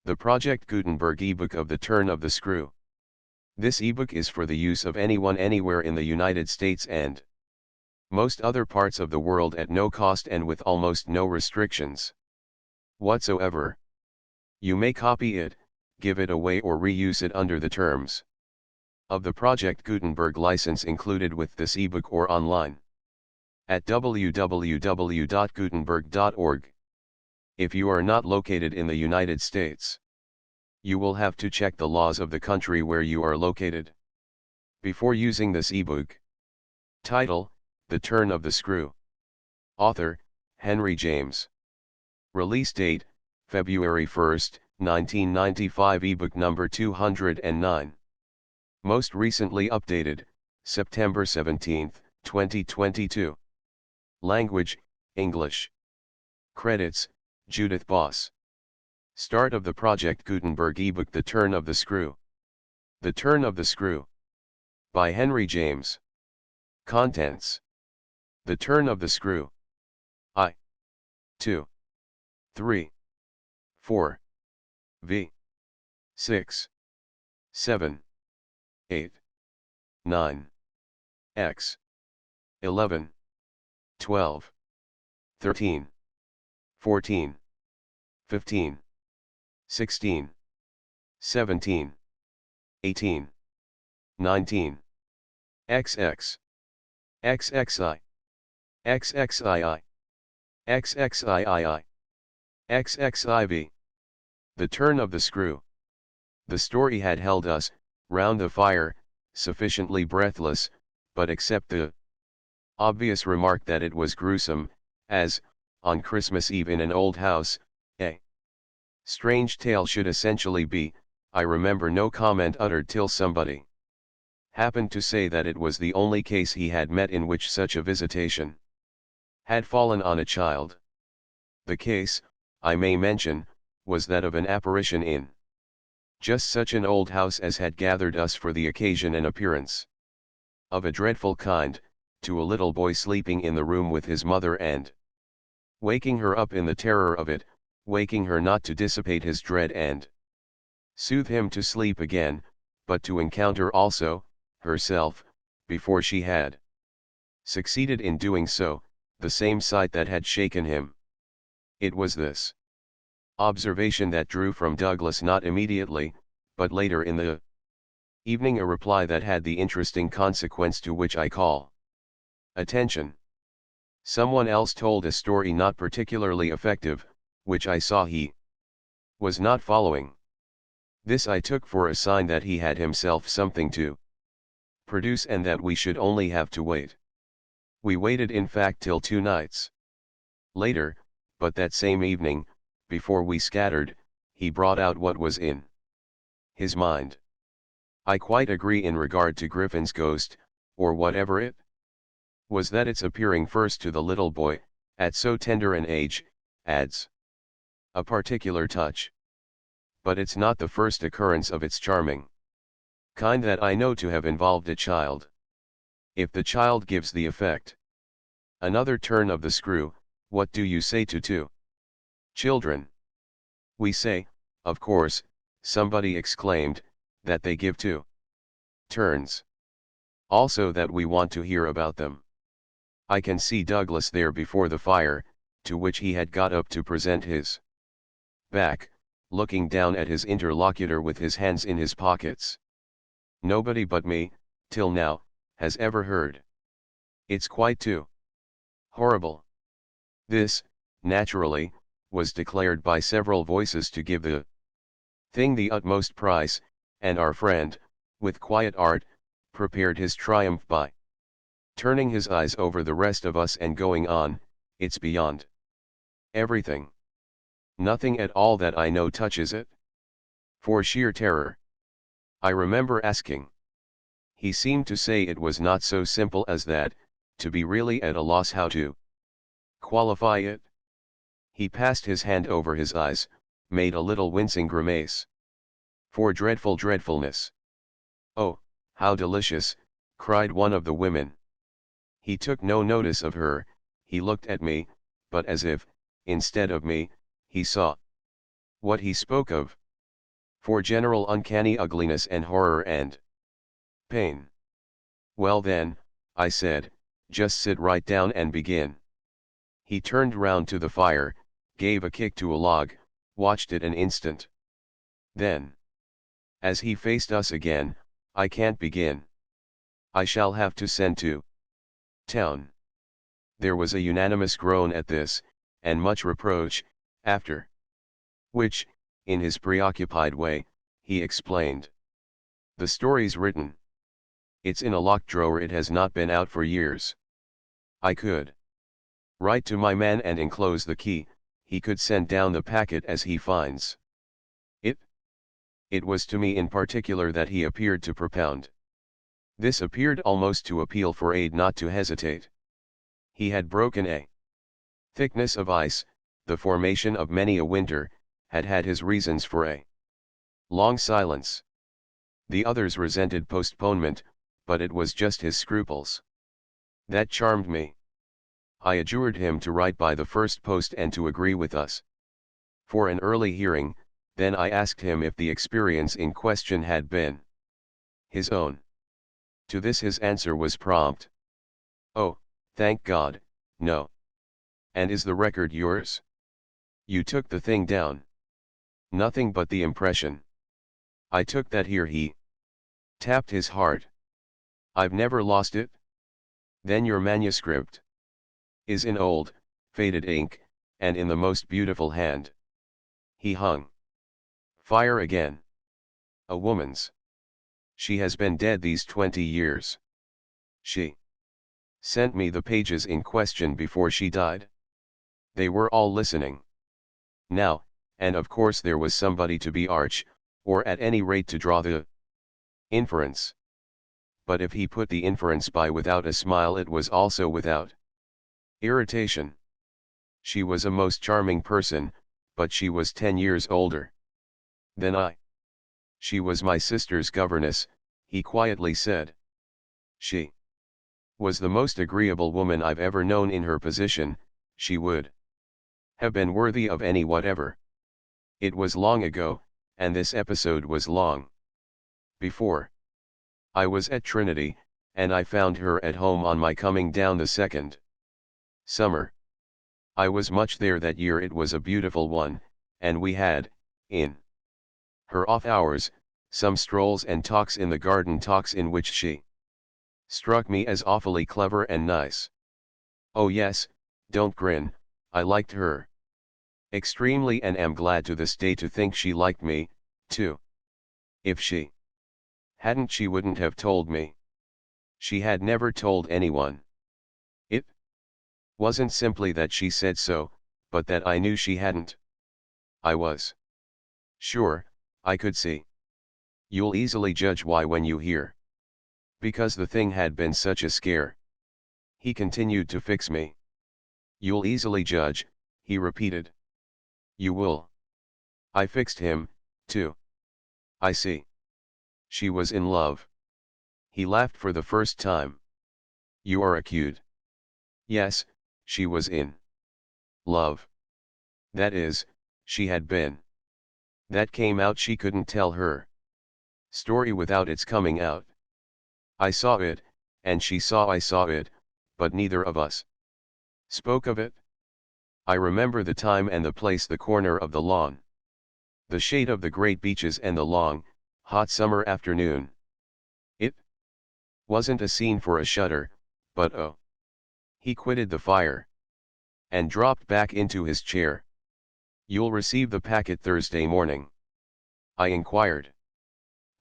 The Project Gutenberg ebook of The Turn of the Screw. This ebook is for the use of anyone anywhere in the United States and most other parts of the world at no cost and with almost no restrictions whatsoever. You may copy it, give it away or reuse it under the terms of the Project Gutenberg license included with this ebook or online at www.gutenberg.org. If you are not located in the United States, you will have to check the laws of the country where you are located before using this ebook. Title: The Turn of the Screw. Author: Henry James. Release date: February 1, 1995. Ebook number 209. Most recently updated, September 17, 2022. Language: English. Credits: Judith Boss. Start of the Project Gutenberg ebook The Turn of the Screw. The Turn of the Screw. By Henry James. Contents: The Turn of the Screw. 2, 3, 4, v, 6, 7, 8, 9, x, 11, 12, 13, 14, 15, 16, 17, 18, 19, XX, XXI, XXII, XXIII, XXIV. The Turn of the Screw. The story had held us, round the fire, sufficiently breathless, but except the obvious remark that it was gruesome, as, on Christmas Eve in an old house, a strange tale should essentially be, I remember no comment uttered till somebody happened to say that it was the only case he had met in which such a visitation had fallen on a child. The case, I may mention, was that of an apparition in just such an old house as had gathered us for the occasion, an appearance of a dreadful kind, to a little boy sleeping in the room with his mother and waking her up in the terror of it, waking her not to dissipate his dread and soothe him to sleep again, but to encounter also, herself, before she had succeeded in doing so, the same sight that had shaken him. It was this observation that drew from Douglas not immediately, but later in the evening, a reply that had the interesting consequence to which I call attention. Someone else told a story not particularly effective, which I saw he was not following. This I took for a sign that he had himself something to produce and that we should only have to wait. We waited in fact till 2 nights later, but that same evening, before we scattered, he brought out what was in his mind. I quite agree in regard to Griffin's ghost, or whatever it was, that its appearing first to the little boy, at so tender an age, adds a particular touch. But it's not the first occurrence of its charming kind that I know to have involved a child. If the child gives the effect another turn of the screw, what do you say to two children? We say, of course, somebody exclaimed, that they give 2 turns. Also that we want to hear about them. I can see Douglas there before the fire, to which he had got up to present his back, looking down at his interlocutor with his hands in his pockets. Nobody but me, till now, has ever heard. It's quite too horrible. This, naturally, was declared by several voices to give the thing the utmost price, and our friend, with quiet art, prepared his triumph by turning his eyes over the rest of us and going on, it's beyond everything. Nothing at all that I know touches it. For sheer terror. I remember asking. He seemed to say it was not so simple as that, to be really at a loss how to qualify it. He passed his hand over his eyes, made a little wincing grimace. For dreadful dreadfulness. Oh, how delicious, cried one of the women. He took no notice of her, he looked at me, but as if, instead of me, he saw what he spoke of. For general uncanny ugliness and horror and pain. Well then, I said, just sit right down and begin. He turned round to the fire, gave a kick to a log, watched it an instant. Then, as he faced us again, I can't begin. I shall have to send to town. There was a unanimous groan at this, and much reproach, after which, in his preoccupied way, he explained. The story's written. It's in a locked drawer, it has not been out for years. I could write to my man and enclose the key, he could send down the packet as he finds it. It was to me in particular that he appeared to propound. This appeared almost to appeal for aid, not to hesitate. He had broken a thickness of ice, the formation of many a winter, had had his reasons for a long silence. The others resented postponement, but it was just his scruples that charmed me. I adjured him to write by the first post and to agree with us for an early hearing. Then I asked him if the experience in question had been his own. To this his answer was prompt. Oh, thank God, no. And is the record yours? You took the thing down? Nothing but the impression. I took that here. He tapped his heart. I've never lost it? Then your manuscript is in old, faded ink, and in the most beautiful hand. He hung fire again. A woman's. She has been dead these 20 years. She sent me the pages in question before she died. They were all listening now, and of course there was somebody to be arch, or at any rate to draw the inference. But if he put the inference by without a smile, it was also without irritation. She was a most charming person, but she was 10 years older than I. She was my sister's governess, he quietly said. She was the most agreeable woman I've ever known. In her position, she would have been worthy of any whatever. It was long ago, and this episode was long before I was at Trinity, and I found her at home on my coming down the second summer. I was much there that year. It was a beautiful one, and we had, in her off hours, some strolls and talks in the garden, talks in which she struck me as awfully clever and nice. Oh yes, don't grin, I liked her extremely, and am glad to this day to think she liked me, too. If she hadn't, she wouldn't have told me. She had never told anyone. It wasn't simply that she said so, but that I knew she hadn't. I was sure, I could see. You'll easily judge why when you hear. Because the thing had been such a scare. He continued to fix me. You'll easily judge, he repeated. You will. I fixed him, too. I see. She was in love. He laughed for the first time. You are acute. Yes, she was in love. That is, she had been. That came out. She couldn't tell her story without its coming out. I saw it, and she saw I saw it, but neither of us spoke of it. I remember the time and the place, the corner of the lawn, the shade of the great beeches, and the long, hot summer afternoon. It wasn't a scene for a shudder, but oh. He quitted the fire and dropped back into his chair. You'll receive the packet Thursday morning? I inquired.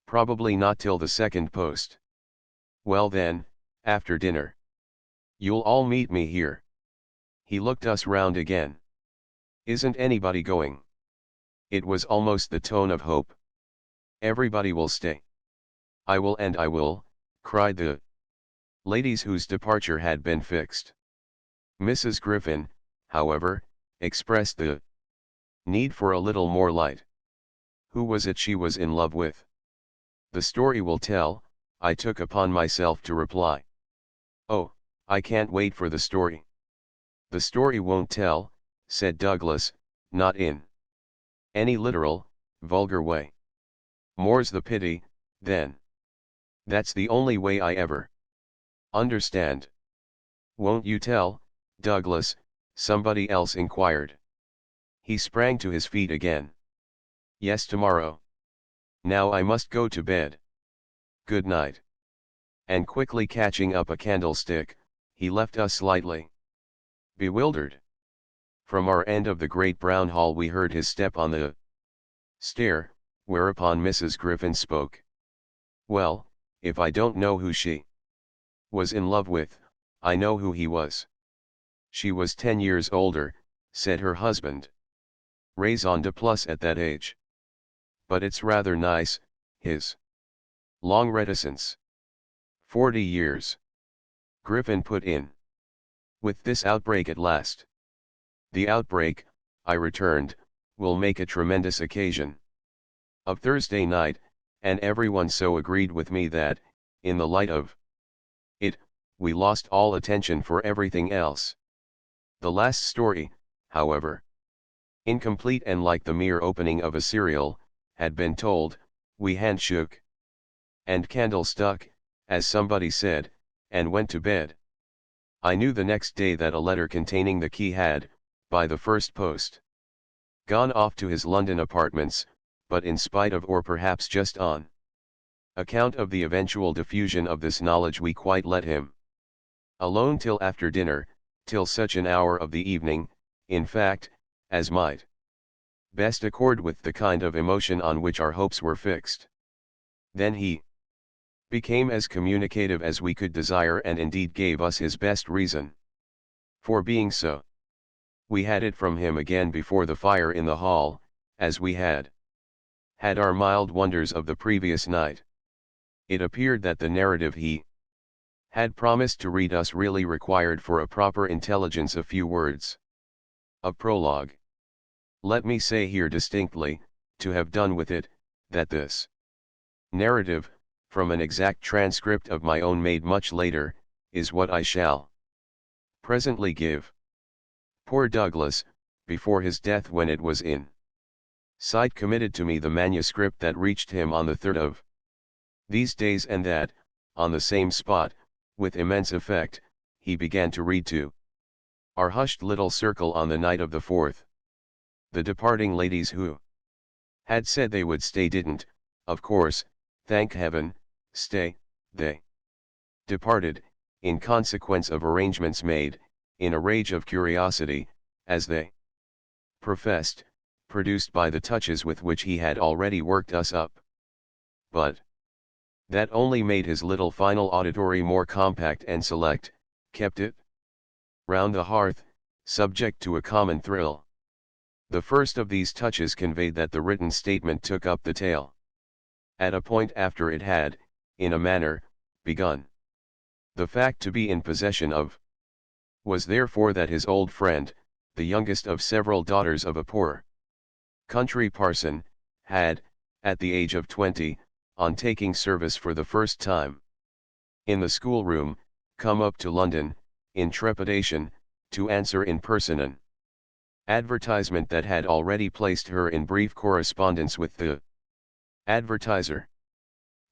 Probably not till the second post. Well then, after dinner. You'll all meet me here. He looked us round again. Isn't anybody going? It was almost the tone of hope. Everybody will stay. I will, and I will, cried the ladies whose departure had been fixed. Mrs. Griffin, however, expressed the need for a little more light. Who was it she was in love with? The story will tell, I took upon myself to reply. Oh, I can't wait for the story. The story won't tell, said Douglas, not in any literal, vulgar way. More's the pity, then. That's the only way I ever understand. Won't you tell, Douglas? Somebody else inquired. He sprang to his feet again. Yes, tomorrow. Now I must go to bed. Good night. And quickly catching up a candlestick, he left us lightly. Bewildered. From our end of the great brown hall we heard his step on the stair, whereupon Mrs. Griffin spoke. Well, if I don't know who she was in love with, I know who he was. She was 10 years older, said her husband. Raison de plus at that age. But it's rather nice, his long reticence. 40 years. Griffin put in. With this outbreak at last. The outbreak, I returned, will make a tremendous occasion of Thursday night, and everyone so agreed with me that, in the light of it, we lost all attention for everything else. The last story, however, incomplete and like the mere opening of a serial, had been told. We handshook and candle stuck, as somebody said, and went to bed. I knew the next day that a letter containing the key had, by the first post, gone off to his London apartments, but in spite of, or perhaps just on account of, the eventual diffusion of this knowledge, we quite let him alone till after dinner, till such an hour of the evening, in fact, as might best accord with the kind of emotion on which our hopes were fixed. Then he became as communicative as we could desire, and indeed gave us his best reason for being so. We had it from him again before the fire in the hall, as we had our mild wonders of the previous night. It appeared that the narrative he had promised to read us really required for a proper intelligence a few words. A prologue. Let me say here distinctly, to have done with it, that this narrative, from an exact transcript of my own made much later, is what I shall presently give. Poor Douglas, before his death, when it was in sight, committed to me the manuscript that reached him on the 3rd of these days, and that, on the same spot, with immense effect, he began to read to our hushed little circle on the night of the 4th. The departing ladies who had said they would stay didn't, of course, thank heaven, stay. They departed, in consequence of arrangements made, in a rage of curiosity, as they professed, produced by the touches with which he had already worked us up. But that only made his little final auditory more compact and select, kept it round the hearth, subject to a common thrill. The first of these touches conveyed that the written statement took up the tale at a point after it had, in a manner, begun. The fact to be in possession of was therefore that his old friend, the youngest of several daughters of a poor country parson, had, at the age of 20, on taking service for the first time in the schoolroom, come up to London, in trepidation, to answer in person an advertisement that had already placed her in brief correspondence with the advertiser.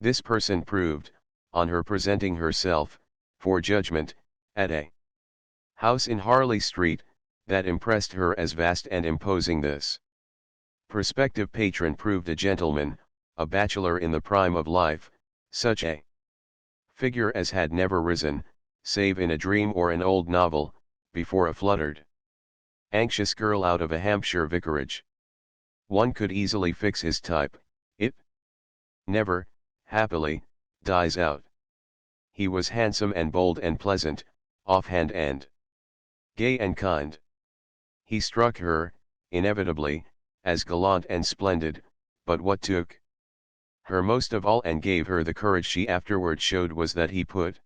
This person proved, on her presenting herself, for judgment, at a house in Harley Street, that impressed her as vast and imposing. This prospective patron proved a gentleman, a bachelor in the prime of life, such a figure as had never risen, save in a dream or an old novel, before a fluttered, anxious girl out of a Hampshire vicarage. One could easily fix his type. It never, happily, dies out. He was handsome and bold and pleasant, offhand and gay and kind. He struck her, inevitably, as gallant and splendid, but what took her most of all and gave her the courage she afterward showed was that he put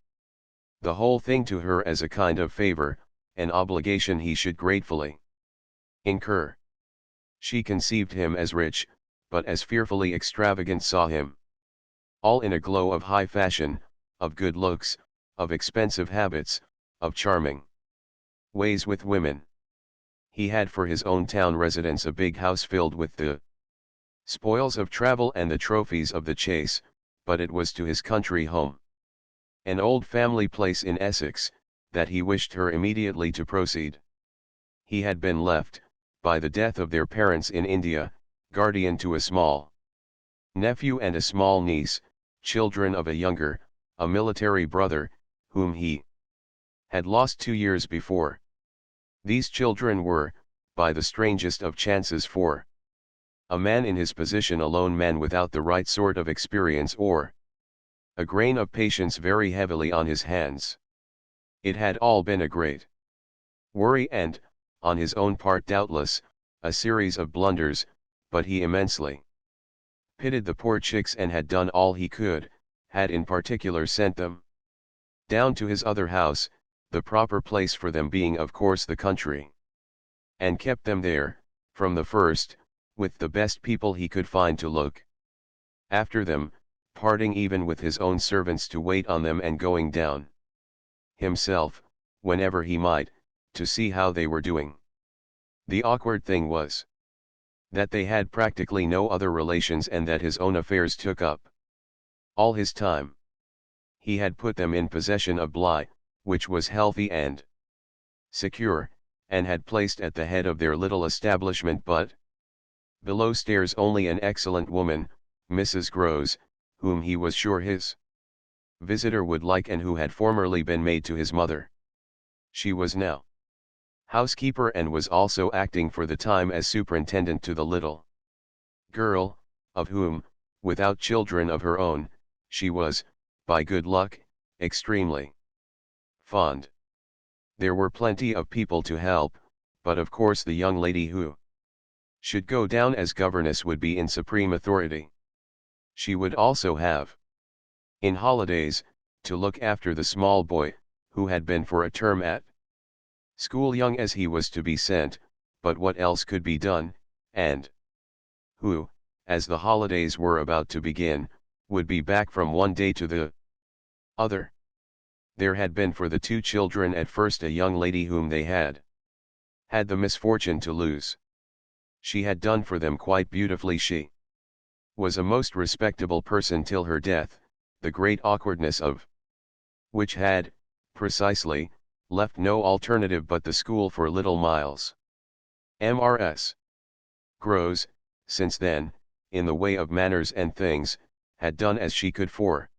the whole thing to her as a kind of favor, an obligation he should gratefully incur. She conceived him as rich, but as fearfully extravagant saw him. All in a glow of high fashion, of good looks, of expensive habits, of charming ways with women. He had for his own town residence a big house filled with the spoils of travel and the trophies of the chase, but it was to his country home. An old family place in Essex, that he wished her immediately to proceed. He had been left, by the death of their parents in India, guardian to a small nephew and a small niece, children of a younger, a military brother, whom he had lost 2 years before. These children were, by the strangest of chances for a man in his position, a lone man without the right sort of experience or a grain of patience, very heavily on his hands. It had all been a great worry and, on his own part doubtless, a series of blunders, but he immensely pitied the poor chicks and had done all he could, had in particular sent them down to his other house, the proper place for them being of course the country, and kept them there, from the first, with the best people he could find to look after them, parting even with his own servants to wait on them and going down himself, whenever he might, to see how they were doing. The awkward thing was that they had practically no other relations and that his own affairs took up all his time. He had put them in possession of Bly, which was healthy and secure, and had placed at the head of their little establishment but below stairs only an excellent woman, Mrs. Grose, whom he was sure his visitor would like and who had formerly been maid to his mother. She was now housekeeper and was also acting for the time as superintendent to the little girl, of whom, without children of her own, she was, by good luck, extremely fond. There were plenty of people to help, but of course the young lady who should go down as governess would be in supreme authority. She would also have, in holidays, to look after the small boy, who had been for a term at school, young as he was to be sent, but what else could be done, and who, as the holidays were about to begin, would be back from one day to the other. There had been for the two children at first a young lady whom they had the misfortune to lose. She had done for them quite beautifully. She was a most respectable person till her death, the great awkwardness of which had, precisely, left no alternative but the school for little Miles. Mrs. Grose, since then, in the way of manners and things, had done as she could for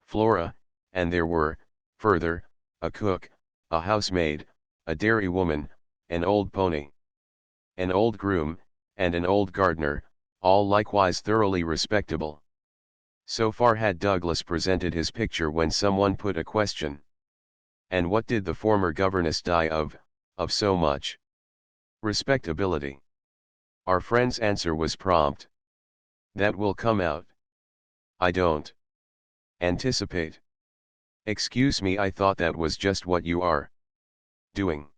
Flora, and there were, further, a cook, a housemaid, a dairy woman, an old pony, an old groom, and an old gardener, all likewise thoroughly respectable. So far had Douglas presented his picture when someone put a question. And what did the former governess die of so much respectability? Our friend's answer was prompt. That will come out. I don't anticipate. Excuse me, I thought that was just what you are doing.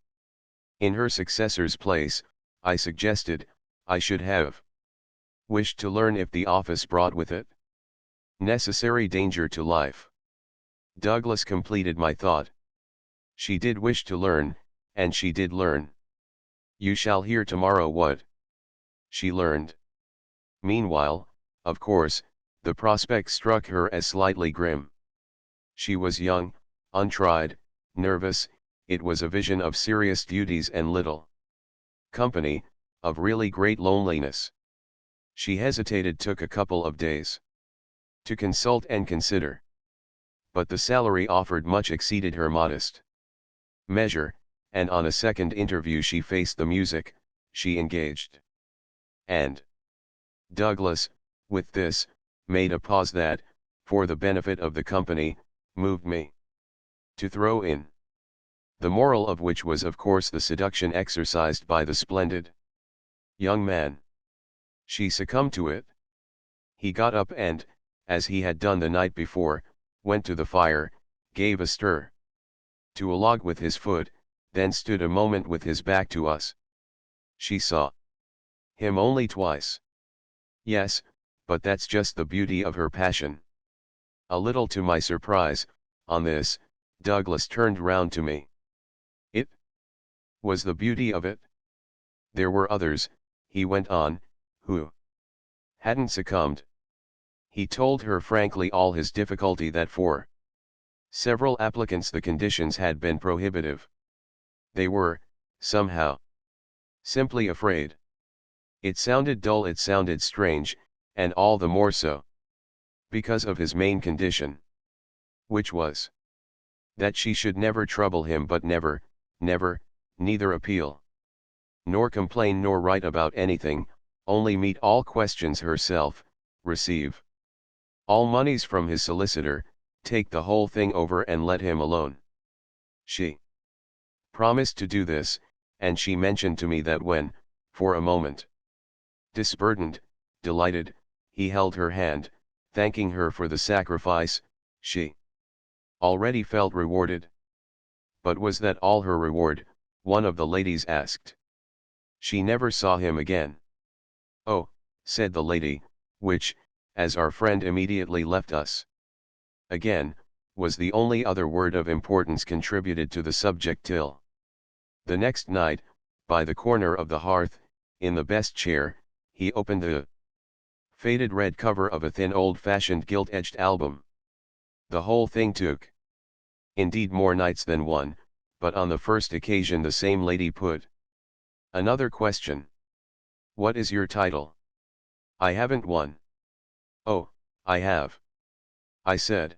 In her successor's place, I suggested, I should have wished to learn if the office brought with it necessary danger to life. Douglas completed my thought. She did wish to learn, and she did learn. You shall hear tomorrow what she learned. Meanwhile, of course, the prospect struck her as slightly grim. She was young, untried, nervous, it was a vision of serious duties and little company, of really great loneliness. She hesitated, took a couple of days to consult and consider. But the salary offered much exceeded her modest measure, and on a second interview she faced the music, she engaged. And Douglas, with this, made a pause that, for the benefit of the company, moved me to throw in. The moral of which was of course the seduction exercised by the splendid young man. She succumbed to it. He got up and, as he had done the night before, went to the fire, gave a stir to a log with his foot, then stood a moment with his back to us. She saw him only twice. Yes, but that's just the beauty of her passion. A little to my surprise, on this, Douglas turned round to me. It was the beauty of it. There were others, he went on, who hadn't succumbed. He told her frankly all his difficulty that for several applicants the conditions had been prohibitive. They were, somehow, simply afraid. It sounded dull, it sounded strange, and all the more so because of his main condition, which was that she should never trouble him, but never, neither appeal, nor complain, nor write about anything, only meet all questions herself, receive all monies from his solicitor, take the whole thing over and let him alone. She promised to do this, and she mentioned to me that when, for a moment, disburdened, delighted, he held her hand, thanking her for the sacrifice, she already felt rewarded. But was that all her reward? One of the ladies asked. She never saw him again. Oh, said the lady, which, as our friend immediately left us again, was the only other word of importance contributed to the subject till the next night, by the corner of the hearth, in the best chair, he opened the faded red cover of a thin old-fashioned gilt-edged album. The whole thing took, indeed, more nights than one, but on the first occasion the same lady put another question. What is your title? I haven't one. Oh, I have, I said.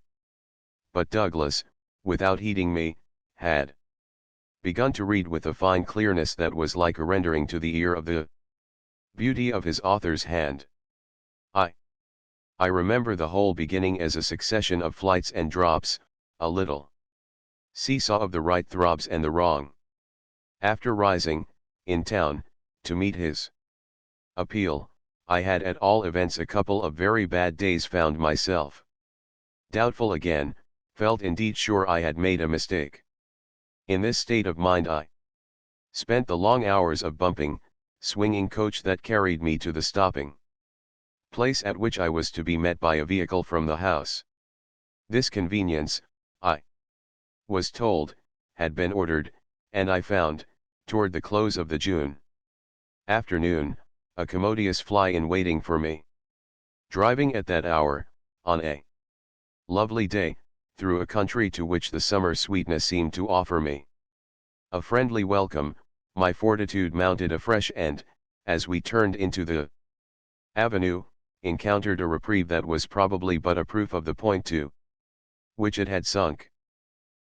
But Douglas, without heeding me, had begun to read with a fine clearness that was like a rendering to the ear of the beauty of his author's hand. I remember the whole beginning as a succession of flights and drops, a little seesaw of the right throbs and the wrong. After rising, in town, to meet his appeal, I had at all events a couple of very bad days, found myself doubtful again, felt indeed sure I had made a mistake. In this state of mind I spent the long hours of bumping, swinging coach that carried me to the stopping place at which I was to be met by a vehicle from the house. This conveyance, I was told, had been ordered, and I found, toward the close of the June afternoon, a commodious fly-in waiting for me. Driving at that hour, on a lovely day, through a country to which the summer sweetness seemed to offer me a friendly welcome, my fortitude mounted afresh and, as we turned into the avenue, encountered a reprieve that was probably but a proof of the point to which it had sunk.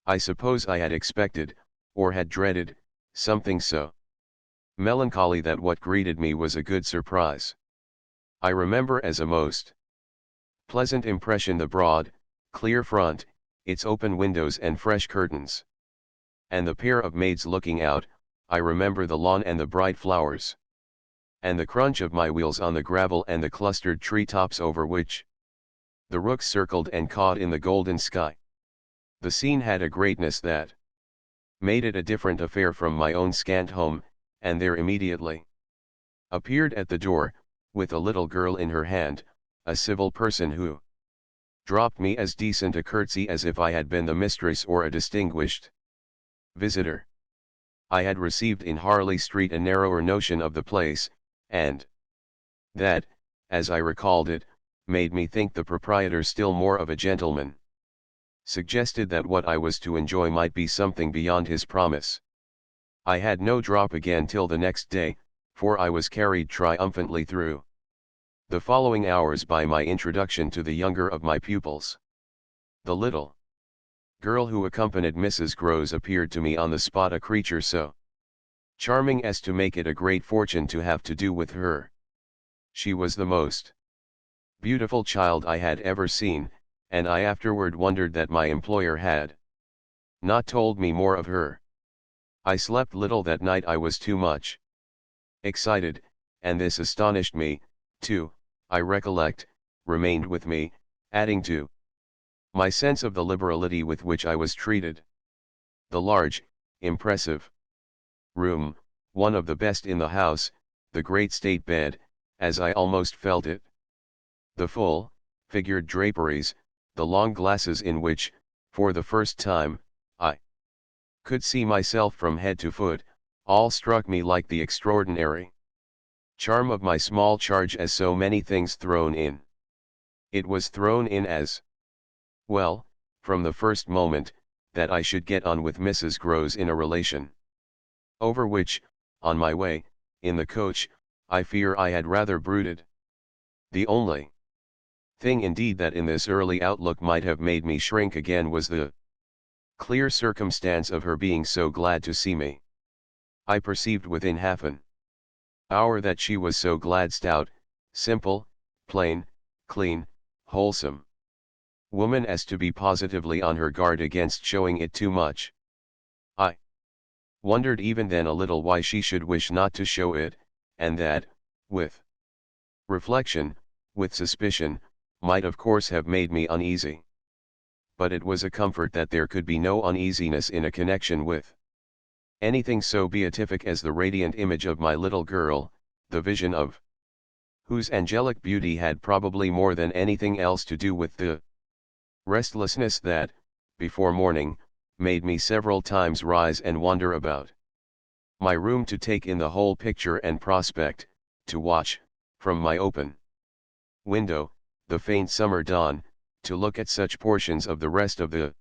I suppose I had expected, or had dreaded, something so melancholy that what greeted me was a good surprise. I remember as a most pleasant impression the broad, clear front, its open windows and fresh curtains. And the pair of maids looking out. I remember the lawn and the bright flowers, and the crunch of my wheels on the gravel and the clustered tree tops over which the rooks circled and cawed in the golden sky. The scene had a greatness that made it a different affair from my own scant home, and there immediately appeared at the door, with a little girl in her hand, a civil person who dropped me as decent a curtsy as if I had been the mistress or a distinguished visitor. I had received in Harley Street a narrower notion of the place, and that, as I recalled it, made me think the proprietor still more of a gentleman. Suggested that what I was to enjoy might be something beyond his promise. I had no drop again till the next day, for I was carried triumphantly through the following hours by my introduction to the younger of my pupils. The little girl who accompanied Mrs. Grose appeared to me on the spot a creature so charming as to make it a great fortune to have to do with her. She was the most beautiful child I had ever seen, and I afterward wondered that my employer had not told me more of her. I slept little that night, I was too much excited, and this astonished me, too, I recollect, remained with me, adding to my sense of the liberality with which I was treated. The large, impressive room, one of the best in the house, the great state bed, as I almost felt it. The full, figured draperies, the long glasses in which, for the first time, I could see myself from head to foot, all struck me like the extraordinary Charm of my small charge as so many things thrown in. It was thrown in as well, from the first moment, that I should get on with Mrs. Grose in a relation. Over which, on my way, in the coach, I fear I had rather brooded. The only thing indeed that in this early outlook might have made me shrink again was the clear circumstance of her being so glad to see me. I perceived within half an hour that she was so glad, stout, simple, plain, clean, wholesome woman as to be positively on her guard against showing it too much. I wondered even then a little why she should wish not to show it, and that, with reflection, with suspicion, might of course have made me uneasy. But it was a comfort that there could be no uneasiness in a connection with anything so beatific as the radiant image of my little girl, the vision of whose angelic beauty had probably more than anything else to do with the restlessness that, before morning, made me several times rise and wander about my room to take in the whole picture and prospect, to watch, from my open window, the faint summer dawn, to look at such portions of the rest of the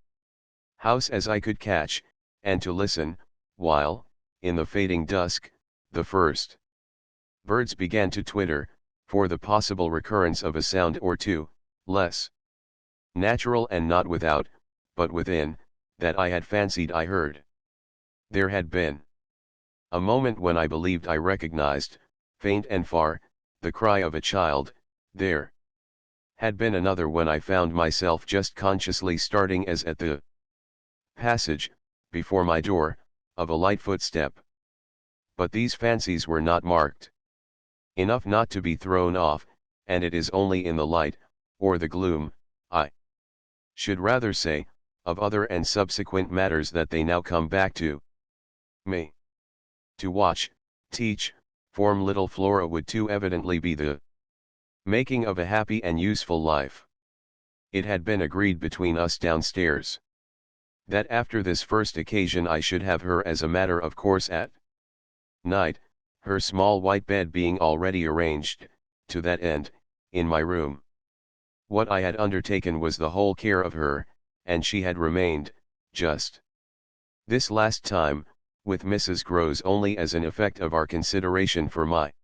house as I could catch, and to listen, while, in the fading dusk, the first birds began to twitter, for the possible recurrence of a sound or two, less natural and not without, but within, that I had fancied I heard. There had been a moment when I believed I recognized, faint and far, the cry of a child. There had been another when I found myself just consciously starting as at the passage, before my door, of a light footstep. But these fancies were not marked enough not to be thrown off, and it is only in the light, or the gloom, I should rather say, of other and subsequent matters that they now come back to me. To watch, teach, form little Flora would too evidently be the making of a happy and useful life. It had been agreed between us downstairs that after this first occasion I should have her as a matter of course at night, her small white bed being already arranged, to that end, in my room. What I had undertaken was the whole care of her, and she had remained, just this last time, with Mrs. Grose only as an effect of our consideration for my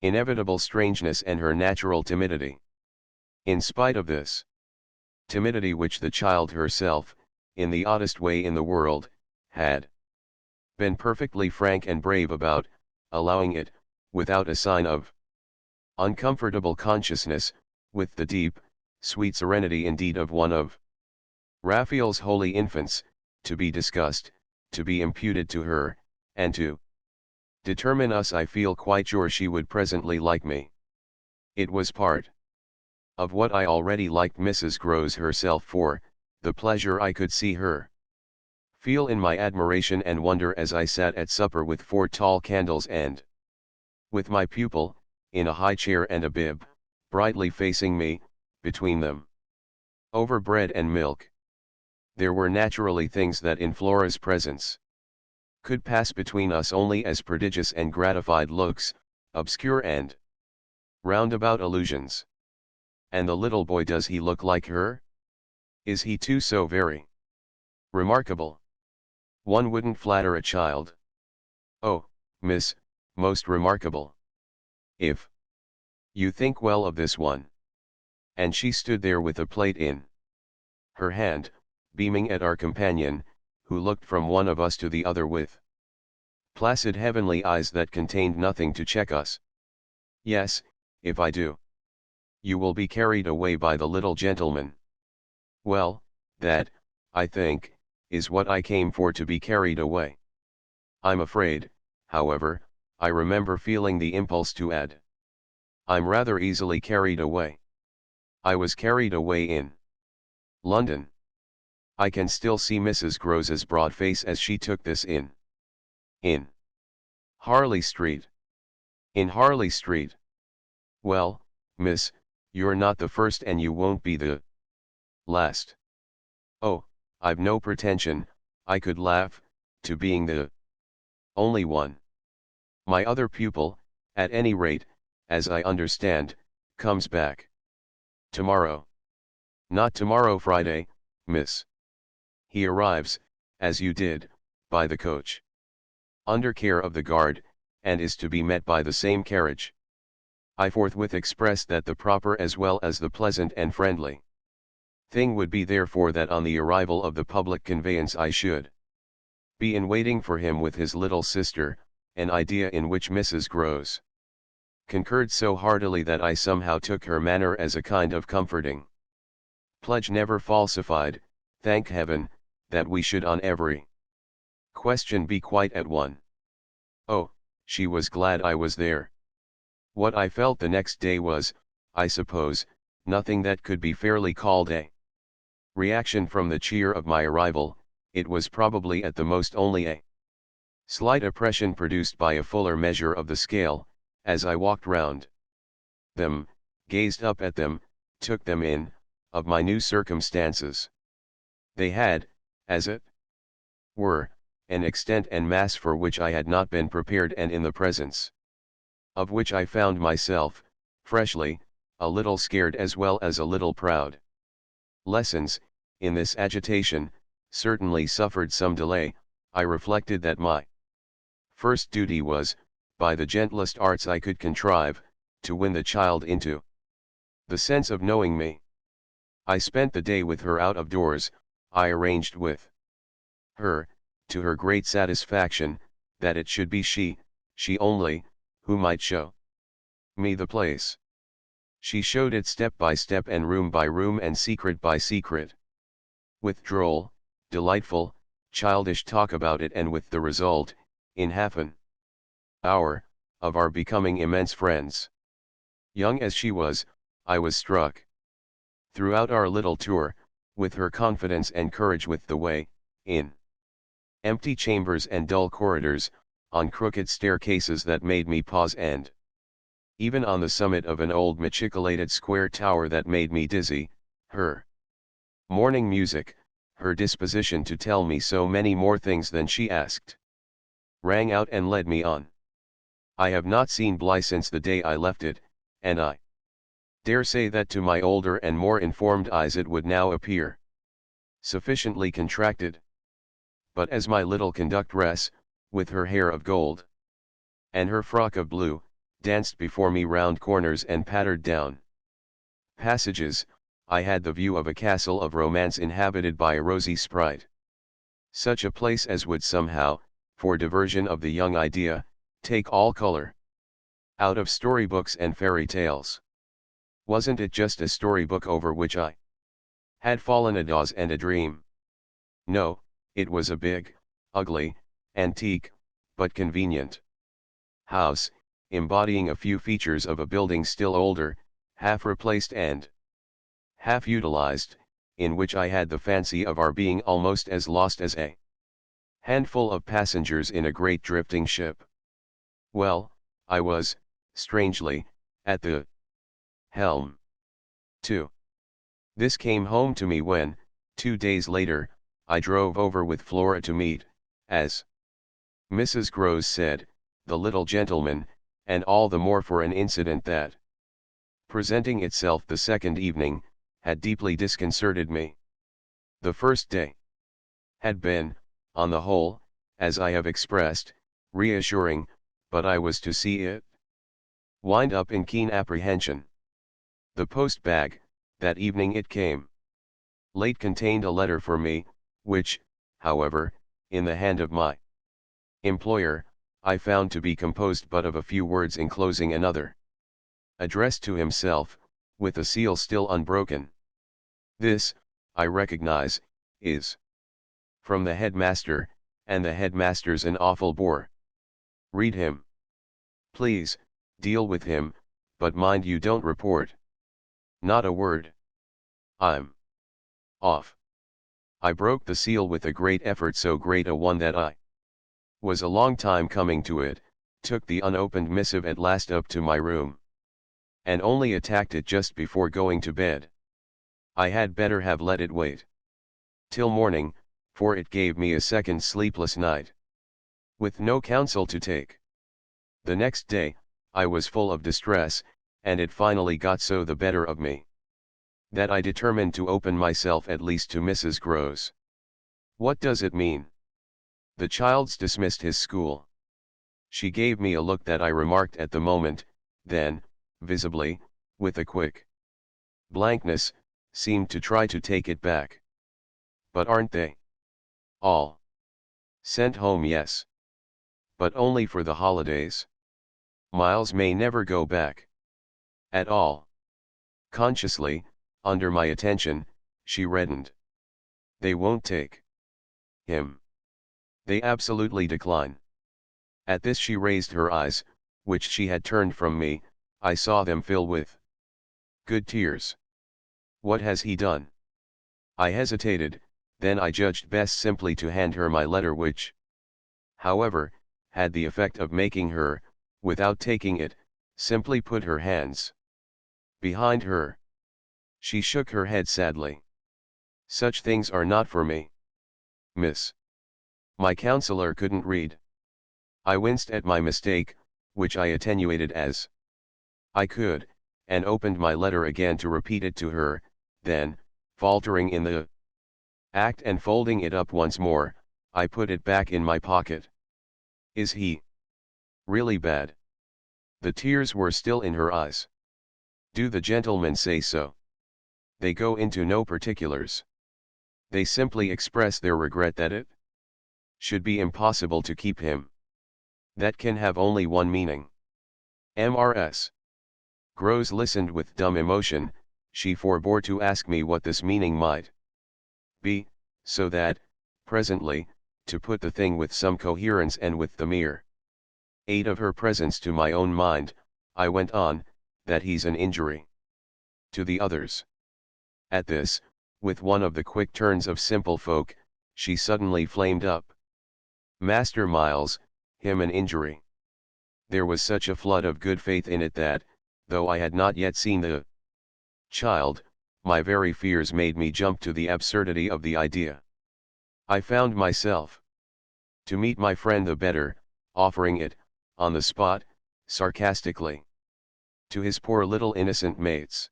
inevitable strangeness and her natural timidity. In spite of this timidity which the child herself, in the oddest way in the world, had been perfectly frank and brave about, allowing it, without a sign of uncomfortable consciousness, with the deep, sweet serenity indeed of one of Raphael's holy infants, to be discussed, to be imputed to her, and to determine us. I feel quite sure she would presently like me. It was part of what I already liked Mrs. Grose herself for, the pleasure I could see her feel in my admiration and wonder as I sat at supper with 4 tall candles and with my pupil, in a high chair and a bib, brightly facing me, between them, over bread and milk. There were naturally things that in Flora's presence could pass between us only as prodigious and gratified looks, obscure and roundabout allusions. And the little boy, does he look like her? Is he too so very remarkable? One wouldn't flatter a child. Oh, miss, most remarkable. If you think well of this one. And she stood there with a plate in her hand, beaming at our companion, who looked from one of us to the other with placid heavenly eyes that contained nothing to check us. Yes, if I do, you will be carried away by the little gentleman. Well, that, I think, is what I came for, to be carried away. I'm afraid, however, I remember feeling the impulse to add, I'm rather easily carried away. I was carried away in London. I can still see Mrs. Grose's broad face as she took this in Harley Street. In Harley Street. Well, miss, you're not the first and you won't be the last. Oh, I've no pretension, I could laugh, to being the only one. My other pupil, At any rate, as I understand, comes back tomorrow. Not tomorrow Friday, miss. He arrives, as you did, by the coach. Under care of the guard, and is to be met by the same carriage. I forthwith expressed that the proper as well as the pleasant and friendly thing would be therefore that on the arrival of the public conveyance I should be in waiting for him with his little sister, an idea in which Mrs. Groves concurred so heartily that I somehow took her manner as a kind of comforting pledge never falsified, thank heaven, that we should on every question be quite at one. Oh, she was glad I was there. What I felt the next day was, I suppose, nothing that could be fairly called a reaction from the cheer of my arrival. It was probably at the most only a slight oppression produced by a fuller measure of the scale, as I walked round them, gazed up at them, took them in, of my new circumstances. They had, as it were, an extent and mass for which I had not been prepared, and in the presence of which I found myself, freshly, a little scared as well as a little proud. Lessons, in this agitation, certainly suffered some delay. I reflected that my first duty was, by the gentlest arts I could contrive, to win the child into the sense of knowing me. I spent the day with her out of doors. I arranged with her, to her great satisfaction, that it should be she only, who might show me the place. She showed it step by step and room by room and secret by secret. With droll, delightful, childish talk about it, and with the result, in half an hour, of our becoming immense friends. Young as she was, I was struck, throughout our little tour, with her confidence and courage, with the way, in empty chambers and dull corridors, on crooked staircases that made me pause, and even on the summit of an old machicolated square tower that made me dizzy, her morning music, her disposition to tell me so many more things than she asked, rang out and led me on. I have not seen Bly since the day I left it, and I dare say that to my older and more informed eyes it would now appear sufficiently contracted. But as my little conductress, with her hair of gold and her frock of blue, danced before me round corners and pattered down passages, I had the view of a castle of romance inhabited by a rosy sprite. Such a place as would somehow, for diversion of the young idea, take all color out of storybooks and fairy tales. Wasn't it just a storybook over which I had fallen a doze and a dream? No, it was a big, ugly, antique, but convenient house, embodying a few features of a building still older, half replaced and half utilized, in which I had the fancy of our being almost as lost as a handful of passengers in a great drifting ship. Well, I was, strangely, at the helm, too. This came home to me when, 2 days later, I drove over with Flora to meet, as Mrs. Groves said, the little gentleman, and all the more for an incident that, presenting itself the second evening, had deeply disconcerted me. The first day had been, on the whole, as I have expressed, reassuring, but I was to see it wind up in keen apprehension. The post bag, that evening it came late, contained a letter for me, which, however, in the hand of my employer, I found to be composed but of a few words enclosing another, addressed to himself, with a seal still unbroken. This, I recognize, is from the headmaster, and the headmaster's an awful bore. Read him. Please, deal with him, but mind you don't report. Not a word. I'm off. I broke the seal with a great effort, so great a one that I was a long time coming to it, took the unopened missive at last up to my room, and only attacked it just before going to bed. I had better have let it wait till morning, for it gave me a second sleepless night, with no counsel to take. The next day, I was full of distress, and it finally got so the better of me that I determined to open myself at least to Mrs. Groves. What does it mean? The child's dismissed his school. She gave me a look that I remarked at the moment, then, visibly, with a quick blankness, seemed to try to take it back. But aren't they all sent home? Yes. But only for the holidays. Miles may never go back. At all. Consciously, under my attention, she reddened. They won't take him. They absolutely decline. At this she raised her eyes, which she had turned from me. I saw them fill with good tears. What has he done? I hesitated, then I judged best simply to hand her my letter, which, however, had the effect of making her, without taking it, simply put her hands behind her. She shook her head sadly. Such things are not for me, miss. My counselor couldn't read. I winced at my mistake, which I attenuated as I could, and opened my letter again to repeat it to her, then, faltering in the act and folding it up once more, I put it back in my pocket. Is he really bad? The tears were still in her eyes. Do the gentlemen say so? They go into no particulars. They simply express their regret that it should be impossible to keep him. That can have only one meaning. Mrs. Groves listened with dumb emotion. She forbore to ask me what this meaning might be, so that, presently, to put the thing with some coherence and with the mere aid of her presence to my own mind, I went on, that he's an injury to the others. At this, with one of the quick turns of simple folk, she suddenly flamed up. Master Miles, him an injury. There was such a flood of good faith in it that, though I had not yet seen the child, my very fears made me jump to the absurdity of the idea. I found myself, to meet my friend the better, offering it, on the spot, sarcastically, to his poor little innocent mates.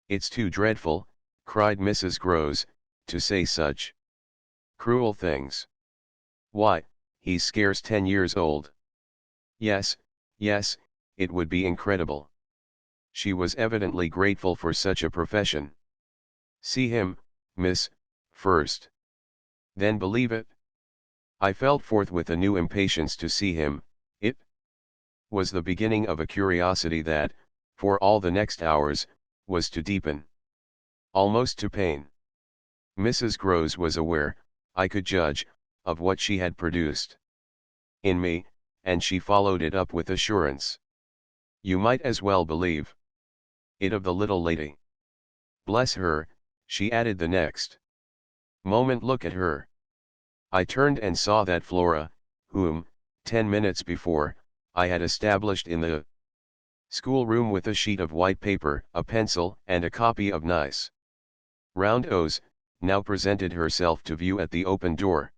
It's too dreadful, cried Mrs. Groves, to say such cruel things. Why, he's scarce 10 years old. Yes, yes, it would be incredible. She was evidently grateful for such a profession. See him, miss, first. Then believe it. I felt forthwith a new impatience to see him. It was the beginning of a curiosity that, for all the next hours, was to deepen almost to pain. Mrs. Groves was aware, I could judge, of what she had produced in me, and she followed it up with assurance. You might as well believe it of the little lady. Bless her, she added the next moment. Look at her. I turned and saw that Flora, whom, 10 minutes before, I had established in the schoolroom with a sheet of white paper, a pencil, and a copy of nice round O's, now presented herself to view at the open door.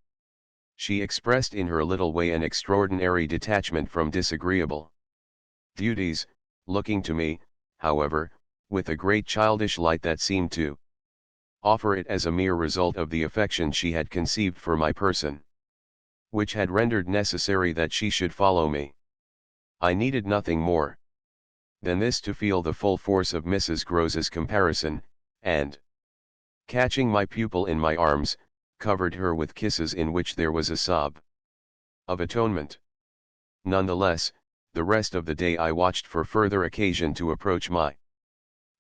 She expressed in her little way an extraordinary detachment from disagreeable duties, looking to me, however, with a great childish light that seemed to offer it as a mere result of the affection she had conceived for my person, which had rendered necessary that she should follow me. I needed nothing more than this to feel the full force of Mrs. Groves's comparison, and, catching my pupil in my arms, covered her with kisses in which there was a sob of atonement. Nonetheless, the rest of the day I watched for further occasion to approach my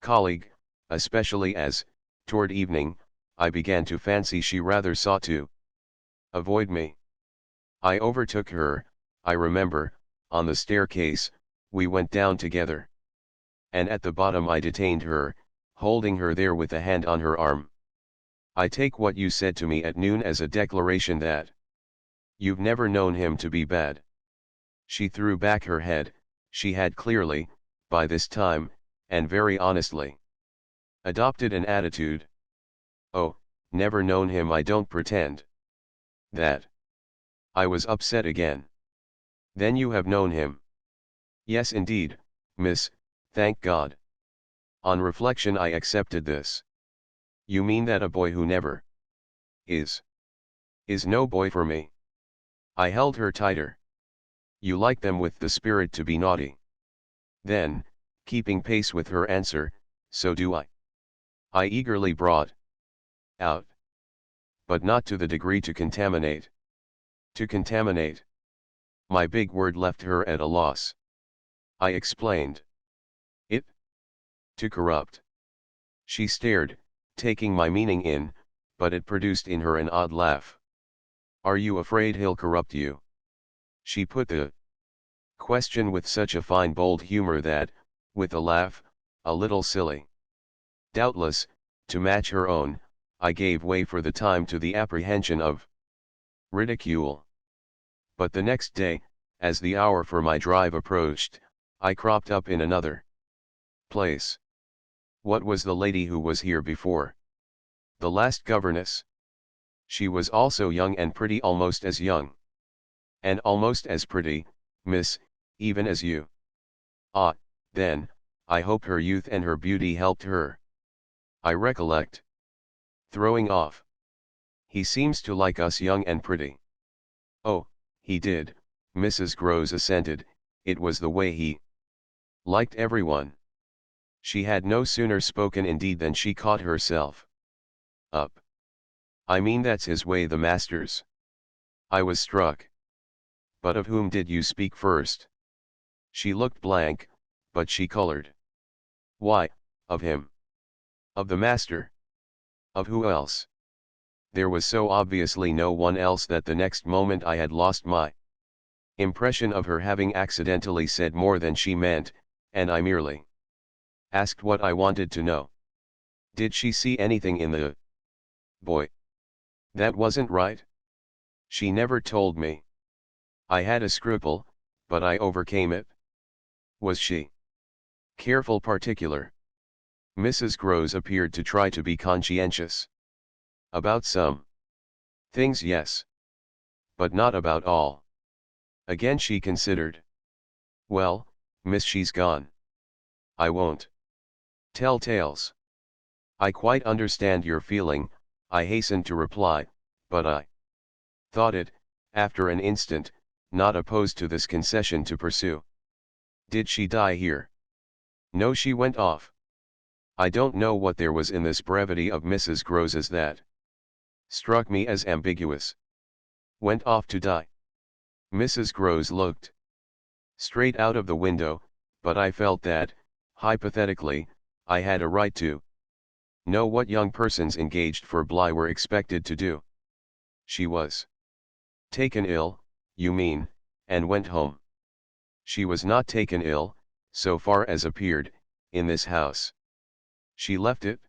colleague, especially as, toward evening, I began to fancy she rather sought to avoid me. I overtook her, I remember, on the staircase. We went down together. And at the bottom I detained her, holding her there with a hand on her arm. I take what you said to me at noon as a declaration that you've never known him to be bad. She threw back her head. She had clearly, by this time, and very honestly, adopted an attitude. Oh, never known him. I don't pretend that. I was upset again. Then you have known him. Yes indeed, miss, thank God. On reflection I accepted this. You mean that a boy who never is no boy for me. I held her tighter. You like them with the spirit to be naughty. Then, keeping pace with her answer, so do I. I eagerly brought out. But not to the degree to contaminate. To contaminate. My big word left her at a loss. I explained. It? To corrupt. She stared, taking my meaning in, but it produced in her an odd laugh. Are you afraid he'll corrupt you? She put the question with such a fine bold humor that, with a laugh, a little silly, doubtless, to match her own, I gave way for the time to the apprehension of ridicule. But the next day, as the hour for my drive approached, I cropped up in another place. What was the lady who was here before? The last governess. She was also young and pretty, almost as young. And almost as pretty, miss, even as you. Ah, then, I hope her youth and her beauty helped her. I recollect. Throwing off. He seems to like us young and pretty. Oh, he did, Mrs. Groves assented, it was the way he liked everyone. She had no sooner spoken indeed than she caught herself up. I mean that's his way, the master's. I was struck. But of whom did you speak first? She looked blank, but she colored. Why, of him. Of the master. Of who else? There was so obviously no one else that the next moment I had lost my impression of her having accidentally said more than she meant, and I merely asked what I wanted to know. Did she see anything in the boy that wasn't right? She never told me. I had a scruple, but I overcame it. Was she careful, particular? Mrs. Groves appeared to try to be conscientious. About some things, yes. But not about all. Again she considered. Well, miss, she's gone. I won't tell tales. I quite understand your feeling, I hastened to reply, but I thought it, after an instant, not opposed to this concession to pursue. Did she die here? No, she went off. I don't know what there was in this brevity of Mrs. Groves's that struck me as ambiguous. Went off to die. Mrs. Groves looked straight out of the window, but I felt that, hypothetically, I had a right to know what young persons engaged for Bly were expected to do. She was taken ill, you mean, and went home. She was not taken ill, so far as appeared, in this house. She left it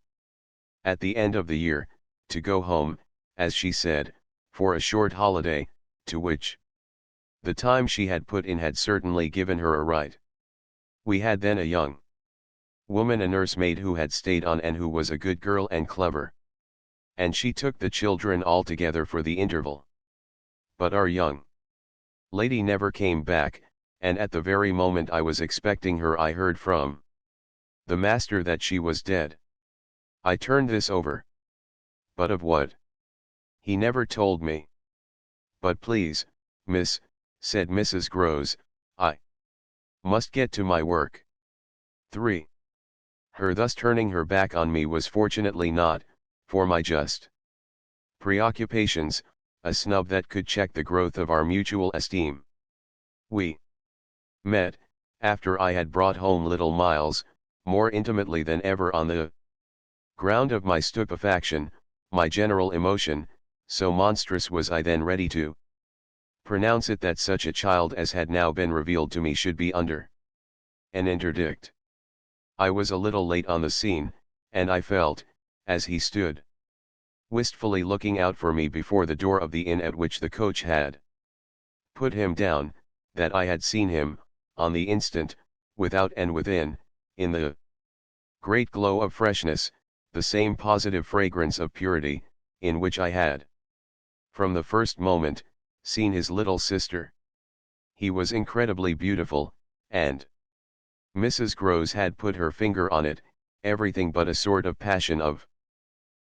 at the end of the year, to go home, as she said, for a short holiday, to which the time she had put in had certainly given her a right. We had then a young woman, a nursemaid, who had stayed on and who was a good girl and clever. And she took the children all together for the interval. But our young lady never came back, and at the very moment I was expecting her I heard from the master that she was dead. I turned this over. But of what? He never told me. But please, miss, said Mrs. Groves, I must get to my work. 3. Her thus turning her back on me was fortunately not, for my just preoccupations, a snub that could check the growth of our mutual esteem. We met, after I had brought home little Miles, more intimately than ever on the ground of my stupefaction, my general emotion, so monstrous was I then ready to pronounce it that such a child as had now been revealed to me should be under an interdict. I was a little late on the scene, and I felt, as he stood wistfully looking out for me before the door of the inn at which the coach had put him down, that I had seen him, on the instant, without and within, in the great glow of freshness, the same positive fragrance of purity, in which I had, from the first moment, seen his little sister. He was incredibly beautiful, and Mrs. Grose had put her finger on it, everything but a sort of passion of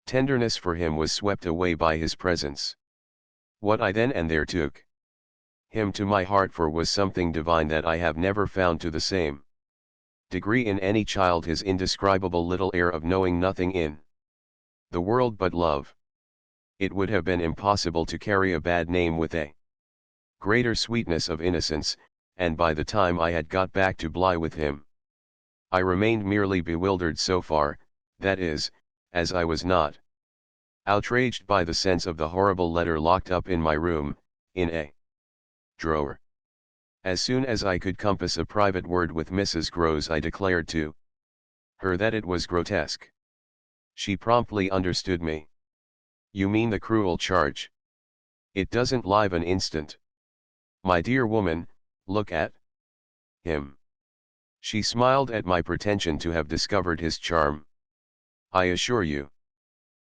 tenderness for him was swept away by his presence. What I then and there took him to my heart for was something divine that I have never found to the same degree in any child, his indescribable little air of knowing nothing in the world but love. It would have been impossible to carry a bad name with a greater sweetness of innocence, and by the time I had got back to Bly with him, I remained merely bewildered so far, that is, as I was not outraged by the sense of the horrible letter locked up in my room, in a drawer. As soon as I could compass a private word with Mrs. Grose, I declared to her that it was grotesque. She promptly understood me. "You mean the cruel charge. It doesn't live an instant. My dear woman, look at him." She smiled at my pretension to have discovered his charm. "I assure you,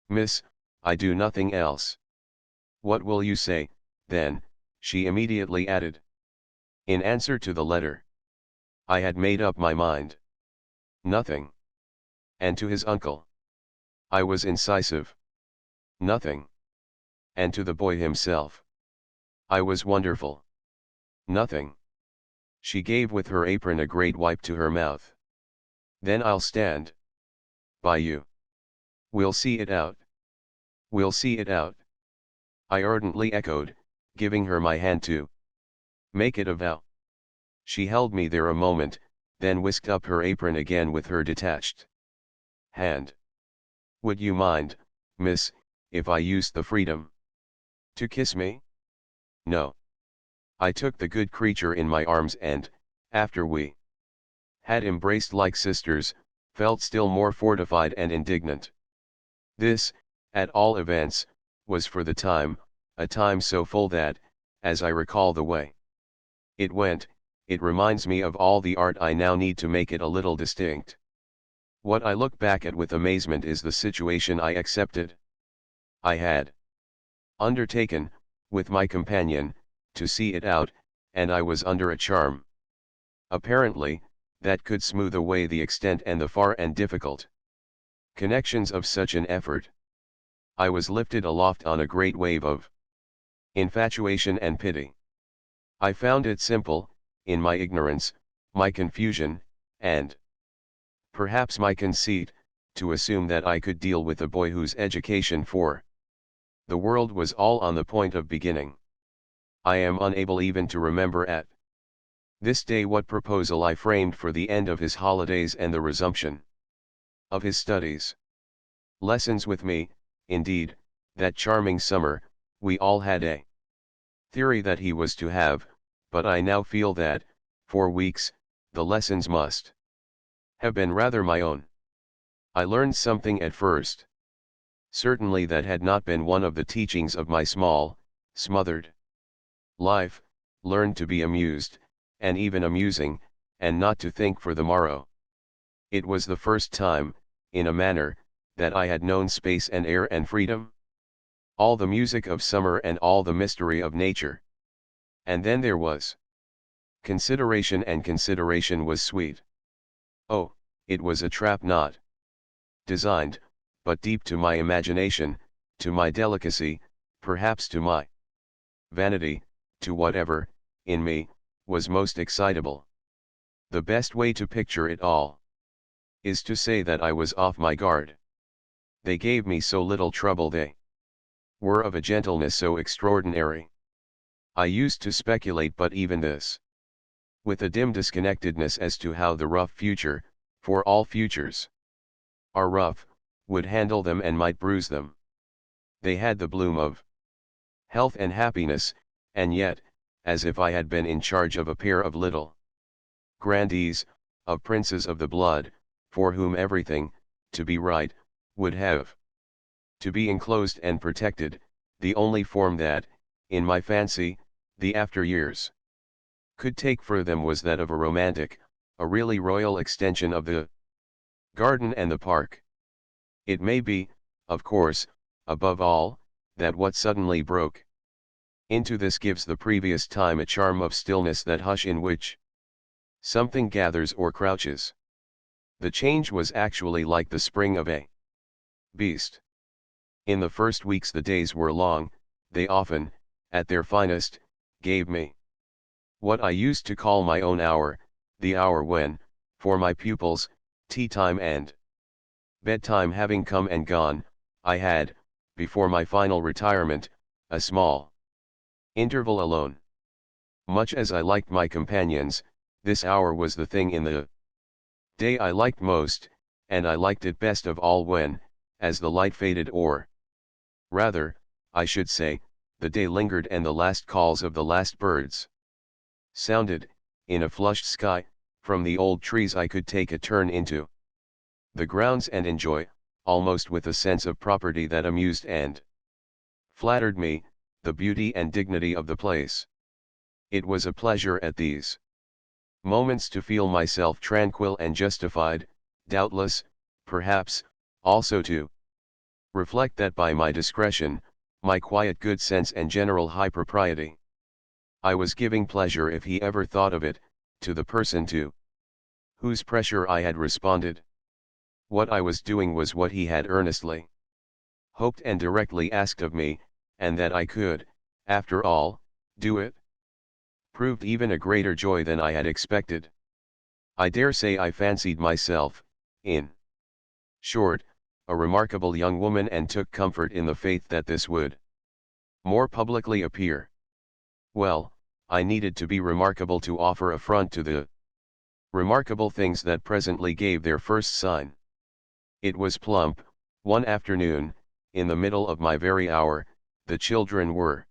miss, I do nothing else." "What will you say, then?" she immediately added. In answer to the letter, I had made up my mind. Nothing. And to his uncle, I was incisive. Nothing. And to the boy himself, I was wonderful. Nothing. She gave with her apron a great wipe to her mouth. "Then I'll stand by you. We'll see it out. We'll see it out," I ardently echoed, giving her my hand to make it a vow. She held me there a moment, then whisked up her apron again with her detached hand. "Would you mind, miss, if I used the freedom to kiss me?" "No." I took the good creature in my arms and, after we had embraced like sisters, felt still more fortified and indignant. This, at all events, was for the time, a time so full that, as I recall the way it went, it reminds me of all the art I now need to make it a little distinct. What I look back at with amazement is the situation I accepted. I had undertaken, with my companion, to see it out, and I was under a charm, apparently, that could smooth away the extent and the far and difficult connections of such an effort. I was lifted aloft on a great wave of infatuation and pity. I found it simple, in my ignorance, my confusion, and perhaps my conceit, to assume that I could deal with a boy whose education for the world was all on the point of beginning. I am unable even to remember at this day what proposal I framed for the end of his holidays and the resumption of his studies. Lessons with me, indeed, that charming summer, we all had a theory that he was to have, but I now feel that, for weeks, the lessons must have been rather my own. I learned something at first. Certainly that had not been one of the teachings of my small, smothered life, learned to be amused, and even amusing, and not to think for the morrow. It was the first time, in a manner, that I had known space and air and freedom. All the music of summer and all the mystery of nature. And then there was consideration, and consideration was sweet. Oh, it was a trap not designed, but deep to my imagination, to my delicacy, perhaps to my vanity, to whatever, in me, was most excitable. The best way to picture it all is to say that I was off my guard. They gave me so little trouble, they were of a gentleness so extraordinary. I used to speculate, but even this, with a dim disconnectedness as to how the rough future, for all futures are rough, would handle them and might bruise them. They had the bloom of health and happiness, and yet, as if I had been in charge of a pair of little grandees, of princes of the blood, for whom everything, to be right, would have to be enclosed and protected, the only form that, in my fancy, the after years could take for them was that of a romantic, a really royal extension of the garden and the park. It may be, of course, above all, that what suddenly broke into this gives the previous time a charm of stillness, that hush in which Something gathers or crouches. The change was actually like the spring of a beast. In the first weeks the days were long, they often, at their finest, gave me what I used to call my own hour, the hour when, for my pupils, tea time and bedtime having come and gone, I had, before my final retirement, a small interval alone. Much as I liked my companions, this hour was the thing in the day I liked most, and I liked it best of all when, as the light faded or rather, I should say, the day lingered and the last calls of the last birds sounded, in a flushed sky, from the old trees I could take a turn into the grounds and enjoy, almost with a sense of property that amused and flattered me, the beauty and dignity of the place. It was a pleasure at these moments to feel myself tranquil and justified, doubtless, perhaps, also to reflect that by my discretion, my quiet good sense and general high propriety, I was giving pleasure, if he ever thought of it, to the person to whose pressure I had responded. What I was doing was what he had earnestly hoped and directly asked of me, and that I could, after all, do it, proved even a greater joy than I had expected. I dare say I fancied myself, in short, a remarkable young woman, and took comfort in the faith that this would more publicly appear. Well, I needed to be remarkable to offer affront to the remarkable things that presently gave their first sign. It was plump, one afternoon, in the middle of my very hour, the children were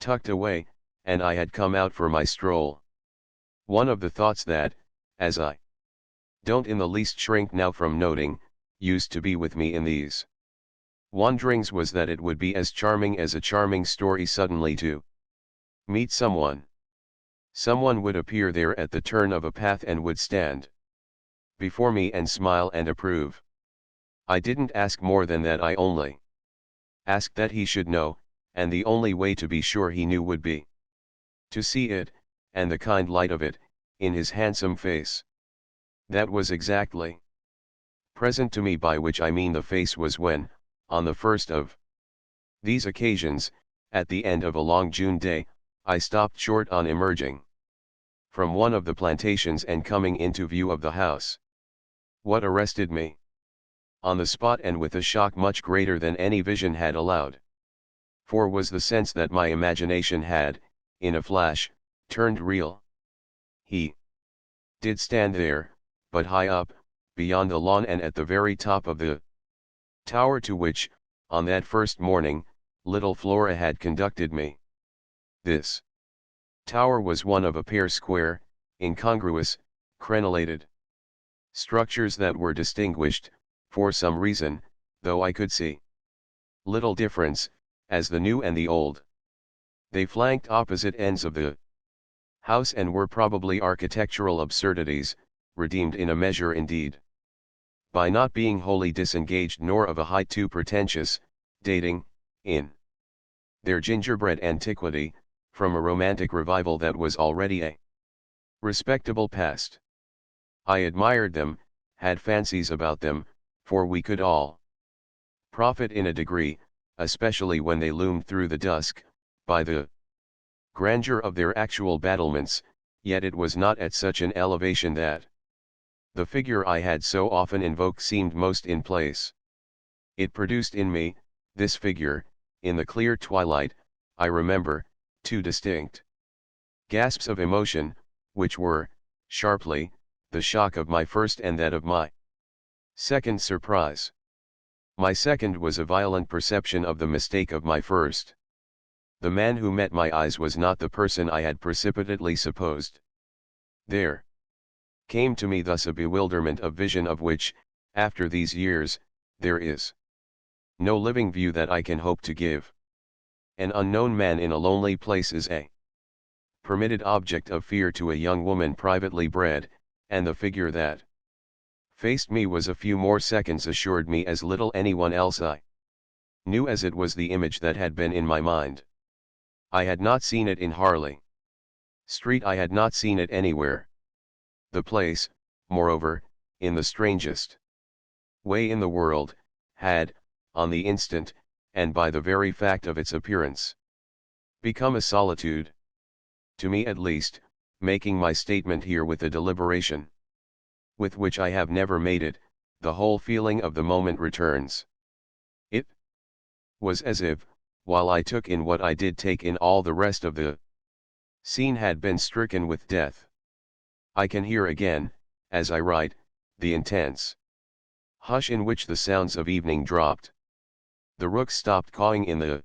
tucked away, and I had come out for my stroll. One of the thoughts that, as I don't in the least shrink now from noting, used to be with me in these wanderings was that it would be as charming as a charming story suddenly to meet someone. Someone would appear there at the turn of a path and would stand before me and smile and approve. I didn't ask more than that, I only asked that he should know, and the only way to be sure he knew would be to see it, and the kind light of it, in his handsome face. That was exactly present to me, by which I mean the face was when, on the first of these occasions, at the end of a long June day, I stopped short on emerging from one of the plantations and coming into view of the house. What arrested me on the spot, and with a shock much greater than any vision had allowed for, was the sense that my imagination had, in a flash, turned real. He did stand there, but high up, beyond the lawn and at the very top of the tower to which, on that first morning, little Flora had conducted me. This tower was one of a pair square, incongruous, crenellated structures that were distinguished, for some reason, though I could see little difference, as the new and the old. They flanked opposite ends of the house and were probably architectural absurdities, redeemed in a measure indeed by not being wholly disengaged nor of a height too pretentious, dating, in their gingerbread antiquity, from a romantic revival that was already a respectable past. I admired them, had fancies about them, for we could all profit in a degree, especially when they loomed through the dusk, by the grandeur of their actual battlements, yet it was not at such an elevation that the figure I had so often invoked seemed most in place. It produced in me, this figure, in the clear twilight, I remember, two distinct gasps of emotion, which were, sharply, the shock of my first and that of my second surprise. My second was a violent perception of the mistake of my first. The man who met my eyes was not the person I had precipitately supposed. There came to me thus a bewilderment of vision of which, after these years, there is no living view that I can hope to give. An unknown man in a lonely place is a permitted object of fear to a young woman privately bred, and the figure that faced me was a few more seconds assured me as little anyone else I knew as it was the image that had been in my mind. I had not seen it in Harley Street, I had not seen it anywhere. The place, moreover, in the strangest way in the world, had, on the instant, and by the very fact of its appearance, become a solitude. To me at least, making my statement here with a deliberation with which I have never made it, the whole feeling of the moment returns. It was as if, while I took in what I did take in, all the rest of the scene had been stricken with death. I can hear again, as I write, the intense hush in which the sounds of evening dropped. The rooks stopped cawing in the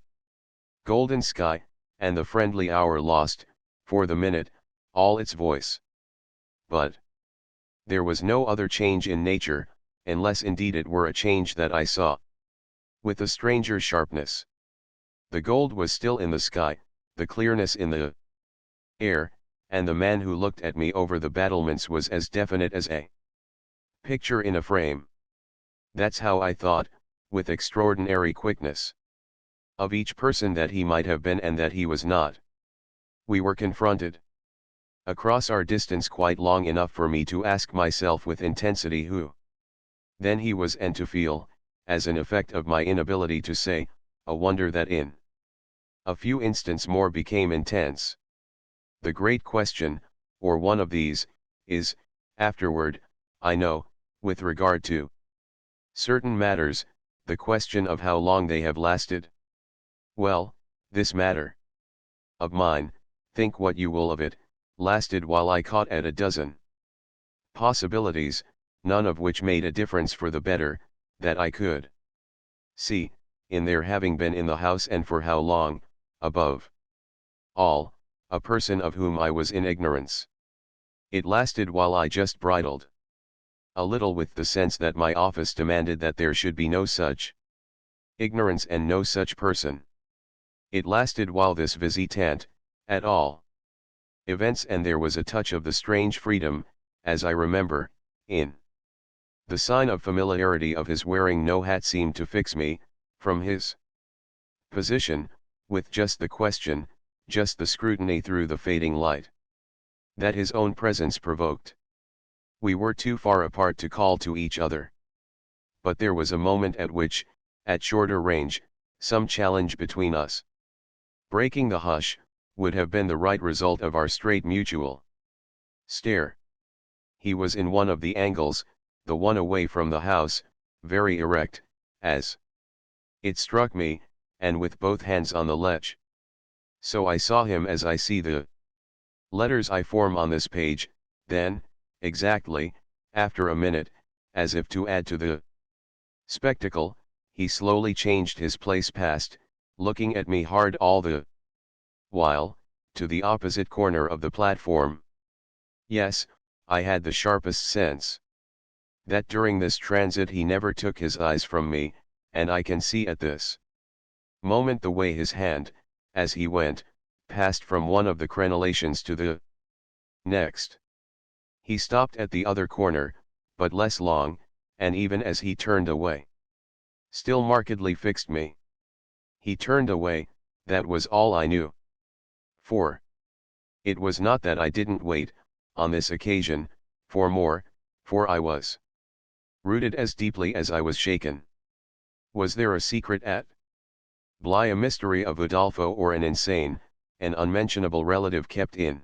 golden sky, and the friendly hour lost, for the minute, all its voice. But there was no other change in nature, unless indeed it were a change that I saw with a stranger sharpness. The gold was still in the sky, the clearness in the air, and the man who looked at me over the battlements was as definite as a picture in a frame. That's how I thought, with extraordinary quickness, of each person that he might have been and that he was not. We were confronted across our distance quite long enough for me to ask myself with intensity who then he was, and to feel, as an effect of my inability to say, a wonder that in a few instants more became intense. The great question, or one of these, is, afterward, I know, with regard to certain matters, the question of how long they have lasted. Well, this matter of mine, think what you will of it, lasted while I caught at a dozen possibilities, none of which made a difference for the better, that I could see, in their having been in the house, and for how long, above all, a person of whom I was in ignorance. It lasted while I just bridled a little with the sense that my office demanded that there should be no such ignorance and no such person. It lasted while this visitant, at all events, and there was a touch of the strange freedom, as I remember, in the sign of familiarity of his wearing no hat, seemed to fix me, from his position, with just the question, just the scrutiny through the fading light that his own presence provoked. We were too far apart to call to each other. But there was a moment at which, at shorter range, some challenge between us, breaking the hush, would have been the right result of our straight mutual stare. He was in one of the angles, the one away from the house, very erect, as it struck me, and with both hands on the ledge. So I saw him as I see the letters I form on this page. Then, exactly, after a minute, as if to add to the spectacle, he slowly changed his place, past, looking at me hard all the while, to the opposite corner of the platform. Yes, I had the sharpest sense that during this transit he never took his eyes from me, and I can see at this moment the way his hand, as he went, passed from one of the crenellations to the next. He stopped at the other corner, but less long, and even as he turned away, still markedly fixed me. He turned away, that was all I knew. For it was not that I didn't wait, on this occasion, for more, for I was rooted as deeply as I was shaken. Was there a secret at Bly, a mystery of Udolpho, or an insane, an unmentionable relative kept in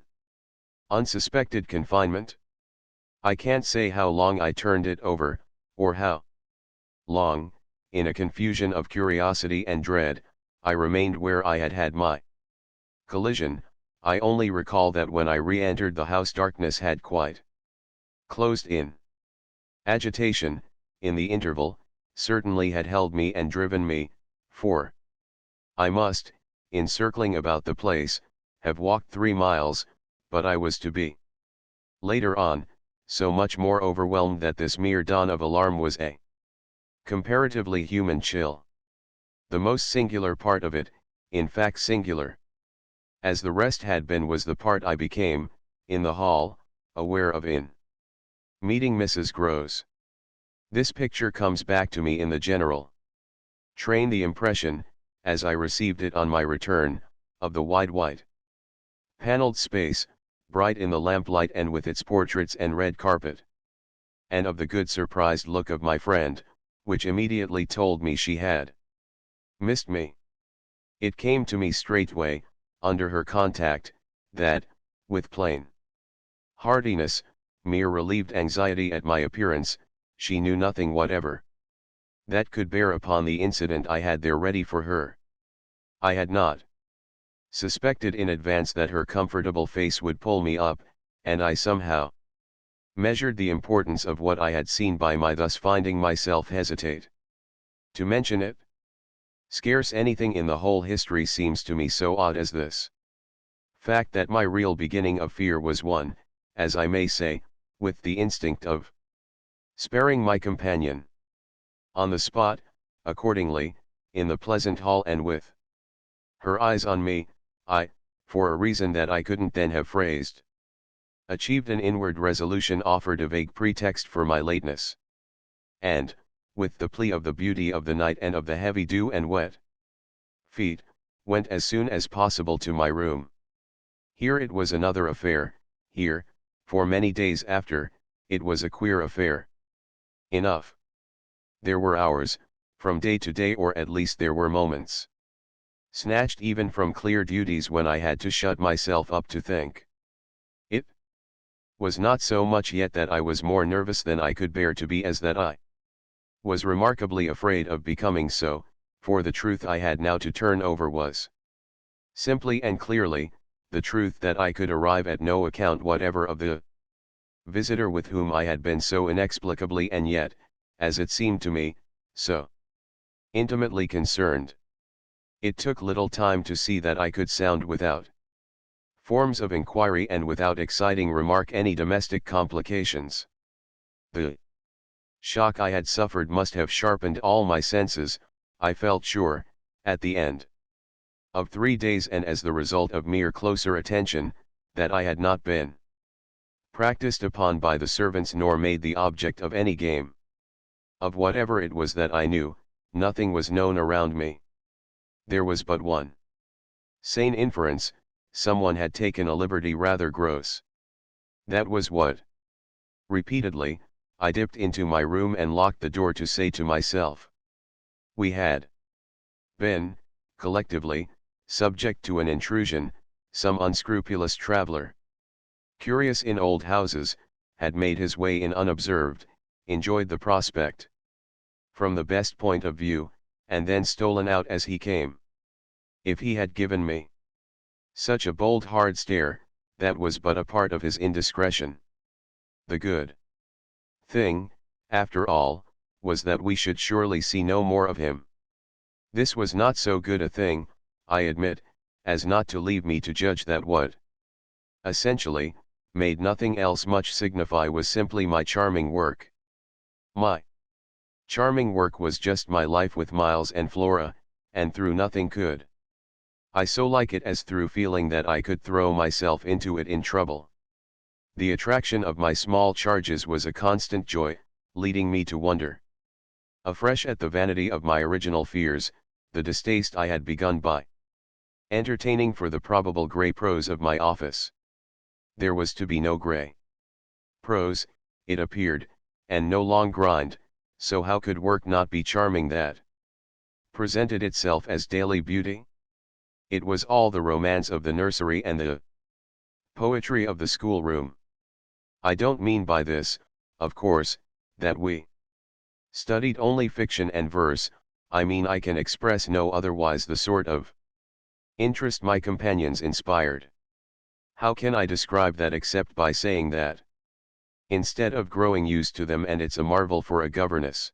unsuspected confinement? I can't say how long I turned it over, or how long, in a confusion of curiosity and dread, I remained where I had had my collision. I only recall that when I re-entered the house, darkness had quite closed in. Agitation, in the interval, certainly had held me and driven me, for I must, in circling about the place, have walked 3 miles, but I was to be, later on, so much more overwhelmed that this mere dawn of alarm was a comparatively human chill. The most singular part of it, in fact singular as the rest had been, was the part I became, in the hall, aware of in meeting Mrs. Grose. This picture comes back to me in the general train, the impression, as I received it on my return, of the wide white panelled space, bright in the lamplight and with its portraits and red carpet. And of the good surprised look of my friend, which immediately told me she had missed me. It came to me straightway, under her contact, that, with plain heartiness, mere relieved anxiety at my appearance, she knew nothing whatever that could bear upon the incident I had there ready for her. I had not suspected in advance that her comfortable face would pull me up, and I somehow measured the importance of what I had seen by my thus finding myself hesitate to mention it. Scarce anything in the whole history seems to me so odd as this fact that my real beginning of fear was one, as I may say, with the instinct of sparing my companion. On the spot, accordingly, in the pleasant hall and with her eyes on me, I, for a reason that I couldn't then have phrased, achieved an inward resolution, offered a vague pretext for my lateness, and, with the plea of the beauty of the night and of the heavy dew and wet feet, went as soon as possible to my room. Here it was another affair. Here, for many days after, it was a queer affair enough. There were hours, from day to day, or at least there were moments, snatched even from clear duties, when I had to shut myself up to think. It was not so much yet that I was more nervous than I could bear to be, as that I was remarkably afraid of becoming so, for the truth I had now to turn over was simply and clearly the truth that I could arrive at no account whatever of the visitor with whom I had been so inexplicably, and yet, as it seemed to me, so intimately concerned. It took little time to see that I could sound without forms of inquiry and without exciting remark any domestic complications. The shock I had suffered must have sharpened all my senses, I felt sure, at the end of 3 days, and as the result of mere closer attention, that I had not been practiced upon by the servants, nor made the object of any game. Of whatever it was that I knew, nothing was known around me. There was but one sane inference: someone had taken a liberty rather gross. That was what. Repeatedly, I dipped into my room and locked the door to say to myself, we had been, collectively, subject to an intrusion. Some unscrupulous traveler, curious in old houses, had made his way in unobserved, enjoyed the prospect from the best point of view, and then stolen out as he came. If he had given me such a bold hard stare, that was but a part of his indiscretion. The good thing, after all, was that we should surely see no more of him. This was not so good a thing, I admit, as not to leave me to judge that what essentially made nothing else much signify was simply my charming work. My charming work was just my life with Miles and Flora, and through nothing could I so like it as through feeling that I could throw myself into it in trouble. The attraction of my small charges was a constant joy, leading me to wonder afresh at the vanity of my original fears, the distaste I had begun by entertaining for the probable grey prose of my office. There was to be no grey prose, it appeared, and no long grind, so how could work not be charming that presented itself as daily beauty? It was all the romance of the nursery and the poetry of the schoolroom. I don't mean by this, of course, that we studied only fiction and verse. I mean I can express no otherwise the sort of interest my companions inspired. How can I describe that except by saying that, instead of growing used to them, and it's a marvel for a governess,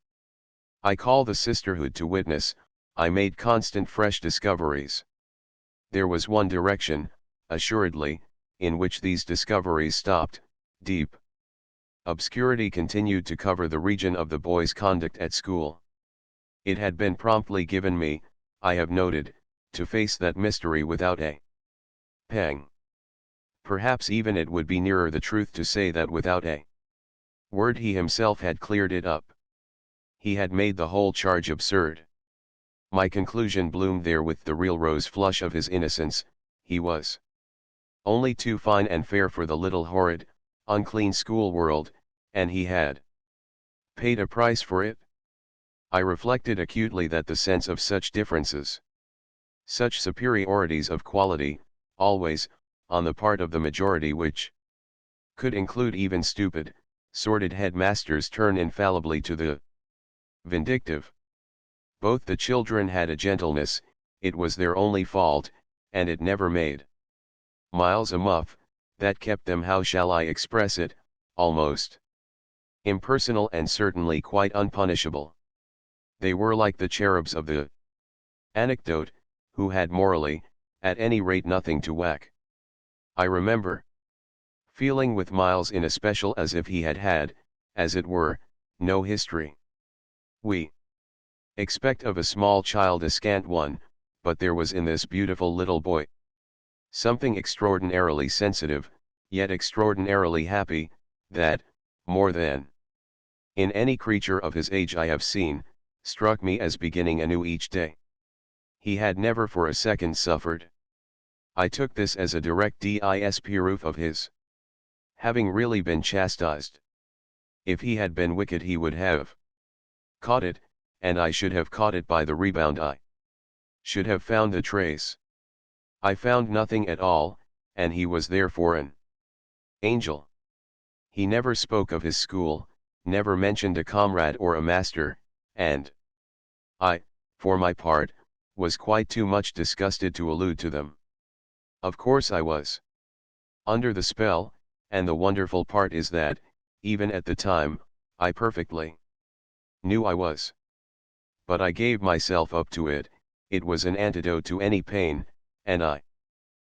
I call the sisterhood to witness, I made constant fresh discoveries. There was one direction, assuredly, in which these discoveries stopped. Deep obscurity continued to cover the region of the boy's conduct at school. It had been promptly given me, I have noted, to face that mystery without a pang. Perhaps even it would be nearer the truth to say that without a word he himself had cleared it up. He had made the whole charge absurd. My conclusion bloomed there with the real rose flush of his innocence. He was only too fine and fair for the little horrid, unclean school world, and he had paid a price for it. I reflected acutely that the sense of such differences, such superiorities of quality, always, on the part of the majority which could include even stupid, sordid headmasters, turn infallibly to the vindictive. Both the children had a gentleness, it was their only fault, and it never made miles a muff, that kept them, how shall I express it, almost impersonal and certainly quite unpunishable. They were like the cherubs of the anecdote, who had morally, at any rate, nothing to whack. I remember feeling with Miles in especial as if he had had, as it were, no history. We expect of a small child a scant one, but there was in this beautiful little boy something extraordinarily sensitive, yet extraordinarily happy, that, more than in any creature of his age I have seen, struck me as beginning anew each day. He had never for a second suffered. I took this as a direct proof of his having really been chastised. If he had been wicked he would have caught it, and I should have caught it by the rebound. I should have found the trace. I found nothing at all, and he was therefore an angel. He never spoke of his school, never mentioned a comrade or a master, and I, for my part, was quite too much disgusted to allude to them. Of course I was under the spell, and the wonderful part is that, even at the time, I perfectly knew I was. But I gave myself up to it, it was an antidote to any pain, and I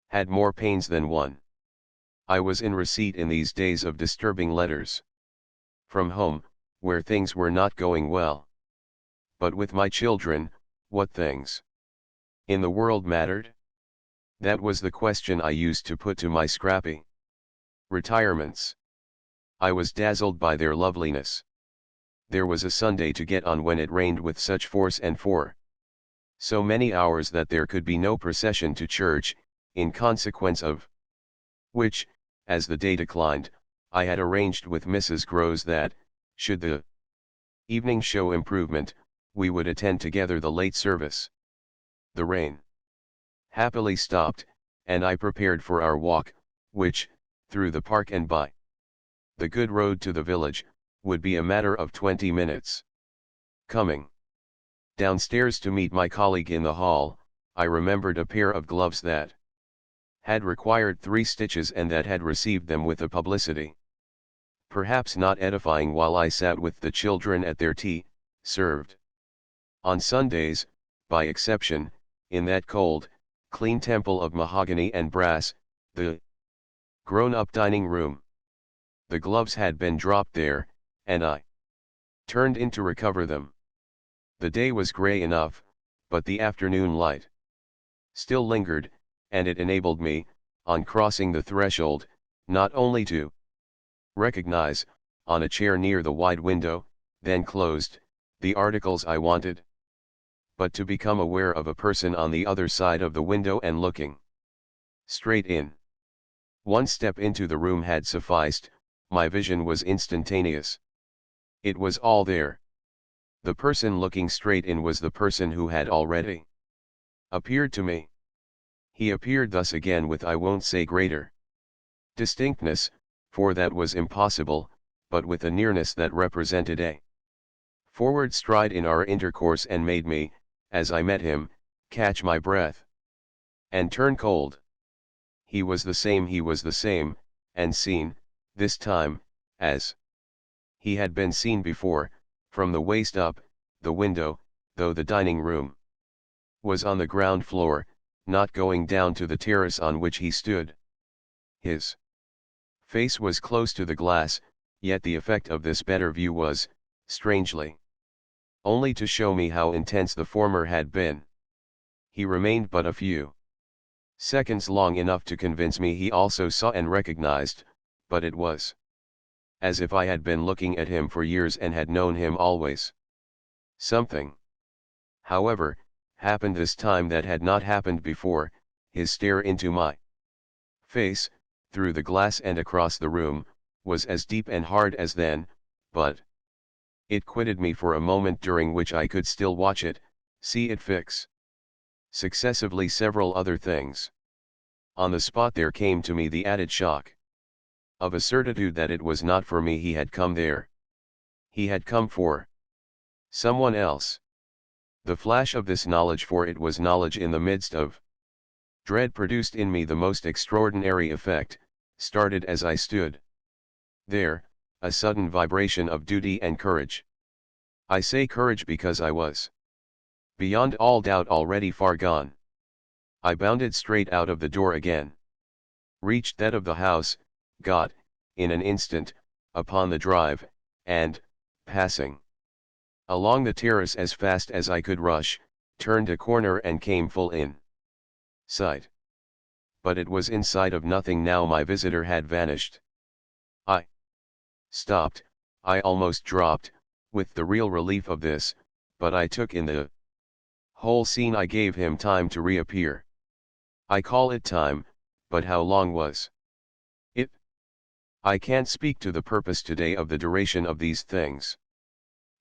had more pains than one. I was in receipt in these days of disturbing letters from home, where things were not going well. But with my children, what things in the world mattered? That was the question I used to put to my scrappy retirements. I was dazzled by their loveliness. There was a Sunday to get on when it rained with such force and for so many hours that there could be no procession to church, in consequence of which, as the day declined, I had arranged with Mrs. Groves that, should the evening show improvement, we would attend together the late service. The rain happily stopped, and I prepared for our walk, which, through the park and by the good road to the village, would be a matter of 20 minutes. Coming downstairs to meet my colleague in the hall, I remembered a pair of gloves that had required 3 stitches and that had received them with a publicity perhaps not edifying while I sat with the children at their tea, served on Sundays, by exception, in that cold, clean temple of mahogany and brass, the grown-up dining room. The gloves had been dropped there, and I turned in to recover them. The day was grey enough, but the afternoon light still lingered, and it enabled me, on crossing the threshold, not only to recognize, on a chair near the wide window, then closed, the articles I wanted, but to become aware of a person on the other side of the window and looking straight in. One step into the room had sufficed, my vision was instantaneous. It was all there. The person looking straight in was the person who had already appeared to me. He appeared thus again with, I won't say greater distinctness, for that was impossible, but with a nearness that represented a forward stride in our intercourse and made me, as I met him, catch my breath and turn cold. He was the same, and seen, this time, as he had been seen before, from the waist up, the window, though the dining room was on the ground floor, not going down to the terrace on which he stood. His face was close to the glass, yet the effect of this better view was, strangely, only to show me how intense the former had been. He remained but a few seconds long enough to convince me he also saw and recognized, but it was as if I had been looking at him for years and had known him always. Something, however, happened this time that had not happened before. His stare into my face, through the glass and across the room, was as deep and hard as then, but it quitted me for a moment during which I could still watch it, see it fix successively several other things. On the spot there came to me the added shock of a certitude that it was not for me he had come there. He had come for someone else. The flash of this knowledge, for it was knowledge in the midst of dread, produced in me the most extraordinary effect, started as I stood there, a sudden vibration of duty and courage. I say courage because I was beyond all doubt already far gone. I bounded straight out of the door again, reached that of the house, got, in an instant, upon the drive, and, passing along the terrace as fast as I could rush, turned a corner and came full in sight. But it was in sight of nothing now. My visitor had vanished. I stopped, I almost dropped, with the real relief of this, but I took in the whole scene. I gave him time to reappear. I call it time, but how long was it? I can't speak to the purpose today of the duration of these things.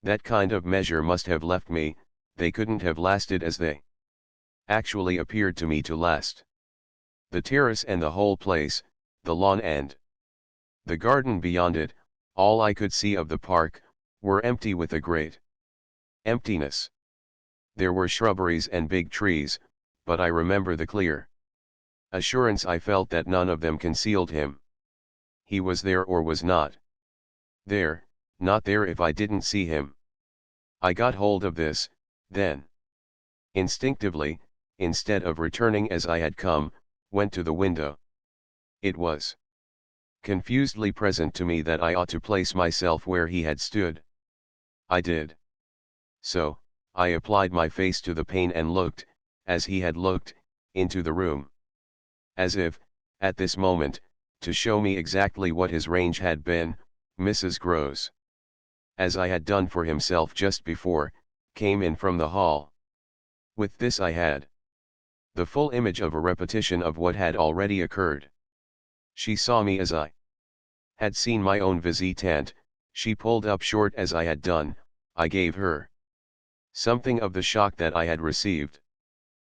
That kind of measure must have left me, they couldn't have lasted as they actually appeared to me to last. The terrace and the whole place, the lawn and the garden beyond it, all I could see of the park, were empty with a great emptiness. There were shrubberies and big trees, but I remember the clear assurance I felt that none of them concealed him. He was there or was not there, not there if I didn't see him. I got hold of this, then. Instinctively, instead of returning as I had come, went to the window. It was confusedly present to me that I ought to place myself where he had stood. I did so. I applied my face to the pane and looked, as he had looked, into the room. As if, at this moment, to show me exactly what his range had been, Mrs. Grose, as I had done for himself just before, came in from the hall. With this I had the full image of a repetition of what had already occurred. She saw me as I had seen my own visitant. She pulled up short as I had done. I gave her something of the shock that I had received.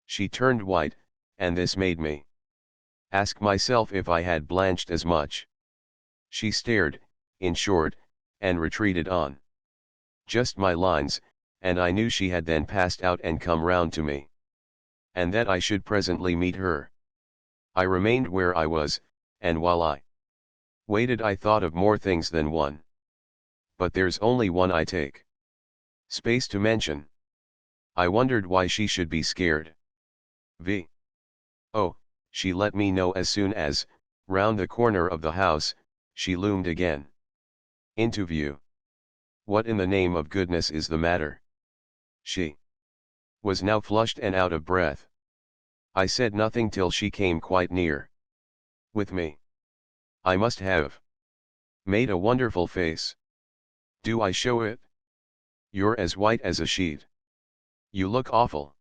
She turned white, and this made me ask myself if I had blanched as much. She stared, in short, and retreated on just my lines, and I knew she had then passed out and come round to me, and that I should presently meet her. I remained where I was, and while I waited I thought of more things than one. But there's only one I take space to mention. I wondered why she should be scared. Oh, she let me know as soon as, round the corner of the house, she loomed again into view. What in the name of goodness is the matter? She was now flushed and out of breath. I said nothing till she came quite near with me. I must have made a wonderful face. Do I show it? You're as white as a sheet. You look awful.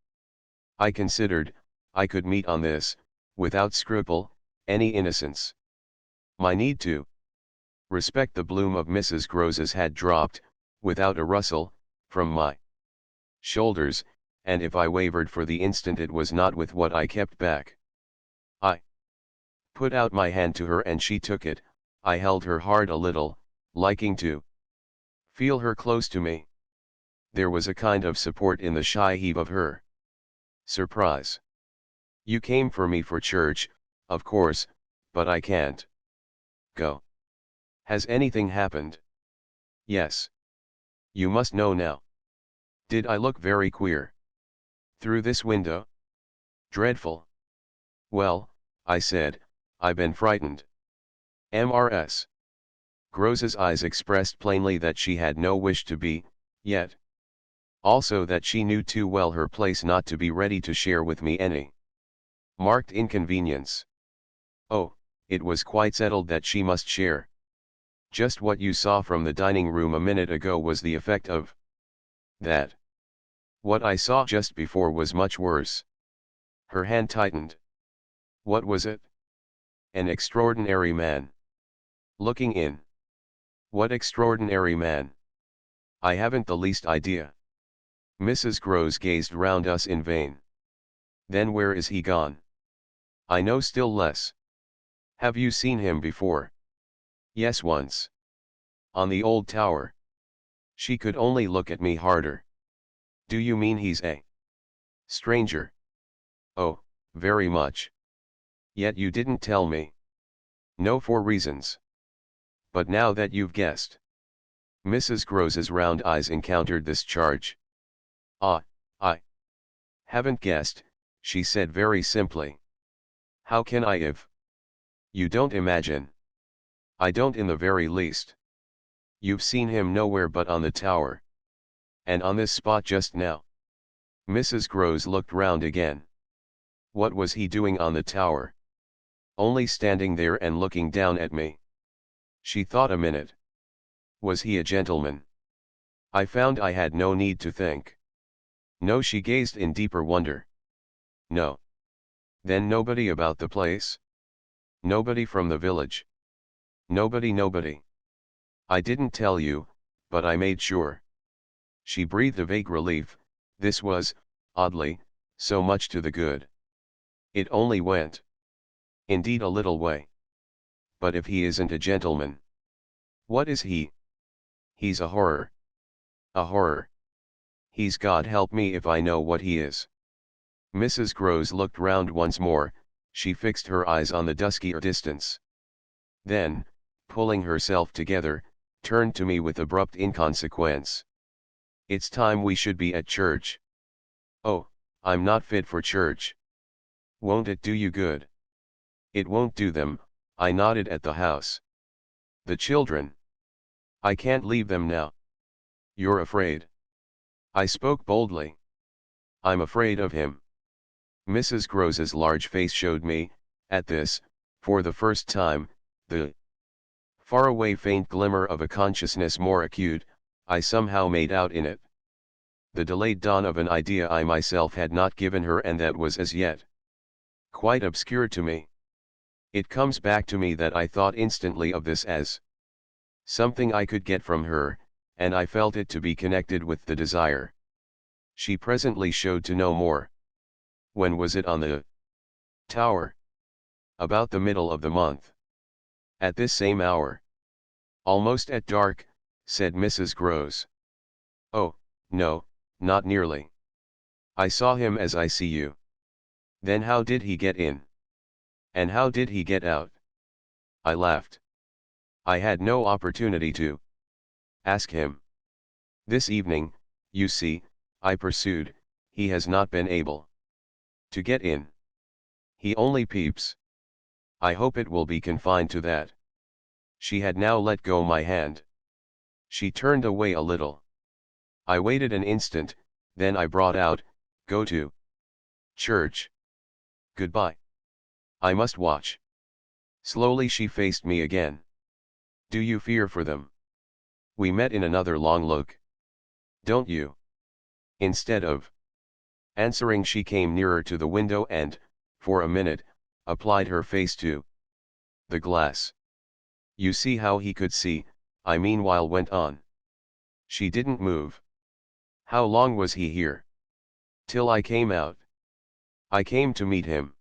I considered, I could meet on this, without scruple, any innocence. My need to respect the bloom of Mrs. Grose's had dropped, without a rustle, from my shoulders, and if I wavered for the instant it was not with what I kept back. I put out my hand to her and she took it. I held her hard a little, liking to feel her close to me. There was a kind of support in the shy heave of her surprise. You came for me for church, of course, but I can't go. Has anything happened? Yes. You must know now. Did I look very queer through this window? Dreadful. Well, I said, I been frightened. Mrs. Grose's eyes expressed plainly that she had no wish to be, yet also that she knew too well her place not to be ready to share with me any marked inconvenience. Oh, it was quite settled that she must share. Just what you saw from the dining room a minute ago was the effect of that. What I saw just before was much worse. Her hand tightened. What was it? An extraordinary man. Looking in. What extraordinary man? I haven't the least idea. Mrs. Groves gazed round us in vain. Then where is he gone? I know still less. Have you seen him before? Yes, once. On the old tower. She could only look at me harder. Do you mean he's a stranger? Oh, very much. Yet you didn't tell me. No, for reasons. But now that you've guessed. Mrs. Groves's round eyes encountered this charge. Ah, I haven't guessed, she said very simply. How can I if? You don't imagine. I don't in the very least. You've seen him nowhere but on the tower. And on this spot just now. Mrs. Groves looked round again. What was he doing on the tower? Only standing there and looking down at me. She thought a minute. Was he a gentleman? I found I had no need to think. No, she gazed in deeper wonder. No. Then nobody about the place? Nobody from the village? Nobody. I didn't tell you, but I made sure. She breathed a vague relief. This was, oddly, so much to the good. It only went. Indeed, a little way. But if he isn't a gentleman, what is he? He's a horror. A horror. He's God help me if I know what he is. Mrs. Groves looked round once more, she fixed her eyes on the duskier distance. Then, pulling herself together, turned to me with abrupt inconsequence. It's time we should be at church. Oh, I'm not fit for church. Won't it do you good? It won't do them, I nodded at the house. The children. I can't leave them now. You're afraid? I spoke boldly. I'm afraid of him. Mrs. Groves's large face showed me, at this, for the first time, the faraway faint glimmer of a consciousness more acute, I somehow made out in it. The delayed dawn of an idea I myself had not given her and that was as yet quite obscure to me. It comes back to me that I thought instantly of this as something I could get from her, and I felt it to be connected with the desire. She presently showed to know more. When was it on the tower? About the middle of the month. At this same hour. Almost at dark, said Mrs. Groves. Oh, no, not nearly. I saw him as I see you. Then how did he get in? And how did he get out? I laughed. I had no opportunity to ask him. This evening, you see, I pursued, he has not been able to get in. He only peeps. I hope it will be confined to that. She had now let go my hand. She turned away a little. I waited an instant, then I brought out, go to church. Goodbye. I must watch. Slowly she faced me again. Do you fear for them? We met in another long look. Don't you? Instead of answering, she came nearer to the window and, for a minute, applied her face to the glass. You see how he could see, I meanwhile went on. She didn't move. How long was he here? Till I came out. I came to meet him.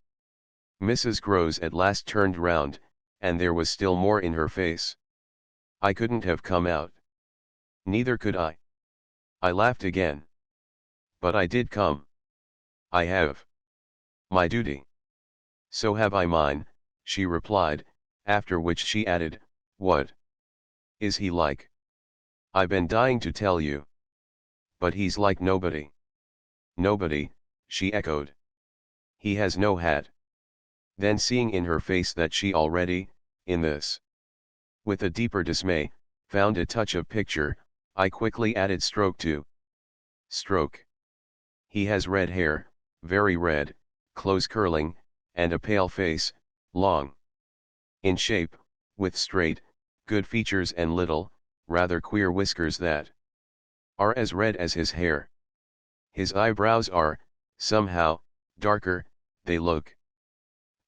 Mrs. Groves at last turned round, and there was still more in her face. I couldn't have come out. Neither could I. I laughed again. But I did come. I have my duty. So have I mine, she replied, after which she added, what is he like? I've been dying to tell you. But he's like nobody. Nobody, she echoed. He has no hat. Then seeing in her face that she already, in this, with a deeper dismay, found a touch of picture, I quickly added stroke to stroke. He has red hair, very red, close curling, and a pale face, long in shape, with straight, good features and little, rather queer whiskers that are as red as his hair. His eyebrows are, somehow, darker, they look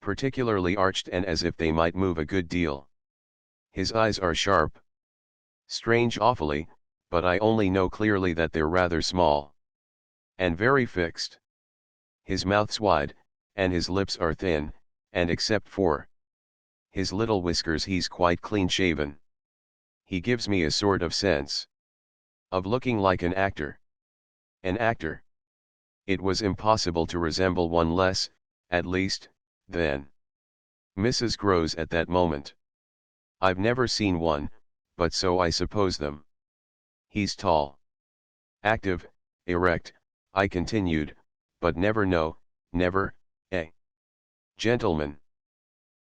particularly arched and as if they might move a good deal. His eyes are sharp. Strange awfully, but I only know clearly that they're rather small. And very fixed. His mouth's wide, and his lips are thin, and except for his little whiskers he's quite clean-shaven. He gives me a sort of sense of looking like an actor. An actor. It was impossible to resemble one less, at least, than Mrs. Groves at that moment. I've never seen one, but so I suppose them. He's tall. Active, erect, I continued, but never, a gentleman.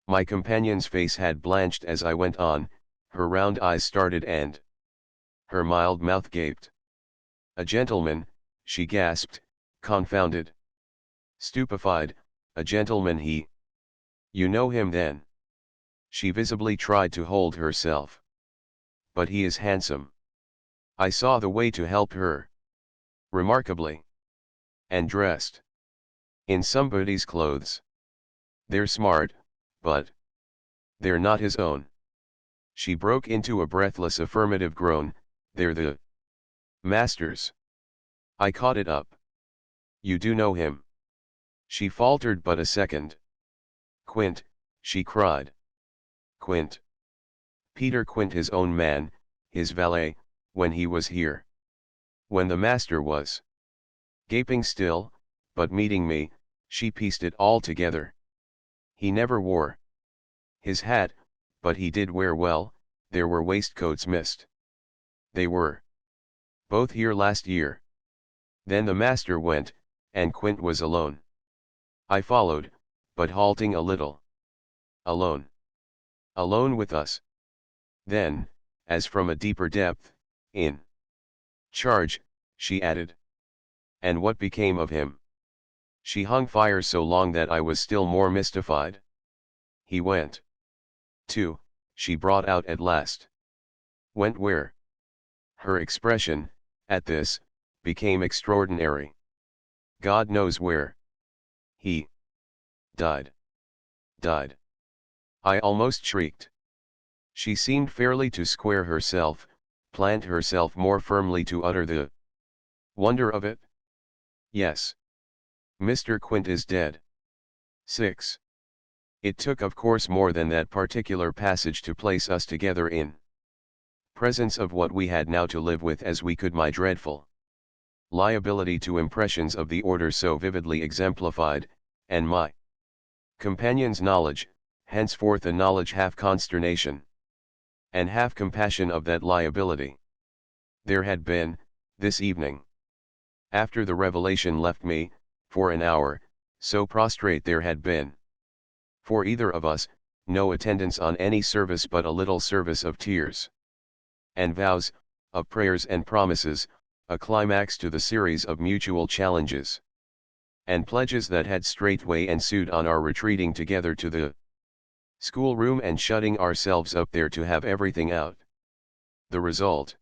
My companion's face had blanched as I went on, her round eyes started and her mild mouth gaped. A gentleman, she gasped, confounded. Stupefied, a gentleman he. You know him then? She visibly tried to hold herself. But he is handsome. I saw the way to help her. Remarkably. And dressed in somebody's clothes. They're smart, but they're not his own. She broke into a breathless affirmative groan. They're the master's. I caught it up. You do know him? She faltered but a second. Quint, she cried. Quint. Peter Quint, his own man, his valet, when he was here. When the master was gaping still, but meeting me, she pieced it all together. He never wore his hat, but he did wear well, there were waistcoats missed. They were both here last year. Then the master went, and Quint was alone. I followed, but halting a little. Alone. Alone with us. Then, as from a deeper depth, in charge, she added. And what became of him? She hung fire so long that I was still more mystified. He went. Too, she brought out at last. Went where? Her expression, at this, became extraordinary. God knows where. He died. Died. I almost shrieked. She seemed fairly to square herself, plant herself more firmly to utter the wonder of it. Yes. Mr. Quint is dead. 6. It took of course more than that particular passage to place us together in presence of what we had now to live with as we could my dreadful liability to impressions of the order so vividly exemplified, and my companion's knowledge, henceforth a knowledge half consternation and half compassion of that liability. There had been, this evening, after the revelation left me, for an hour, so prostrate there had been, for either of us, no attendance on any service but a little service of tears and vows, of prayers and promises, a climax to the series of mutual challenges and pledges that had straightway ensued on our retreating together to the schoolroom and shutting ourselves up there to have everything out. The result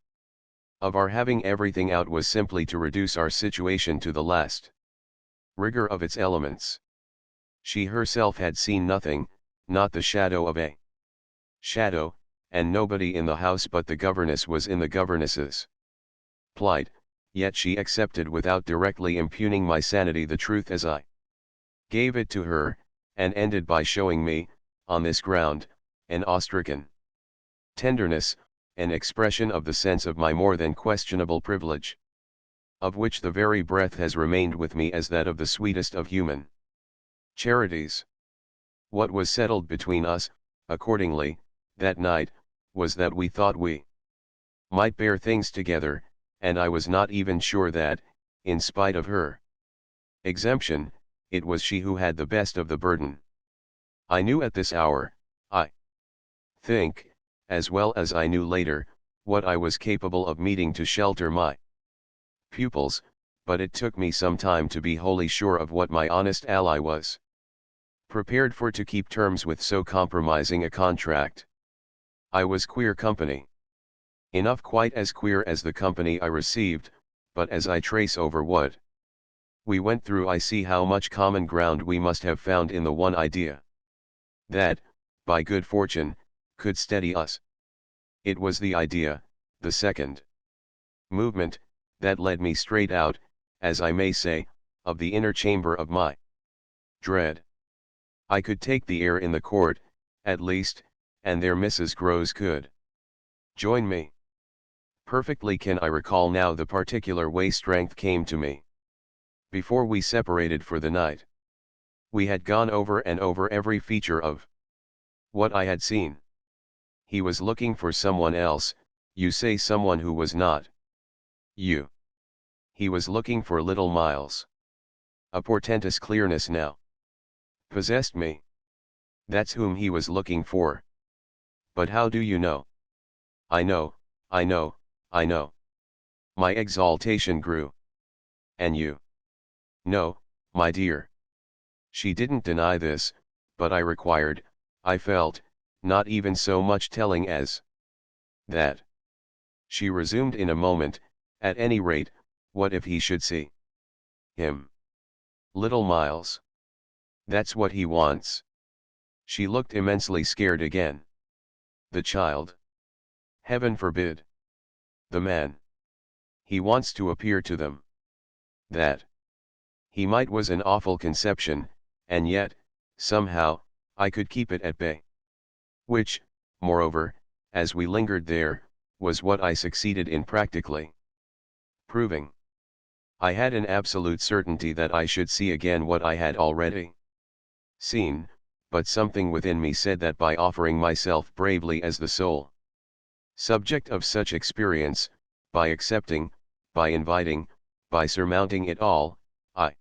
of our having everything out was simply to reduce our situation to the last rigor of its elements. She herself had seen nothing, not the shadow of a shadow, and nobody in the house but the governess was in the governess's plight, yet she accepted without directly impugning my sanity the truth as I gave it to her, and ended by showing me, on this ground, an awe-stricken tenderness, an expression of the sense of my more than questionable privilege, of which the very breath has remained with me as that of the sweetest of human charities. What was settled between us, accordingly, that night, was that we thought we might bear things together, and I was not even sure that, in spite of her exemption, it was she who had the best of the burden. I knew at this hour, I think, as well as I knew later, what I was capable of meeting to shelter my pupils, but it took me some time to be wholly sure of what my honest ally was prepared for to keep terms with so compromising a contract. I was queer company. Enough quite as queer as the company I received, but as I trace over what we went through I see how much common ground we must have found in the one idea. that, by good fortune, could steady us. It was the idea, the second movement, that led me straight out, as I may say, of the inner chamber of my dread. I could take the air in the court, at least, and there Mrs. Groves could join me. Perfectly can I recall now the particular way strength came to me. Before we separated for the night, we had gone over and over every feature of what I had seen. He was looking for someone else, you say, someone who was not you. He was looking for little Miles. A portentous clearness now possessed me. That's whom he was looking for. But how do you know? I know, I know, I know. My exaltation grew. And you? No, my dear. She didn't deny this, but I felt, not even so much telling as that. She resumed in a moment, at any rate, what if he should see him? Little Miles. That's what he wants. She looked immensely scared again. The child. Heaven forbid. The man. He wants to appear to them. That he might was an awful conception, and yet, somehow, I could keep it at bay. Which, moreover, as we lingered there, was what I succeeded in practically proving. I had an absolute certainty that I should see again what I had already seen, but something within me said that by offering myself bravely as the sole subject of such experience, by accepting, by inviting, by surmounting it all, I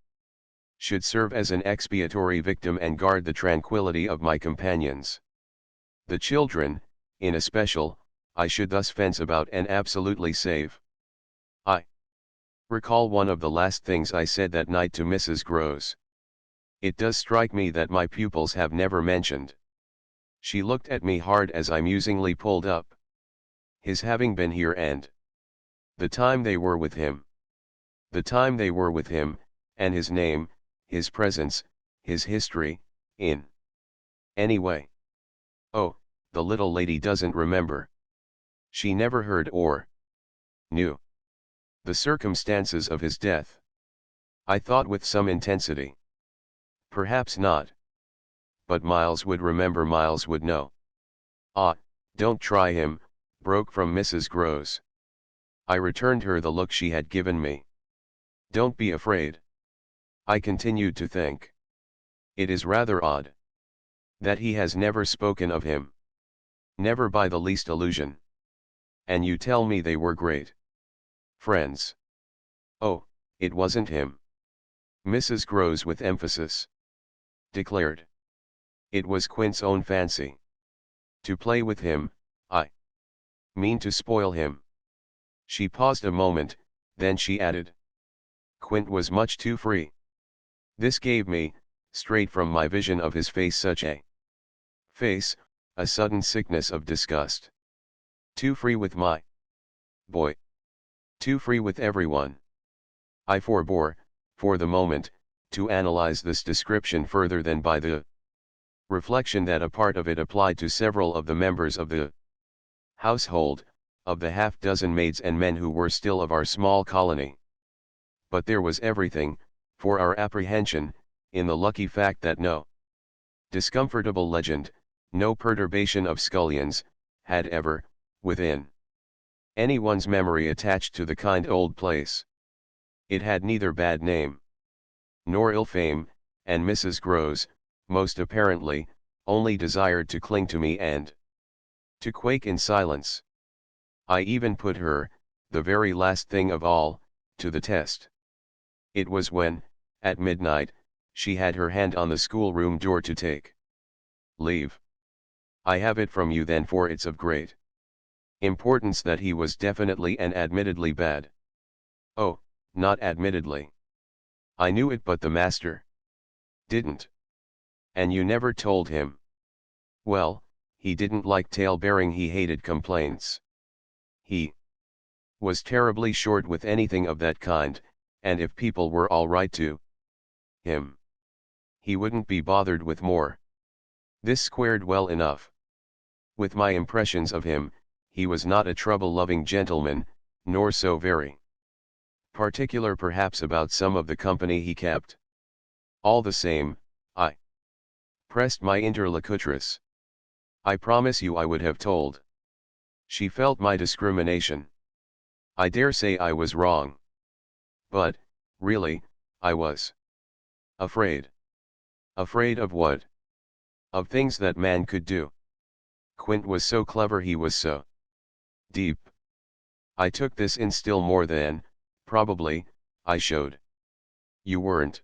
should serve as an expiatory victim and guard the tranquility of my companions. The children, in especial, I should thus fence about and absolutely save. I recall one of the last things I said that night to Mrs. Groves. It does strike me that my pupils have never mentioned. She looked at me hard as I musingly pulled up his having been here and the time they were with him. The time they were with him, and his name, his presence, his history, in any way. Oh, the little lady doesn't remember. She never heard or knew the circumstances of his death. I thought with some intensity. Perhaps not. But Miles would remember, Miles would know. Ah, don't try him, broke from Mrs. Groves. I returned her the look she had given me. Don't be afraid. I continued to think. It is rather odd that he has never spoken of him. Never by the least allusion. And you tell me they were great friends. Oh, it wasn't him. Mrs. Groves with emphasis declared. It was Quint's own fancy. To play with him, I mean to spoil him. She paused a moment, then she added. Quint was much too free. This gave me, straight from my vision of his face, such a face, a sudden sickness of disgust. Too free with my boy. Too free with everyone. I forbore, for the moment, to analyze this description further than by the reflection that a part of it applied to several of the members of the household, of the half-dozen maids and men who were still of our small colony. But there was everything, for our apprehension, in the lucky fact that no discomfortable legend, no perturbation of scullions, had ever, within anyone's memory, attached to the kind old place. It had neither bad name nor ill fame, and Mrs. Groves, most apparently, only desired to cling to me and to quake in silence. I even put her, the very last thing of all, to the test. It was when, at midnight, she had her hand on the schoolroom door to take leave. I have it from you then, for it's of great importance that he was definitely and admittedly bad. Oh, not admittedly. I knew it, but the master didn't. And you never told him? Well, he didn't like tale-bearing, he hated complaints. He was terribly short with anything of that kind, and if people were all right to him, he wouldn't be bothered with more This squared well enough. With my impressions of him, he was not a trouble-loving gentleman, nor so very particular perhaps about some of the company he kept. All the same, I pressed my interlocutress. I promise you I would have told. She felt my discrimination. I dare say I was wrong. But, really, I was afraid. Afraid of what? Of things that man could do. Quint was so clever, he was so deep. I took this in still more than, probably, I showed. You weren't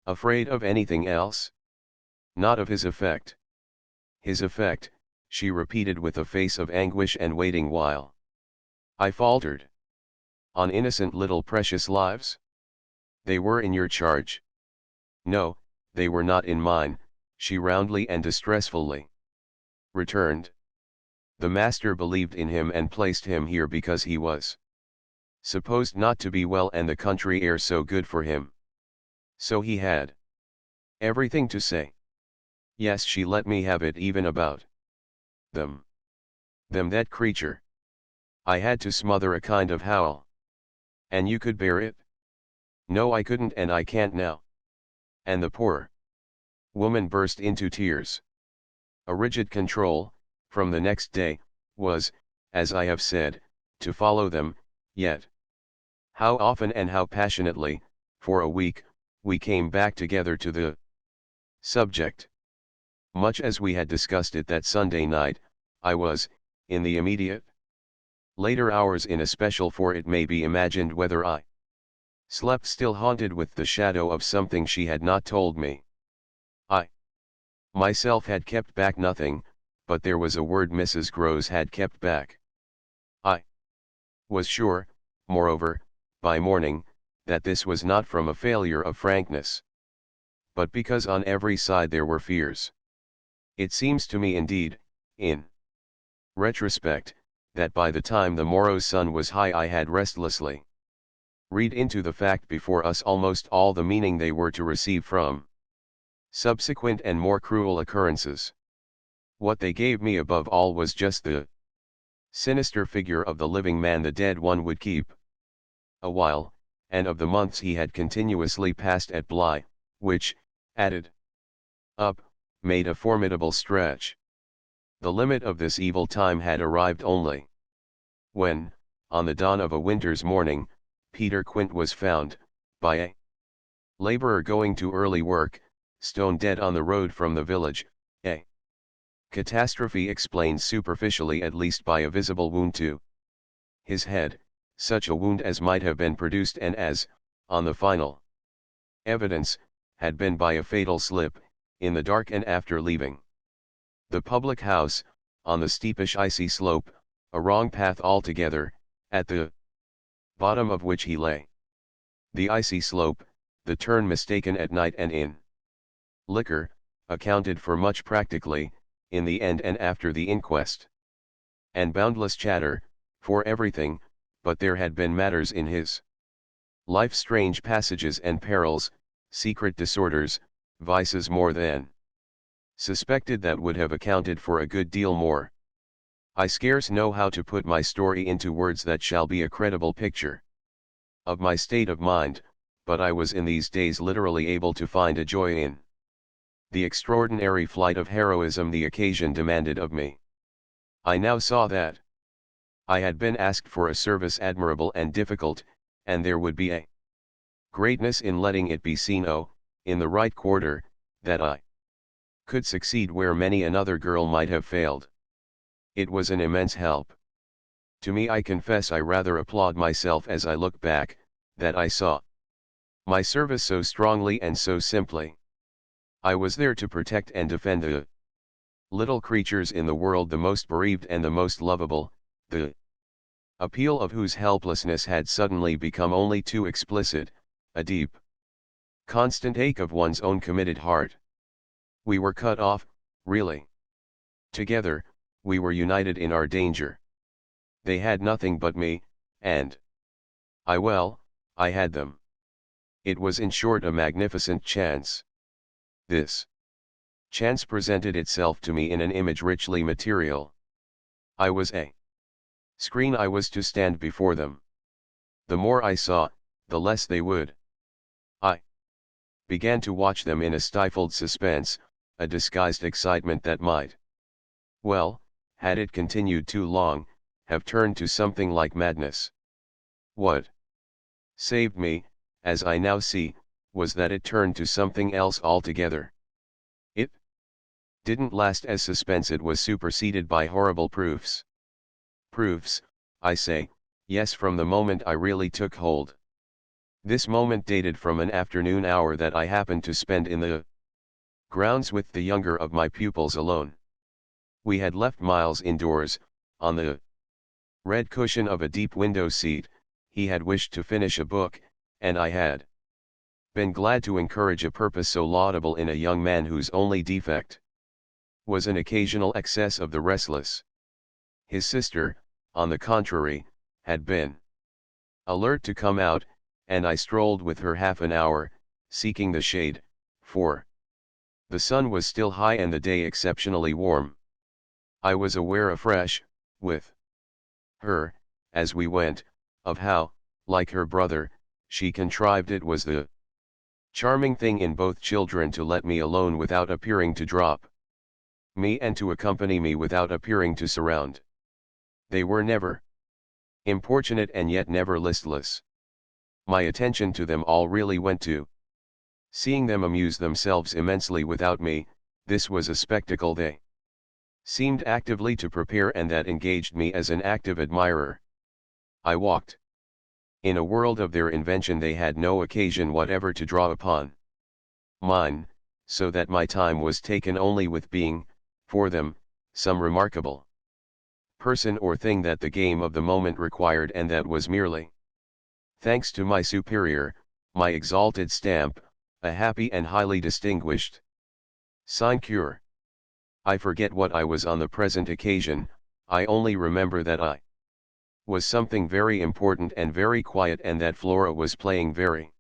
afraid of anything else? Not of his effect. His effect, she repeated with a face of anguish and waiting while I faltered. On innocent little precious lives? They were in your charge. No, they were not in mine, she roundly and distressfully returned. The master believed in him and placed him here because he was supposed not to be well and the country air so good for him. So he had everything to say. Yes, she let me have it even about them. Them, that creature. I had to smother a kind of howl. And you could bear it? No, I couldn't, and I can't now. And the poor woman burst into tears. A rigid control, from the next day, was, as I have said, to follow them, yet how often and how passionately, for a week, we came back together to the subject. Much as we had discussed it that Sunday night, I was, in the immediate later hours in especial, for it may be imagined whether I slept, still haunted with the shadow of something she had not told me. I myself had kept back nothing, but there was a word Mrs. Grose had kept back. I was sure, moreover, by morning, that this was not from a failure of frankness, but because on every side there were fears. It seems to me indeed, in retrospect, that by the time the morrow's sun was high I had restlessly read into the fact before us almost all the meaning they were to receive from subsequent and more cruel occurrences. What they gave me above all was just the sinister figure of the living man the dead one would keep a while, and of the months he had continuously passed at Bly, which, added up, made a formidable stretch. The limit of this evil time had arrived only when, on the dawn of a winter's morning, Peter Quint was found, by a laborer going to early work, stone dead on the road from the village, a catastrophe explained superficially at least by a visible wound to his head, such a wound as might have been produced and as, on the final evidence, had been by a fatal slip, in the dark and after leaving the public house, on the steepish icy slope, a wrong path altogether, at the bottom of which he lay. The icy slope, the turn mistaken at night and in liquor, accounted for much practically, in the end and after the inquest. And boundless chatter, for everything, but there had been matters in his life, strange passages and perils, secret disorders, vices more than suspected, that would have accounted for a good deal more. I scarce know how to put my story into words that shall be a credible picture of my state of mind, but I was in these days literally able to find a joy in the extraordinary flight of heroism the occasion demanded of me. I now saw that I had been asked for a service admirable and difficult, and there would be a greatness in letting it be seen, in the right quarter, that I could succeed where many another girl might have failed. It was an immense help to me. I confess I rather applaud myself as I look back, that I saw my service so strongly and so simply. I was there to protect and defend the little creatures in the world, the most bereaved and the most lovable, the appeal of whose helplessness had suddenly become only too explicit, a deep, constant ache of one's own committed heart. We were cut off, really. Together, we were united in our danger. They had nothing but me, and I had them. It was in short a magnificent chance. This Chance presented itself to me in an image richly material. I was a screen. I was to stand before them. The more I saw, the less they would. I began to watch them in a stifled suspense, a disguised excitement that might, well, had it continued too long, have turned to something like madness. What saved me, as I now see, was that it turned to something else altogether. It didn't last as suspense, it was superseded by horrible proofs. Proofs, I say, yes, from the moment I really took hold. This moment dated from an afternoon hour that I happened to spend in the grounds with the younger of my pupils alone. We had left Miles indoors, on the red cushion of a deep window seat. He had wished to finish a book, and I had been glad to encourage a purpose so laudable in a young man whose only defect was an occasional excess of the restless. His sister, on the contrary, had been alert to come out, and I strolled with her half an hour, seeking the shade, for the sun was still high and the day exceptionally warm. I was aware afresh, with her, as we went, of how, like her brother, she contrived it was the charming thing in both children to let me alone without appearing to drop me and to accompany me without appearing to surround. They were never importunate and yet never listless. My attention to them all really went to seeing them amuse themselves immensely without me. This was a spectacle they seemed actively to prepare and that engaged me as an active admirer. I walked in a world of their invention they had no occasion whatever to draw upon mine, so that my time was taken only with being, for them, some remarkable person or thing that the game of the moment required, and that was merely, thanks to my superior, my exalted stamp, a happy and highly distinguished sinecure. I forget what I was on the present occasion. I only remember that I was something very important and very quiet, and that Flora was playing very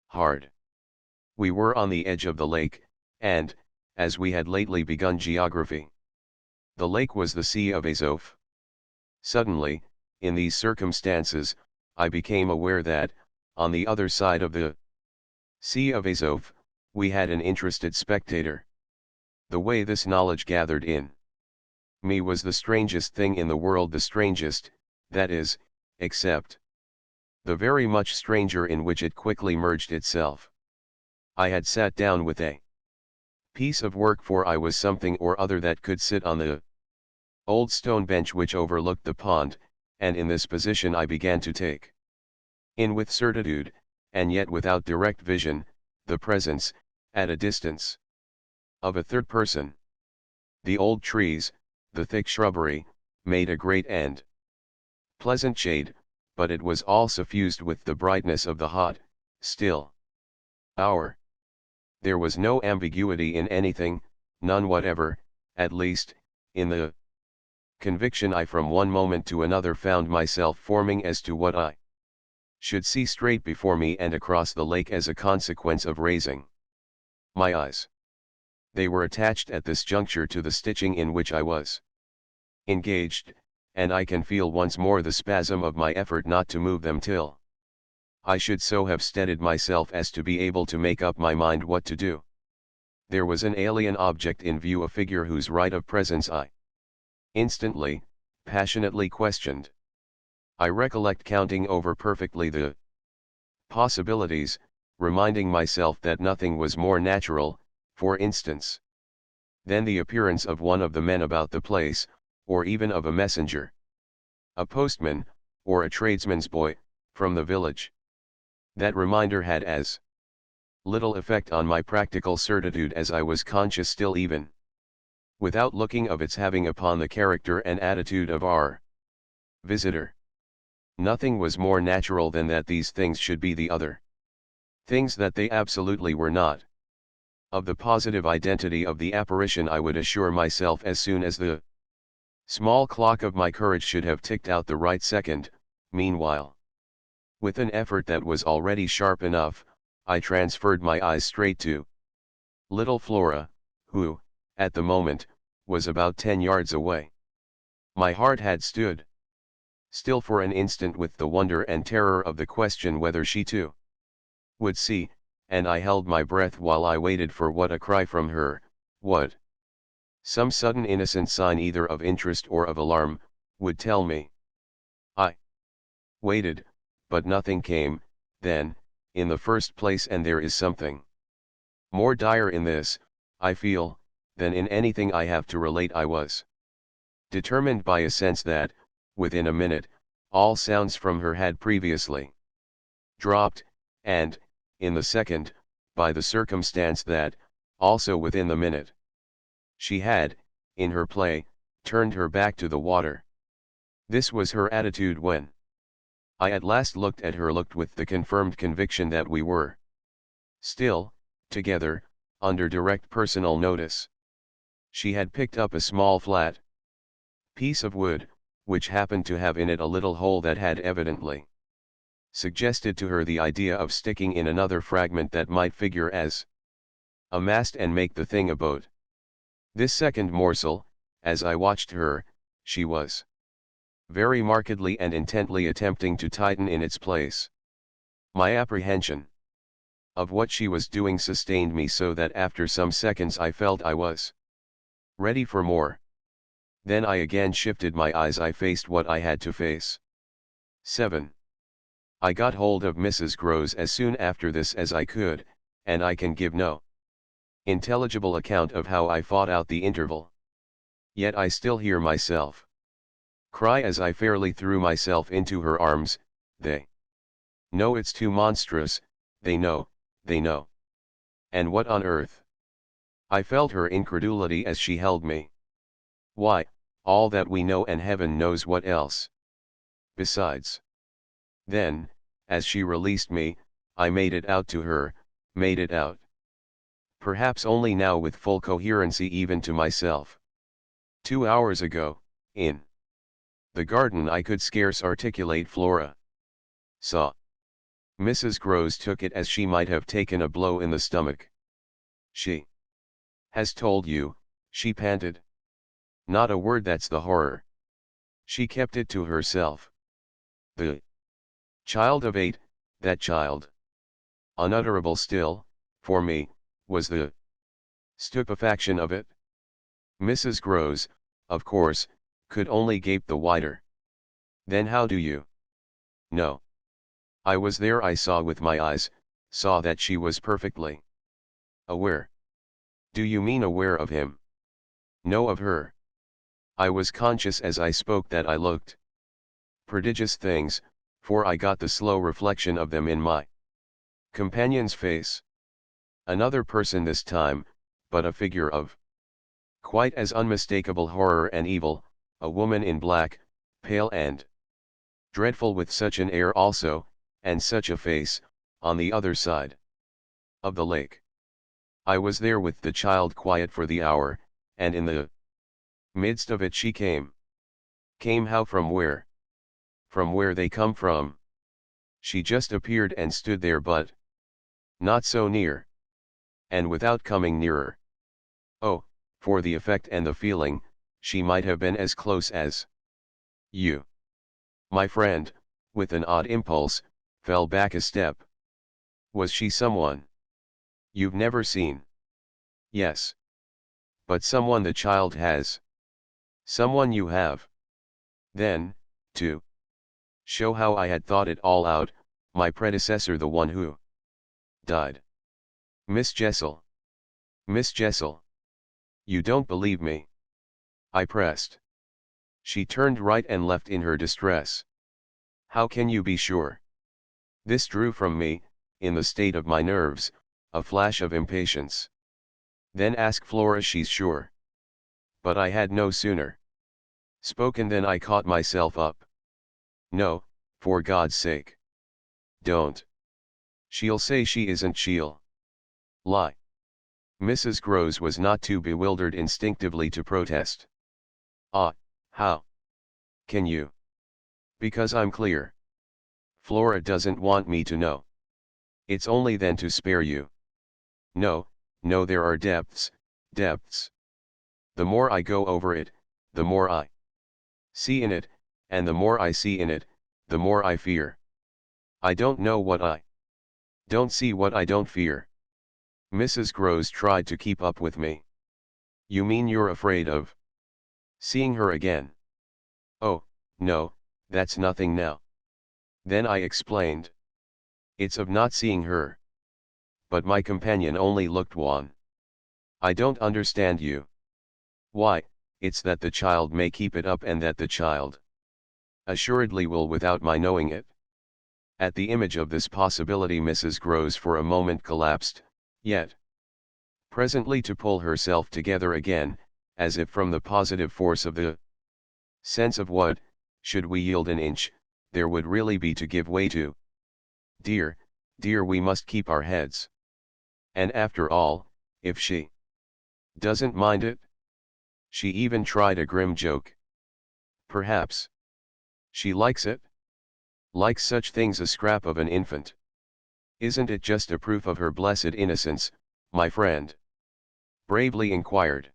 hard. We were on the edge of the lake, and, as we had lately begun geography, the lake was the Sea of Azov. Suddenly, in these circumstances, I became aware that, on the other side of the Sea of Azov, we had an interested spectator. The way this knowledge gathered in me was the strangest thing in the world, the strangest, that is, except the very much stranger in which it quickly merged itself. I had sat down with a piece of work, for I was something or other that could sit on the old stone bench which overlooked the pond, and in this position I began to take in with certitude, and yet without direct vision, the presence, at a distance, of a third person. The old trees, the thick shrubbery, made a great and pleasant shade, but it was all suffused with the brightness of the hot, still hour. There was no ambiguity in anything, none whatever, at least, in the conviction I from one moment to another found myself forming as to what I should see straight before me and across the lake as a consequence of raising my eyes. They were attached at this juncture to the stitching in which I was engaged, and I can feel once more the spasm of my effort not to move them till I should so have steadied myself as to be able to make up my mind what to do. There was an alien object in view, a figure whose right of presence I instantly, passionately questioned. I recollect counting over perfectly the possibilities, reminding myself that nothing was more natural, for instance, than the appearance of one of the men about the place, or even of a messenger, a postman, or a tradesman's boy, from the village. That reminder had as little effect on my practical certitude as I was conscious still, even without looking, of its having upon the character and attitude of our visitor. Nothing was more natural than that these things should be the other things that they absolutely were not. Of the positive identity of the apparition I would assure myself as soon as the small clock of my courage should have ticked out the right second. Meanwhile, with an effort that was already sharp enough, I transferred my eyes straight to little Flora, who, at the moment, was about 10 yards away. My heart had stood still for an instant with the wonder and terror of the question whether she too would see, and I held my breath while I waited for what a cry from her, what some sudden innocent sign either of interest or of alarm, would tell me. I waited, but nothing came, then, in the first place, and there is something more dire in this, I feel, than in anything I have to relate. I was determined by a sense that, within a minute, all sounds from her had previously dropped, and, in the second, by the circumstance that, also within the minute, she had, in her play, turned her back to the water. This was her attitude when I at last looked at her, looked with the confirmed conviction that we were still together, under direct personal notice. She had picked up a small flat piece of wood, which happened to have in it a little hole that had evidently suggested to her the idea of sticking in another fragment that might figure as a mast and make the thing a boat. This second morsel, as I watched her, she was very markedly and intently attempting to tighten in its place. My apprehension of what she was doing sustained me so that after some seconds I felt I was ready for more. Then I again shifted my eyes. I faced what I had to face. 7. I got hold of Mrs. Groves as soon after this as I could, and I can give no intelligible account of how I fought out the interval. Yet I still hear myself cry as I fairly threw myself into her arms, "They know it's too monstrous, they know, they know." And what on earth? I felt her incredulity as she held me. Why, all that we know, and heaven knows what else. Besides. Then, as she released me, I made it out to her, made it out. Perhaps only now with full coherency even to myself. 2 hours ago, in the garden, I could scarce articulate. Flora saw. Mrs. Groves took it as she might have taken a blow in the stomach. She has told you, she panted. Not a word, that's the horror. She kept it to herself. The child of 8, that child. Unutterable still, for me, was the stupefaction of it. Mrs. Groves, of course, could only gape the wider. Then how do you know? I was there, I saw with my eyes, saw that she was perfectly aware. Do you mean aware of him? No, of her. I was conscious as I spoke that I looked prodigious things, for I got the slow reflection of them in my companion's face. Another person this time, but a figure of quite as unmistakable horror and evil, a woman in black, pale and dreadful, with such an air also, and such a face, on the other side of the lake. I was there with the child, quiet for the hour, and in the midst of it she came. Came how? From where? From where they come from. She just appeared and stood there, but not so near. And without coming nearer. Oh, for the effect and the feeling, she might have been as close as you. My friend, with an odd impulse, fell back a step. Was she someone you've never seen? Yes. But someone the child has. Someone you have. Then, to show how I had thought it all out, my predecessor, the one who died. Miss Jessel. Miss Jessel. You don't believe me? I pressed. She turned right and left in her distress. How can you be sure? This drew from me, in the state of my nerves, a flash of impatience. Then ask Flora, she's sure. But I had no sooner spoken than I caught myself up. No, for God's sake. Don't. She'll say she isn't, she'll lie. Mrs. Groves was not too bewildered instinctively to protest. Ah, how can you? Because I'm clear. Flora doesn't want me to know. It's only then to spare you. No, no, there are depths, Depths. The more I go over it, the more I see in it, and the more I see in it, the more I fear. I don't know what I don't see, what I don't fear. Mrs. Groves tried to keep up with me. You mean you're afraid of seeing her again? Oh, no, that's nothing now. Then I explained. It's of not seeing her. But my companion only looked wan. I don't understand you. Why, it's that the child may keep it up, and that the child assuredly will without my knowing it. At the image of this possibility Mrs. Groves for a moment collapsed, yet presently to pull herself together again, as if from the positive force of the sense of what, should we yield an inch, there would really be to give way to. Dear, dear, we must keep our heads. And after all, if she doesn't mind it? She even tried a grim joke. Perhaps she likes it? Likes such things, a scrap of an infant. Isn't it just a proof of her blessed innocence, my friend? Bravely inquired.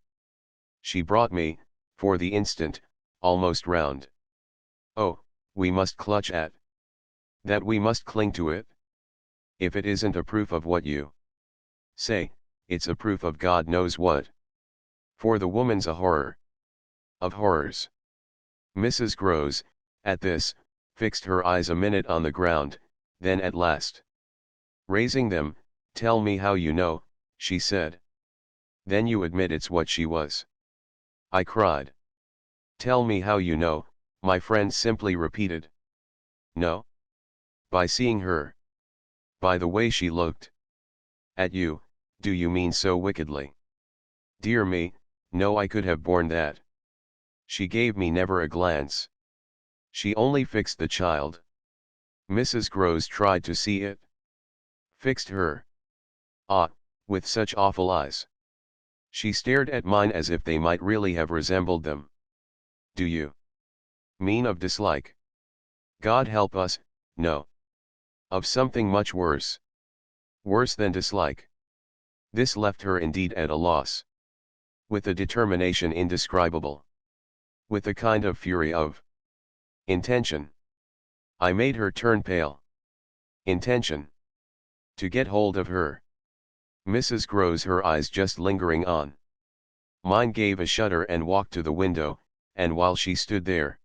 She brought me, for the instant, almost round. Oh, we must clutch at that, we must cling to it. If it isn't a proof of what you say, it's a proof of God knows what. For the woman's a horror of horrors. Mrs. Groves, at this, fixed her eyes a minute on the ground, then at last raising them, tell me how you know, she said. Then you admit it's what she was? I cried. Tell me how you know, my friend simply repeated. No? By seeing her. By the way she looked. At you, do you mean so wickedly? Dear me, no, I could have borne that. She gave me never a glance. She only fixed the child. Mrs. Groves tried to see it. Fixed her. Ah, with such awful eyes. She stared at mine as if they might really have resembled them. Do you mean of dislike? God help us, no. Of something much worse. Worse than dislike. This left her indeed at a loss. With a determination indescribable. With a kind of fury of intention. I made her turn pale. Intention. To get hold of her. Mrs. Groves, her eyes just lingering on mine, gave a shudder and walked to the window, and while she stood there,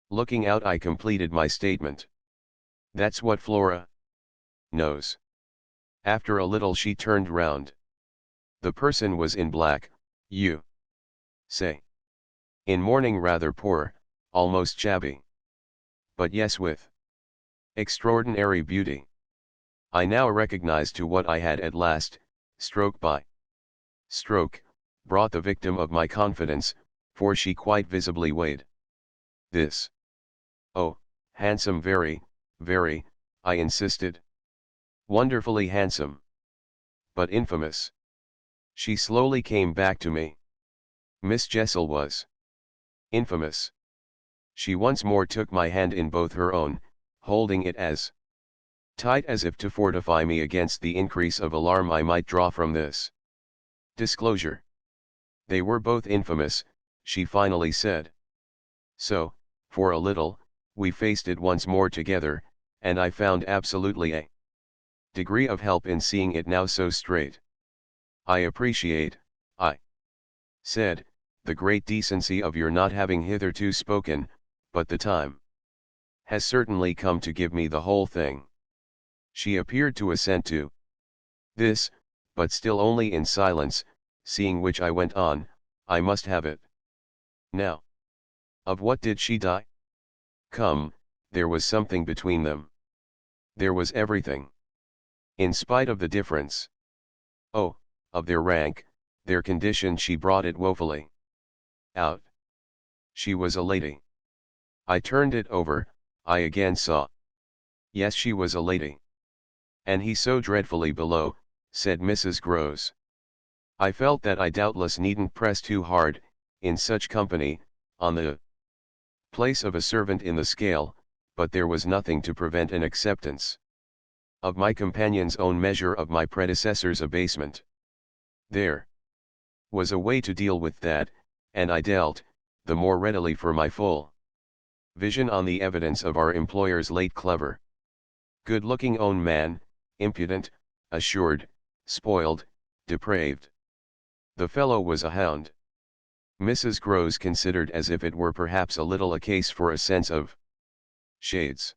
looking out, I completed my statement. That's what Flora knows. After a little she turned round. The person was in black, you say. In mourning, rather poor, almost shabby. But yes, with extraordinary beauty. I now recognized to what I had at last, stroke by stroke, brought the victim of my confidence, for she quite visibly weighed this. Oh, handsome, very, very, I insisted. Wonderfully handsome. But infamous. She slowly came back to me. Miss Jessel was infamous. She once more took my hand in both her own, holding it as tight as if to fortify me against the increase of alarm I might draw from this disclosure. They were both infamous, she finally said. So, for a little, we faced it once more together, and I found absolutely a degree of help in seeing it now so straight. I appreciate, I said, the great decency of your not having hitherto spoken, but the time has certainly come to give me the whole thing. She appeared to assent to this, but still only in silence, seeing which I went on, I must have it. Now, of what did she die? Come, there was something between them. There was everything. In spite of the difference. Oh, of their rank, their condition, she brought it woefully out. She was a lady. I turned it over, I again saw. Yes, she was a lady. And he so dreadfully below, said Mrs. Groves. I felt that I doubtless needn't press too hard, in such company, on the place of a servant in the scale, but there was nothing to prevent an acceptance of my companion's own measure of my predecessor's abasement. There was a way to deal with that, and I dealt, the more readily for my full vision on the evidence of our employer's late clever, good-looking own man, impudent, assured, spoiled, depraved. The fellow was a hound. Mrs. Groves considered as if it were perhaps a little a case for a sense of shades.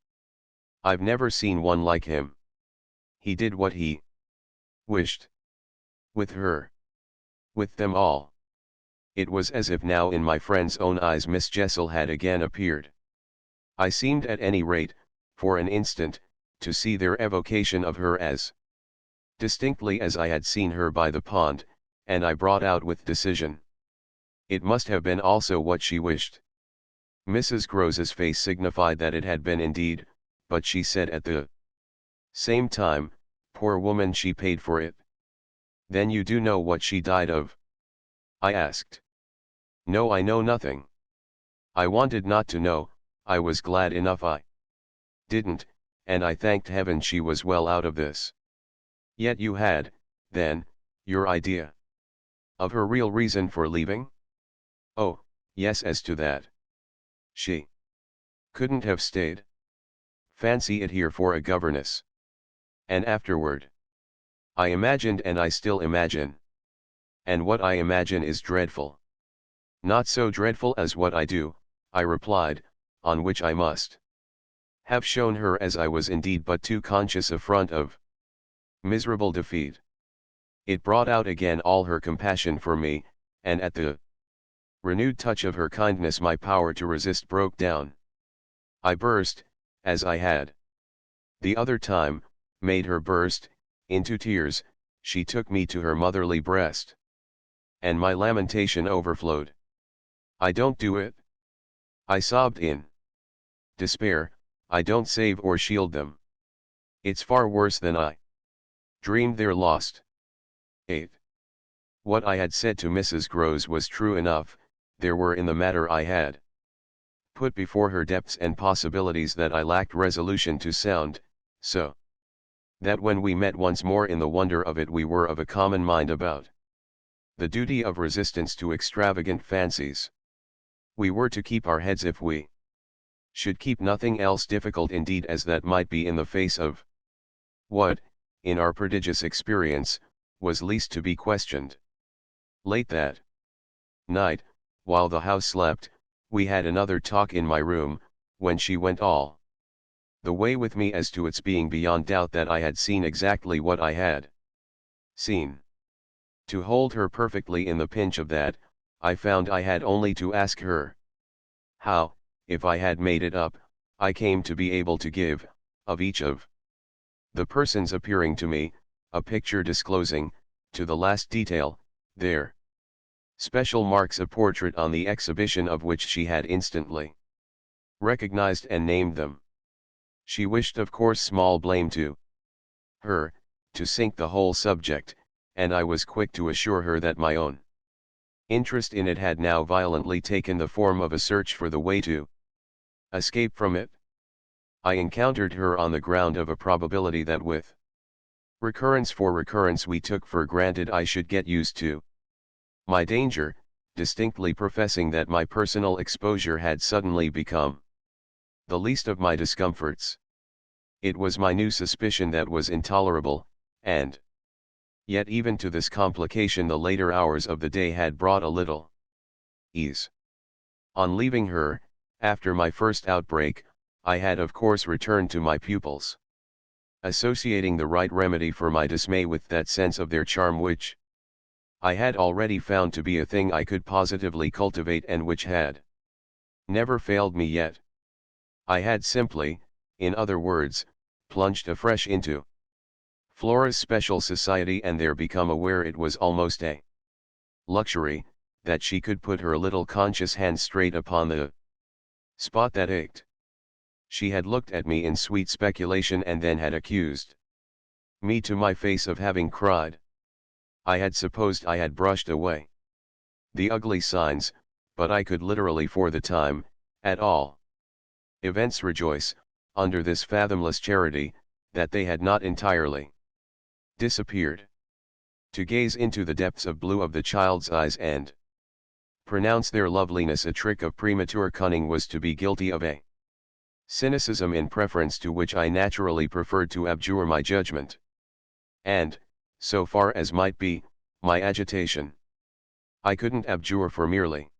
I've never seen one like him. He did what he wished. With her. With them all. It was as if now in my friend's own eyes Miss Jessel had again appeared. I seemed at any rate, for an instant, to see their evocation of her as distinctly as I had seen her by the pond, and I brought out with decision. It must have been also what she wished. Mrs. Groves's face signified that it had been indeed, but she said at the same time, poor woman, she paid for it. Then you do know what she died of? I asked. No, I know nothing. I wanted not to know, I was glad enough I didn't, and I thanked heaven she was well out of this. Yet you had, then, your idea of her real reason for leaving? Oh, yes, as to that. She couldn't have stayed. Fancy it here for a governess. And afterward. I imagined, and I still imagine. And what I imagine is dreadful. Not so dreadful as what I do, I replied, on which I must have shown her as I was indeed but too conscious affront of miserable defeat. It brought out again all her compassion for me, and at the renewed touch of her kindness my power to resist broke down. I burst, as I had the other time made her burst, into tears. She took me to her motherly breast, and my lamentation overflowed. I don't do it. I sobbed in despair, I don't save or shield them. It's far worse than I dreamed, they're lost. 8. What I had said to Mrs. Groves was true enough. There were in the matter I had put before her depths and possibilities that I lacked resolution to sound, so that when we met once more in the wonder of it we were of a common mind about the duty of resistance to extravagant fancies. We were to keep our heads if we should keep nothing else, difficult indeed as that might be in the face of what, in our prodigious experience, was least to be questioned. Late that night, while the house slept, we had another talk in my room, when she went all the way with me as to its being beyond doubt that I had seen exactly what I had seen. To hold her perfectly in the pinch of that, I found I had only to ask her how, if I had made it up, I came to be able to give, of each of the persons appearing to me, a picture disclosing, to the last detail, their special marks, a portrait on the exhibition of which she had instantly recognized and named them. She wished, of course, small blame to her, to sink the whole subject, and I was quick to assure her that my own interest in it had now violently taken the form of a search for the way to escape from it. I encountered her on the ground of a probability that with recurrence for recurrence we took for granted I should get used to my danger, distinctly professing that my personal exposure had suddenly become the least of my discomforts. It was my new suspicion that was intolerable, and yet even to this complication the later hours of the day had brought a little ease. On leaving her, after my first outbreak, I had of course returned to my pupils, associating the right remedy for my dismay with that sense of their charm which I had already found to be a thing I could positively cultivate and which had never failed me yet. I had simply, in other words, plunged afresh into Flora's special society and there become aware it was almost a luxury, that she could put her little conscious hand straight upon the spot that ached. She had looked at me in sweet speculation and then had accused me to my face of having cried. I had supposed I had brushed away the ugly signs, but I could literally for the time, at all events rejoice, under this fathomless charity, that they had not entirely disappeared. To gaze into the depths of blue of the child's eyes and pronounce their loveliness a trick of premature cunning was to be guilty of a cynicism in preference to which I naturally preferred to abjure my judgment. And, so far as might be, my agitation. I couldn't abjure for merely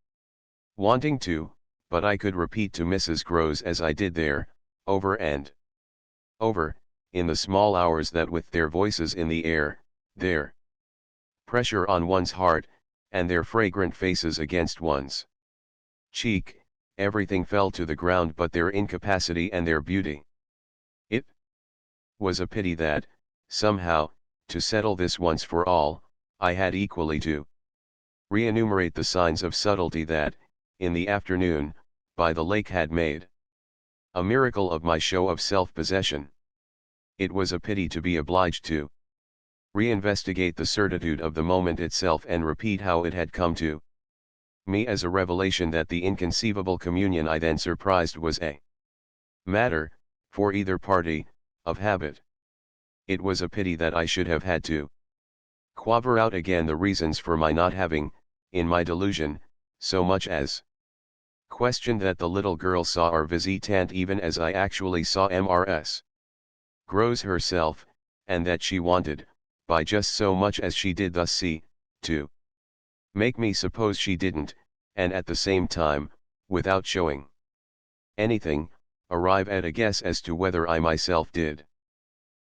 wanting to, but I could repeat to Mrs. Groves as I did there, over and over, in the small hours that with their voices in the air, their pressure on one's heart, and their fragrant faces against one's cheek, everything fell to the ground but their incapacity and their beauty. It was a pity that, somehow, to settle this once for all, I had equally to re-enumerate the signs of subtlety that, in the afternoon, by the lake had made a miracle of my show of self-possession. It was a pity to be obliged to reinvestigate the certitude of the moment itself and repeat how it had come to me as a revelation that the inconceivable communion I then surprised was a matter, for either party, of habit. It was a pity that I should have had to quaver out again the reasons for my not having, in my delusion, so much as questioned that the little girl saw our visitant even as I actually saw Mrs. Groves herself, and that she wanted, by just so much as she did thus see, to make me suppose she didn't, and at the same time, without showing anything, arrive at a guess as to whether I myself did.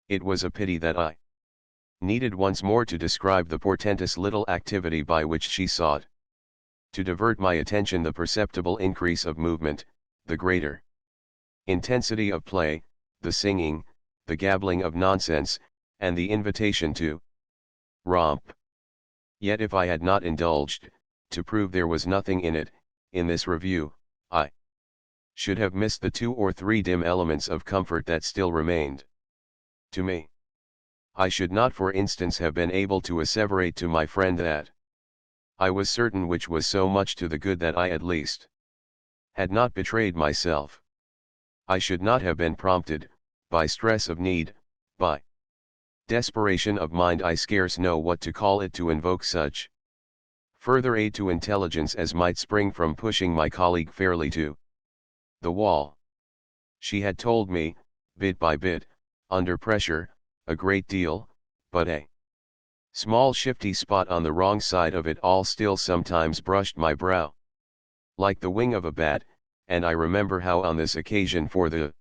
It was a pity that I needed once more to describe the portentous little activity by which she sought to divert my attention, the perceptible increase of movement, the greater intensity of play, the singing, the gabbling of nonsense, and the invitation to romp. Yet if I had not indulged, to prove there was nothing in it, in this review, I should have missed the 2 or 3 dim elements of comfort that still remained to me. I should not, for instance, have been able to asseverate to my friend that I was certain, which was so much to the good, that I at least had not betrayed myself. I should not have been prompted, by stress of need, by desperation of mind, I scarce know what to call it, to invoke such further aid to intelligence as might spring from pushing my colleague fairly to the wall. She had told me, bit by bit, under pressure, a great deal, but a small shifty spot on the wrong side of it all still sometimes brushed my brow like the wing of a bat, and I remember how on this occasion, for the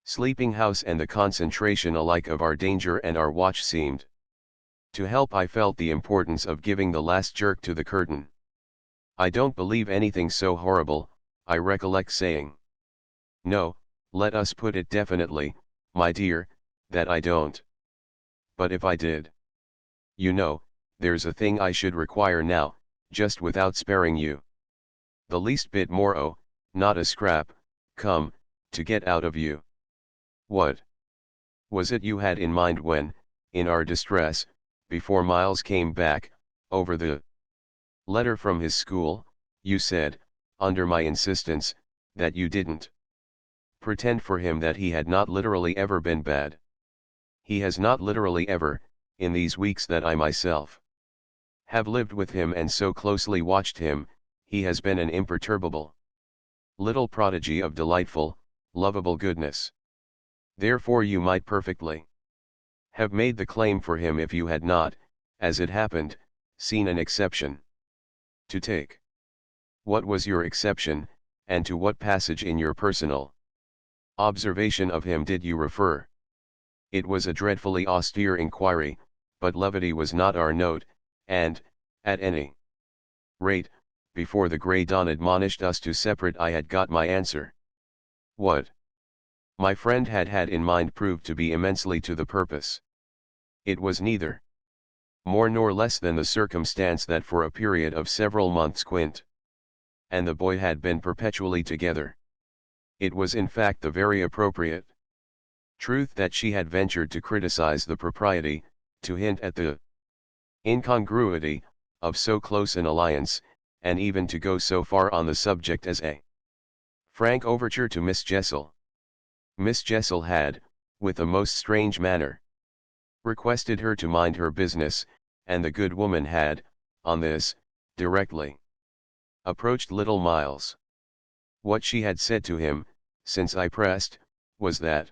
sleeping house and the concentration alike of our danger and our watch seemed to help, I felt the importance of giving the last jerk to the curtain. I don't believe anything so horrible, I recollect saying. No, let us put it definitely, my dear, that I don't. But if I did, you know, there's a thing I should require now, just without sparing you the least bit more, oh, not a scrap, come, to get out of you. What was it you had in mind when, in our distress, before Miles came back, over the letter from his school, you said, under my insistence, that you didn't pretend for him that he had not literally ever been bad? He has not literally ever, in these weeks that I myself have lived with him and so closely watched him, he has been an imperturbable little prodigy of delightful, lovable goodness. Therefore you might perfectly have made the claim for him if you had not, as it happened, seen an exception to take. What was your exception, and to what passage in your personal observation of him did you refer? It was a dreadfully austere inquiry, but levity was not our note, and, at any rate, before the grey dawn admonished us to separate, I had got my answer. What my friend had had in mind proved to be immensely to the purpose. It was neither more nor less than the circumstance that for a period of several months Quint and the boy had been perpetually together. It was in fact the very appropriate truth that she had ventured to criticize the propriety, to hint at the incongruity, of so close an alliance, and even to go so far on the subject as a frank overture to Miss Jessel. Miss Jessel had, with a most strange manner, requested her to mind her business, and the good woman had, on this, directly approached little Miles. What she had said to him, since I pressed, was that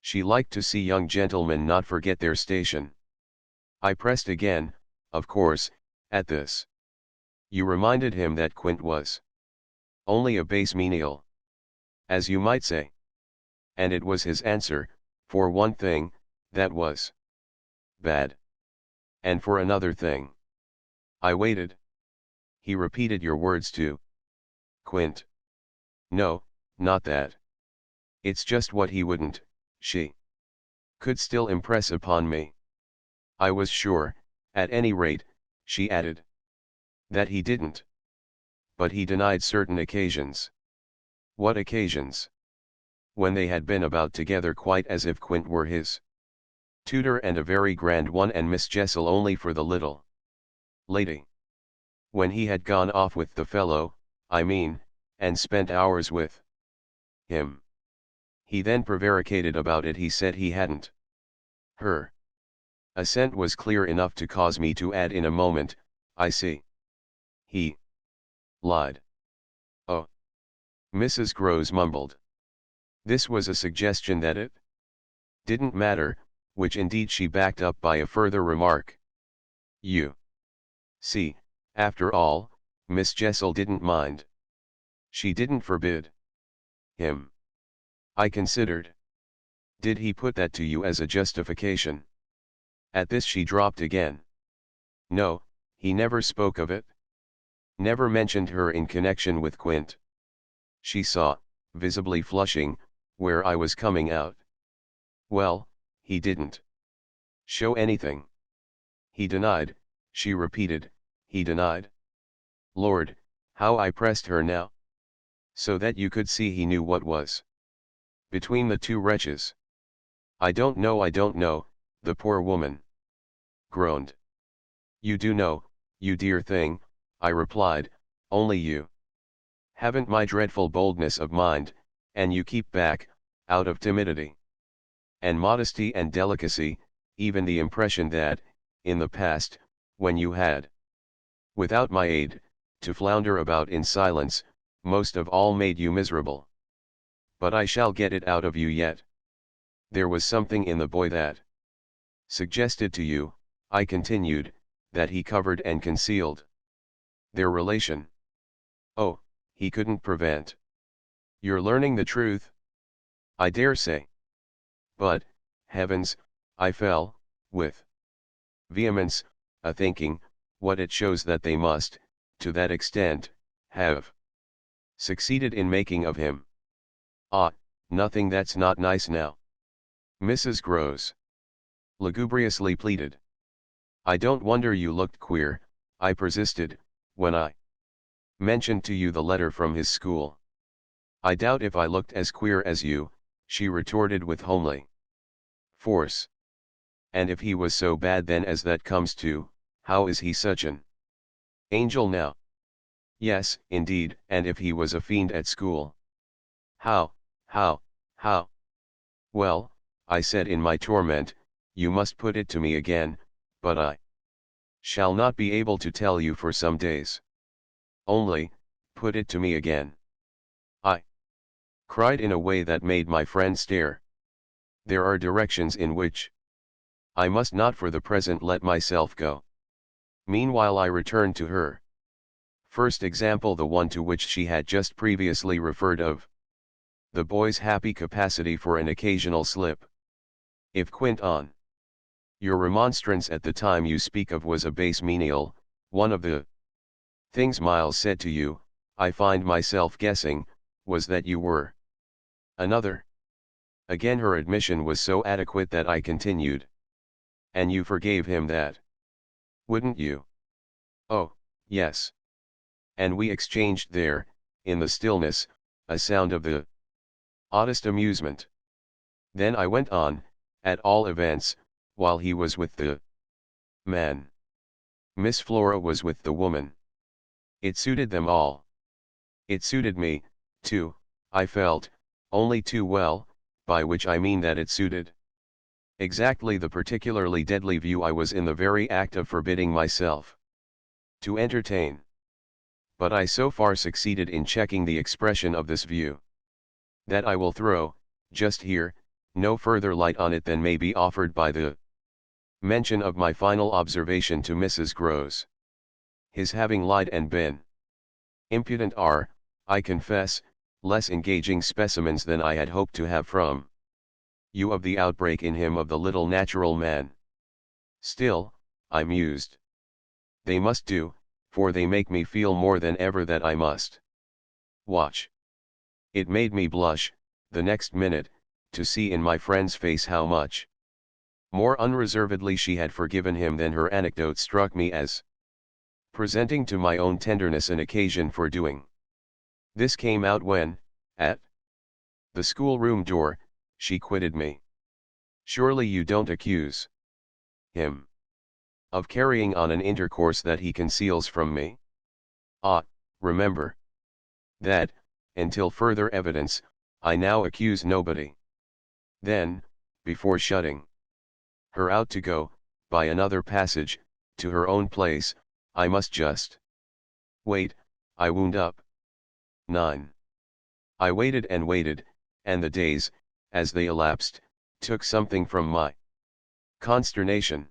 she liked to see young gentlemen not forget their station. I pressed again, of course, at this. You reminded him that Quint was only a base menial, as you might say. And it was his answer, for one thing, that was bad. And for another thing. I waited. He repeated your words to Quint. No, not that. It's just what he wouldn't, she could still impress upon me. I was sure, at any rate, she added, that he didn't. But he denied certain occasions. What occasions? When they had been about together quite as if Quint were his tutor and a very grand one and Miss Jessel only for the little lady. When he had gone off with the fellow, I mean, and spent hours with him. He then prevaricated about it. He said he hadn't. Her assent was clear enough to cause me to add in a moment, I see. He lied. Oh. Mrs. Groves mumbled. This was a suggestion that it didn't matter, which indeed she backed up by a further remark. You see, after all, Miss Jessel didn't mind. She didn't forbid him. I considered. Did he put that to you as a justification? At this she dropped again. No, he never spoke of it. Never mentioned her in connection with Quint. She saw, visibly flushing, where I was coming out. Well, he didn't show anything. He denied, she repeated, he denied. Lord, how I pressed her now. So that you could see he knew what was between the two wretches. I don't know, the poor woman groaned. You do know, you dear thing, I replied, only you haven't my dreadful boldness of mind, and you keep back, out of timidity and modesty and delicacy, even the impression that, in the past, when you had, without my aid, to flounder about in silence, most of all made you miserable. But I shall get it out of you yet. There was something in the boy that suggested to you, I continued, that he covered and concealed their relation. Oh, he couldn't prevent your learning the truth? I dare say. But, heavens, I fell, with vehemence, a-thinking, what it shows that they must, to that extent, have succeeded in making of him. Ah, nothing that's not nice now. Mrs. Groves lugubriously pleaded. I don't wonder you looked queer, I persisted, when I mentioned to you the letter from his school. I doubt if I looked as queer as you, she retorted with homely force. And if he was so bad then as that comes to, how is he such an angel now? Yes, indeed, and if he was a fiend at school. How? Well, I said in my torment, you must put it to me again, but I shall not be able to tell you for some days. Only, put it to me again. I cried in a way that made my friend stare. There are directions in which I must not for the present let myself go. Meanwhile I returned to her first example, the one to which she had just previously referred of the boy's happy capacity for an occasional slip. If Quint on your remonstrance at the time you speak of was a base menial, one of the things Miles said to you, I find myself guessing, was that you were another. Again her admission was so adequate that I continued. And you forgave him that? Wouldn't you? Oh, yes. And we exchanged there, in the stillness, a sound of the oddest amusement. Then I went on, at all events, while he was with the man, Miss Flora was with the woman. It suited them all. It suited me, too, I felt, only too well, by which I mean that it suited Exactly the particularly deadly view I was in the very act of forbidding myself to entertain. But I so far succeeded in checking the expression of this view, that I will throw, just here, no further light on it than may be offered by the mention of my final observation to Mrs. Grose. His having lied and been impudent are, I confess, less engaging specimens than I had hoped to have from you of the outbreak in him of the little natural man. Still, I mused, they must do, for they make me feel more than ever that I must watch. It made me blush, the next minute, to see in my friend's face how much more unreservedly she had forgiven him than her anecdote struck me as presenting to my own tenderness an occasion for doing. This came out when, at the schoolroom door, she quitted me. Surely you don't accuse him of carrying on an intercourse that he conceals from me? Ah, remember that, until further evidence, I now accuse nobody. Then, before shutting her out to go, by another passage, to her own place, I must just wait. I wound up. 9. I waited, and the days, as they elapsed, took something from my consternation.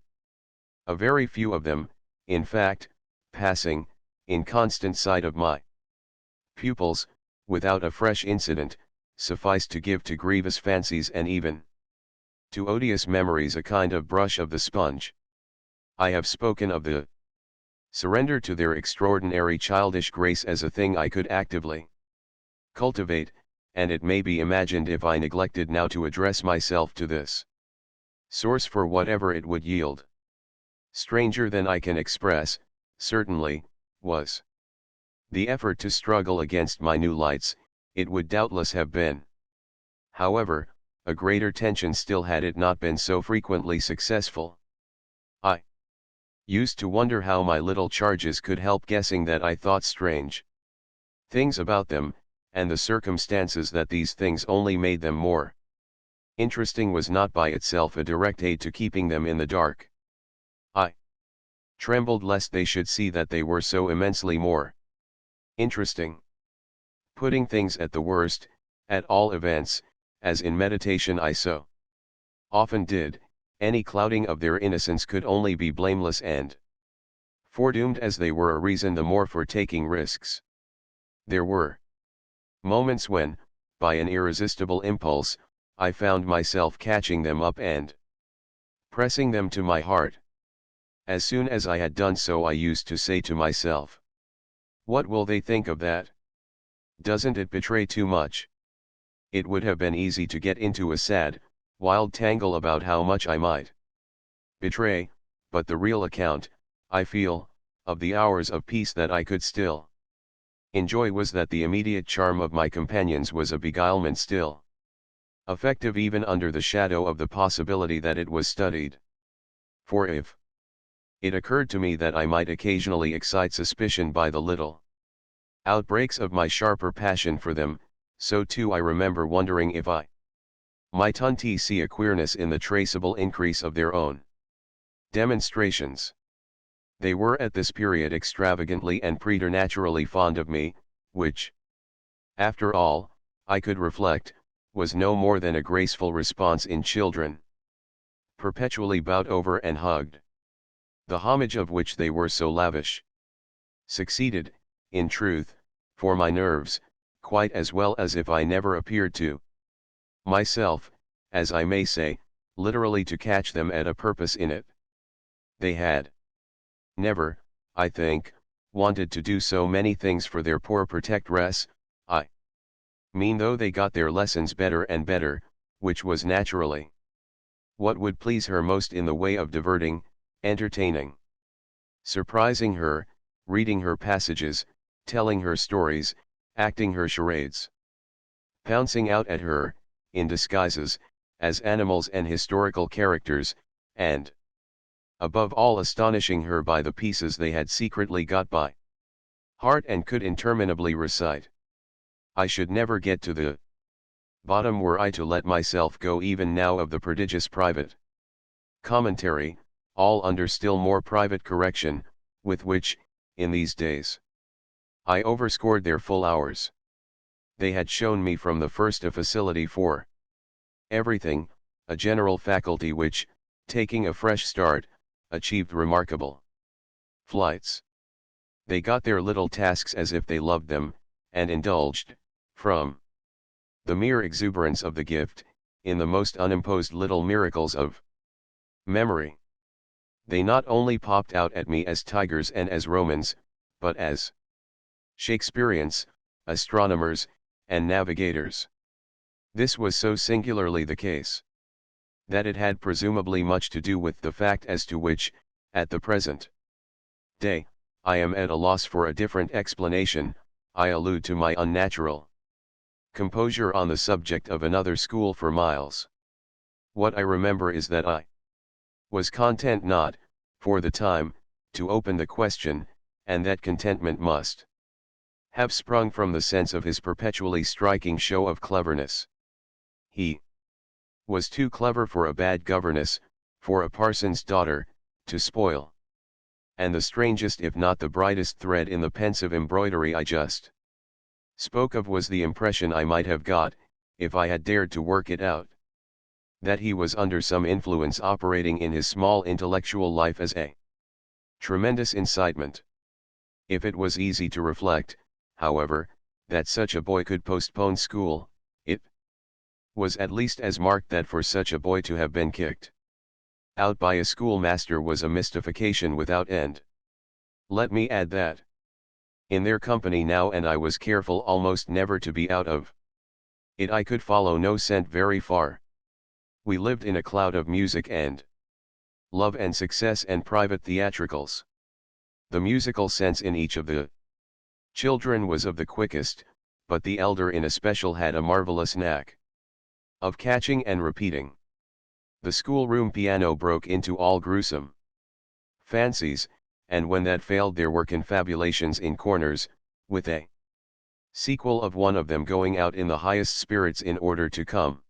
A very few of them, in fact, passing, in constant sight of my pupils, without a fresh incident, sufficed to give to grievous fancies and even to odious memories a kind of brush of the sponge. I have spoken of the surrender to their extraordinary childish grace as a thing I could actively cultivate, and it may be imagined if I neglected now to address myself to this source for whatever it would yield. Stranger than I can express, certainly, was the effort to struggle against my new lights. It would doubtless have been, however, a greater tension still had it not been so frequently successful. I used to wonder how my little charges could help guessing that I thought strange things about them, and the circumstances that these things only made them more interesting was not by itself a direct aid to keeping them in the dark. I trembled lest they should see that they were so immensely more interesting. Putting things at the worst, at all events, as in meditation I so often did, any clouding of their innocence could only be blameless, and foredoomed as they were, a reason the more for taking risks. There were moments when, by an irresistible impulse, I found myself catching them up and pressing them to my heart. As soon as I had done so, I used to say to myself, what will they think of that? Doesn't it betray too much? It would have been easy to get into a sad, wild tangle about how much I might betray, but the real account, I feel, of the hours of peace that I could still enjoy was that the immediate charm of my companions was a beguilement still effective even under the shadow of the possibility that it was studied. For if it occurred to me that I might occasionally excite suspicion by the little outbreaks of my sharper passion for them, so too I remember wondering if I might see a queerness in the traceable increase of their own demonstrations. They were at this period extravagantly and preternaturally fond of me, which, after all, I could reflect, was no more than a graceful response in children, perpetually bowed over and hugged. The homage of which they were so lavish succeeded, in truth, for my nerves, quite as well as if I never appeared to myself, as I may say, literally to catch them at a purpose in it. They had never, I think, wanted to do so many things for their poor protectress, I mean, though they got their lessons better and better, which was naturally what would please her most in the way of diverting, entertaining, surprising her, reading her passages, telling her stories, acting her charades, pouncing out at her, in disguises, as animals and historical characters, and, above all, astonishing her by the pieces they had secretly got by heart and could interminably recite. I should never get to the bottom were I to let myself go even now of the prodigious private Commentary, all under still more private correction, with which, in these days, I overscored their full hours. They had shown me from the first a facility for everything, a general faculty which, taking a fresh start, achieved remarkable flights. They got their little tasks as if they loved them, and indulged, from the mere exuberance of the gift, in the most unimposed little miracles of memory. They not only popped out at me as tigers and as Romans, but as Shakespeareans, astronomers, and navigators. This was so singularly the case, that it had presumably much to do with the fact as to which, at the present day, I am at a loss for a different explanation. I allude to my unnatural composure on the subject of another school for miles. What I remember is that I was content not, for the time, to open the question, and that contentment must have sprung from the sense of his perpetually striking show of cleverness. He was too clever for a bad governess, for a parson's daughter, to spoil. And the strangest if not the brightest thread in the pensive embroidery I just spoke of was the impression I might have got, if I had dared to work it out, that he was under some influence operating in his small intellectual life as a tremendous incitement. If it was easy to reflect, however, that such a boy could postpone school, it was at least as marked that for such a boy to have been kicked out by a schoolmaster was a mystification without end. Let me add that in their company now, and I was careful almost never to be out of it, I could follow no scent very far. We lived in a cloud of music and love and success and private theatricals. The musical sense in each of the children was of the quickest, but the elder in especial had a marvelous knack of catching and repeating. The schoolroom piano broke into all gruesome fancies, and when that failed there were confabulations in corners, with a sequel of one of them going out in the highest spirits in order to come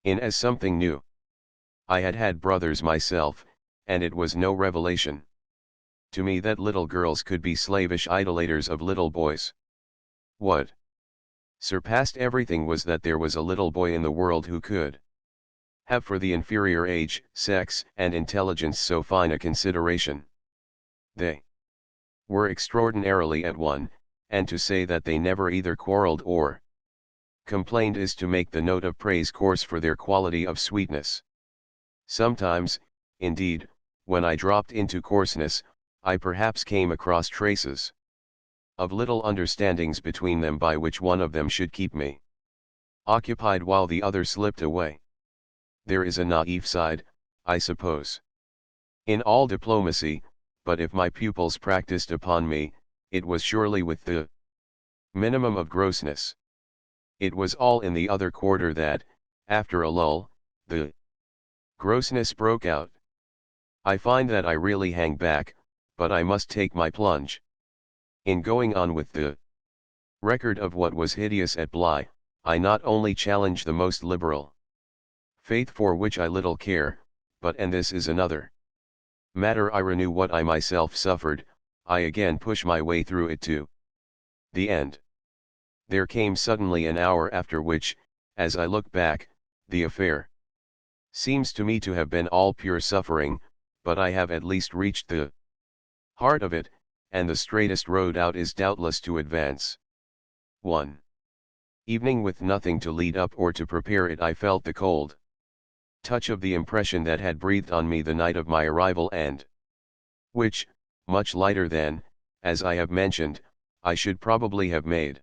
in as something new. I had had brothers myself, and it was no revelation to me that little girls could be slavish idolaters of little boys. What surpassed everything was that there was a little boy in the world who could have for the inferior age, sex, and intelligence so fine a consideration. They were extraordinarily at one, and to say that they never either quarreled or complained is to make the note of praise coarse for their quality of sweetness. Sometimes, indeed, when I dropped into coarseness, I perhaps came across traces of little understandings between them by which one of them should keep me occupied while the other slipped away. There is a naive side, I suppose, in all diplomacy, but if my pupils practiced upon me, it was surely with the minimum of grossness. It was all in the other quarter that, after a lull, the grossness broke out. I find that I really hang back, but I must take my plunge. In going on with the record of what was hideous at Bly, I not only challenge the most liberal faith, for which I little care, but, and this is another matter, I renew what I myself suffered. I again push my way through it to the end. There came suddenly an hour after which, as I look back, the affair seems to me to have been all pure suffering, but I have at least reached the heart of it, and the straightest road out is doubtless to advance. 1. Evening, with nothing to lead up or to prepare it, I felt the cold touch of the impression that had breathed on me the night of my arrival, and which, much lighter than, as I have mentioned, I should probably have made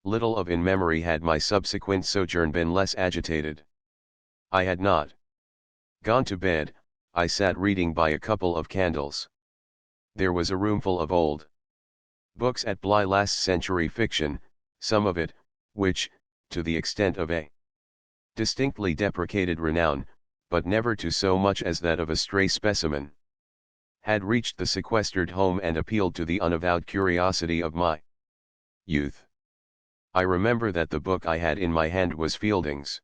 little of in memory had my subsequent sojourn been less agitated. I had not gone to bed. I sat reading by a couple of candles. There was a roomful of old books at Bly, last century fiction, some of it, which, to the extent of a distinctly deprecated renown, but never to so much as that of a stray specimen, had reached the sequestered home and appealed to the unavowed curiosity of my youth. I remember that the book I had in my hand was Fielding's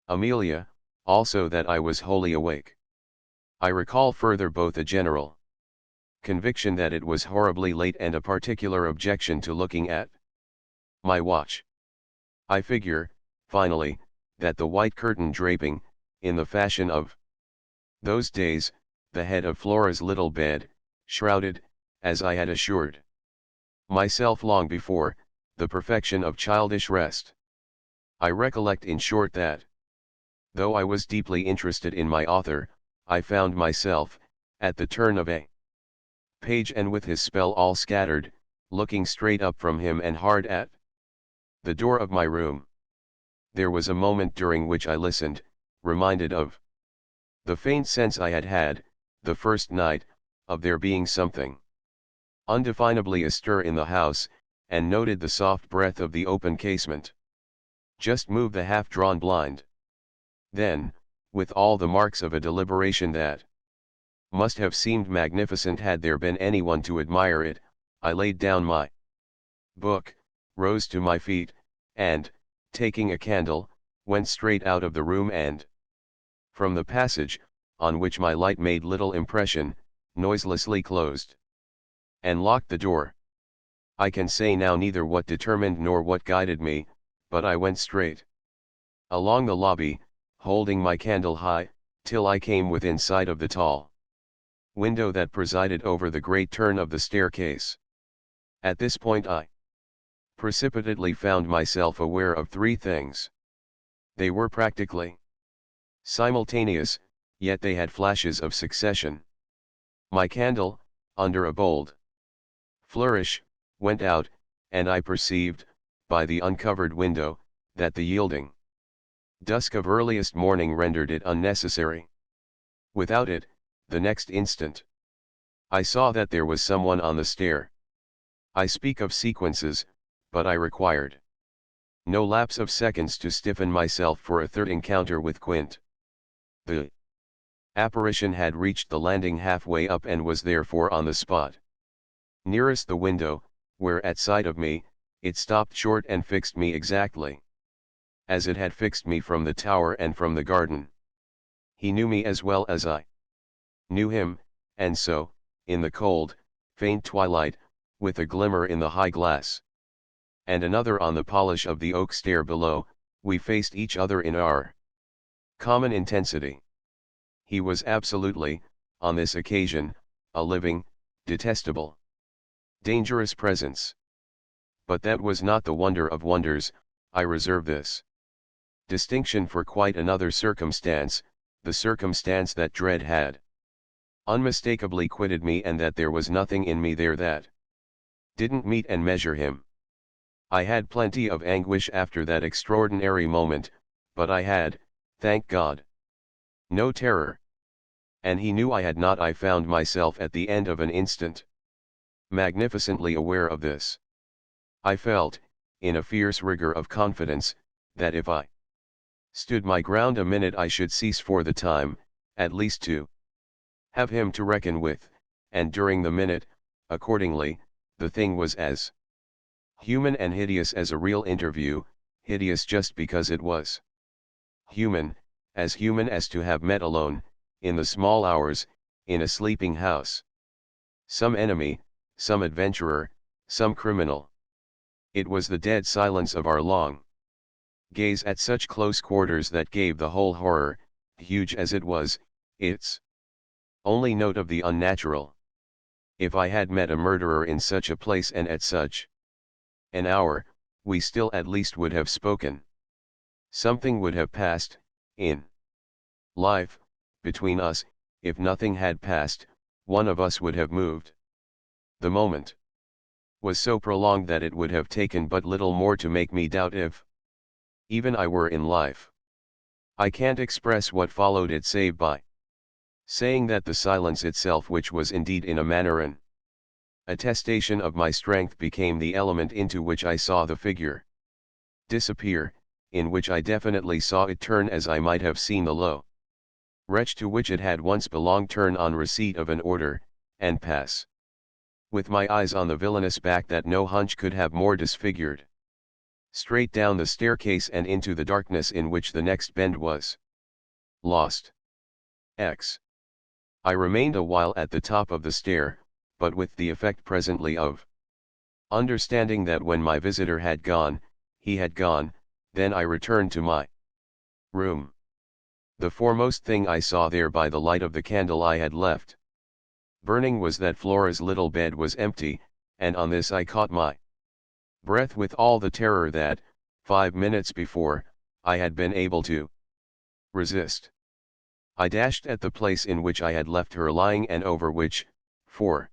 Amelia, also that I was wholly awake. I recall further both a general conviction that it was horribly late and a particular objection to looking at my watch. I figure, finally, that the white curtain draping, in the fashion of those days, the head of Flora's little bed, shrouded, as I had assured myself long before, the perfection of childish rest. I recollect in short that, though I was deeply interested in my author, I found myself, at the turn of a page and with his spell all scattered, looking straight up from him and hard at the door of my room. There was a moment during which I listened, reminded of the faint sense I had had, the first night, of there being something undefinably astir in the house, and noted the soft breath of the open casement. Just move the half-drawn blind. Then, with all the marks of a deliberation that must have seemed magnificent had there been anyone to admire it, I laid down my book, rose to my feet, and, taking a candle, went straight out of the room and from the passage, on which my light made little impression, noiselessly closed and locked the door. I can say now neither what determined nor what guided me, but I went straight along the lobby, holding my candle high, till I came within sight of the tall window that presided over the great turn of the staircase. At this point I precipitately found myself aware of three things. They were practically simultaneous, yet they had flashes of succession. My candle, under a bold flourish, went out, and I perceived, by the uncovered window, that the yielding dusk of earliest morning rendered it unnecessary. Without it, the next instant, I saw that there was someone on the stair. I speak of sequences, but I required no lapse of seconds to stiffen myself for a third encounter with Quint. The apparition had reached the landing halfway up and was therefore on the spot nearest the window, where at sight of me, it stopped short and fixed me exactly as it had fixed me from the tower and from the garden. He knew me as well as I knew him, and so, in the cold, faint twilight, with a glimmer in the high glass, and another on the polish of the oak stair below, we faced each other in our common intensity. He was absolutely, on this occasion, a living, detestable, dangerous presence. But that was not the wonder of wonders. I reserve this distinction for quite another circumstance, the circumstance that dread had unmistakably quitted me and that there was nothing in me there that didn't meet and measure him. I had plenty of anguish after that extraordinary moment, but I had, thank God, no terror. And he knew I had not. I found myself at the end of an instant magnificently aware of this. I felt, in a fierce rigor of confidence, that if I stood my ground a minute I should cease for the time, at least to have him to reckon with, and during the minute, accordingly, the thing was as human and hideous as a real interview, hideous just because it was human as to have met alone, in the small hours, in a sleeping house. Some enemy, some adventurer, some criminal. It was the dead silence of our long gaze at such close quarters that gave the whole horror, huge as it was, its only note of the unnatural. If I had met a murderer in such a place and at such an hour, we still at least would have spoken. Something would have passed, in life, between us. If nothing had passed, one of us would have moved. The moment was so prolonged that it would have taken but little more to make me doubt if even I were in life. I can't express what followed it save by saying that the silence itself, which was indeed in a manner an attestation of my strength, became the element into which I saw the figure disappear, in which I definitely saw it turn as I might have seen the low wretch to which it had once belonged turn on receipt of an order, and pass with my eyes on the villainous back that no hunch could have more disfigured, straight down the staircase and into the darkness in which the next bend was lost. X. I remained a while at the top of the stair, but with the effect presently of understanding that when my visitor had gone, he had gone. Then I returned to my room. The foremost thing I saw there by the light of the candle I had left burning was that Flora's little bed was empty, and on this I caught my breath with all the terror that, 5 minutes before, I had been able to resist. I dashed at the place in which I had left her lying and over which, for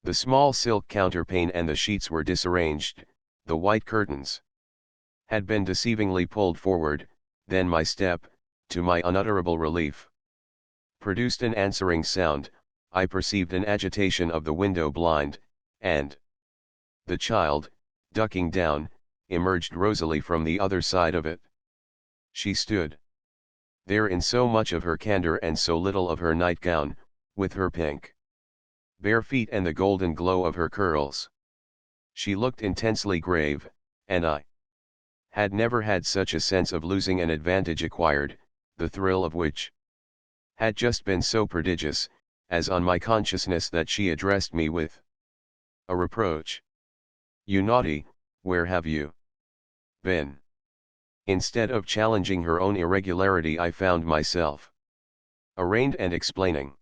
the small silk counterpane and the sheets were disarranged, the white curtains had been deceivingly pulled forward. Then my step, to my unutterable relief, produced an answering sound. I perceived an agitation of the window blind, and the child, ducking down, emerged rosily from the other side of it. She stood there in so much of her candor and so little of her nightgown, with her pink bare feet and the golden glow of her curls. She looked intensely grave, and I had never had such a sense of losing an advantage acquired, the thrill of which had just been so prodigious, as on my consciousness that she addressed me with a reproach. "You naughty, where have you been?" Instead of challenging her own irregularity, I found myself arraigned and explaining.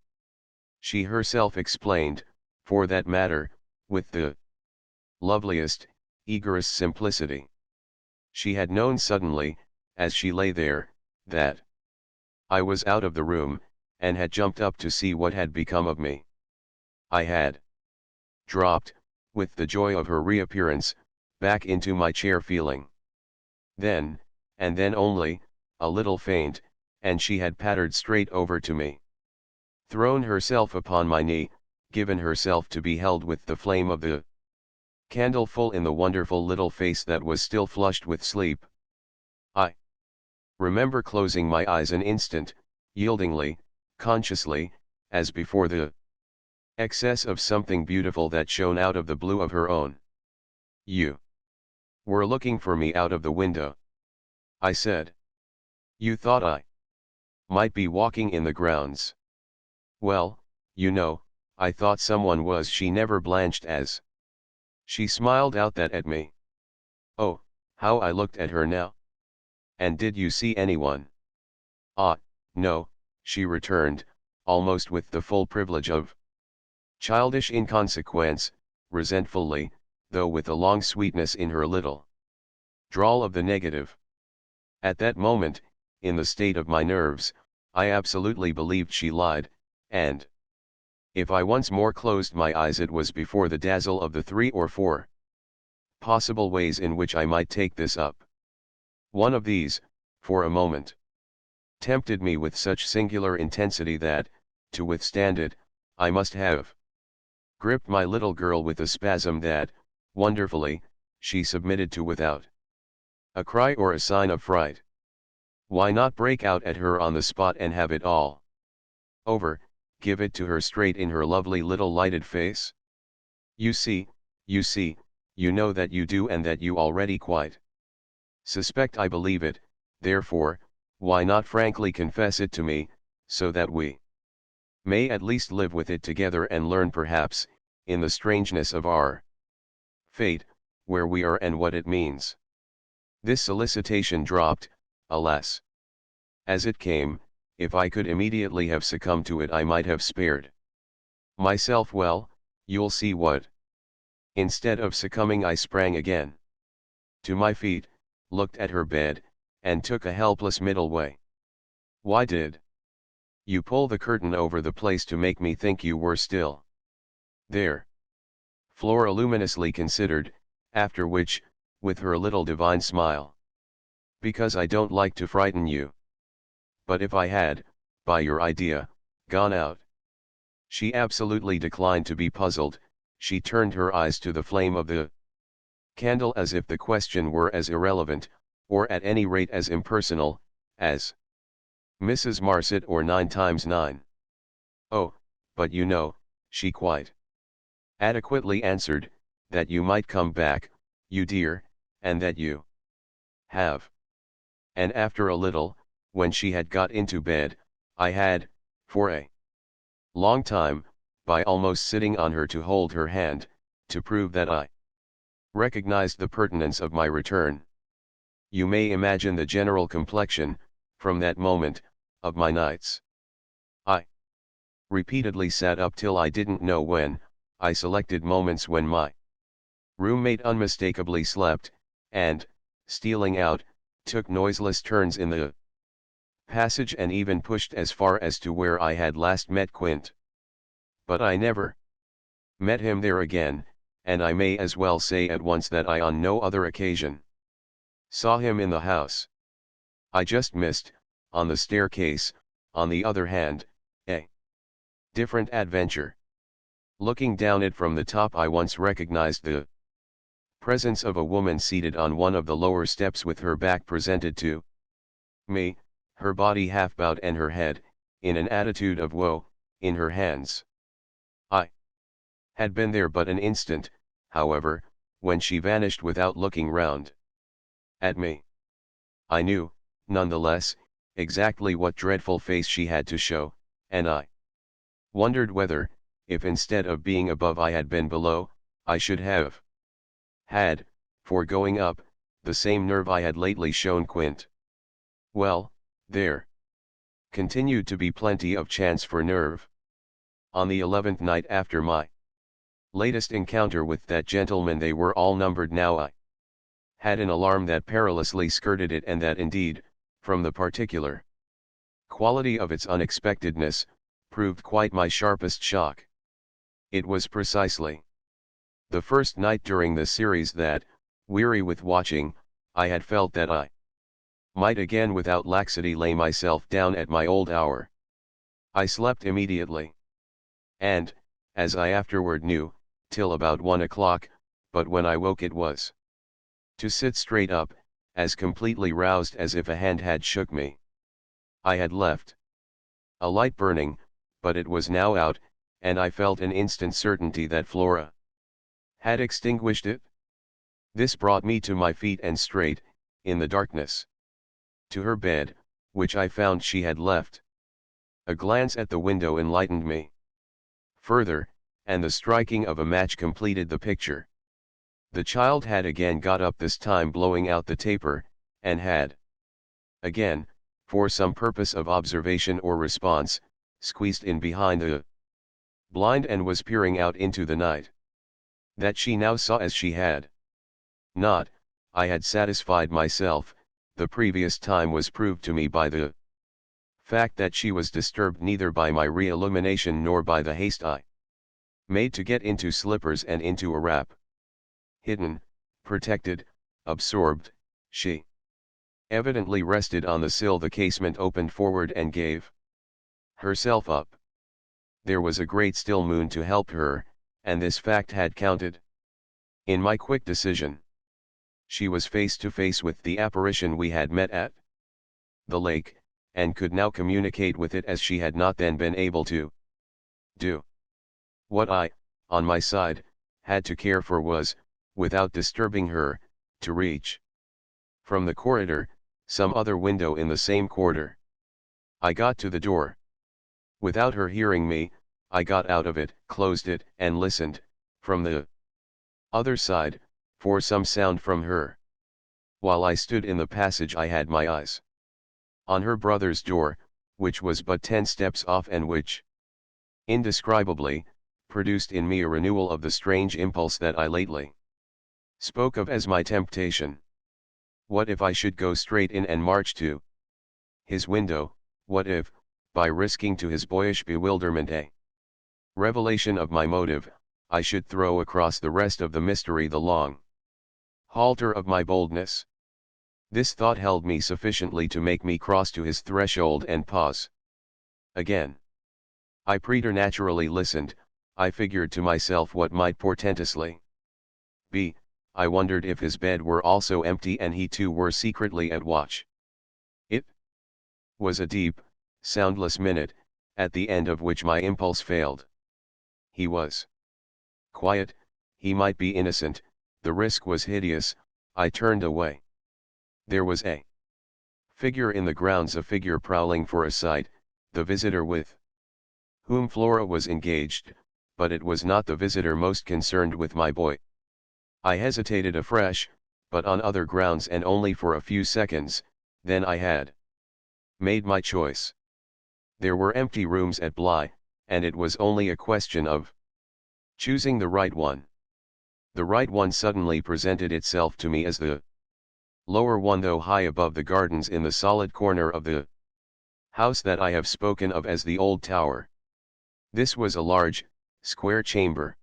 She herself explained, for that matter, with the loveliest, eagerest simplicity. She had known suddenly, as she lay there, that I was out of the room, and had jumped up to see what had become of me. I had dropped, with the joy of her reappearance, back into my chair feeling then, and then only, a little faint, and she had pattered straight over to me, thrown herself upon my knee, given herself to be held with the flame of the candle full in the wonderful little face that was still flushed with sleep. I remember closing my eyes an instant, yieldingly, consciously, as before the excess of something beautiful that shone out of the blue of her own. "You were looking for me out of the window," I said. "You thought I might be walking in the grounds." "Well, you know, I thought someone was." She never blanched as she smiled out that at me. Oh, how I looked at her now! "And did you see anyone?" "Ah, no," she returned, almost with the full privilege of childish inconsequence, resentfully, though with a long sweetness in her little drawl of the negative. At that moment, in the state of my nerves, I absolutely believed she lied, and if I once more closed my eyes it was before the dazzle of the 3 or 4 possible ways in which I might take this up. One of these, for a moment, tempted me with such singular intensity that, to withstand it, I must have gripped my little girl with a spasm that, wonderfully, she submitted to without a cry or a sign of fright. Why not break out at her on the spot and have it all over, give it to her straight in her lovely little lighted face? You see, you know that you do and that you already quite suspect I believe it, therefore, why not frankly confess it to me, so that we may at least live with it together and learn perhaps, in the strangeness of our fate, where we are and what it means. This solicitation dropped, alas. As it came, if I could immediately have succumbed to it I might have spared myself well, you'll see what. Instead of succumbing I sprang again to my feet, looked at her bed, and took a helpless middle way. "Why did you pull the curtain over the place to make me think you were still there?" Flora luminously considered, after which, with her little divine smile, "Because I don't like to frighten you. But if I had, by your idea, gone out." She absolutely declined to be puzzled. She turned her eyes to the flame of the candle as if the question were as irrelevant, or at any rate as impersonal, as Mrs. Marset or 9 times 9. "Oh, but you know," she quite adequately answered, "that you might come back, you dear, and that you have." And after a little, when she had got into bed, I had, for a long time, by almost sitting on her to hold her hand, to prove that I recognized the pertinence of my return. You may imagine the general complexion, from that moment, of my nights. I repeatedly sat up till I didn't know when. I selected moments when my roommate unmistakably slept, and, stealing out, took noiseless turns in the passage and even pushed as far as to where I had last met Quint. But I never met him there again, and I may as well say at once that I on no other occasion saw him in the house. I just missed, on the staircase, on the other hand, a different adventure. Looking down it from the top, I once recognized the presence of a woman seated on one of the lower steps with her back presented to me, her body half bowed and her head, in an attitude of woe, in her hands. I had been there but an instant, however, when she vanished without looking round at me. I knew, none the less, exactly what dreadful face she had to show, and I wondered whether, if instead of being above I had been below, I should have had, for going up, the same nerve I had lately shown Quint. Well, there continued to be plenty of chance for nerve. On the 11th night after my latest encounter with that gentleman, they were all numbered now. I had an alarm that perilously skirted it, and that indeed, from the particular quality of its unexpectedness, proved quite my sharpest shock. It was precisely the first night during the series that, weary with watching, I had felt that I might again without laxity lay myself down at my old hour. I slept immediately. And, as I afterward knew, till about 1 o'clock, but when I woke it was to sit straight up, as completely roused as if a hand had shook me. I had left a light burning, but it was now out, and I felt an instant certainty that Flora had extinguished it. This brought me to my feet and straight, in the darkness, to her bed, which I found she had left. A glance at the window enlightened me further, and the striking of a match completed the picture. The child had again got up, this time blowing out the taper, and had again, for some purpose of observation or response, squeezed in behind the blind and was peering out into the night. That she now saw as she had not, I had satisfied myself, the previous time was proved to me by the fact that she was disturbed neither by my re-illumination nor by the haste I made to get into slippers and into a wrap. Hidden, protected, absorbed, she evidently rested on the sill. The casement opened forward and gave herself up. There was a great still moon to help her, and this fact had counted in my quick decision. She was face to face with the apparition we had met at the lake, and could now communicate with it as she had not then been able to do. What I, on my side, had to care for was, without disturbing her, to reach from the corridor some other window in the same quarter. I got to the door. Without her hearing me, I got out of it, closed it, and listened, from the other side, for some sound from her. While I stood in the passage, I had my eyes on her brother's door, which was but 10 steps off, and which, indescribably, produced in me a renewal of the strange impulse that I lately spoke of as my temptation. What if I should go straight in and march to his window? What if, by risking to his boyish bewilderment a revelation of my motive, I should throw across the rest of the mystery the long halter of my boldness? This thought held me sufficiently to make me cross to his threshold and pause. Again I preternaturally listened. I figured to myself what might portentously be. I wondered if his bed were also empty and he too were secretly at watch. It was a deep, soundless minute, at the end of which my impulse failed. He was quiet, he might be innocent, the risk was hideous. I turned away. There was a figure in the grounds, a figure prowling for a sight, the visitor with whom Flora was engaged, but it was not the visitor most concerned with my boy. I hesitated afresh, but on other grounds and only for a few seconds, then I had made my choice. There were empty rooms at Bly, and it was only a question of choosing the right one. The right one suddenly presented itself to me as the lower one, though high above the gardens in the solid corner of the house that I have spoken of as the Old Tower. This was a large, square chamber,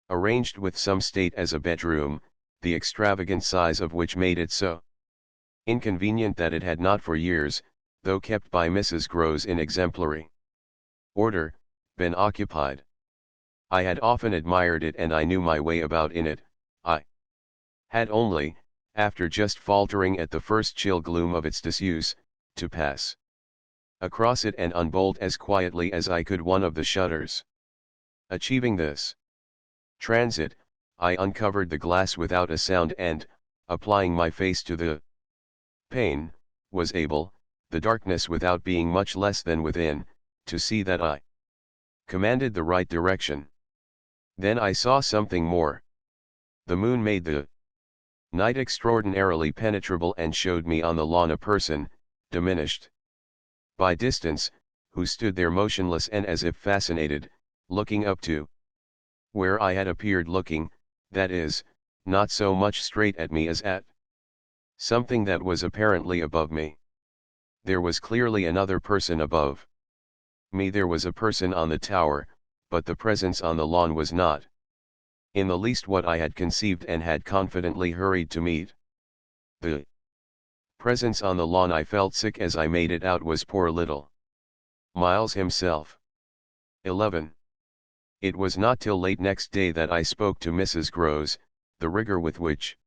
arranged with some state as a bedroom, the extravagant size of which made it so inconvenient that it had not for years, though kept by Mrs. Grose in exemplary order, been occupied. I had often admired it and I knew my way about in it. I had only, after just faltering at the first chill gloom of its disuse, to pass across it and unbolt as quietly as I could one of the shutters. Achieving this transit, I uncovered the glass without a sound and, applying my face to the pane, was able, the darkness without being much less than within, to see that I commanded the right direction. Then I saw something more. The moon made the night extraordinarily penetrable and showed me on the lawn a person, diminished by distance, who stood there motionless and as if fascinated, looking up to where I had appeared looking, that is, not so much straight at me as at something that was apparently above me. There was clearly another person above me. There was a person on the tower, but the presence on the lawn was not in the least what I had conceived and had confidently hurried to meet. The presence on the lawn, I felt sick as I made it out, was poor little Miles himself. 11. It was not till late next day that I spoke to Mrs. Grose, the rigor with which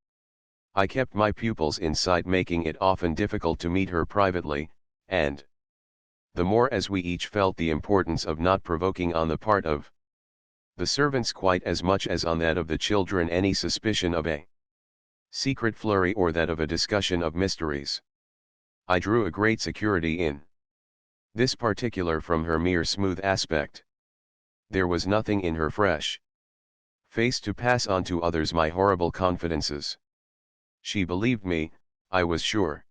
I kept my pupils in sight making it often difficult to meet her privately, and the more as we each felt the importance of not provoking on the part of the servants quite as much as on that of the children any suspicion of a secret flurry or that of a discussion of mysteries. I drew a great security in this particular from her mere smooth aspect. There was nothing in her fresh face to pass on to others my horrible confidences. She believed me, I was sure.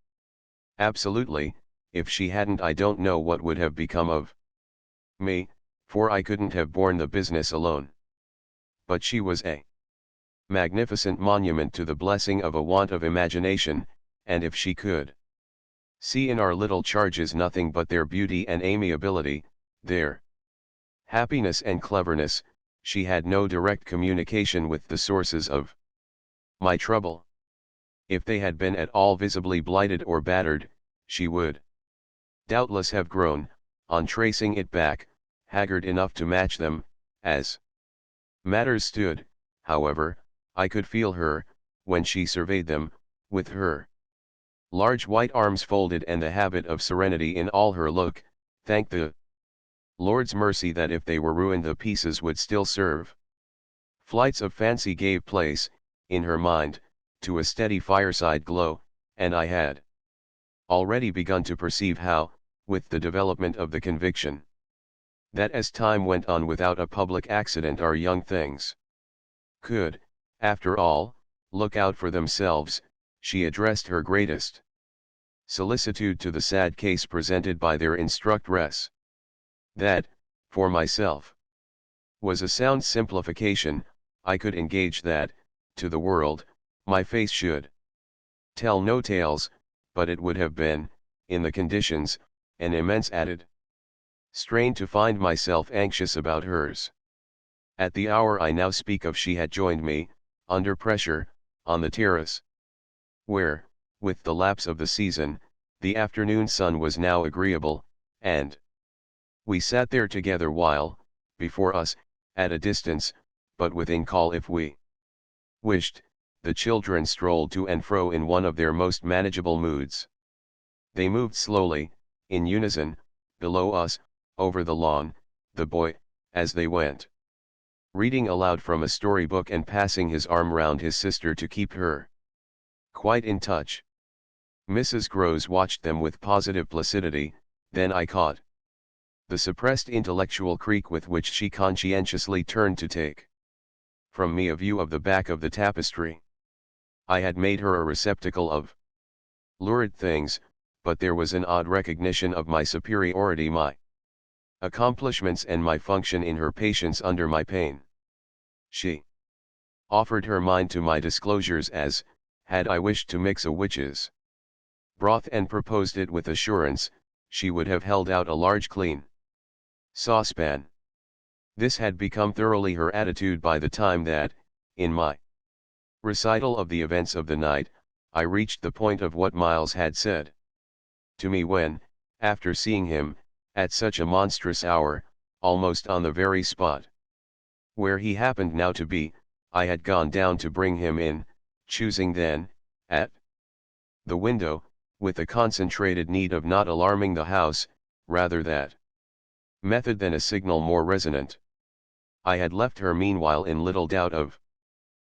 Absolutely, if she hadn't I don't know what would have become of me, for I couldn't have borne the business alone. But she was a magnificent monument to the blessing of a want of imagination, and if she could see in our little charges nothing but their beauty and amiability, their happiness and cleverness, she had no direct communication with the sources of my trouble. If they had been at all visibly blighted or battered, she would doubtless have grown, on tracing it back, haggard enough to match them. As matters stood, however, I could feel her, when she surveyed them, with her large white arms folded and the habit of serenity in all her look, thank the Lord's mercy that if they were ruined the pieces would still serve. Flights of fancy gave place, in her mind, to a steady fireside glow, and I had already begun to perceive how, with the development of the conviction that as time went on without a public accident our young things could, after all, look out for themselves, she addressed her greatest solicitude to the sad case presented by their instructress. That, for myself, was a sound simplification. I could engage that, to the world, my face should tell no tales, but it would have been, in the conditions, an immense added strain to find myself anxious about hers. At the hour I now speak of she had joined me, under pressure, on the terrace, where, with the lapse of the season, the afternoon sun was now agreeable, and we sat there together while, before us, at a distance, but within call if we wished, the children strolled to and fro in one of their most manageable moods. They moved slowly, in unison, below us, over the lawn, the boy, as they went, reading aloud from a storybook and passing his arm round his sister to keep her quite in touch. Mrs. Grose watched them with positive placidity, then I caught the suppressed intellectual creak with which she conscientiously turned to take from me a view of the back of the tapestry. I had made her a receptacle of lurid things, but there was an odd recognition of my superiority, my accomplishments and my function in her patience under my pain. She offered her mind to my disclosures as, had I wished to mix a witch's broth and proposed it with assurance, she would have held out a large clean saucepan. This had become thoroughly her attitude by the time that, in my recital of the events of the night, I reached the point of what Miles had said to me when, after seeing him, at such a monstrous hour, almost on the very spot where he happened now to be, I had gone down to bring him in, choosing then, at the window, with a concentrated need of not alarming the house, rather that method than a signal more resonant. I had left her meanwhile in little doubt of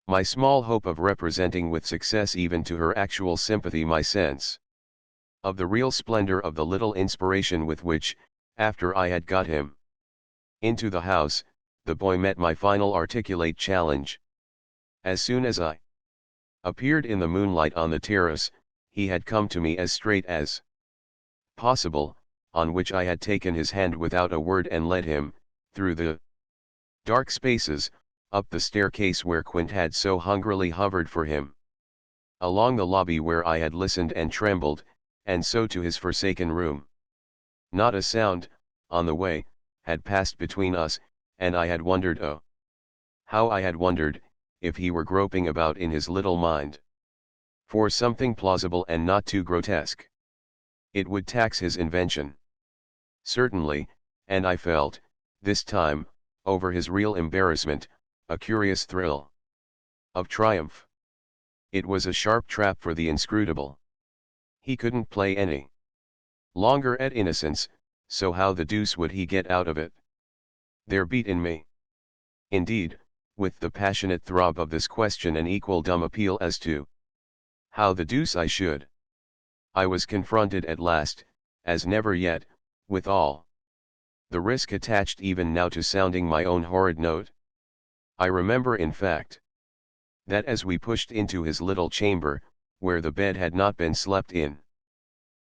my small hope of representing with success even to her actual sympathy my sense of the real splendor of the little inspiration with which, after I had got him into the house, the boy met my final articulate challenge. As soon as I appeared in the moonlight on the terrace, he had come to me as straight as possible, on which I had taken his hand without a word and led him, through the dark spaces, up the staircase where Quint had so hungrily hovered for him, along the lobby where I had listened and trembled, and so to his forsaken room. Not a sound, on the way, had passed between us, and I had wondered, oh, how I had wondered, if he were groping about in his little mind for something plausible and not too grotesque. It would tax his invention, certainly, and I felt, this time, over his real embarrassment, a curious thrill of triumph. It was a sharp trap for the inscrutable. He couldn't play any longer at innocence, so how the deuce would he get out of it? There beat in me, indeed, with the passionate throb of this question an equal dumb appeal as to how the deuce I should. I was confronted at last, as never yet, with all the risk attached even now to sounding my own horrid note. I remember in fact that as we pushed into his little chamber, where the bed had not been slept in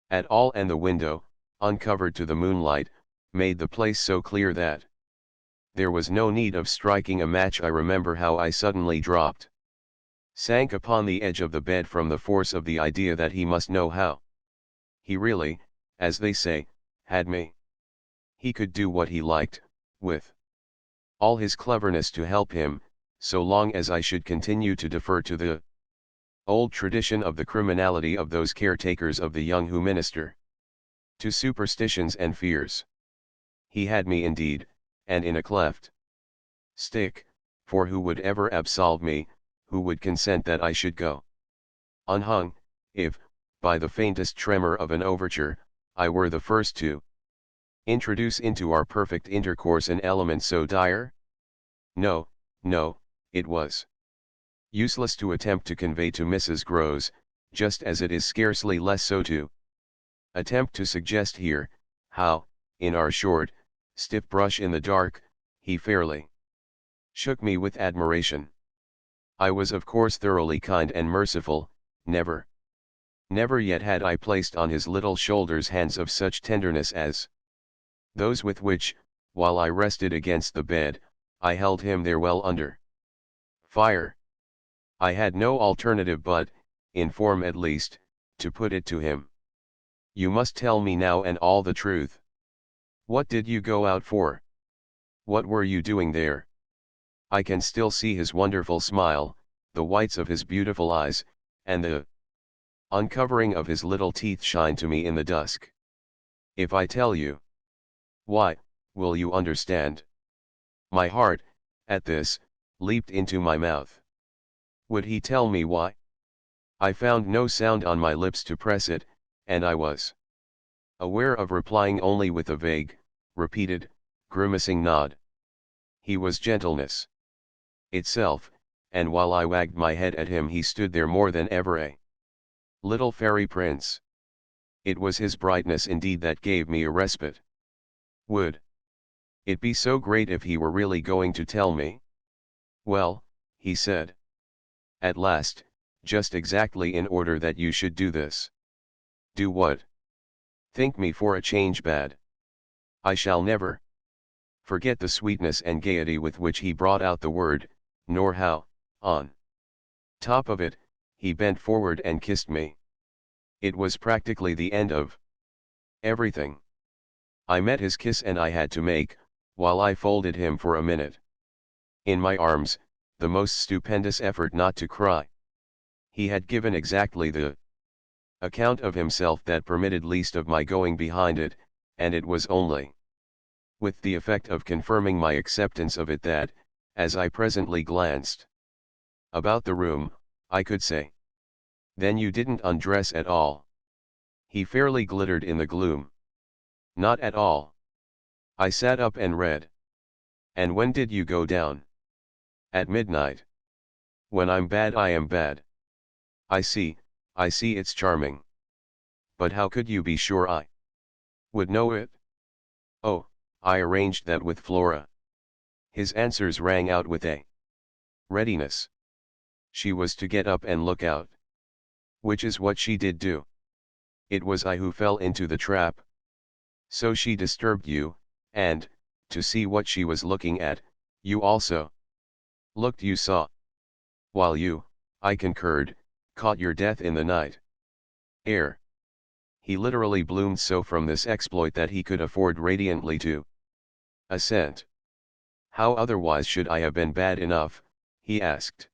at all and the window, uncovered to the moonlight, made the place so clear that there was no need of striking a match. I remember how I suddenly sank upon the edge of the bed from the force of the idea that he must know how he really, as they say, had me. He could do what he liked, with all his cleverness to help him, so long as I should continue to defer to the old tradition of the criminality of those caretakers of the young who minister to superstitions and fears. He had me indeed, and in a cleft stick, for who would ever absolve me, who would consent that I should go unhung, if, by the faintest tremor of an overture, I were the first to introduce into our perfect intercourse an element so dire? No, no, it was useless to attempt to convey to Mrs. Groves, just as it is scarcely less so to attempt to suggest here, how, in our short, stiff brush in the dark, he fairly shook me with admiration. I was of course thoroughly kind and merciful, never yet had I placed on his little shoulders hands of such tenderness as those with which, while I rested against the bed, I held him there well under fire. I had no alternative but, in form at least, to put it to him. You must tell me now and all the truth. What did you go out for? What were you doing there? I can still see his wonderful smile, the whites of his beautiful eyes, and the uncovering of his little teeth shine to me in the dusk. If I tell you, why, will you understand? My heart, at this, leaped into my mouth. Would he tell me why? I found no sound on my lips to press it, and I was aware of replying only with a vague, repeated, grimacing nod. He was gentleness itself, and while I wagged my head at him he stood there more than ever a little fairy prince. It was his brightness indeed that gave me a respite. Would it be so great if he were really going to tell me? Well, he said. At last, just exactly in order that you should do this. Do what? Think me for a change bad. I shall never forget the sweetness and gaiety with which he brought out the word, nor how, on top of it, he bent forward and kissed me. It was practically the end of everything. I met his kiss and I had to make, while I folded him for a minute in my arms, the most stupendous effort not to cry. He had given exactly the account of himself that permitted least of my going behind it, and it was only with the effect of confirming my acceptance of it that, as I presently glanced about the room, I could say, "Then you didn't undress at all." He fairly glittered in the gloom. "Not at all." I sat up and read. "And when did you go down?" "At midnight." "When I'm bad I am bad." I see, it's charming. But how could you be sure I would know it?" "Oh, I arranged that with Flora." His answers rang out with a readiness. "She was to get up and look out." "Which is what she did do." "It was I who fell into the trap." "So she disturbed you, and, to see what she was looking at, you also looked. You saw. While you, I concurred, caught your death in the night air." He literally bloomed so from this exploit that he could afford radiantly to assent. "How otherwise should I have been bad enough?" he asked.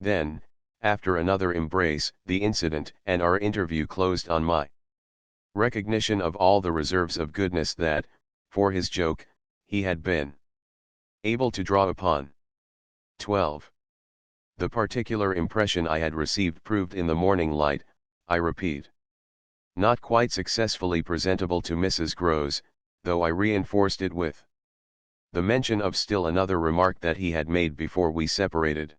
Then, after another embrace, the incident and our interview closed on my recognition of all the reserves of goodness that, for his joke, he had been able to draw upon. 12. The particular impression I had received proved in the morning light, I repeat, not quite successfully presentable to Mrs. Grose, though I reinforced it with the mention of still another remark that he had made before we separated.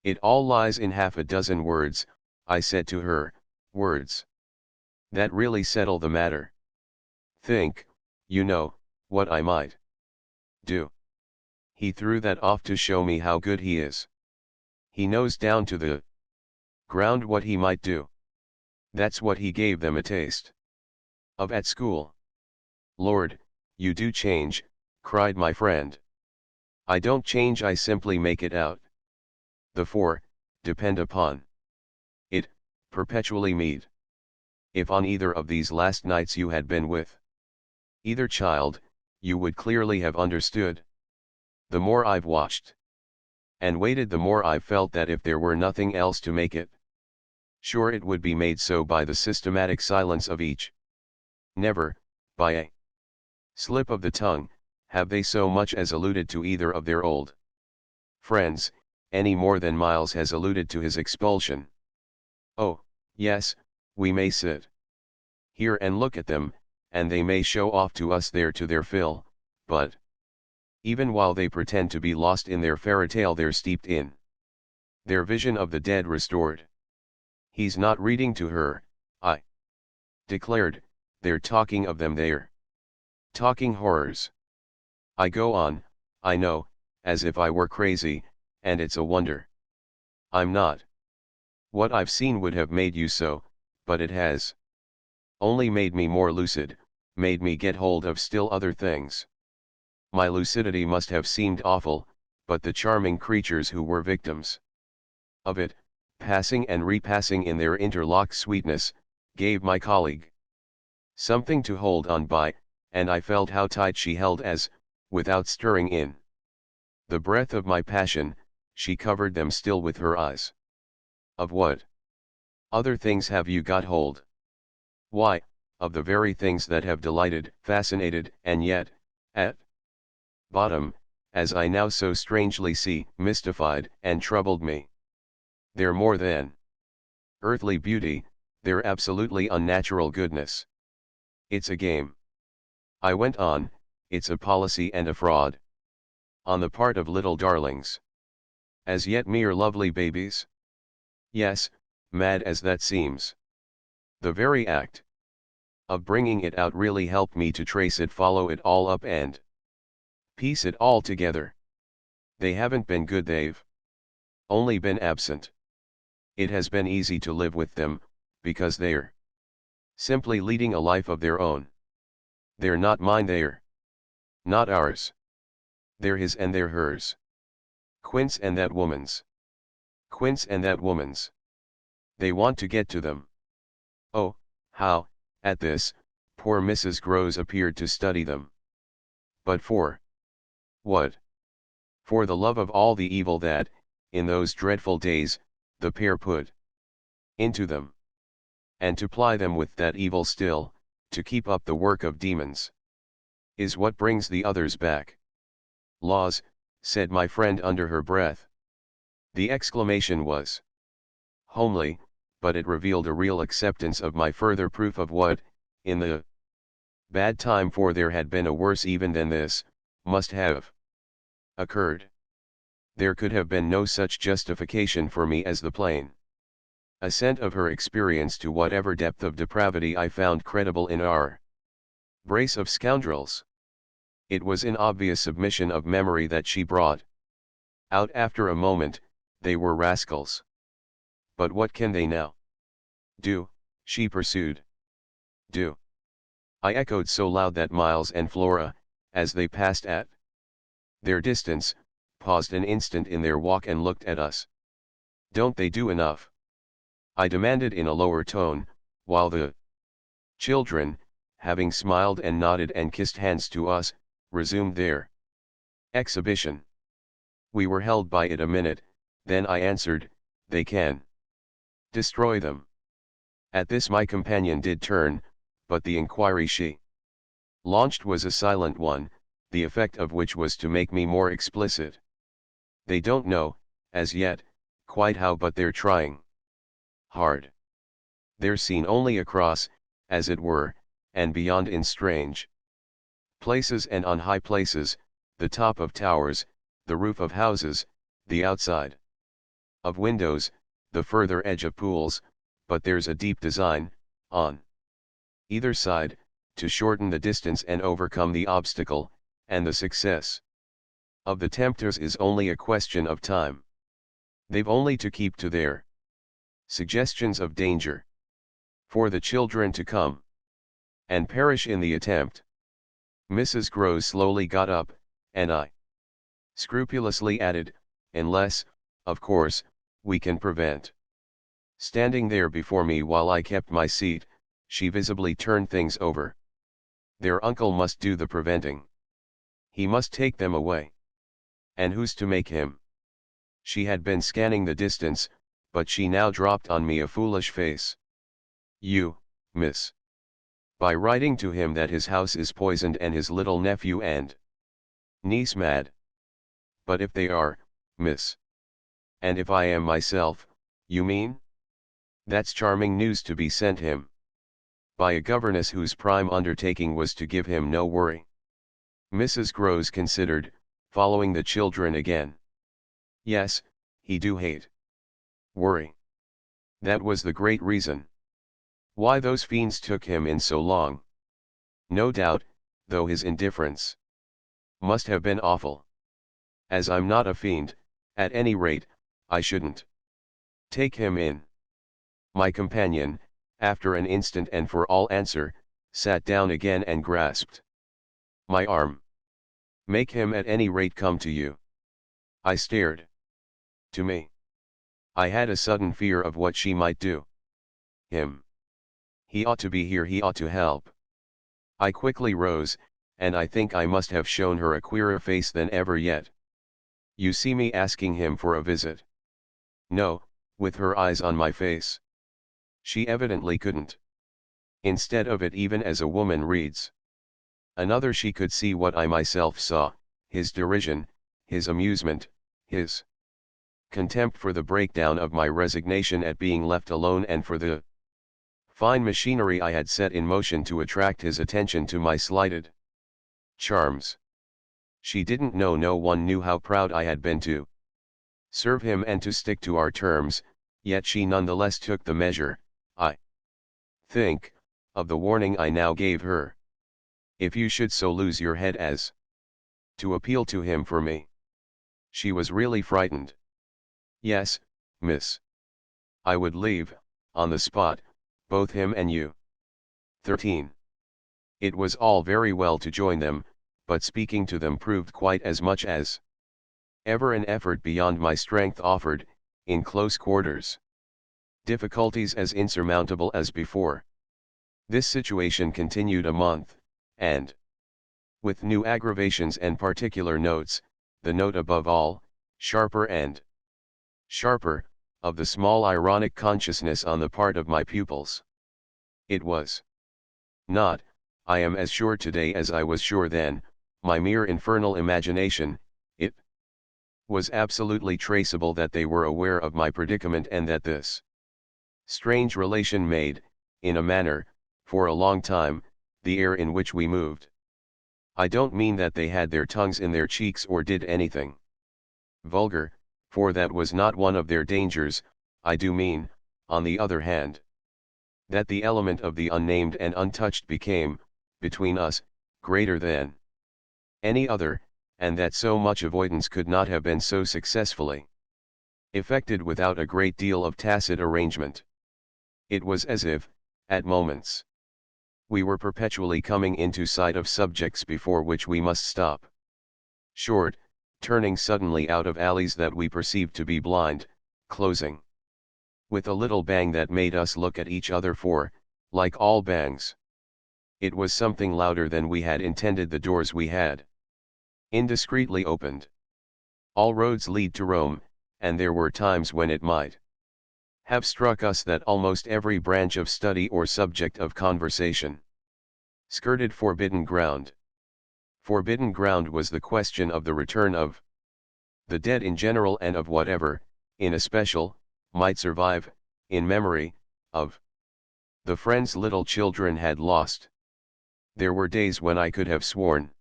"It all lies in half a dozen words," I said to her, "words that really settle the matter. Think, you know, what I might do." He threw that off to show me how good he is. He knows down to the ground what he might do. That's what he gave them a taste of at school. "Lord, you do change," cried my friend. "I don't change, I simply make it out. The four, depend upon it, perpetually meet. If on either of these last nights you had been with either child, you would clearly have understood. The more I've watched and waited, the more I've felt that if there were nothing else to make it sure, it would be made so by the systematic silence of each. Never, by a slip of the tongue, have they so much as alluded to either of their old friends, any more than Miles has alluded to his expulsion. Oh, yes, we may sit here and look at them, and they may show off to us there to their fill, but even while they pretend to be lost in their fairytale, they're steeped in their vision of the dead restored. He's not reading to her, I declared, they're talking of them, they're talking horrors. I go on, I know, as if I were crazy, and it's a wonder I'm not. What I've seen would have made you so, but it has only made me more lucid, made me get hold of still other things. My lucidity must have seemed awful, but the charming creatures who were victims of it, passing and repassing in their interlocked sweetness, gave my colleague something to hold on by, and I felt how tight she held as, without stirring in the breath of my passion, she covered them still with her eyes. "Of what other things have you got hold?" "Why, of the very things that have delighted, fascinated, and yet, at bottom, as I now so strangely see, mystified and troubled me. They're more than earthly beauty, they're absolutely unnatural goodness. It's a game," I went on, "it's a policy and a fraud. On the part of little darlings. As yet mere lovely babies. Yes, mad as that seems. The very act of bringing it out really helped me to trace it, follow it all up and piece it all together. They haven't been good, they've only been absent. It has been easy to live with them, because they're simply leading a life of their own. They're not mine, they're not ours. They're his and they're hers. Quince and that woman's. Quince and that woman's. They want to get to them. Oh, how, at this, poor Mrs. Groves appeared to study them. But for what? For the love of all the evil that, in those dreadful days, the pair put into them. And to ply them with that evil still, to keep up the work of demons, is what brings the others back. Laws, said my friend under her breath. The exclamation was homely, but it revealed a real acceptance of my further proof of what, in the bad time, for there had been a worse even than this, must have occurred. There could have been no such justification for me as the plain assent of her experience to whatever depth of depravity I found credible in our brace of scoundrels. It was in obvious submission of memory that she brought out after a moment, they were rascals. But what can they now do? She pursued. Do? I echoed so loud that Miles and Flora, as they passed at their distance, paused an instant in their walk and looked at us. Don't they do enough? I demanded in a lower tone, while the children, having smiled and nodded and kissed hands to us, resumed their exhibition. We were held by it a minute, then I answered, they can destroy them. At this my companion did turn, but the inquiry she launched was a silent one, the effect of which was to make me more explicit. They don't know, as yet, quite how, but they're trying hard. They're seen only across, as it were, and beyond in strange places and on high places, the top of towers, the roof of houses, the outside of windows, the further edge of pools, but there's a deep design, on either side, to shorten the distance and overcome the obstacle, and the success of the tempters is only a question of time. They've only to keep to their suggestions of danger for the children to come and perish in the attempt. Mrs. Groves slowly got up, and I scrupulously added, unless, of course, we can prevent. Standing there before me while I kept my seat, she visibly turned things over. Their uncle must do the preventing. He must take them away. And who's to make him? She had been scanning the distance, but she now dropped on me a foolish face. You, miss. By writing to him that his house is poisoned and his little nephew and niece mad. But if they are, miss. And if I am myself, you mean? That's charming news to be sent him by a governess whose prime undertaking was to give him no worry. Mrs. Groves considered, following the children again. Yes, he do hate worry. That was the great reason why those fiends took him in so long. No doubt, though his indifference must have been awful. As I'm not a fiend, at any rate, I shouldn't take him in. My companion, after an instant and for all answer, sat down again and grasped my arm. Make him at any rate come to you. I stared. To me. I had a sudden fear of what she might do. Him. He ought to be here, he ought to help. I quickly rose, and I think I must have shown her a queerer face than ever yet. You see me asking him for a visit? No, with her eyes on my face. She evidently couldn't. Instead of it, even as a woman reads another, she could see what I myself saw, his derision, his amusement, his contempt for the breakdown of my resignation at being left alone and for the fine machinery I had set in motion to attract his attention to my slighted charms. She didn't know, no one knew how proud I had been to serve him and to stick to our terms, yet she nonetheless took the measure, I think, of the warning I now gave her. If you should so lose your head as to appeal to him for me. She was really frightened. Yes, miss. I would leave, on the spot, both him and you. 13. It was all very well to join them, but speaking to them proved quite as much as ever an effort beyond my strength offered, in close quarters. Difficulties as insurmountable as before. This situation continued a month, and, with new aggravations and particular notes, the note above all, sharper and sharper, of the small ironic consciousness on the part of my pupils. It was not, I am as sure today as I was sure then, my mere infernal imagination. It was absolutely traceable that they were aware of my predicament and that this strange relation made, in a manner, for a long time, the air in which we moved. I don't mean that they had their tongues in their cheeks or did anything vulgar, for that was not one of their dangers. I do mean, on the other hand, that the element of the unnamed and untouched became, between us, greater than any other, and that so much avoidance could not have been so successfully effected without a great deal of tacit arrangement. It was as if, at moments, we were perpetually coming into sight of subjects before which we must stop short, turning suddenly out of alleys that we perceived to be blind, closing with a little bang that made us look at each other, for, like all bangs, it was something louder than we had intended. The doors we had indiscreetly opened. All roads lead to Rome, and there were times when it might have struck us that almost every branch of study or subject of conversation skirted forbidden ground. Forbidden ground was the question of the return of the dead in general and of whatever, in especial, might survive, in memory, of the friends little children had lost. There were days when I could have sworn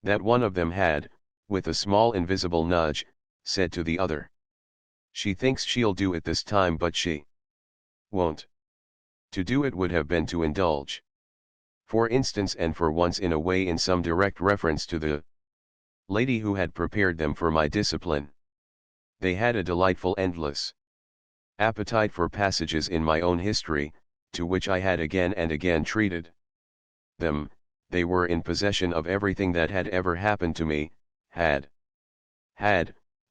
that one of them had, with a small invisible nudge, said to the other, "She thinks she'll do it this time, but she won't." To do it would have been to indulge. For instance, and for once in a way in some direct reference to the lady who had prepared them for my discipline. They had a delightful endless appetite for passages in my own history, to which I had again and again treated them. They were in possession of everything that had ever happened to me, had,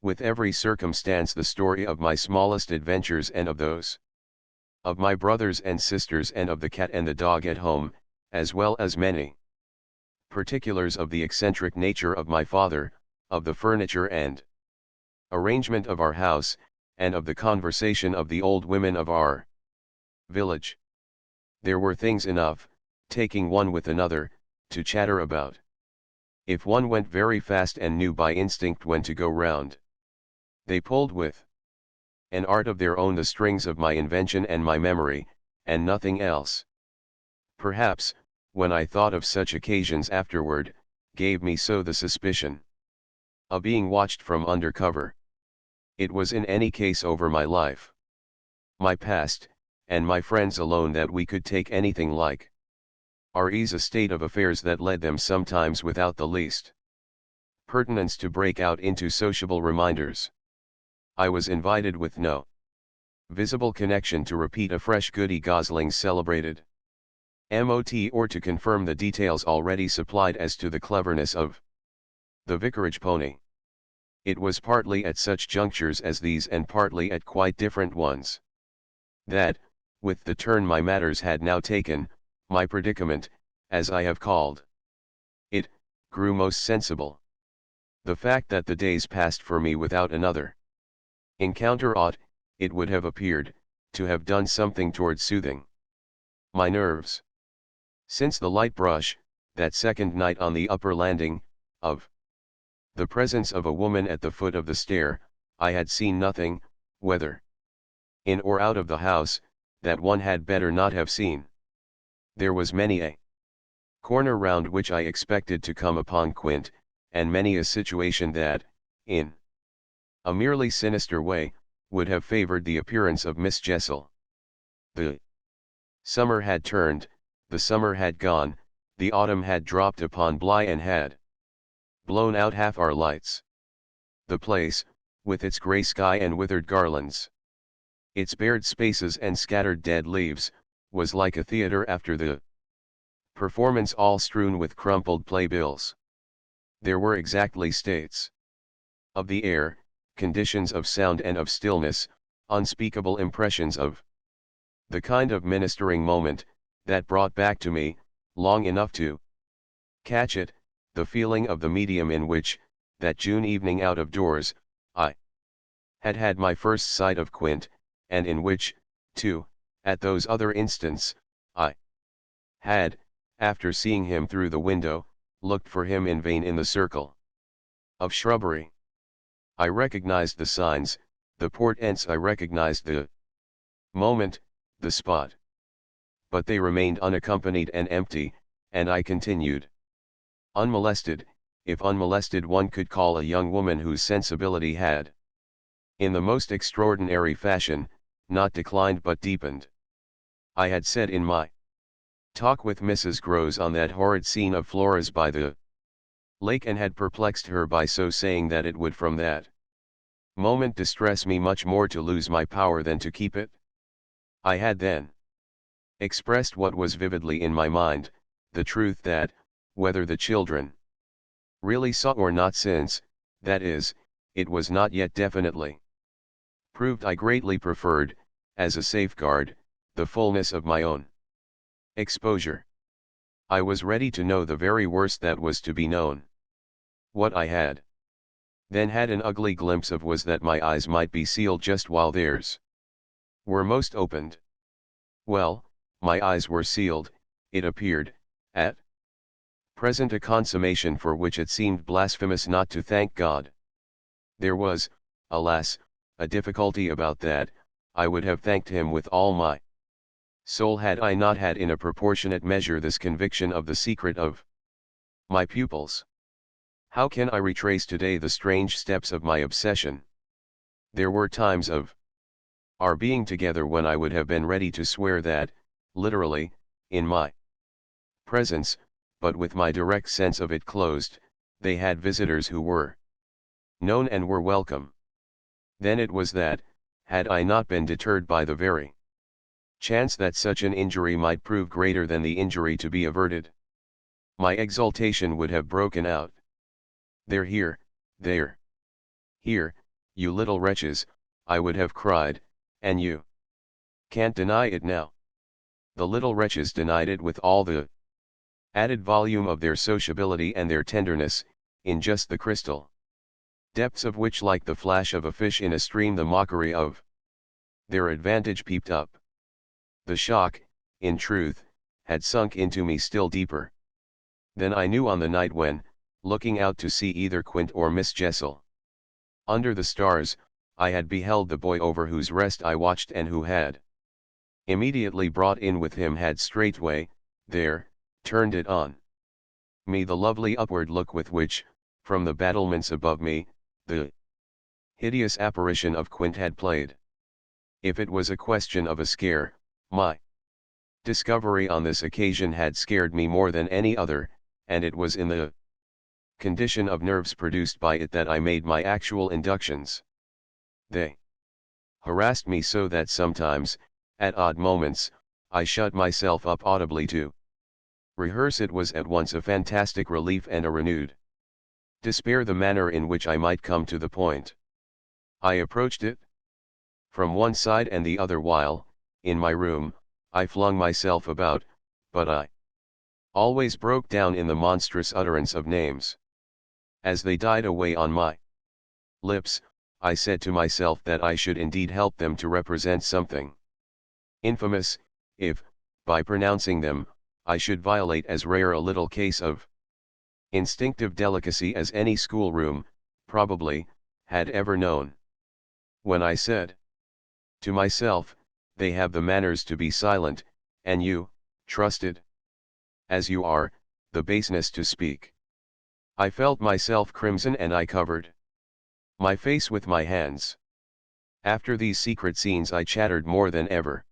with every circumstance, the story of my smallest adventures and of those of my brothers and sisters and of the cat and the dog at home, as well as many particulars of the eccentric nature of my father, of the furniture and arrangement of our house, and of the conversation of the old women of our village. There were things enough, taking one with another, to chatter about. If one went very fast and knew by instinct when to go round, they pulled with an art of their own the strings of my invention and my memory, and nothing else. Perhaps, when I thought of such occasions afterward, gave me so the suspicion of being watched from under cover. It was in any case over my life, my past, and my friends alone that we could take anything like our ease, a state of affairs that led them sometimes without the least pertinence to break out into sociable reminders. I was invited with no visible connection to repeat afresh Goody Gosling's celebrated mot, or to confirm the details already supplied as to the cleverness of the vicarage pony. It was partly at such junctures as these, and partly at quite different ones, that, with the turn my matters had now taken, my predicament, as I have called it, grew most sensible. The fact that the days passed for me without another encounter ought, it would have appeared, to have done something toward soothing my nerves. Since the light brush, that second night on the upper landing, of the presence of a woman at the foot of the stair, I had seen nothing, whether in or out of the house, that one had better not have seen. There was many a corner round which I expected to come upon Quint, and many a situation that, in a merely sinister way, would have favored the appearance of Miss Jessel. The summer had turned, The summer had gone, the autumn had dropped upon Bly and had blown out half our lights. The place, with its grey sky and withered garlands, its bared spaces and scattered dead leaves, was like a theatre after the performance, all strewn with crumpled playbills. There were exactly states of the air, conditions of sound and of stillness, unspeakable impressions of the kind of ministering moment that brought back to me, long enough to catch it, the feeling of the medium in which, that June evening out of doors, I had had my first sight of Quint, and in which, too, at those other instants, I had, after seeing him through the window, looked for him in vain in the circle of shrubbery. I recognized the signs, the portents, I recognized the moment, the spot. But they remained unaccompanied and empty, and I continued unmolested, if unmolested one could call a young woman whose sensibility had, in the most extraordinary fashion, not declined but deepened. I had said in my talk with Mrs. Grose on that horrid scene of Flora's by the lake, and had perplexed her by so saying that it would from that moment distress me much more to lose my power than to keep it. I had then expressed what was vividly in my mind, the truth that, whether the children really saw or not, since, that is, it was not yet definitely proved, I greatly preferred, as a safeguard, the fullness of my own exposure. I was ready to know the very worst that was to be known. What I had then had an ugly glimpse of was that my eyes might be sealed just while theirs were most opened. Well, my eyes were sealed, it appeared, at present, a consummation for which it seemed blasphemous not to thank God. There was, alas, a difficulty about that. I would have thanked him with all my soul had I not had in a proportionate measure this conviction of the secret of my pupils. How can I retrace today the strange steps of my obsession? There were times of our being together when I would have been ready to swear that, literally, in my presence, but with my direct sense of it closed, they had visitors who were known and were welcome. Then it was that, had I not been deterred by the very chance that such an injury might prove greater than the injury to be averted, my exultation would have broken out. They're here, they're here, you little wretches, I would have cried, and you can't deny it now. The little wretches denied it with all the added volume of their sociability and their tenderness, in just the crystal depths of which, like the flash of a fish in a stream, the mockery of their advantage peeped up. The shock, in truth, had sunk into me still deeper than I knew on the night when, looking out to see either Quint or Miss Jessel under the stars, I had beheld the boy over whose rest I watched, and who had immediately brought in with him had straightway, there, turned it on me the lovely upward look with which, from the battlements above me, the hideous apparition of Quint had played. If it was a question of a scare, my discovery on this occasion had scared me more than any other, and it was in the condition of nerves produced by it that I made my actual inductions. They harassed me so that sometimes, at odd moments, I shut myself up audibly to rehearse. It was at once a fantastic relief and a renewed despair the manner in which I might come to the point. I approached it from one side and the other while, in my room, I flung myself about, but I always broke down in the monstrous utterance of names. As they died away on my lips, I said to myself that I should indeed help them to represent something infamous, if, by pronouncing them, I should violate as rare a little case of instinctive delicacy as any schoolroom, probably, had ever known. When I said to myself, they have the manners to be silent, and you, trusted as you are, the baseness to speak, I felt myself crimson, and I covered my face with my hands. After these secret scenes I chattered more than ever.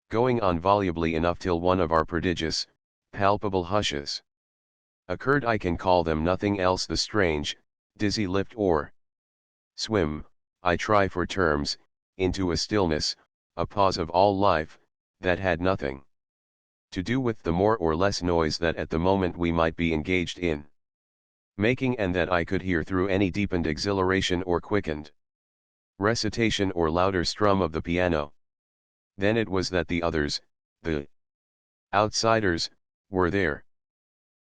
going on volubly enough till one of our prodigious, palpable hushes occurred. I can call them nothing else. The strange, dizzy lift or swim, I try for terms, into a stillness, a pause of all life, that had nothing to do with the more or less noise that at the moment we might be engaged in making, and that I could hear through any deepened exhilaration or quickened recitation or louder strum of the piano. Then it was that the others, the outsiders, were there.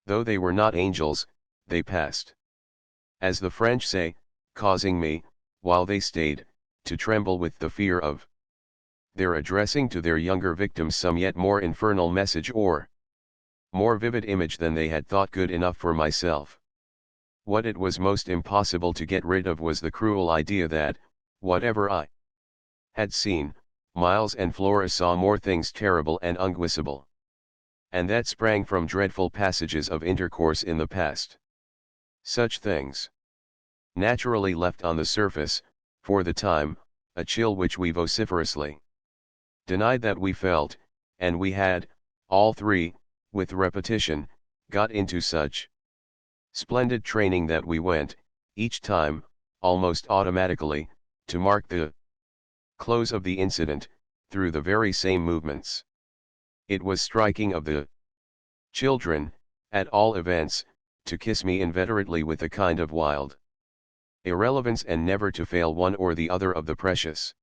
Though they were not angels, they passed, as the French say, causing me, while they stayed, to tremble with the fear of their addressing to their younger victims some yet more infernal message or more vivid image than they had thought good enough for myself. What it was most impossible to get rid of was the cruel idea that, whatever I had seen, Miles and Flora saw more things terrible and unguessable. And that sprang from dreadful passages of intercourse in the past. Such things naturally left on the surface, for the time, a chill which we vociferously denied that we felt, and we had, all three, with repetition, got into such splendid training that we went, each time, almost automatically, to mark the close of the incident, through the very same movements. It was striking of the children, at all events, to kiss me inveterately with a kind of wild irrelevance, and never to fail one or the other of the precious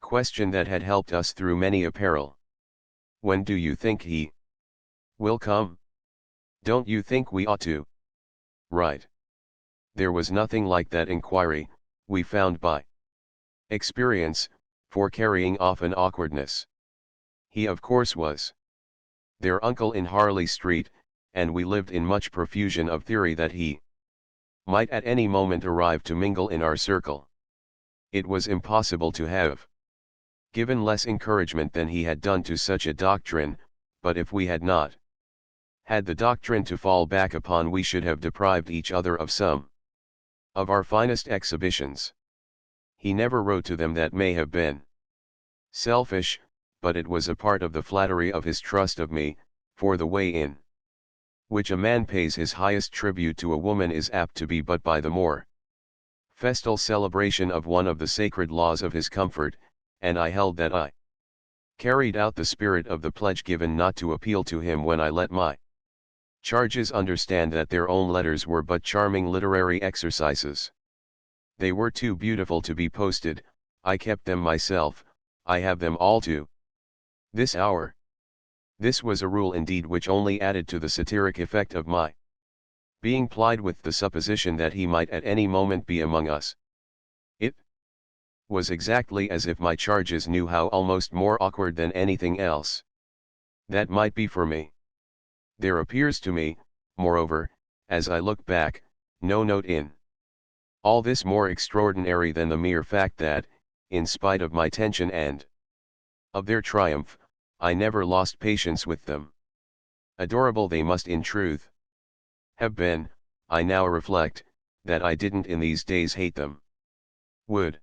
question that had helped us through many a peril. When do you think he will come? Don't you think we ought to write? There was nothing like that inquiry, we found by experience, for carrying off an awkwardness. He of course was their uncle in Harley Street, and we lived in much profusion of theory that he might at any moment arrive to mingle in our circle. It was impossible to have given less encouragement than he had done to such a doctrine, but if we had not had the doctrine to fall back upon, we should have deprived each other of some of our finest exhibitions. He never wrote to them. That may have been selfish, but it was a part of the flattery of his trust of me, for the way in which a man pays his highest tribute to a woman is apt to be but by the more festal celebration of one of the sacred laws of his comfort, and I held that I carried out the spirit of the pledge given not to appeal to him when I let my charges understand that their own letters were but charming literary exercises. They were too beautiful to be posted. I kept them myself, I have them all to this hour. This was a rule indeed which only added to the satiric effect of my being plied with the supposition that he might at any moment be among us. It was exactly as if my charges knew how almost more awkward than anything else that might be for me. There appears to me, moreover, as I look back, no note in all this more extraordinary than the mere fact that, in spite of my tension and of their triumph, I never lost patience with them. Adorable they must in truth have been, I now reflect, that I didn't in these days hate them. Would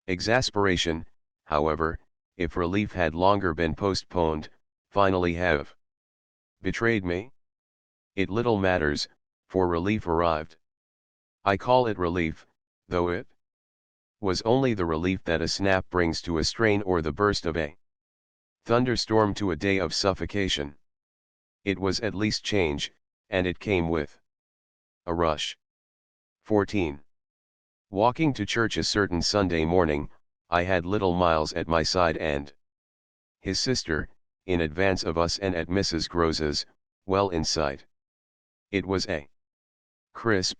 exasperation, however, if relief had longer been postponed, finally have betrayed me? It little matters, for relief arrived. I call it relief, though it was only the relief that a snap brings to a strain, or the burst of a thunderstorm to a day of suffocation. It was at least change, and it came with a rush. 14. Walking to church a certain Sunday morning, I had little Miles at my side and his sister, in advance of us and at Mrs. Grose's, well in sight. It was a crisp,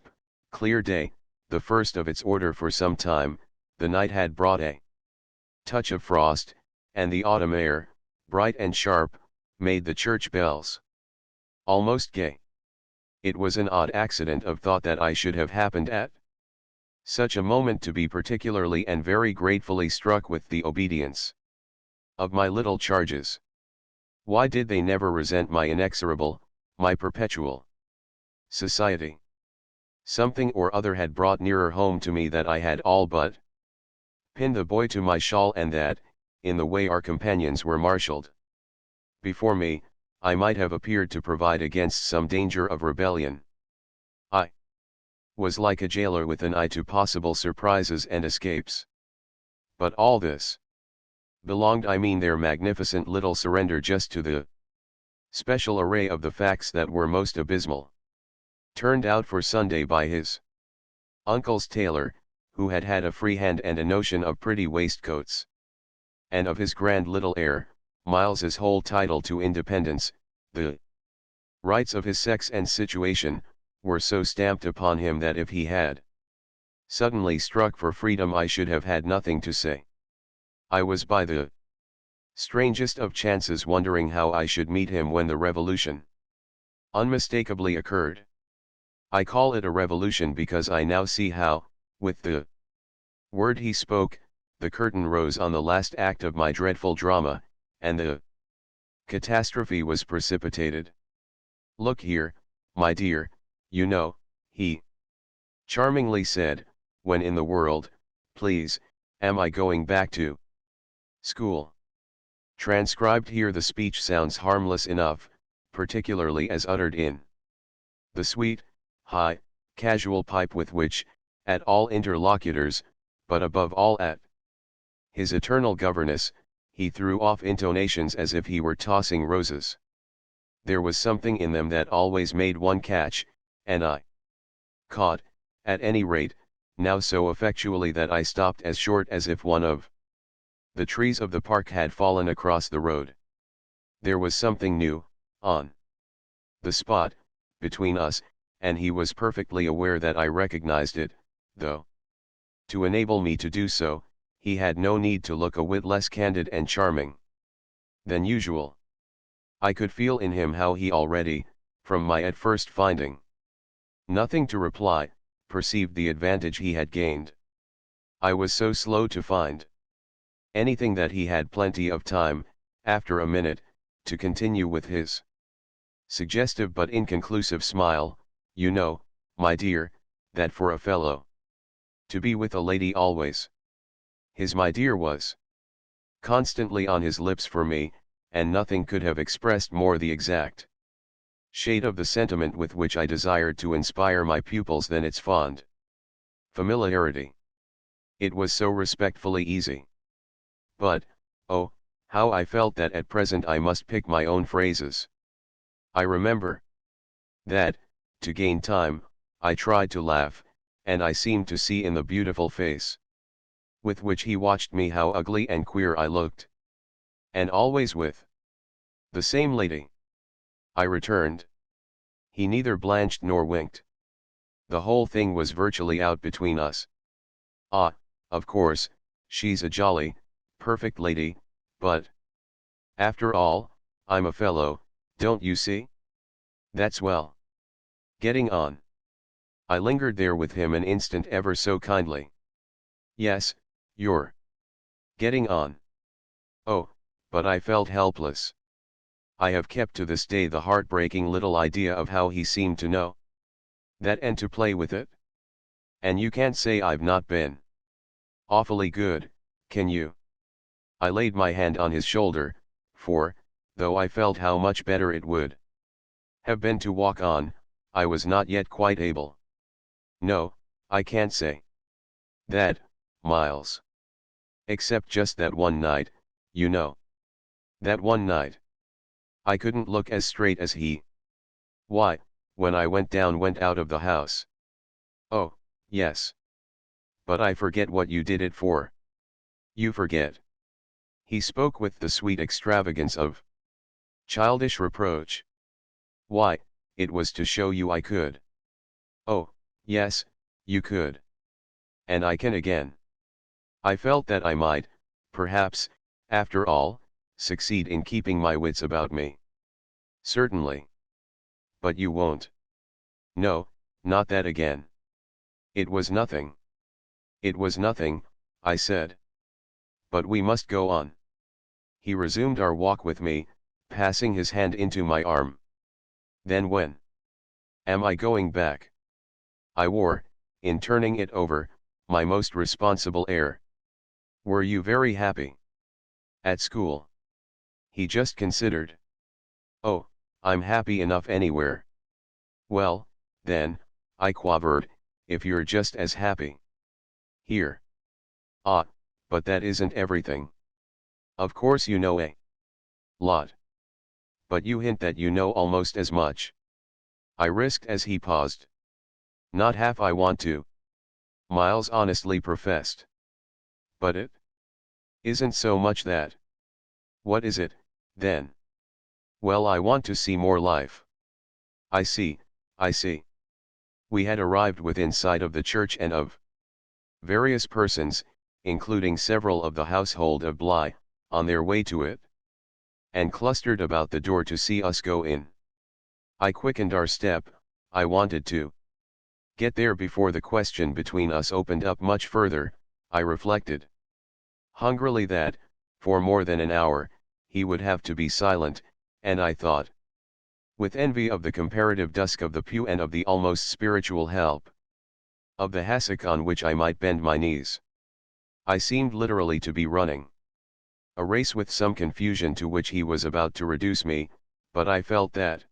clear day, the first of its order for some time. The night had brought a touch of frost, and the autumn air, bright and sharp, made the church bells almost gay. It was an odd accident of thought that I should have happened at such a moment to be particularly and very gratefully struck with the obedience of my little charges. Why did they never resent my inexorable, my perpetual society? Something or other had brought nearer home to me that I had all but pinned the boy to my shawl, and that, in the way our companions were marshaled. Before me, I might have appeared to provide against some danger of rebellion. I was like a jailer with an eye to possible surprises and escapes. But all this belonged, I mean their magnificent little surrender, just to the special array of the facts that were most abysmal. Turned out for Sunday by his uncle's tailor, who had had a free hand and a notion of pretty waistcoats. And of his grand little heir, Miles's whole title to independence, the rights of his sex and situation, were so stamped upon him that if he had suddenly struck for freedom I should have had nothing to say. I was by the strangest of chances wondering how I should meet him when the revolution unmistakably occurred. I call it a revolution because I now see how, with the word he spoke, the curtain rose on the last act of my dreadful drama, and the catastrophe was precipitated. "Look here, my dear, you know," he charmingly said, "when in the world, please, am I going back to school?" Transcribed here, the speech sounds harmless enough, particularly as uttered in the sweet, high, casual pipe with which, at all interlocutors, but above all at his eternal governess, he threw off intonations as if he were tossing roses. There was something in them that always made one catch, and I caught, at any rate, now so effectually that I stopped as short as if one of the trees of the park had fallen across the road. There was something new, on the spot, between us, and he was perfectly aware that I recognized it, though, to enable me to do so, he had no need to look a whit less candid and charming than usual. I could feel in him how he already, from my at first finding nothing to reply, perceived the advantage he had gained. I was so slow to find anything that he had plenty of time, after a minute, to continue with his suggestive but inconclusive smile, "You know, my dear, that for a fellow to be with a lady always," his "my dear" was constantly on his lips for me, and nothing could have expressed more the exact shade of the sentiment with which I desired to inspire my pupils than its fond familiarity. It was so respectfully easy. But, oh, how I felt that at present I must pick my own phrases. I remember that, to gain time, I tried to laugh, and I seemed to see in the beautiful face with which he watched me how ugly and queer I looked. "And always with the same lady?" I returned. He neither blanched nor winked. The whole thing was virtually out between us. "Ah, of course, she's a jolly, perfect lady, but after all, I'm a fellow, don't you see? That's well. Getting on." I lingered there with him an instant ever so kindly. "Yes, you're getting on." Oh, but I felt helpless. I have kept to this day the heartbreaking little idea of how he seemed to know that and to play with it. And you can't say I've not been awfully good, can you? I laid my hand on his shoulder, for, though I felt how much better it would have been to walk on, I was not yet quite able. "No, I can't say that, Miles. Except just that one night, you know. That one night. I couldn't look as straight as he. Why, when I went out of the house." "Oh, yes. But I forget what you did it for." "You forget." He spoke with the sweet extravagance of childish reproach. "Why, it was to show you I could." "Oh, yes, you could. And I can again." I felt that I might, perhaps, after all, succeed in keeping my wits about me. "Certainly. But you won't." "No, not that again." "It was nothing." "It was nothing," I said. "But we must go on." He resumed our walk with me, passing his hand into my arm. "Then when am I going back?" I wore, in turning it over, my most responsible air. "Were you very happy?" At school. He just considered. Oh, I'm happy enough anywhere. Well, then, I quavered, if you're just as happy. Here. Ah, but that isn't everything. Of course you know a lot. But you hint that you know almost as much. I risked as he paused. Not half I want to. Miles honestly professed. But it isn't so much that. What is it, then? Well, I want to see more life. I see, I see. We had arrived within sight of the church and of various persons, including several of the household of Bly, on their way to it, and clustered about the door to see us go in. I quickened our step. I wanted to get there before the question between us opened up much further. I reflected hungrily that, for more than an hour, he would have to be silent, and I thought with envy of the comparative dusk of the pew and of the almost spiritual help of the hassock on which I might bend my knees. I seemed literally to be running a race with some confusion to which he was about to reduce me, but I felt that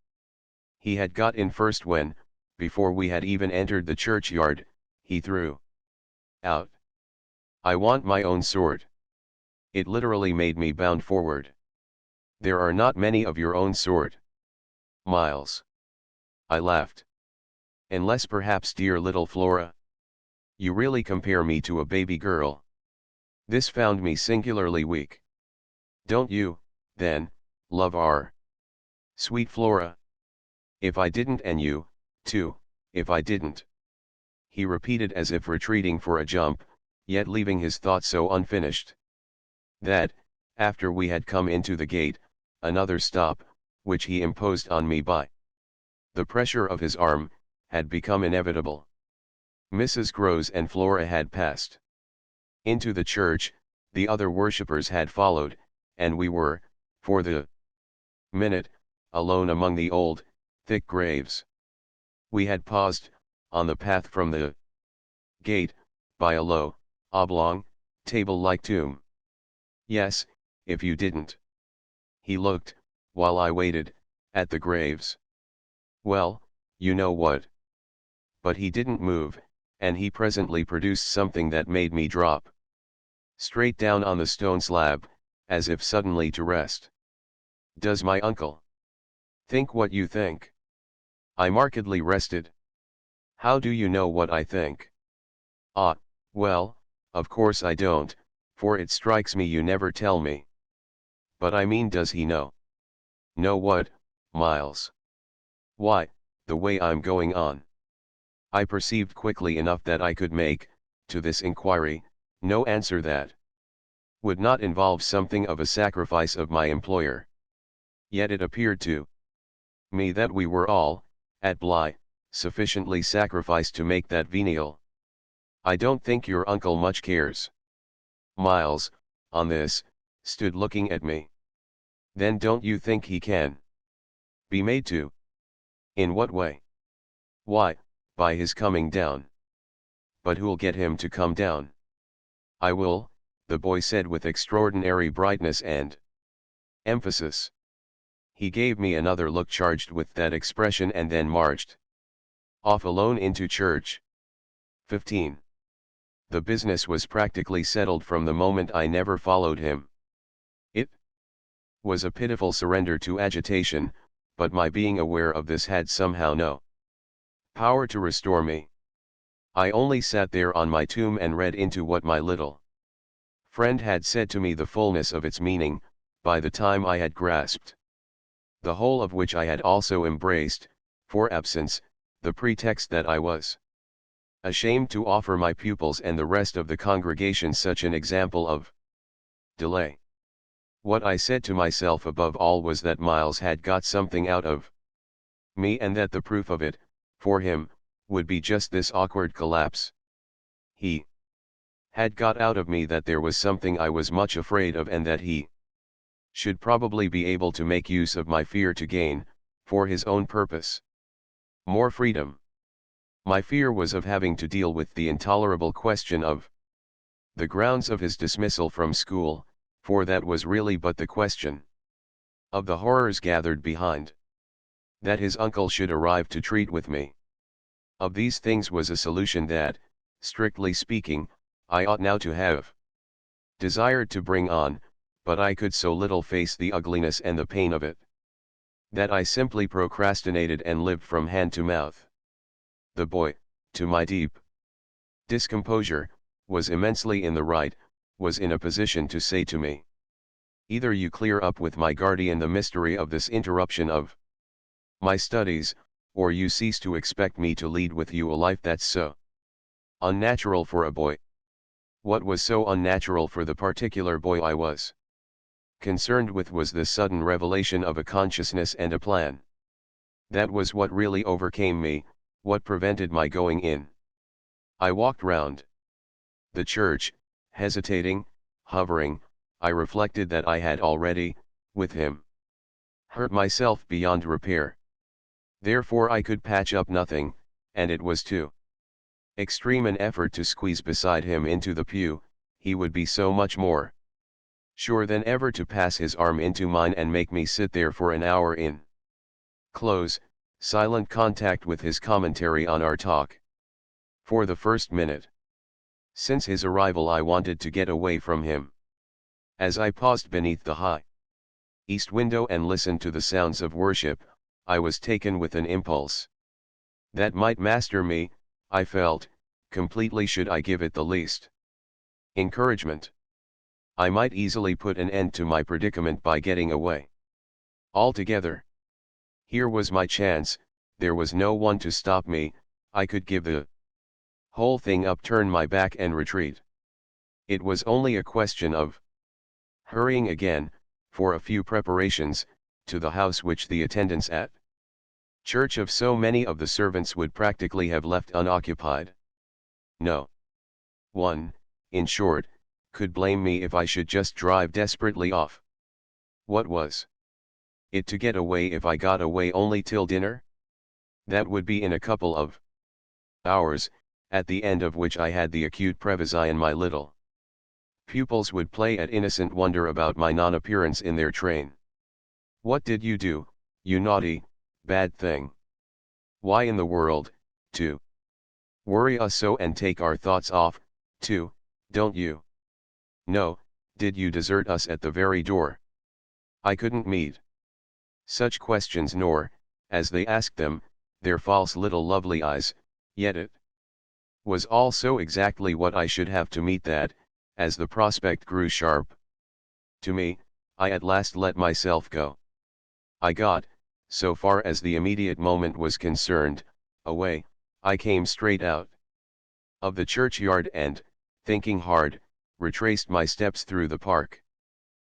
he had got in first when, before we had even entered the churchyard, he threw out, "I want my own sword." It literally made me bound forward. "There are not many of your own sort, Miles." I laughed. "Unless perhaps dear little Flora. You really compare me to a baby girl." This found me singularly weak. "Don't you, then, love our sweet Flora?" "If I didn't, and you, too, if I didn't," he repeated as if retreating for a jump, yet leaving his thought so unfinished that, after we had come into the gate, another stop, which he imposed on me by the pressure of his arm, had become inevitable. Mrs. Grose and Flora had passed into the church, the other worshippers had followed, and we were, for the minute, alone among the old, thick graves. We had paused, on the path from the gate, by a low, oblong, table-like tomb. "Yes, if you didn't." He looked, while I waited, at the graves. "Well, you know what." But he didn't move, and he presently produced something that made me drop straight down on the stone slab, as if suddenly to rest. "Does my uncle think what you think?" I markedly rested. "How do you know what I think?" "Ah, well, of course I don't, for it strikes me you never tell me. But I mean, does he know?" "Know what, Miles?" "Why, the way I'm going on." I perceived quickly enough that I could make, to this inquiry, no answer that would not involve something of a sacrifice of my employer. Yet it appeared to me that we were all, at Bly, sufficiently sacrificed to make that venial. "I don't think your uncle much cares." Miles, on this, stood looking at me. "Then don't you think he can be made to?" "In what way?" "Why, by his coming down." "But who'll get him to come down?" "I will," the boy said with extraordinary brightness and emphasis. He gave me another look charged with that expression and then marched off alone into church. 15. The business was practically settled from the moment I never followed him. It was a pitiful surrender to agitation, but my being aware of this had somehow no power to restore me. I only sat there on my tomb and read into what my little friend had said to me the fullness of its meaning, by the time I had grasped the whole of which I had also embraced, for absence, the pretext that I was ashamed to offer my pupils and the rest of the congregation such an example of delay. What I said to myself above all was that Miles had got something out of me and that the proof of it, for him, would be just this awkward collapse. He had got out of me that there was something I was much afraid of and that he should probably be able to make use of my fear to gain, for his own purpose, more freedom. My fear was of having to deal with the intolerable question of the grounds of his dismissal from school, for that was really but the question. Of the horrors gathered behind. That his uncle should arrive to treat with me. Of these things was a solution that, strictly speaking, I ought now to have desired to bring on, but I could so little face the ugliness and the pain of it, that I simply procrastinated and lived from hand to mouth. The boy, to my deep discomposure, was immensely in the right, was in a position to say to me, either you clear up with my guardian the mystery of this interruption of my studies, or you cease to expect me to lead with you a life that's so unnatural for a boy. What was so unnatural for the particular boy I was concerned with was the sudden revelation of a consciousness and a plan. That was what really overcame me, what prevented my going in. I walked round the church, hesitating, hovering. I reflected that I had already, with him, hurt myself beyond repair. Therefore I could patch up nothing, and it was too extreme an effort to squeeze beside him into the pew. He would be so much more sure than ever to pass his arm into mine and make me sit there for an hour in close, silent contact with his commentary on our talk. For the first minute since his arrival I wanted to get away from him. As I paused beneath the high east window and listened to the sounds of worship, I was taken with an impulse that might master me, I felt, completely should I give it the least encouragement. I might easily put an end to my predicament by getting away altogether. Here was my chance, there was no one to stop me. I could give the whole thing up, turn my back and retreat. It was only a question of hurrying again, for a few preparations, to the house which the attendance at church of so many of the servants would practically have left unoccupied. No one, in short, could blame me if I should just drive desperately off. What was it to get away if I got away only till dinner? That would be in a couple of hours, at the end of which I had the acute prevision my little pupils would play at innocent wonder about my non-appearance in their train. What did you do, you naughty, bad thing? Why in the world, to worry us so and take our thoughts off, too, don't you? No, did you desert us at the very door? I couldn't meet such questions nor, as they asked them, their false little lovely eyes, yet it was all so exactly what I should have to meet that, as the prospect grew sharp to me, I at last let myself go. I got, so far as the immediate moment was concerned, away. I came straight out of the churchyard and, thinking hard, retraced my steps through the park.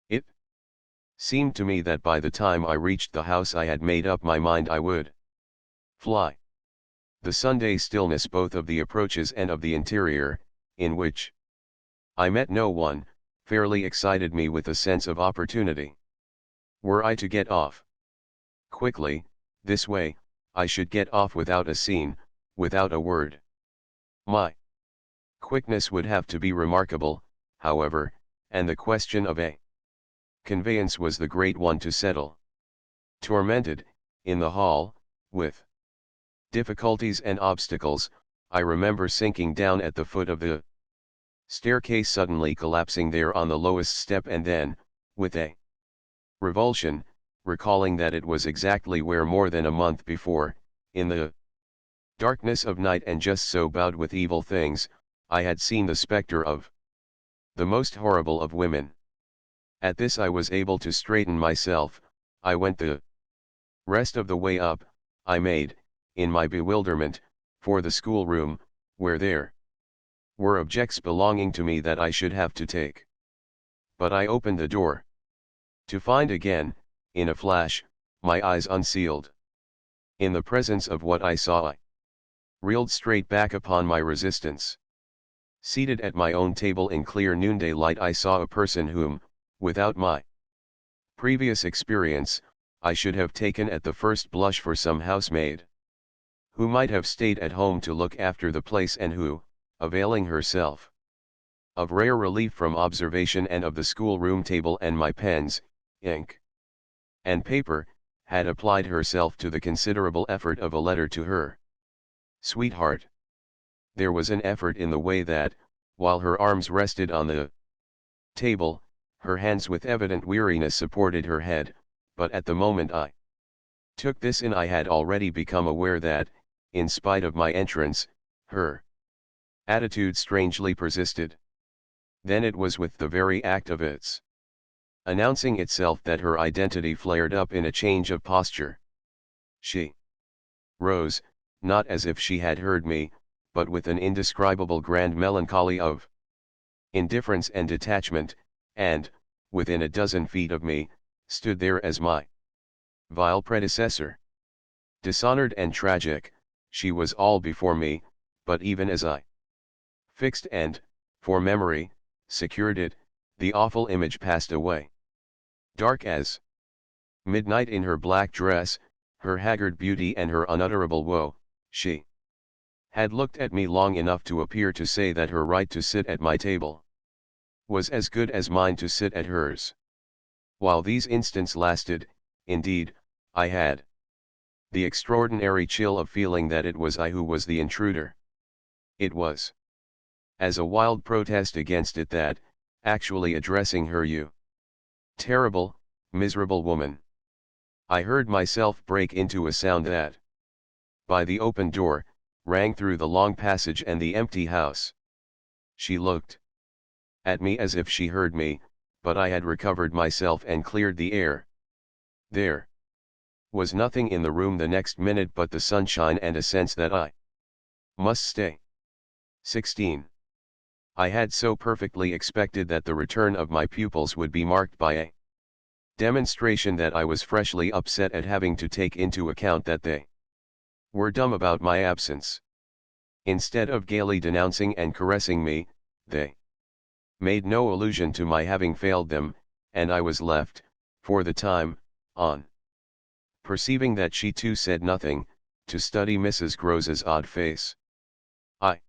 It seemed to me that by the time I reached the house I had made up my mind I would fly. The Sunday stillness both of the approaches and of the interior, in which I met no one, fairly excited me with a sense of opportunity. Were I to get off quickly, this way, I should get off without a scene, without a word. My quickness would have to be remarkable, however, and the question of a conveyance was the great one to settle. Tormented, in the hall, with difficulties and obstacles, I remember sinking down at the foot of the staircase, suddenly collapsing there on the lowest step, and then, with a revulsion, recalling that it was exactly where more than a month before, in the darkness of night and just so bowed with evil things, I had seen the spectre of the most horrible of women. At this I was able to straighten myself. I went the rest of the way up. I made, in my bewilderment, for the schoolroom, where there were objects belonging to me that I should have to take. But I opened the door, to find again, in a flash, my eyes unsealed. In the presence of what I saw, I reeled straight back upon my resistance. Seated at my own table in clear noonday light, I saw a person whom, without my previous experience, I should have taken at the first blush for some housemaid, who might have stayed at home to look after the place, and who, availing herself of rare relief from observation and of the schoolroom table, and my pens, ink, and paper, had applied herself to the considerable effort of a letter to her sweetheart. There was an effort in the way that, while her arms rested on the table, her hands with evident weariness supported her head, but at the moment I took this in I had already become aware that, in spite of my entrance, her attitude strangely persisted. Then it was with the very act of its announcing itself that her identity flared up in a change of posture. She rose, not as if she had heard me, but with an indescribable grand melancholy of indifference and detachment, and, within a dozen feet of me, stood there as my vile predecessor. Dishonored and tragic, she was all before me, but even as I fixed and, for memory, secured it, the awful image passed away. Dark as midnight in her black dress, her haggard beauty and her unutterable woe, she had looked at me long enough to appear to say that her right to sit at my table was as good as mine to sit at hers. While these instants lasted, indeed, I had the extraordinary chill of feeling that it was I who was the intruder. It was as a wild protest against it that, actually addressing her, you terrible, miserable woman, I heard myself break into a sound that, by the open door, rang through the long passage and the empty house. She looked at me as if she heard me, but I had recovered myself and cleared the air. There was nothing in the room the next minute but the sunshine and a sense that I must stay. 16. I had so perfectly expected that the return of my pupils would be marked by a demonstration that I was freshly upset at having to take into account that they were dumb about my absence. Instead of gaily denouncing and caressing me, they made no allusion to my having failed them, and I was left, for the time, on perceiving that she too said nothing, to study Mrs. Grose's odd face. I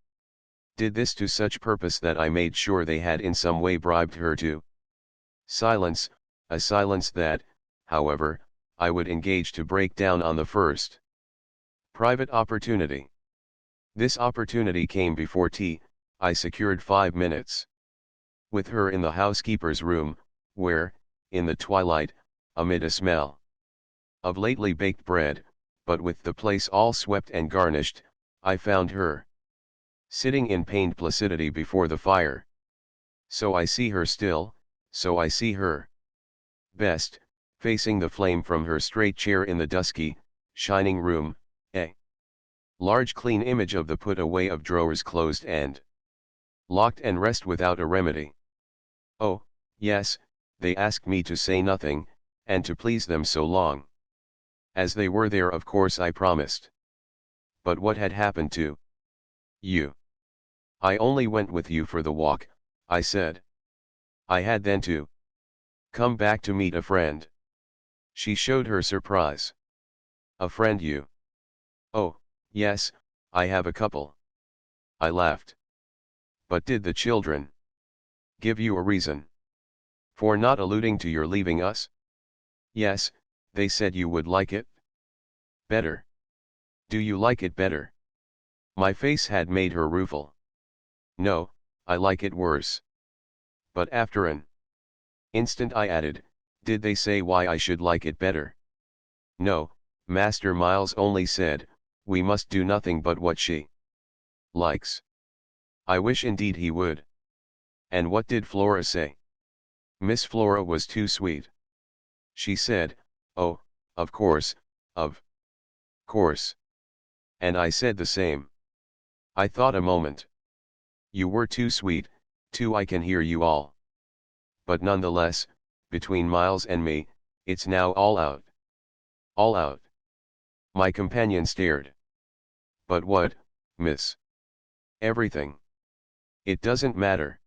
did this to such purpose that I made sure they had in some way bribed her to silence, a silence that, however, I would engage to break down on the first private opportunity. This opportunity came before tea. I secured 5 minutes with her in the housekeeper's room, where, in the twilight, amid a smell of lately baked bread, but with the place all swept and garnished, I found her sitting in pained placidity before the fire. So I see her still, so I see her best, facing the flame from her straight chair in the dusky, shining room, a large clean image of the put away of drawers closed and locked and rest without a remedy. Oh, yes, they asked me to say nothing, and to please them so long as they were there, of course I promised. But what had happened to you? I only went with you for the walk, I said. I had then to come back to meet a friend. She showed her surprise. A friend, you? Oh, yes, I have a couple. I laughed. But did the children give you a reason for not alluding to your leaving us? Yes, they said you would like it better. Do you like it better? My face had made her rueful. No, I like it worse. But after an instant I added, did they say why I should like it better? No, Master Miles only said, we must do nothing but what she likes. I wish indeed he would. And what did Flora say? Miss Flora was too sweet. She said, oh, of course, of course. And I said the same. I thought a moment. You were too sweet, too. I can hear you all. But nonetheless, between Miles and me, it's now all out. All out. My companion stared. But what, miss? Everything. It doesn't matter.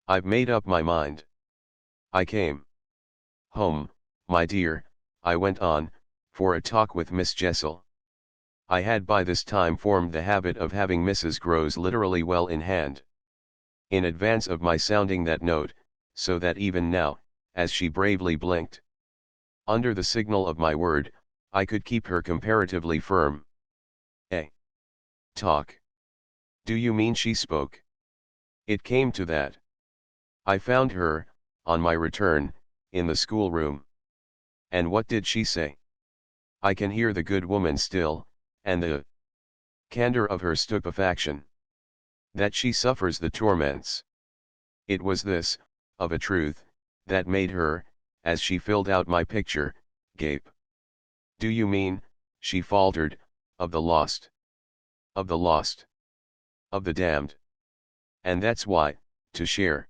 I've made up my mind. I came home, my dear, I went on, for a talk with Miss Jessel. I had by this time formed the habit of having Mrs. Grose literally well in hand. in advance of my sounding that note, so that even now, as she bravely blinked, under the signal of my word, I could keep her comparatively firm. Talk. Do you mean she spoke? It came to that. I found her, on my return, in the schoolroom. And what did she say? I can hear the good woman still, and the candor of her stupefaction. That she suffers the torments. It was this, of a truth, that made her, as she filled out my picture, gape. Do you mean, she faltered, of the lost? Of the lost. Of the damned. And that's why, to share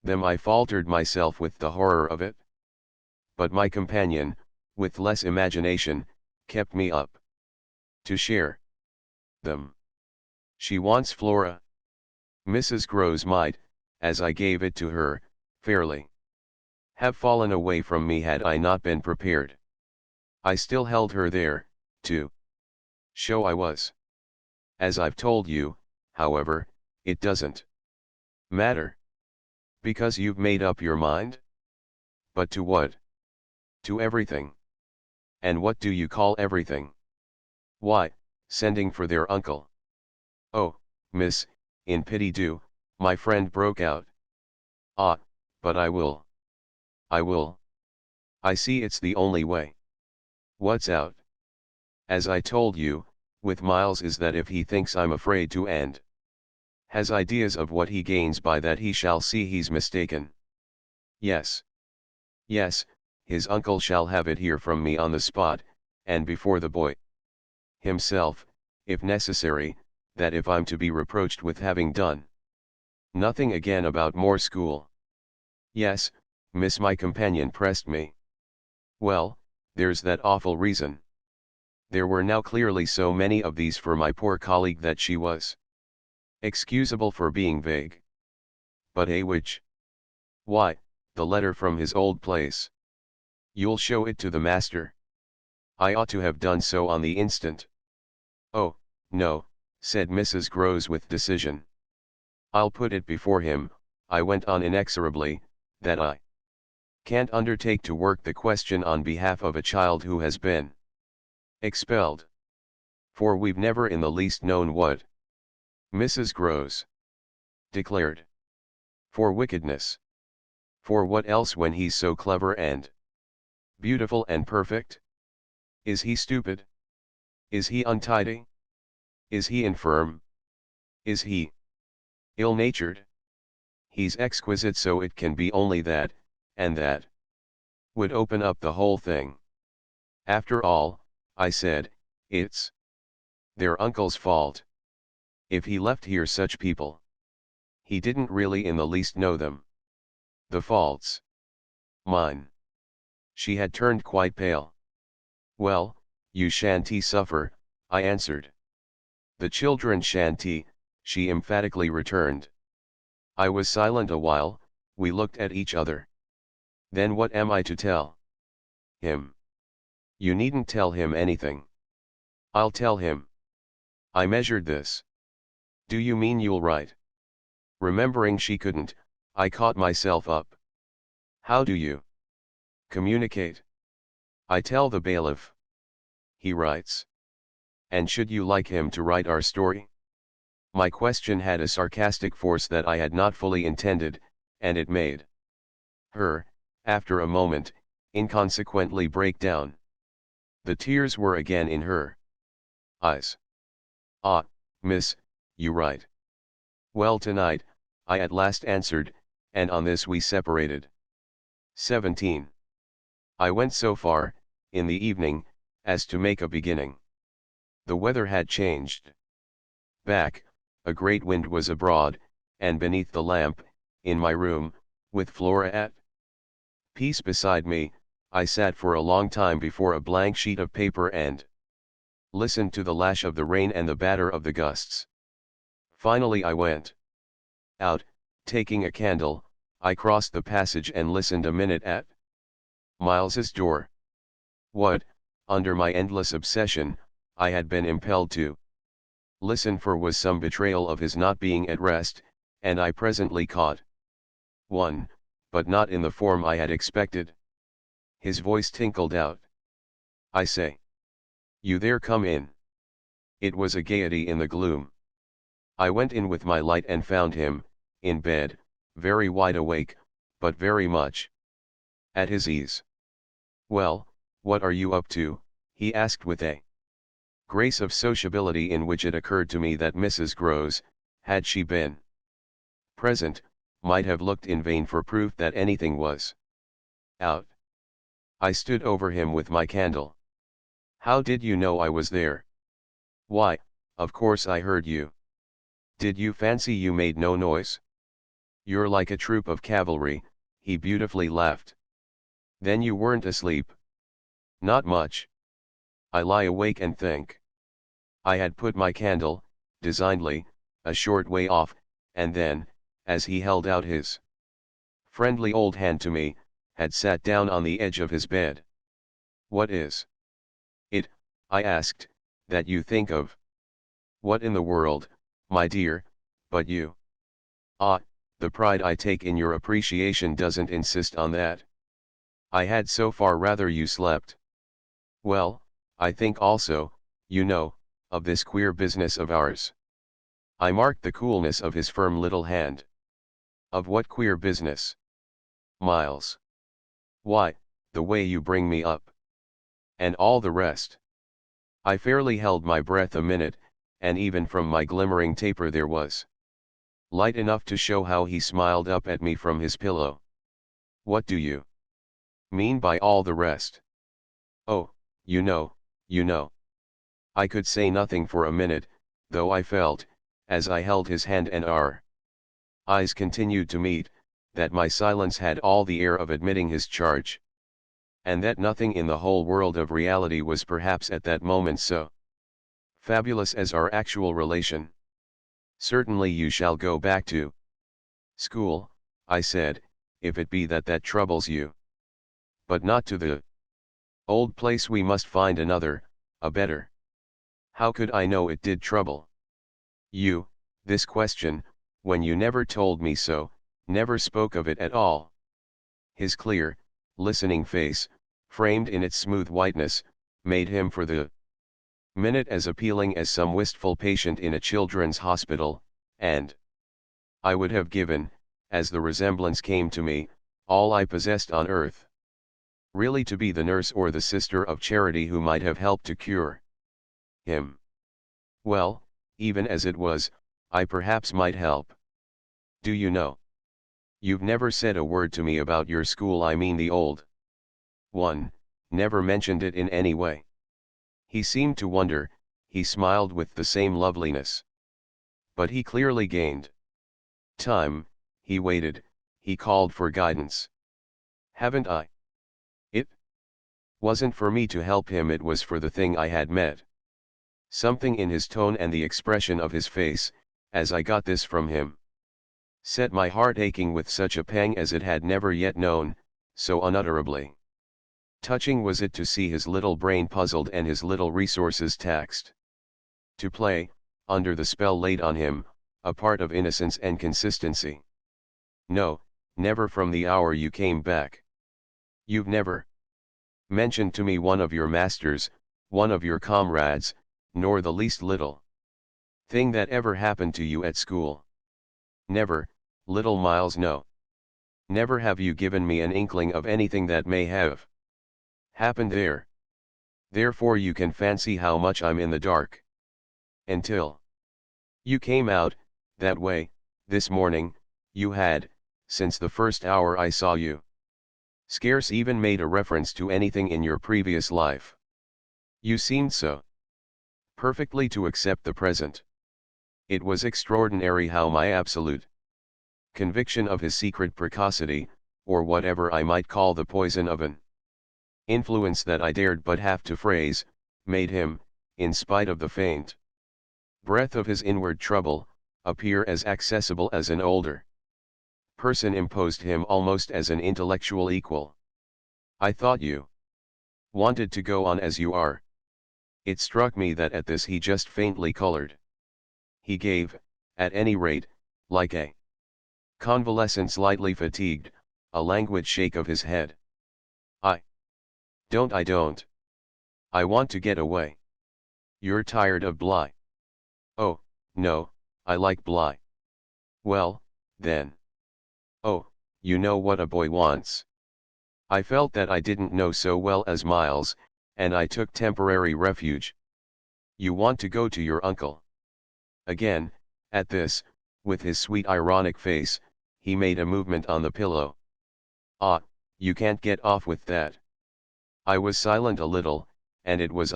them I faltered myself with the horror of it. But my companion, with less imagination, kept me up. To share them. She wants Flora. Mrs. Groves might, as I gave it to her, fairly have fallen away from me had I not been prepared. I still held her there, to show I was. As I've told you, however, it doesn't matter. Because you've made up your mind? But to what? To everything. And what do you call everything? Why, sending for their uncle. Oh, miss, in pity do, my friend broke out. Ah, but I will. I will. I see it's the only way. What's out? As I told you, with Miles is that if he thinks I'm afraid to and has ideas of what he gains by that he shall see he's mistaken. Yes. Yes, his uncle shall have it here from me on the spot, and before the boy himself, if necessary, that if I'm to be reproached with having done nothing again about more school. Yes, miss, my companion pressed me. Well, there's that awful reason. There were now clearly so many of these for my poor colleague that she was excusable for being vague. But which? Why, the letter from his old place. You'll show it to the master. I ought to have done so on the instant. Oh, no, said Mrs. Groves with decision. I'll put it before him, I went on inexorably, that I can't undertake to work the question on behalf of a child who has been expelled. For we've never in the least known what Mrs. Groves declared. For wickedness. For what else when he's so clever and beautiful and perfect? Is he stupid? Is he untidy? Is he infirm? Is he ill-natured? He's exquisite, so it can be only that, and that would open up the whole thing. After all, I said, it's their uncle's fault. If he left here such people, he didn't really in the least know them. The fault's mine. She had turned quite pale. Well, you shan't suffer, I answered. The children shan't, she emphatically returned. I was silent a while, we looked at each other. Then what am I to tell him? You needn't tell him anything. I'll tell him. I measured this. Do you mean you'll write? Remembering she couldn't, I caught myself up. How do you communicate? I tell the bailiff. He writes. And should you like him to write our story? My question had a sarcastic force that I had not fully intended, and it made her, after a moment, inconsequently break down. The tears were again in her eyes. Ah, miss, you write. Well, tonight, I at last answered, and on this we separated. 17. I went so far, in the evening, as to make a beginning. The weather had changed. Back, a great wind was abroad, and beneath the lamp, in my room, with Flora at peace beside me, I sat for a long time before a blank sheet of paper and listened to the lash of the rain and the batter of the gusts. Finally I went out, taking a candle, I crossed the passage and listened a minute at Miles's door. What, under my endless obsession, I had been impelled to listen for was some betrayal of his not being at rest, and I presently caught one, but not in the form I had expected. His voice tinkled out. I say. You there, come in. It was a gaiety in the gloom. I went in with my light and found him, in bed, very wide awake, but very much at his ease. Well, what are you up to? He asked with a grace of sociability in which it occurred to me that Mrs. Grose, had she been present, might have looked in vain for proof that anything was out. I stood over him with my candle. How did you know I was there? Why, of course I heard you. Did you fancy you made no noise? You're like a troop of cavalry, he beautifully laughed. Then you weren't asleep? Not much. I lie awake and think. I had put my candle, designedly, a short way off, and then, as he held out his friendly old hand to me, had sat down on the edge of his bed. What is it, I asked, that you think of? What in the world, my dear, but you? Ah, the pride I take in your appreciation doesn't insist on that. I had so far rather you slept. Well, I think also, you know, of this queer business of ours. I marked the coolness of his firm little hand. Of what queer business? Miles. Why, the way you bring me up. And all the rest. I fairly held my breath a minute, and even from my glimmering taper there was light enough to show how he smiled up at me from his pillow. What do you mean by all the rest? Oh, you know, you know. I could say nothing for a minute, though I felt, as I held his hand and our eyes continued to meet, that my silence had all the air of admitting his charge. And that nothing in the whole world of reality was perhaps at that moment so fabulous as our actual relation. Certainly you shall go back to school, I said, if it be that troubles you. But not to the old place. We must find another, a better. How could I know it did trouble you, this question, when you never told me so, never spoke of it at all? His clear, listening face, framed in its smooth whiteness, made him for the minute as appealing as some wistful patient in a children's hospital, and I would have given, as the resemblance came to me, all I possessed on earth, really to be the nurse or the sister of charity who might have helped to cure him. Well, even as it was, I perhaps might help. Do you know? You've never said a word to me about your school, I mean the old one, never mentioned it in any way. He seemed to wonder, he smiled with the same loveliness. But he clearly gained time, he waited, he called for guidance. Haven't I? It wasn't for me to help him, it was for the thing I had met. Something in his tone and the expression of his face, as I got this from him, set my heart aching with such a pang as it had never yet known, so unutterably touching was it to see his little brain puzzled and his little resources taxed to play, under the spell laid on him, a part of innocence and consistency. No, never from the hour you came back. You've never mentioned to me one of your masters, one of your comrades, nor the least little thing that ever happened to you at school. Never, little Miles, no. Never have you given me an inkling of anything that may have happened there. Therefore you can fancy how much I'm in the dark. Until you came out, that way, this morning, you had, since the first hour I saw you, scarce even made a reference to anything in your previous life. You seemed so perfectly to accept the present. It was extraordinary how my absolute conviction of his secret precocity, or whatever I might call the poison of an influence that I dared but have to phrase, made him, in spite of the faint breath of his inward trouble, appear as accessible as an older person, imposed him almost as an intellectual equal. I thought you wanted to go on as you are. It struck me that at this he just faintly colored. He gave, at any rate, like a Convalescent, slightly fatigued, a languid shake of his head. I don't. I want to get away. You're tired of Bly. Oh, no, I like Bly. Well, then. Oh, you know what a boy wants. I felt that I didn't know so well as Miles, and I took temporary refuge. You want to go to your uncle. Again, at this, with his sweet ironic face, he made a movement on the pillow. Ah, you can't get off with that. I was silent a little, and it was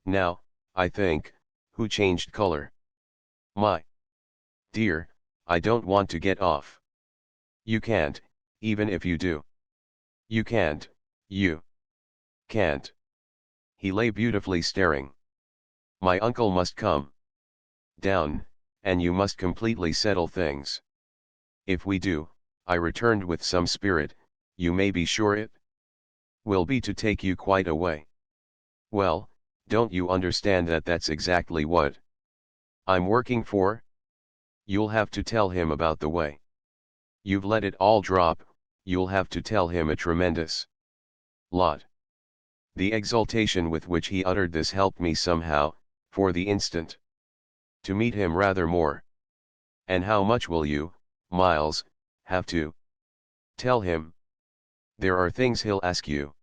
now, I think, who changed color. My dear, I don't want to get off. You can't, even if you do. You can't, you can't. He lay beautifully staring. My uncle must come down, and you must completely settle things. If we do, I returned with some spirit, you may be sure it will be to take you quite away. Well, don't you understand that that's exactly what I'm working for? You'll have to tell him about the way you've let it all drop, you'll have to tell him a tremendous lot. The exultation with which he uttered this helped me somehow, for the instant, to meet him rather more. And how much will you, Miles, have to tell him? There are things he'll ask you.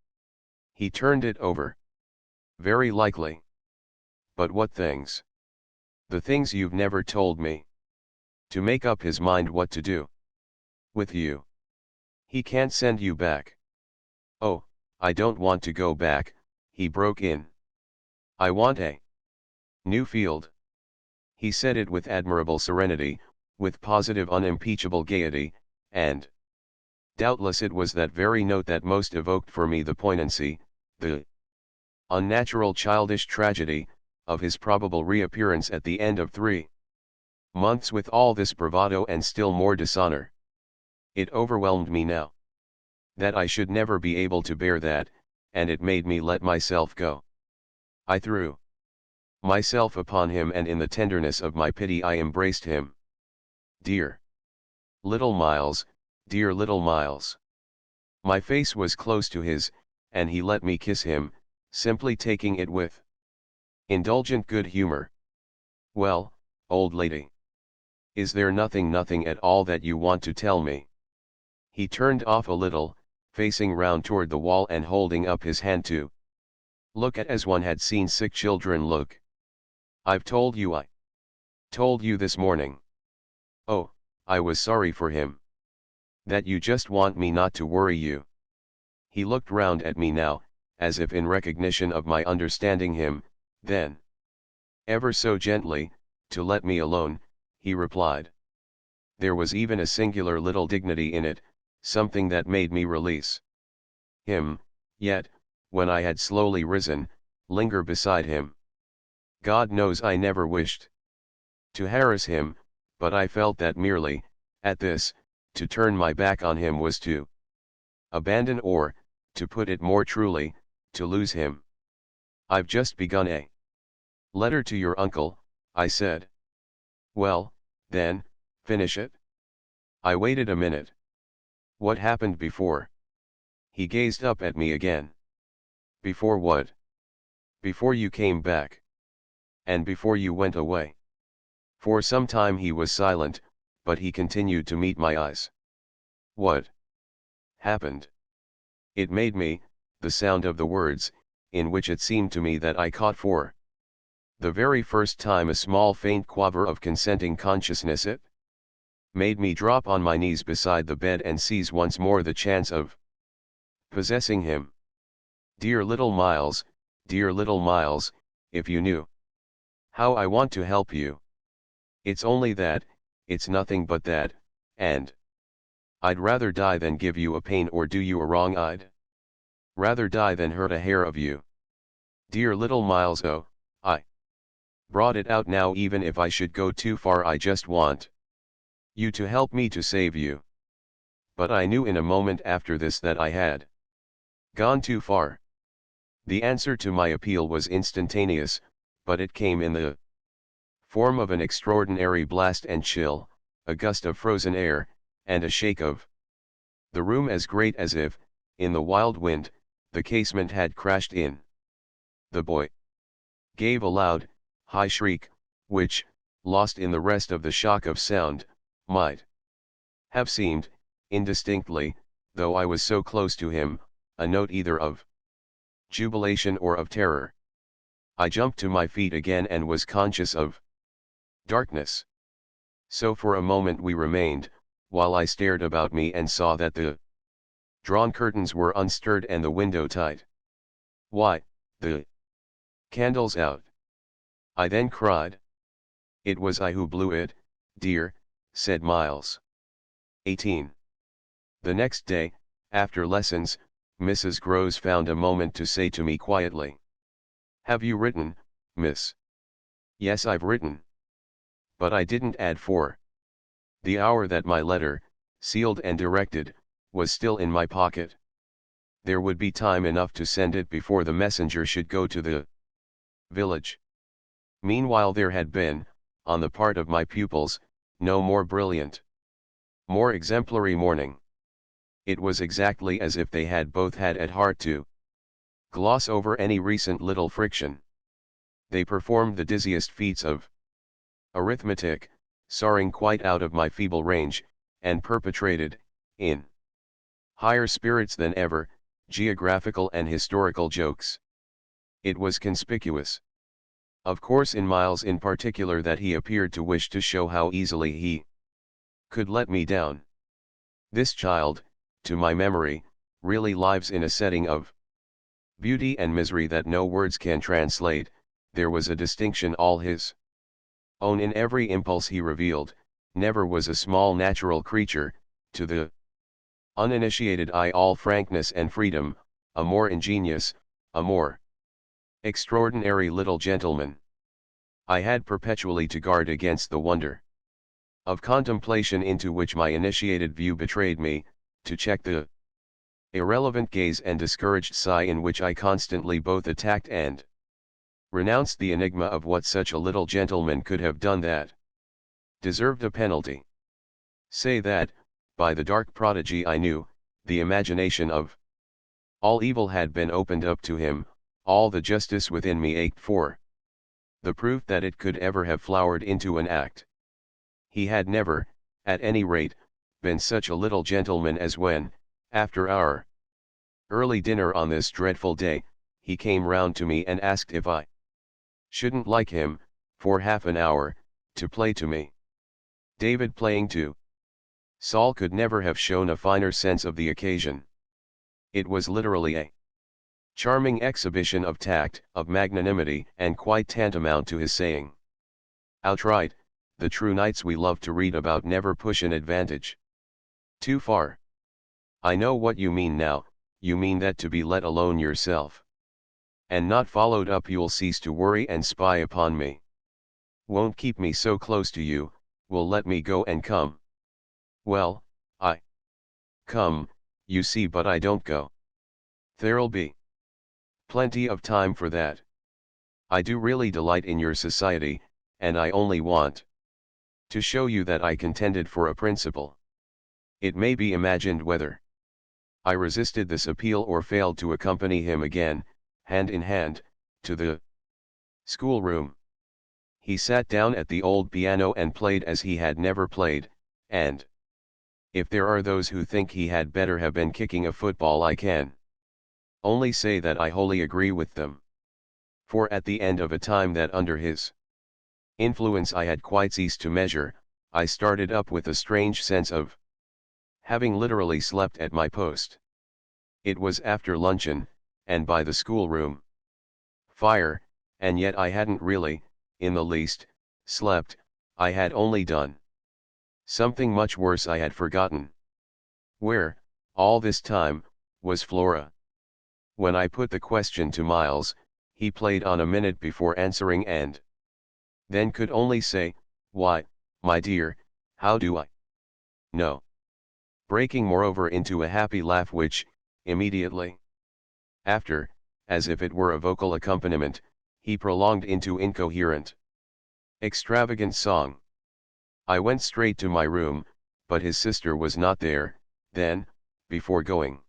He turned it over. Very likely. But what things? The things you've never told me. To make up his mind what to do with you. He can't send you back. Oh, I don't want to go back, he broke in. I want a new field. He said it with admirable serenity, with positive unimpeachable gaiety, and doubtless it was that very note that most evoked for me the poignancy, the unnatural childish tragedy, of his probable reappearance at the end of 3 months with all this bravado and still more dishonor. It overwhelmed me now. That I should never be able to bear that, and it made me let myself go. I threw myself upon him, and in the tenderness of my pity I embraced him. Dear little Miles, dear little Miles. My face was close to his, and he let me kiss him, simply taking it with indulgent good humor. Well, old lady. Is there nothing at all that you want to tell me? He turned off a little, facing round toward the wall and holding up his hand to look at as one had seen sick children look. I've told you told you this morning. Oh, I was sorry for him. That you just want me not to worry you. He looked round at me now, as if in recognition of my understanding him, then, ever so gently, to let me alone, he replied. There was even a singular little dignity in it, something that made me release him, yet, when I had slowly risen, linger beside him. God knows I never wished to harass him, but I felt that merely, at this, to turn my back on him was to abandon, or, to put it more truly, to lose him. I've just begun a letter to your uncle, I said. Well, then, finish it. I waited a minute. What happened before? He gazed up at me again. Before what? Before you came back. And before you went away. For some time he was silent, but he continued to meet my eyes. What happened? It made me, the sound of the words, in which it seemed to me that I caught for the very first time a small faint quaver of consenting consciousness, it made me drop on my knees beside the bed and seize once more the chance of possessing him. Dear little Miles, if you knew how I want to help you. It's only that, it's nothing but that, and I'd rather die than give you a pain or do you a wrong. I'd rather die than hurt a hair of you. Dear little Miles, oh, I brought it out now. Even if I should go too far, I just want you to help me to save you. But I knew in a moment after this that I had gone too far. The answer to my appeal was instantaneous, but it came in the form of an extraordinary blast and chill, a gust of frozen air, and a shake of the room as great as if, in the wild wind, the casement had crashed in. The boy gave a loud, high shriek, which, lost in the rest of the shock of sound, might have seemed, indistinctly, though I was so close to him, a note either of jubilation or of terror. I jumped to my feet again and was conscious of darkness. So for a moment we remained, while I stared about me and saw that the drawn curtains were unstirred and the window tight. "Why, the candle's out!" I then cried. "It was I who blew it, dear," said Miles. 18. The next day, after lessons, Mrs. Groves found a moment to say to me quietly, "Have you written, miss?" "Yes, I've written." But I didn't add for the hour that my letter, sealed and directed, was still in my pocket. There would be time enough to send it before the messenger should go to the village. Meanwhile there had been, on the part of my pupils, no more brilliant, more exemplary morning. It was exactly as if they had both had at heart to gloss over any recent little friction. They performed the dizziest feats of arithmetic, soaring quite out of my feeble range, and perpetrated, in higher spirits than ever, geographical and historical jokes. It was conspicuous, of course, in Miles in particular, that he appeared to wish to show how easily he could let me down. This child, to my memory, really lives in a setting of beauty and misery that no words can translate. There was a distinction all his own in every impulse he revealed. Never was a small natural creature, to the uninitiated eye all frankness and freedom, a more ingenious, a more extraordinary little gentleman. I had perpetually to guard against the wonder of contemplation into which my initiated view betrayed me, to check the irrelevant gaze and discouraged sigh in which I constantly both attacked and renounced the enigma of what such a little gentleman could have done that deserved a penalty. Say that, by the dark prodigy I knew, the imagination of all evil had been opened up to him. All the justice within me ached for the proof that it could ever have flowered into an act. He had never, at any rate, been such a little gentleman as when, after our early dinner on this dreadful day, he came round to me and asked if I shouldn't like him, for half an hour, to play to me. David playing to Saul could never have shown a finer sense of the occasion. It was literally a charming exhibition of tact, of magnanimity, and quite tantamount to his saying outright, "The true knights we love to read about never push an advantage too far." I know what you mean now. You mean that to be let alone yourself, and not followed up, you'll cease to worry and spy upon me. Won't keep me so close to you, will let me go and come. Well, I come, you see, but I don't go. There'll be plenty of time for that. I do really delight in your society, and I only want to show you that I contended for a principle. It may be imagined whether I resisted this appeal or failed to accompany him again, hand in hand, to the schoolroom. He sat down at the old piano and played as he had never played, and if there are those who think he had better have been kicking a football, I can only say that I wholly agree with them. For at the end of a time that under his influence I had quite ceased to measure, I started up with a strange sense of having literally slept at my post. It was after luncheon, and by the schoolroom fire, and yet I hadn't really, in the least, slept. I had only done something much worse. I had forgotten where, all this time, was Flora. When I put the question to Miles, he played on a minute before answering, and then could only say, "Why, my dear, how do I know?" breaking moreover into a happy laugh which, immediately after, as if it were a vocal accompaniment, he prolonged into incoherent, extravagant song. I went straight to my room, but his sister was not there. Then, before going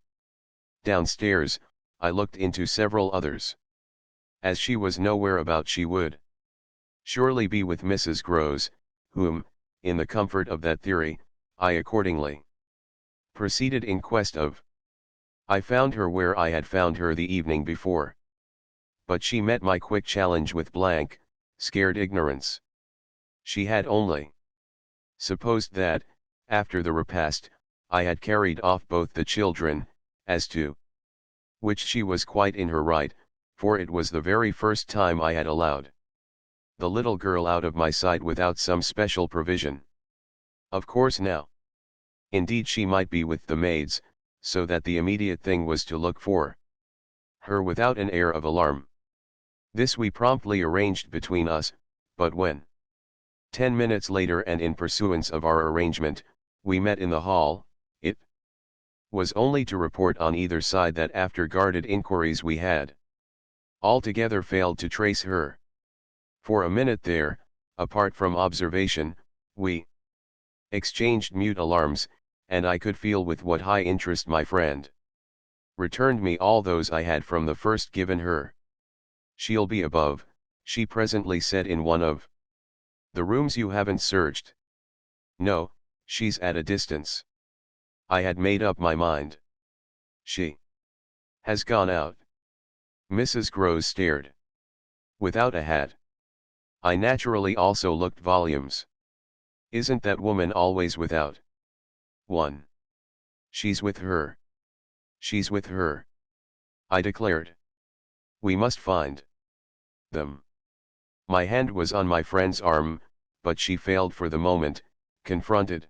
downstairs, I looked into several others. As she was nowhere about, she would surely be with Mrs. Groves, whom, in the comfort of that theory, I accordingly proceeded in quest of. I found her where I had found her the evening before. But she met my quick challenge with blank, scared ignorance. She had only supposed that, after the repast, I had carried off both the children, as to which she was quite in her right, for it was the very first time I had allowed the little girl out of my sight without some special provision. Of course now, indeed, she might be with the maids, so that the immediate thing was to look for her without an air of alarm. This we promptly arranged between us, but when 10 minutes later, and in pursuance of our arrangement, we met in the hall, it was only to report on either side that after guarded inquiries we had altogether failed to trace her. For a minute there, apart from observation, we exchanged mute alarms, and I could feel with what high interest my friend returned me all those I had from the first given her. "She'll be above," she presently said in one of the rooms you haven't searched. "No, she's at a distance." I had made up my mind. "She has gone out." Mrs. Groves stared. "Without a hat?" I naturally also looked volumes. "Isn't that woman always without one?" "She's with her. She's with her," I declared. "We must find them." My hand was on my friend's arm, but she failed for the moment, confronted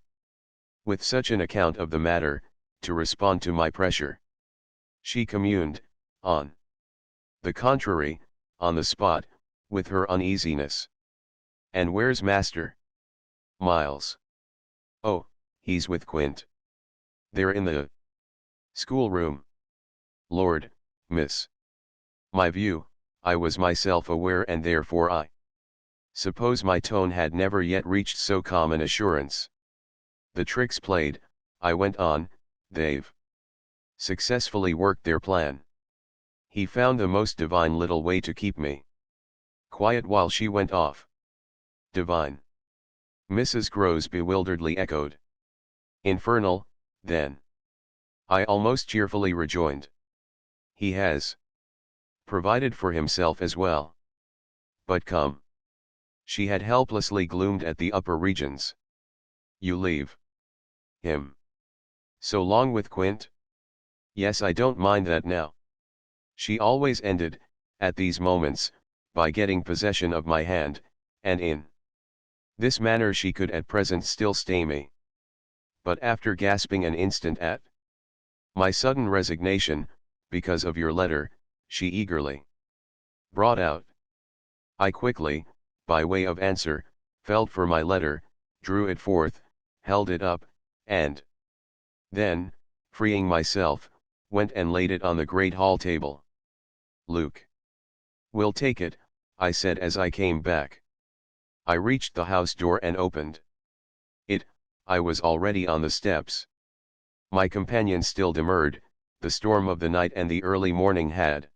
with such an account of the matter, to respond to my pressure. She communed, on the contrary, on the spot, with her uneasiness. "And where's Master Miles?" "Oh, he's with Quint. They're in the schoolroom." "Lord, miss." My view, I was myself aware, and therefore I suppose my tone had never yet reached so calm an assurance. "The trick's played," I went on, "they've successfully worked their plan. He found the most divine little way to keep me quiet while she went off." "Divine?" Mrs. Groves bewilderedly echoed. "Infernal, then," I almost cheerfully rejoined. "He has provided for himself as well." "But come." She had helplessly gloomed at the upper regions. "You leave him so long with Quint?" "Yes, I don't mind that now." She always ended, at these moments, by getting possession of my hand, and in this manner she could at present still stay me. But after gasping an instant at my sudden resignation, "Because of your letter," she eagerly brought out. I quickly, by way of answer, felt for my letter, drew it forth, held it up, and then, freeing myself, went and laid it on the great hall table. "Luke will take it," I said as I came back. I reached the house door and opened it. I was already on the steps. My companion still demurred. The storm of the night and the early morning had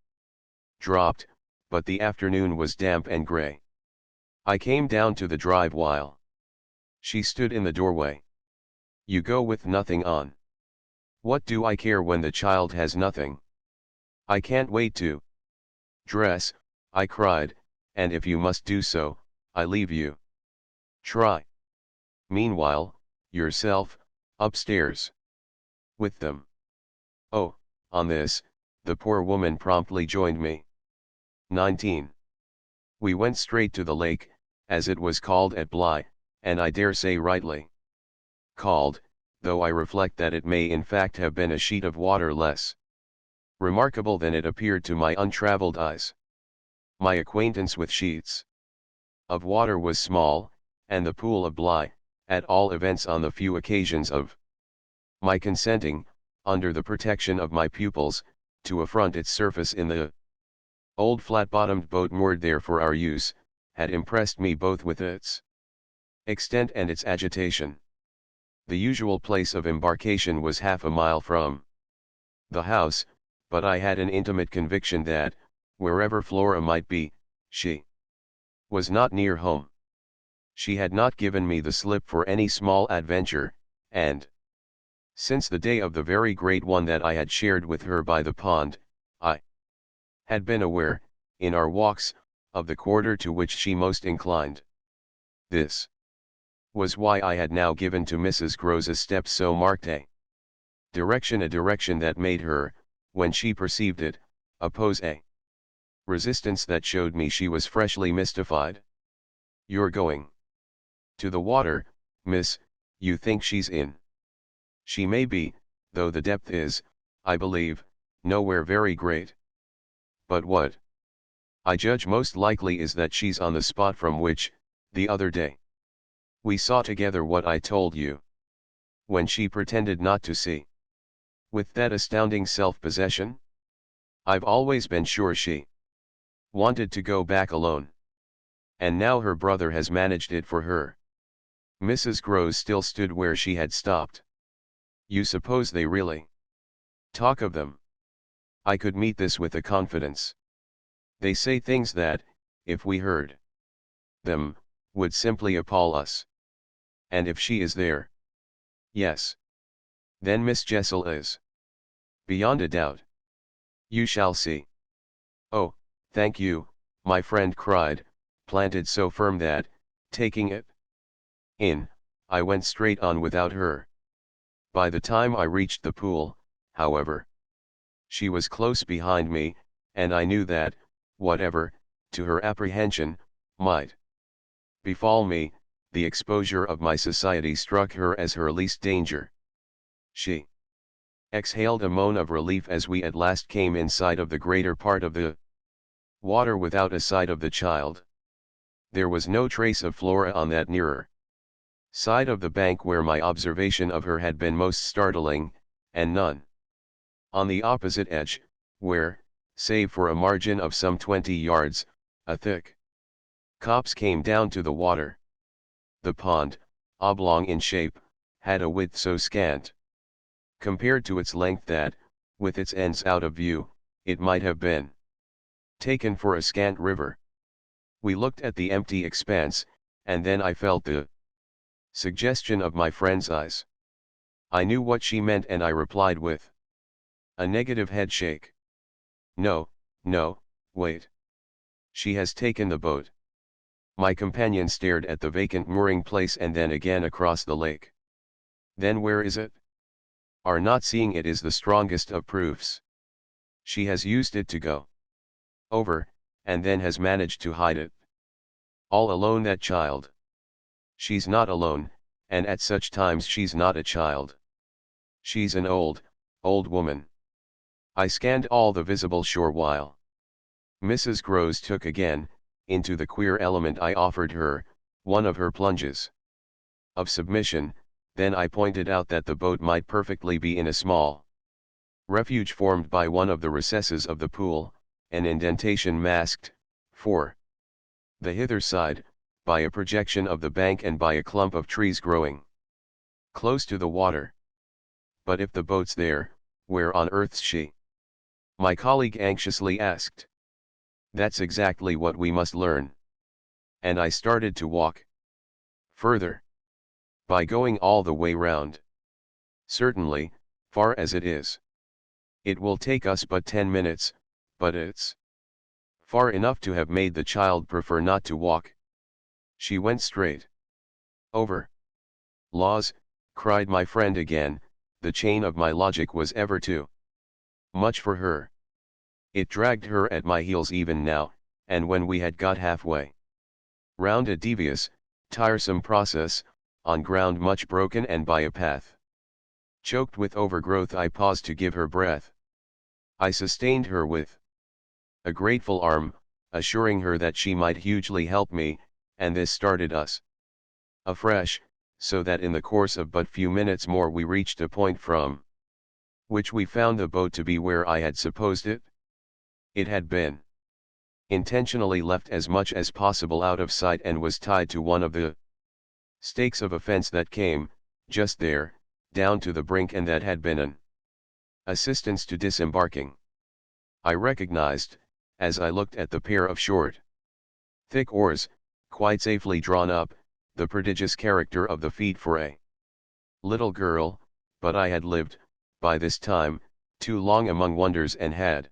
dropped, but the afternoon was damp and grey. I came down to the drive while she stood in the doorway. "You go with nothing on." "What do I care when the child has nothing? I can't wait to dress," I cried, "and if you must do so, I leave you. Try, meanwhile, yourself, upstairs with them." Oh, on this, the poor woman promptly joined me. 19. We went straight to the lake, as it was called at Bly, and I dare say rightly called, though I reflect that it may in fact have been a sheet of water less remarkable than it appeared to my untravelled eyes. My acquaintance with sheets of water was small, and the pool of Bly, at all events on the few occasions of my consenting, under the protection of my pupils, to affront its surface in the old flat-bottomed boat moored there for our use, had impressed me both with its extent and its agitation. The usual place of embarkation was half a mile from the house, but I had an intimate conviction that, wherever Flora might be, she was not near home. She had not given me the slip for any small adventure, and since the day of the very great one that I had shared with her by the pond, I had been aware, in our walks, of the quarter to which she most inclined. This was why I had now given to Mrs. Grove's step so marked a direction that made her, when she perceived it, oppose a resistance that showed me she was freshly mystified. "You're going to the water, miss, you think she's in?" "She may be, though the depth is, I believe, nowhere very great. But what I judge most likely is that she's on the spot from which, the other day, we saw together what I told you." When she pretended not to see. With that astounding self-possession? "I've always been sure she wanted to go back alone. And now her brother has managed it for her." Mrs. Grove still stood where she had stopped. "You suppose they really talk of them?" I could meet this with a confidence. "They say things that, if we heard them, would simply appall us. And if she is there—" "Yes. Then Miss Jessel is." "Beyond a doubt. You shall see." "Oh, thank you," my friend cried, planted so firm that, taking it in, I went straight on without her. By the time I reached the pool, however, she was close behind me, and I knew that, whatever, to her apprehension, might befall me, the exposure of my society struck her as her least danger. She exhaled a moan of relief as we at last came in sight of the greater part of the water without a sight of the child. There was no trace of Flora on that nearer side of the bank where my observation of her had been most startling, and none on the opposite edge, where, save for a margin of some 20 yards, a thick copse came down to the water. The pond, oblong in shape, had a width so scant compared to its length that, with its ends out of view, it might have been taken for a scant river. We looked at the empty expanse, and then I felt the suggestion of my friend's eyes. I knew what she meant, and I replied with a negative head shake. "No, no, wait. She has taken the boat." My companion stared at the vacant mooring place and then again across the lake. "Then where is it?" "Our not seeing it is the strongest of proofs. She has used it to go over, and then has managed to hide it." "All alone, that child?" "She's not alone, and at such times she's not a child. She's an old woman." I scanned all the visible shore while Mrs. Grove took again, into the queer element I offered her, one of her plunges of submission. Then I pointed out that the boat might perfectly be in a small refuge formed by one of the recesses of the pool, an indentation masked, for the hither side, by a projection of the bank and by a clump of trees growing close to the water. "But if the boat's there, where on earth's she?" my colleague anxiously asked. "That's exactly what we must learn." And I started to walk further. "By going all the way round?" "Certainly, far as it is. It will take us but 10 minutes, but it's far enough to have made the child prefer not to walk." She went straight over. "Laws," cried my friend again, "the chain of my logic was ever too much for her. It dragged her at my heels even now, and when we had got halfway round a devious, tiresome process, on ground much broken and by a path choked with overgrowth, I paused to give her breath. I sustained her with a grateful arm, assuring her that she might hugely help me, and this started us afresh, so that in the course of but few minutes more we reached a point from which we found the boat to be where I had supposed it. It had been intentionally left as much as possible out of sight and was tied to one of the stakes of a fence that came, just there, down to the brink, and that had been an assistance to disembarking. I recognized, as I looked at the pair of short, thick oars, quite safely drawn up, the prodigious character of the feat for a little girl, but I had lived, by this time, too long among wonders and had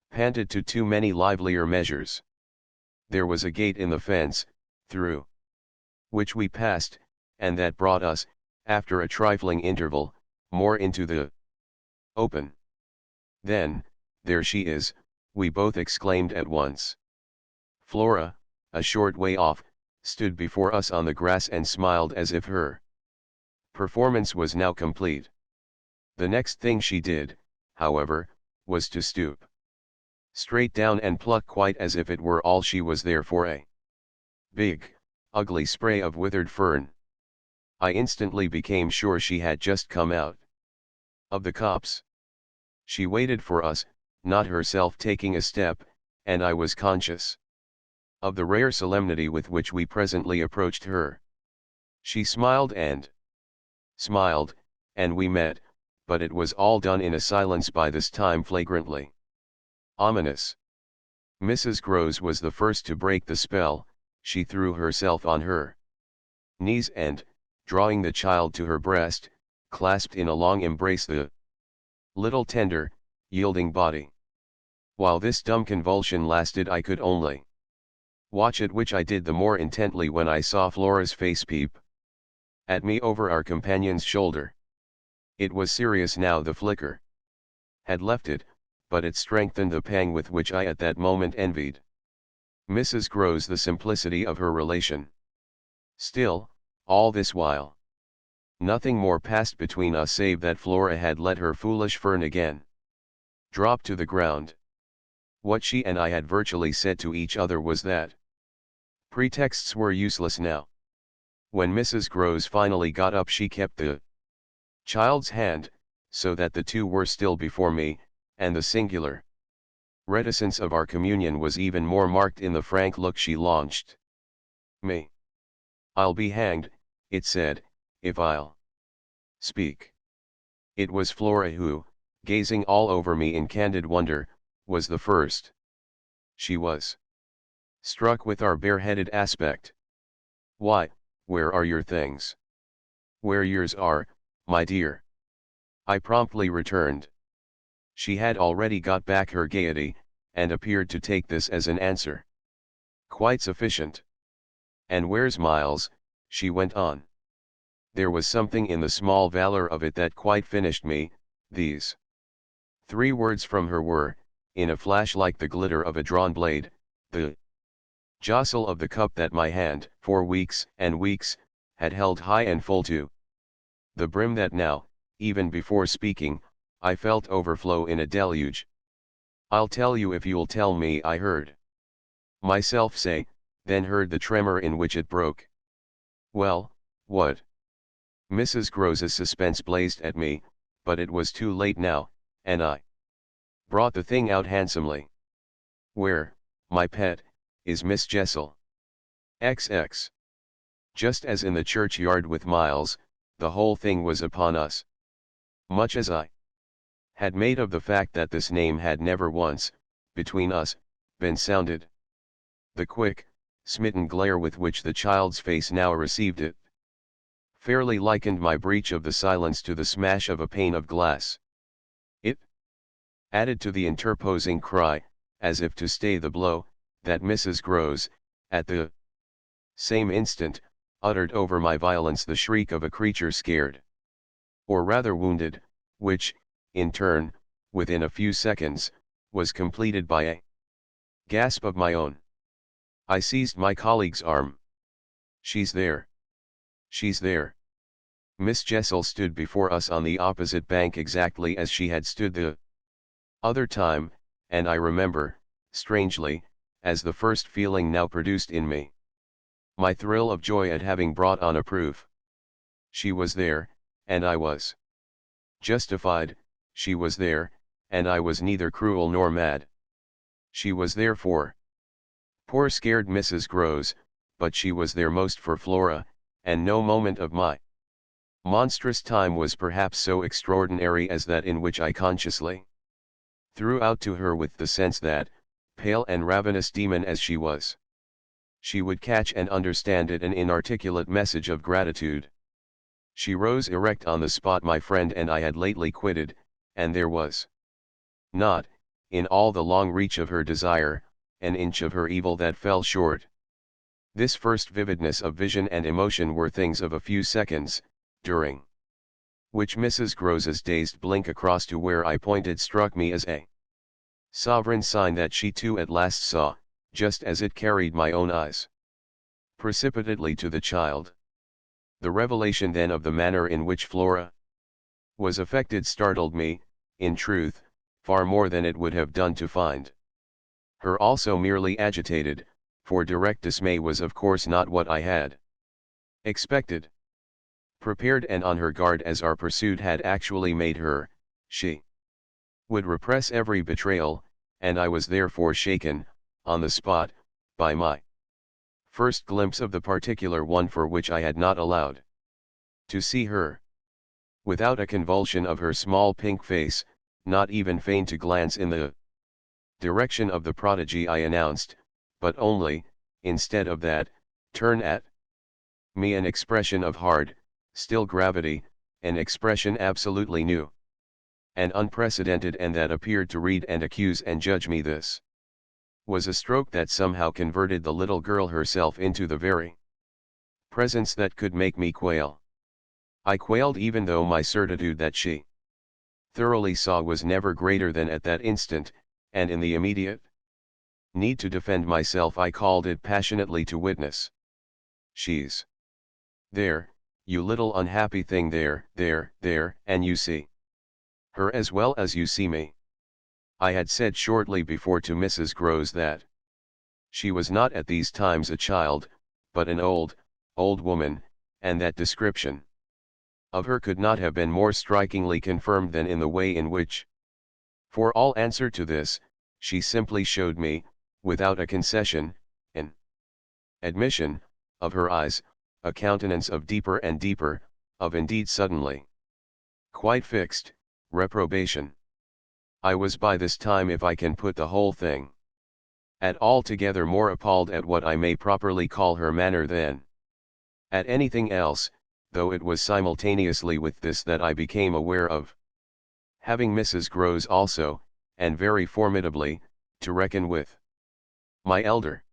panted to too many livelier measures. There was a gate in the fence, through which we passed, and that brought us, after a trifling interval, more into the open. Then, there she is, we both exclaimed at once. Flora, a short way off, stood before us on the grass and smiled as if her performance was now complete. The next thing she did, however, was to stoop straight down and pluck, quite as if it were all she was there for, a big, ugly spray of withered fern. I instantly became sure she had just come out of the copse. She waited for us, not herself taking a step, and I was conscious of the rare solemnity with which we presently approached her. She smiled, and we met, but it was all done in a silence by this time flagrantly ominous. Mrs. Grose was the first to break the spell. She threw herself on her knees and, drawing the child to her breast, clasped in a long embrace the little tender, yielding body. While this dumb convulsion lasted, I could only watch it, which I did the more intently when I saw Flora's face peep at me over our companion's shoulder. It was serious now. The flicker had left it, but it strengthened the pang with which I at that moment envied Mrs. Grose the simplicity of her relation. Still, all this while, nothing more passed between us save that Flora had let her foolish fern again drop to the ground. What she and I had virtually said to each other was that pretexts were useless now. When Mrs. Grose finally got up, she kept the child's hand, so that the two were still before me, and the singular reticence of our communion was even more marked in the frank look she launched me. "I'll be hanged," it said, "if I'll speak." It was Flora who, gazing all over me in candid wonder, was the first. She was struck with our bareheaded aspect. "Why, where are your things?" "Where yours are, my dear," I promptly returned. She had already got back her gaiety, and appeared to take this as an answer quite sufficient. "And where's Miles?" she went on. There was something in the small valor of it that quite finished me. These 3 words from her were, in a flash like the glitter of a drawn blade, the jostle of the cup that my hand, for weeks and weeks, had held high and full to the brim, that now, even before speaking, I felt overflow in a deluge. "I'll tell you if you'll tell me," I heard myself say, then heard the tremor in which it broke. "Well, what?" Mrs. Grose's suspense blazed at me, but it was too late now, and I brought the thing out handsomely. "Where, my pet, is Miss Jessel?" XX. Just as in the churchyard with Miles, the whole thing was upon us. Much as I had made of the fact that this name had never once, between us, been sounded, the quick, smitten glare with which the child's face now received it fairly likened my breach of the silence to the smash of a pane of glass. It added to the interposing cry, as if to stay the blow, that Mrs. Grose, at the same instant, uttered over my violence the shriek of a creature scared, or rather wounded, which, in turn, within a few seconds, was completed by a gasp of my own. I seized my colleague's arm. "She's there! She's there!" Miss Jessel stood before us on the opposite bank exactly as she had stood the other time, and I remember, strangely, as the first feeling now produced in me, my thrill of joy at having brought on a proof. She was there, and I was justified. She was there, and I was neither cruel nor mad. She was there for poor scared Mrs. Grose, but she was there most for Flora, and no moment of my Monstrous time was perhaps so extraordinary as that in which I consciously threw out to her with the sense that, pale and ravenous demon as she was, she would catch and understand it, an inarticulate message of gratitude. She rose erect on the spot my friend and I had lately quitted, and there was not, in all the long reach of her desire, an inch of her evil that fell short. This first vividness of vision and emotion were things of a few seconds, during which Mrs. Grose's dazed blink across to where I pointed struck me as a sovereign sign that she too at last saw, just as it carried my own eyes precipitately to the child. The revelation then of the manner in which Flora was affected startled me, in truth, far more than it would have done to find her also merely agitated, for direct dismay was of course not what I had expected. Prepared and on her guard as our pursuit had actually made her, she would repress every betrayal, and I was therefore shaken, on the spot, by my first glimpse of the particular one for which I had not allowed to see her. Without a convulsion of her small pink face, not even feign to glance in the direction of the prodigy I announced, but only, instead of that, turn at me an expression of hard, still gravity, an expression absolutely new and unprecedented, and that appeared to read and accuse and judge me. This was a stroke that somehow converted the little girl herself into the very presence that could make me quail. I quailed even though my certitude that she thoroughly saw was never greater than at that instant, and in the immediate need to defend myself I called it passionately to witness. She's there, you little unhappy thing, there, and you see her as well as you see me. I had said shortly before to Mrs. Grose that she was not at these times a child, but an old woman, and that description of her could not have been more strikingly confirmed than in the way in which, for all answer to this, she simply showed me, without a concession, an admission, of her eyes, a countenance of deeper and deeper, of indeed suddenly quite fixed, reprobation. I was by this time, if I can put the whole thing at altogether, more appalled at what I may properly call her manner than at anything else, though it was simultaneously with this that I became aware of having Mrs. Grose also, and very formidably, to reckon with. My elder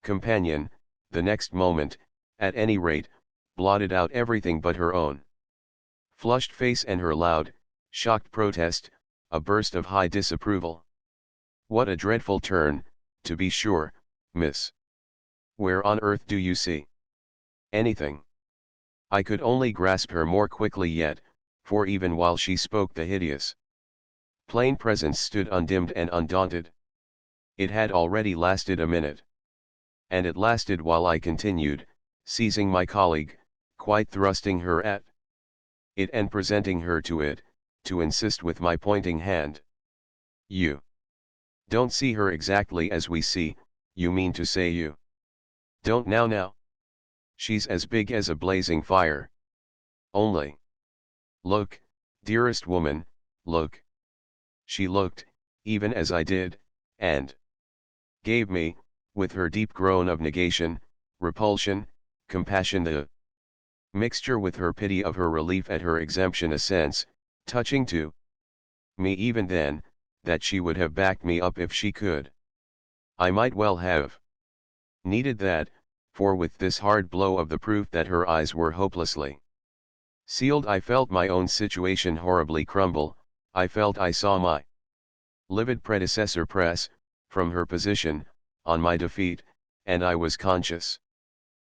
companion, the next moment, at any rate, blotted out everything but her own flushed face and her loud, shocked protest, a burst of high disapproval. What a dreadful turn, to be sure, miss. Where on earth do you see anything? I could only grasp her more quickly yet, for even while she spoke the hideous plain presence stood undimmed and undaunted. It had already lasted a minute. And it lasted while I continued, seizing my colleague, quite thrusting her at it and presenting her to it, to insist with my pointing hand. You don't see her exactly as we see, you mean to say you don't now? She's as big as a blazing fire. Only look, dearest woman, look. She looked, even as I did, and gave me, with her deep groan of negation, repulsion, compassion, the mixture with her pity of her relief at her exemption, a sense, touching to me even then, that she would have backed me up if she could. I might well have needed that, for with this hard blow of the proof that her eyes were hopelessly sealed, I felt my own situation horribly crumble. I felt I saw my livid predecessor press, from her position, on my defeat, and I was conscious,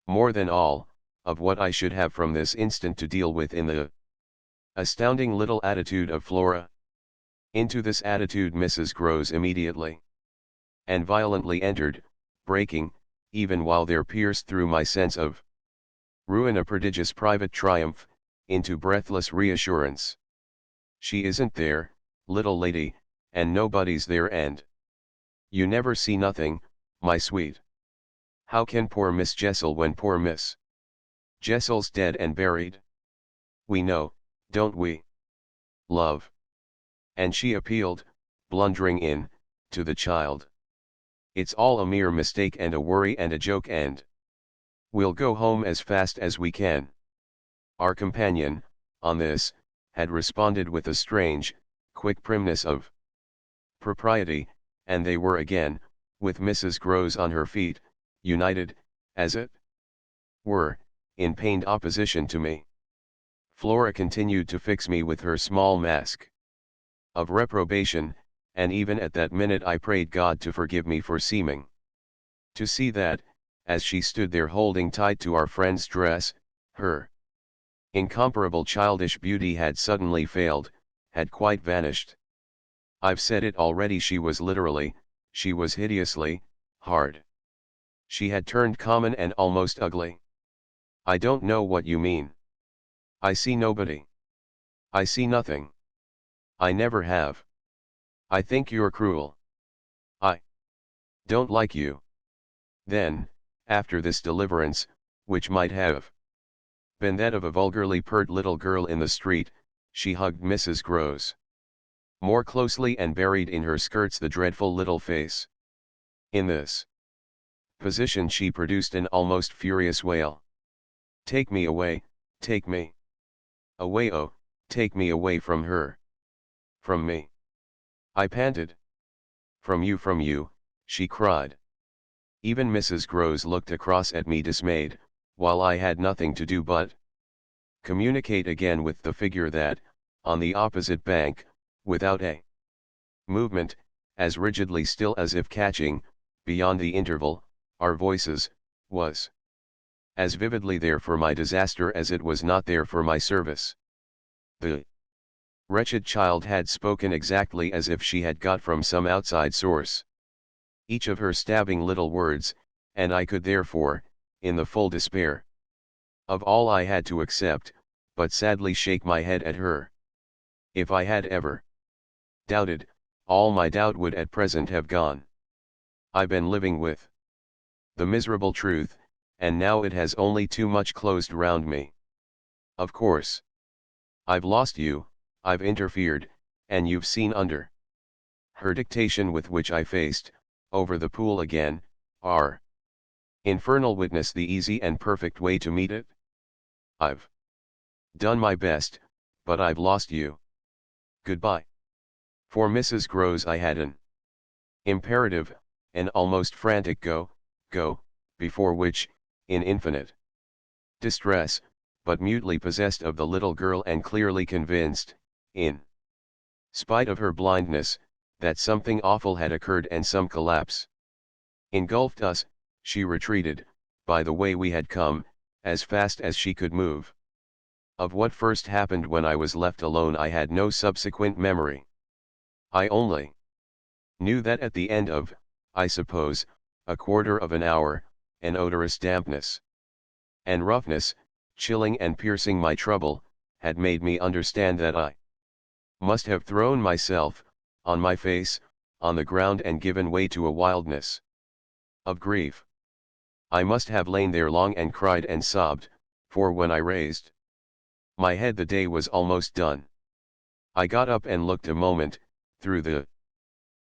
more than all, of what I should have from this instant to deal with in the astounding little attitude of Flora. Into this attitude Mrs. Grose immediately and violently entered, breaking, even while there pierced through my sense of ruin a prodigious private triumph, into breathless reassurance. She isn't there, little lady, and nobody's there, and you never see nothing, my sweet. How can poor Miss Jessel when poor Miss Jessel's dead and buried? We know, don't we? Love. And she appealed, blundering in, to the child. It's all a mere mistake and a worry and a joke and we'll go home as fast as we can. Our companion, on this, had responded with a strange, quick primness of propriety, and they were again, with Mrs. Groves on her feet, united, as it were, in pained opposition to me. Flora continued to fix me with her small mask of reprobation, and even at that minute I prayed God to forgive me for seeming to see that, as she stood there holding tight to our friend's dress, her incomparable childish beauty had suddenly failed, had quite vanished. I've said it already, she was hideously, hard. She had turned common and almost ugly. I don't know what you mean. I see nobody. I see nothing. I never have. I think you're cruel. I don't like you. Then, after this deliverance, which might have been that of a vulgarly pert little girl in the street, she hugged Mrs. Groves more closely and buried in her skirts the dreadful little face. In this position she produced an almost furious wail. Take me away, take me away, oh, take me away from her. From me. I panted. From you, she cried. Even Mrs. Groves looked across at me dismayed, while I had nothing to do but communicate again with the figure that, on the opposite bank, without a movement, as rigidly still as if catching, beyond the interval, our voices, was as vividly there for my disaster as it was not there for my service. The wretched child had spoken exactly as if she had got from some outside source each of her stabbing little words, and I could therefore, in the full despair of all I had to accept, but sadly shake my head at her. If I had ever doubted, all my doubt would at present have gone. I've been living with the miserable truth, and now it has only too much closed round me. Of course, I've lost you, I've interfered, and you've seen under her dictation with which I faced, over the pool again, our infernal witness the easy and perfect way to meet it. I've done my best, but I've lost you. Goodbye. For Mrs. Groves I had an imperative, an almost frantic go, before which, in infinite distress, but mutely possessed of the little girl and clearly convinced, in spite of her blindness, that something awful had occurred and some collapse engulfed us, she retreated, by the way we had come, as fast as she could move. Of what first happened when I was left alone I had no subsequent memory. I only knew that at the end of, I suppose, a quarter of an hour, an odorous dampness and roughness, chilling and piercing my trouble, had made me understand that I must have thrown myself, on my face, on the ground and given way to a wildness of grief. I must have lain there long and cried and sobbed, for when I raised my head the day was almost done. I got up and looked a moment, through the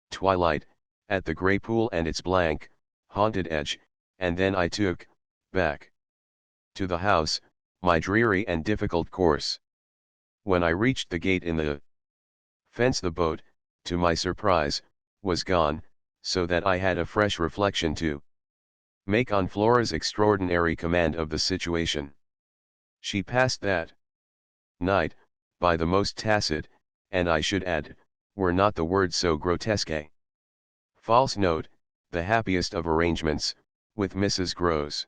twilight, at the grey pool and its blank, haunted edge, and then I took, back to the house, my dreary and difficult course. When I reached the gate in the fence the boat, to my surprise, was gone, so that I had a fresh reflection to make on Flora's extraordinary command of the situation. She passed that night, by the most tacit, and I should add, were not the words so grotesque a false note, the happiest of arrangements, with Mrs. Groves.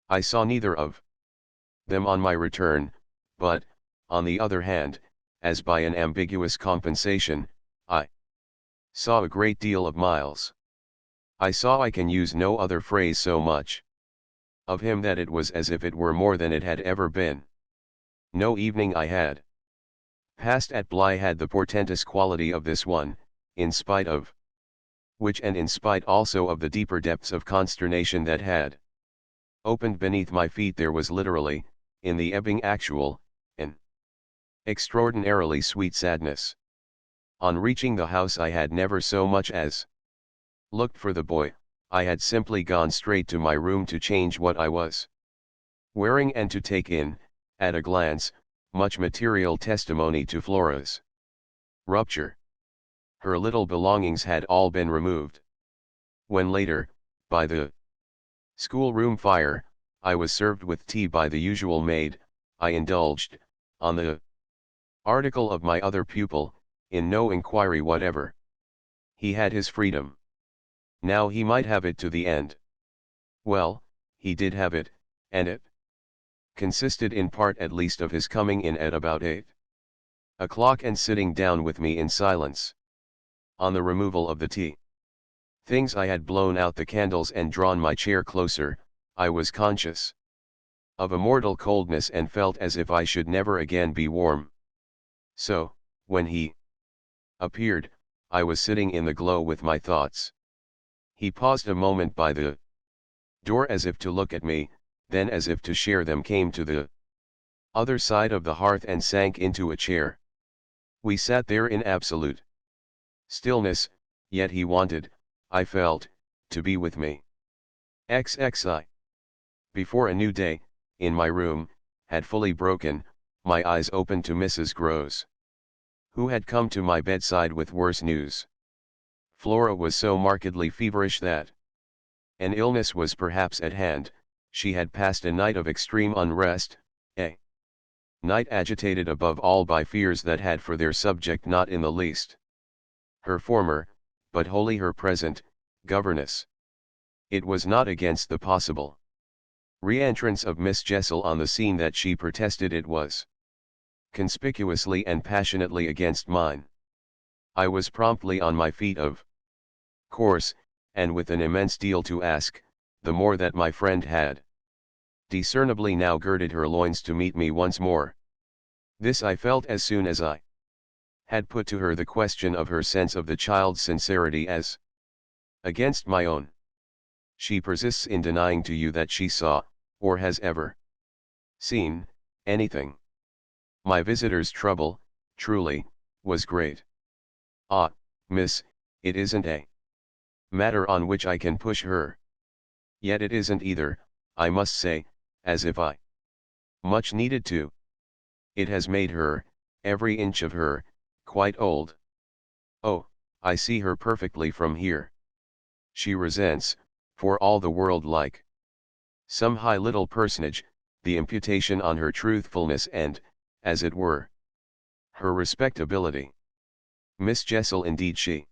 I saw neither of them on my return, but, on the other hand, as by an ambiguous compensation, I saw a great deal of Miles. I saw, I can use no other phrase, so much of him that it was as if it were more than it had ever been. No evening I had passed at Bly had the portentous quality of this one, in spite of which, and in spite also of the deeper depths of consternation that had opened beneath my feet, there was literally, in the ebbing actual, an Extraordinarily sweet sadness. On reaching the house I had never so much as looked for the boy, I had simply gone straight to my room to change what I was wearing and to take in, at a glance, much material testimony to Flora's rupture. Her little belongings had all been removed. When later, by the schoolroom fire, I was served with tea by the usual maid, I indulged, on the article of my other pupil, in no inquiry whatever. He had his freedom. Now he might have it to the end. Well, he did have it, and it consisted in part at least of his coming in at about 8 o'clock and sitting down with me in silence. On the removal of the tea things I had blown out the candles and drawn my chair closer, I was conscious of a mortal coldness and felt as if I should never again be warm. So, when he appeared, I was sitting in the glow with my thoughts. He paused a moment by the door as if to look at me, then as if to share them came to the other side of the hearth and sank into a chair. We sat there in absolute stillness, yet he wanted, I felt, to be with me. XXI. Before a new day, in my room, had fully broken, my eyes opened to Mrs. Groves, who had come to my bedside with worse news. Flora was so markedly feverish that an illness was perhaps at hand. She had passed a night of extreme unrest, a night agitated above all by fears that had for their subject not in the least her former, but wholly her present, governess. It was not against the possible re-entrance of Miss Jessel on the scene that she protested, it was conspicuously and passionately against mine. I was promptly on my feet of course, and with an immense deal to ask, the more that my friend had discernibly now girded her loins to meet me once more. This I felt as soon as I had put to her the question of her sense of the child's sincerity as against my own. She persists in denying to you that she saw, or has ever seen, anything. My visitor's trouble, truly, was great. Ah, miss, it isn't a matter on which I can push her. Yet it isn't either, I must say, as if I much needed to. It has made her, every inch of her, quite old. Oh, I see her perfectly from here. She resents, for all the world like some high little personage, the imputation on her truthfulness and, as it were, her respectability. Miss Jessel indeed she.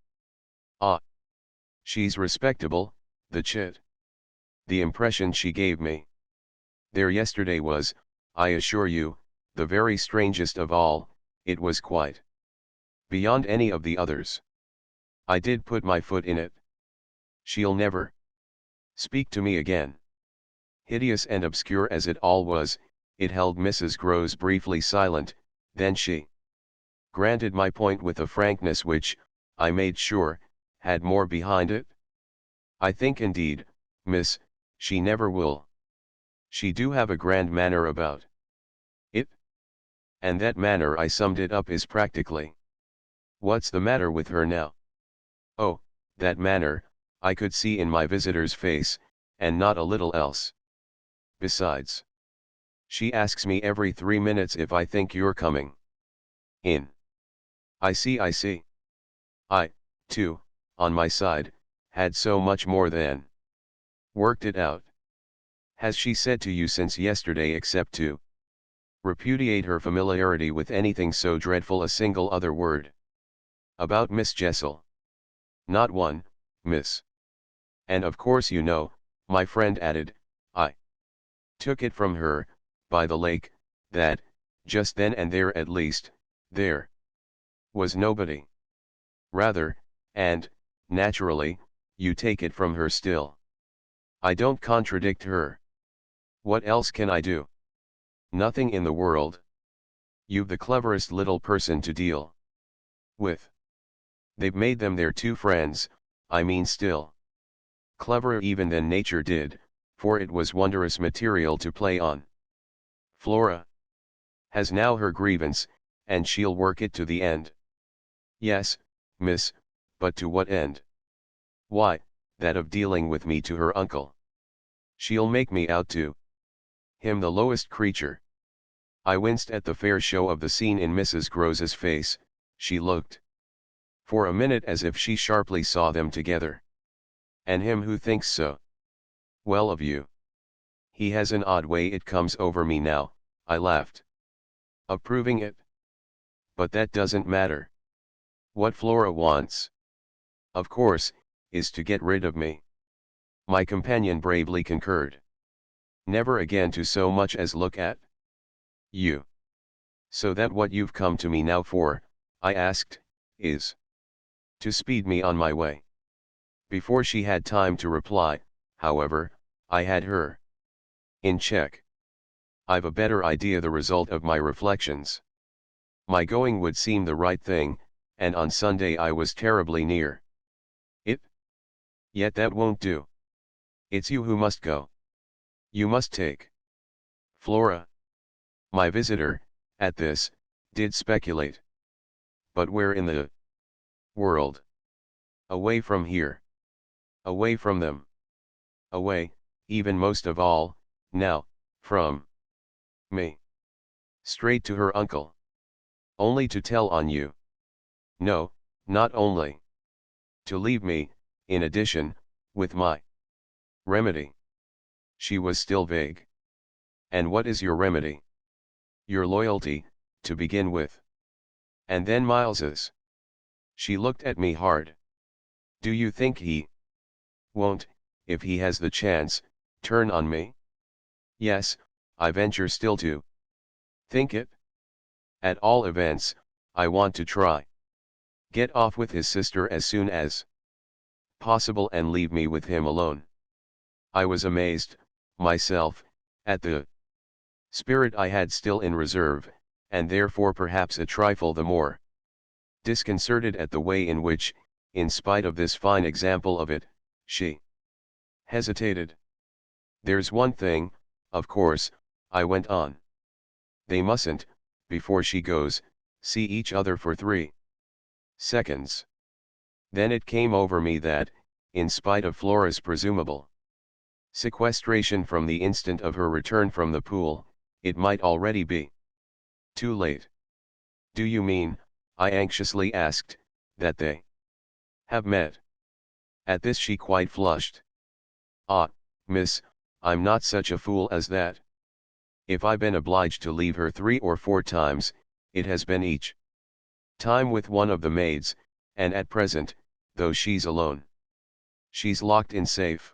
Ah. She's respectable, the chit. The impression she gave me there yesterday was, I assure you, the very strangest of all. It was quite beyond any of the others. I did put my foot in it. She'll never speak to me again. Hideous and obscure as it all was, it held Mrs. Groves briefly silent, then she granted my point with a frankness which, I made sure, had more behind it. I think indeed, miss, she never will. She do have a grand manner about it. And that manner, I summed it up, is practically. What's the matter with her now? Oh, that manner, I could see in my visitor's face, and not a little else. Besides, she asks me every 3 minutes if I think you're coming in. I see. I, too, on my side, had so much more than worked it out. Has she said to you since yesterday, except to repudiate her familiarity with anything so dreadful, a single other word about Miss Jessel? Not one, miss. And of course you know, my friend added, I took it from her, by the lake, that, just then and there at least, there was nobody. Rather, and, naturally, you take it from her still. I don't contradict her. What else can I do? Nothing in the world. You've the cleverest little person to deal with. They've made them their two friends, I mean still cleverer even than nature did, for it was wondrous material to play on. Flora has now her grievance, and she'll work it to the end. Yes, miss, but to what end? Why, that of dealing with me to her uncle. She'll make me out to him the lowest creature. I winced at the fair show of the scene in Mrs. Grose's face. She looked for a minute as if she sharply saw them together. And him who thinks so well of you. He has an odd way it comes over me now, I laughed. Approving it? But that doesn't matter. What Flora wants, of course, is to get rid of me. My companion bravely concurred. Never again to so much as look at you. So that what you've come to me now for, I asked, is to speed me on my way. Before she had time to reply, however, I had her in check. I've a better idea the result of my reflections. My going would seem the right thing, and on Sunday I was terribly near it. Yet that won't do. It's you who must go. You must take Flora. My visitor, at this, did speculate. But where in the world? Away from here. Away from them. Away, even most of all, now, from me. Straight to her uncle. Only to tell on you. No, not only. To leave me, in addition, with my remedy. She was still vague. And what is your remedy? Your loyalty, to begin with. And then Miles's. She looked at me hard. Do you think he won't, if he has the chance, turn on me? Yes, I venture still to think it. At all events, I want to try. Get off with his sister as soon as possible and leave me with him alone. I was amazed, myself, at the spirit I had still in reserve, and therefore perhaps a trifle the more disconcerted at the way in which, in spite of this fine example of it, she hesitated. There's one thing, of course, I went on. They mustn't, before she goes, see each other for 3 seconds. Then it came over me that, in spite of Flora's presumable sequestration from the instant of her return from the pool, it might already be too late. Do you mean, I anxiously asked, that they have met? At this she quite flushed. Ah, miss, I'm not such a fool as that. If I've been obliged to leave her 3 or 4 times, it has been each time with one of the maids, and at present, though she's alone, she's locked in safe.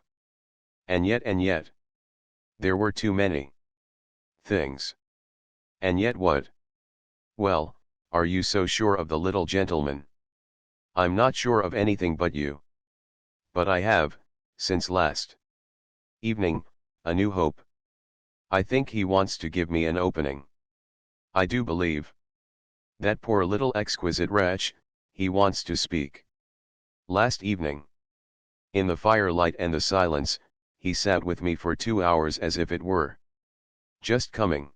And yet, there were too many things. And yet what? Well, are you so sure of the little gentleman? I'm not sure of anything but you. But I have, since last evening, a new hope. I think he wants to give me an opening. I do believe. That poor little exquisite wretch, he wants to speak. Last evening, in the firelight and the silence, he sat with me for 2 hours as if it were just coming.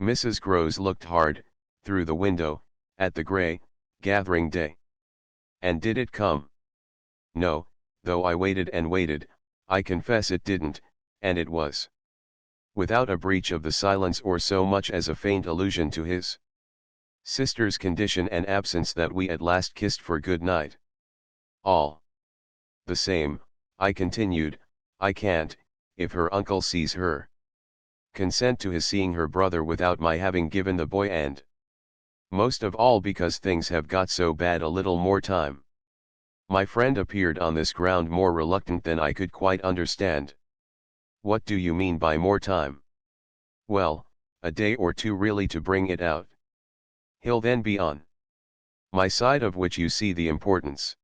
Mrs. Grose looked hard, through the window, at the grey, gathering day. And did it come? No, though I waited and waited, I confess it didn't, and it was without a breach of the silence or so much as a faint allusion to his sister's condition and absence that we at last kissed for good night. All the same, I continued, I can't, if her uncle sees her, consent to his seeing her brother without my having given the boy, and most of all because things have got so bad, a little more time. My friend appeared on this ground more reluctant than I could quite understand. What do you mean by more time? Well, a day or 2 really to bring it out. He'll then be on my side, of which you see the importance.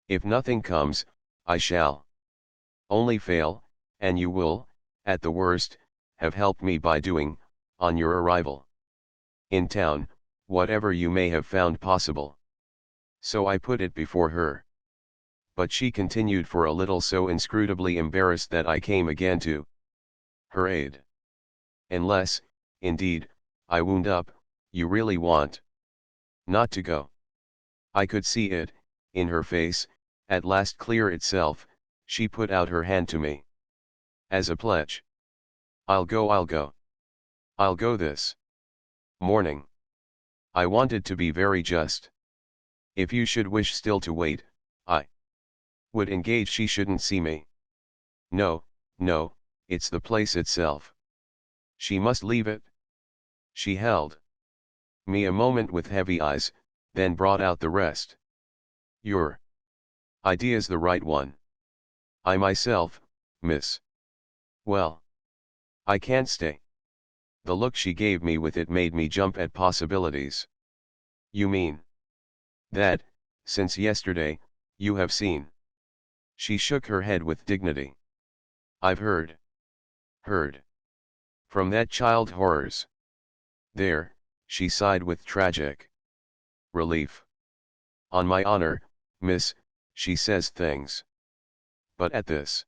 If nothing comes, I shall only fail, and you will, at the worst, have helped me by doing, on your arrival in town, whatever you may have found possible. So I put it before her. But she continued for a little, so inscrutably embarrassed that I came again to her aid. Unless, indeed, I wound up, You really want not to go? I could see it, in her face, at last clear itself. She put out her hand to me. As a pledge. I'll go, I'll go. I'll go this morning. I wanted to be very just. If you should wish still to wait, I would engage she shouldn't see me. No, no, it's the place itself. She must leave it. She held me a moment with heavy eyes, then brought out the rest. Your idea's the right one. I myself, miss. Well, I can't stay. The look she gave me with it made me jump at possibilities. You mean that, since yesterday, you have seen? She shook her head with dignity. I've heard. From that child horrors. There, she sighed with tragic relief. On my honor, miss, she says things. But at this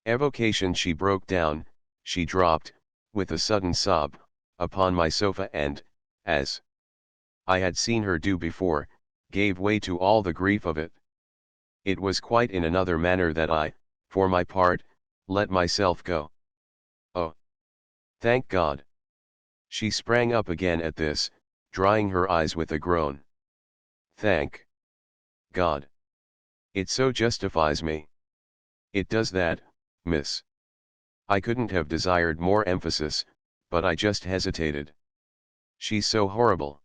evocation she broke down, she dropped, with a sudden sob, upon my sofa and, as I had seen her do before, gave way to all the grief of it. It was quite in another manner that I, for my part, let myself go. Oh! Thank God! She sprang up again at this, drying her eyes with a groan. Thank God! It so justifies me. It does that, miss. I couldn't have desired more emphasis, but I just hesitated. She's so horrible.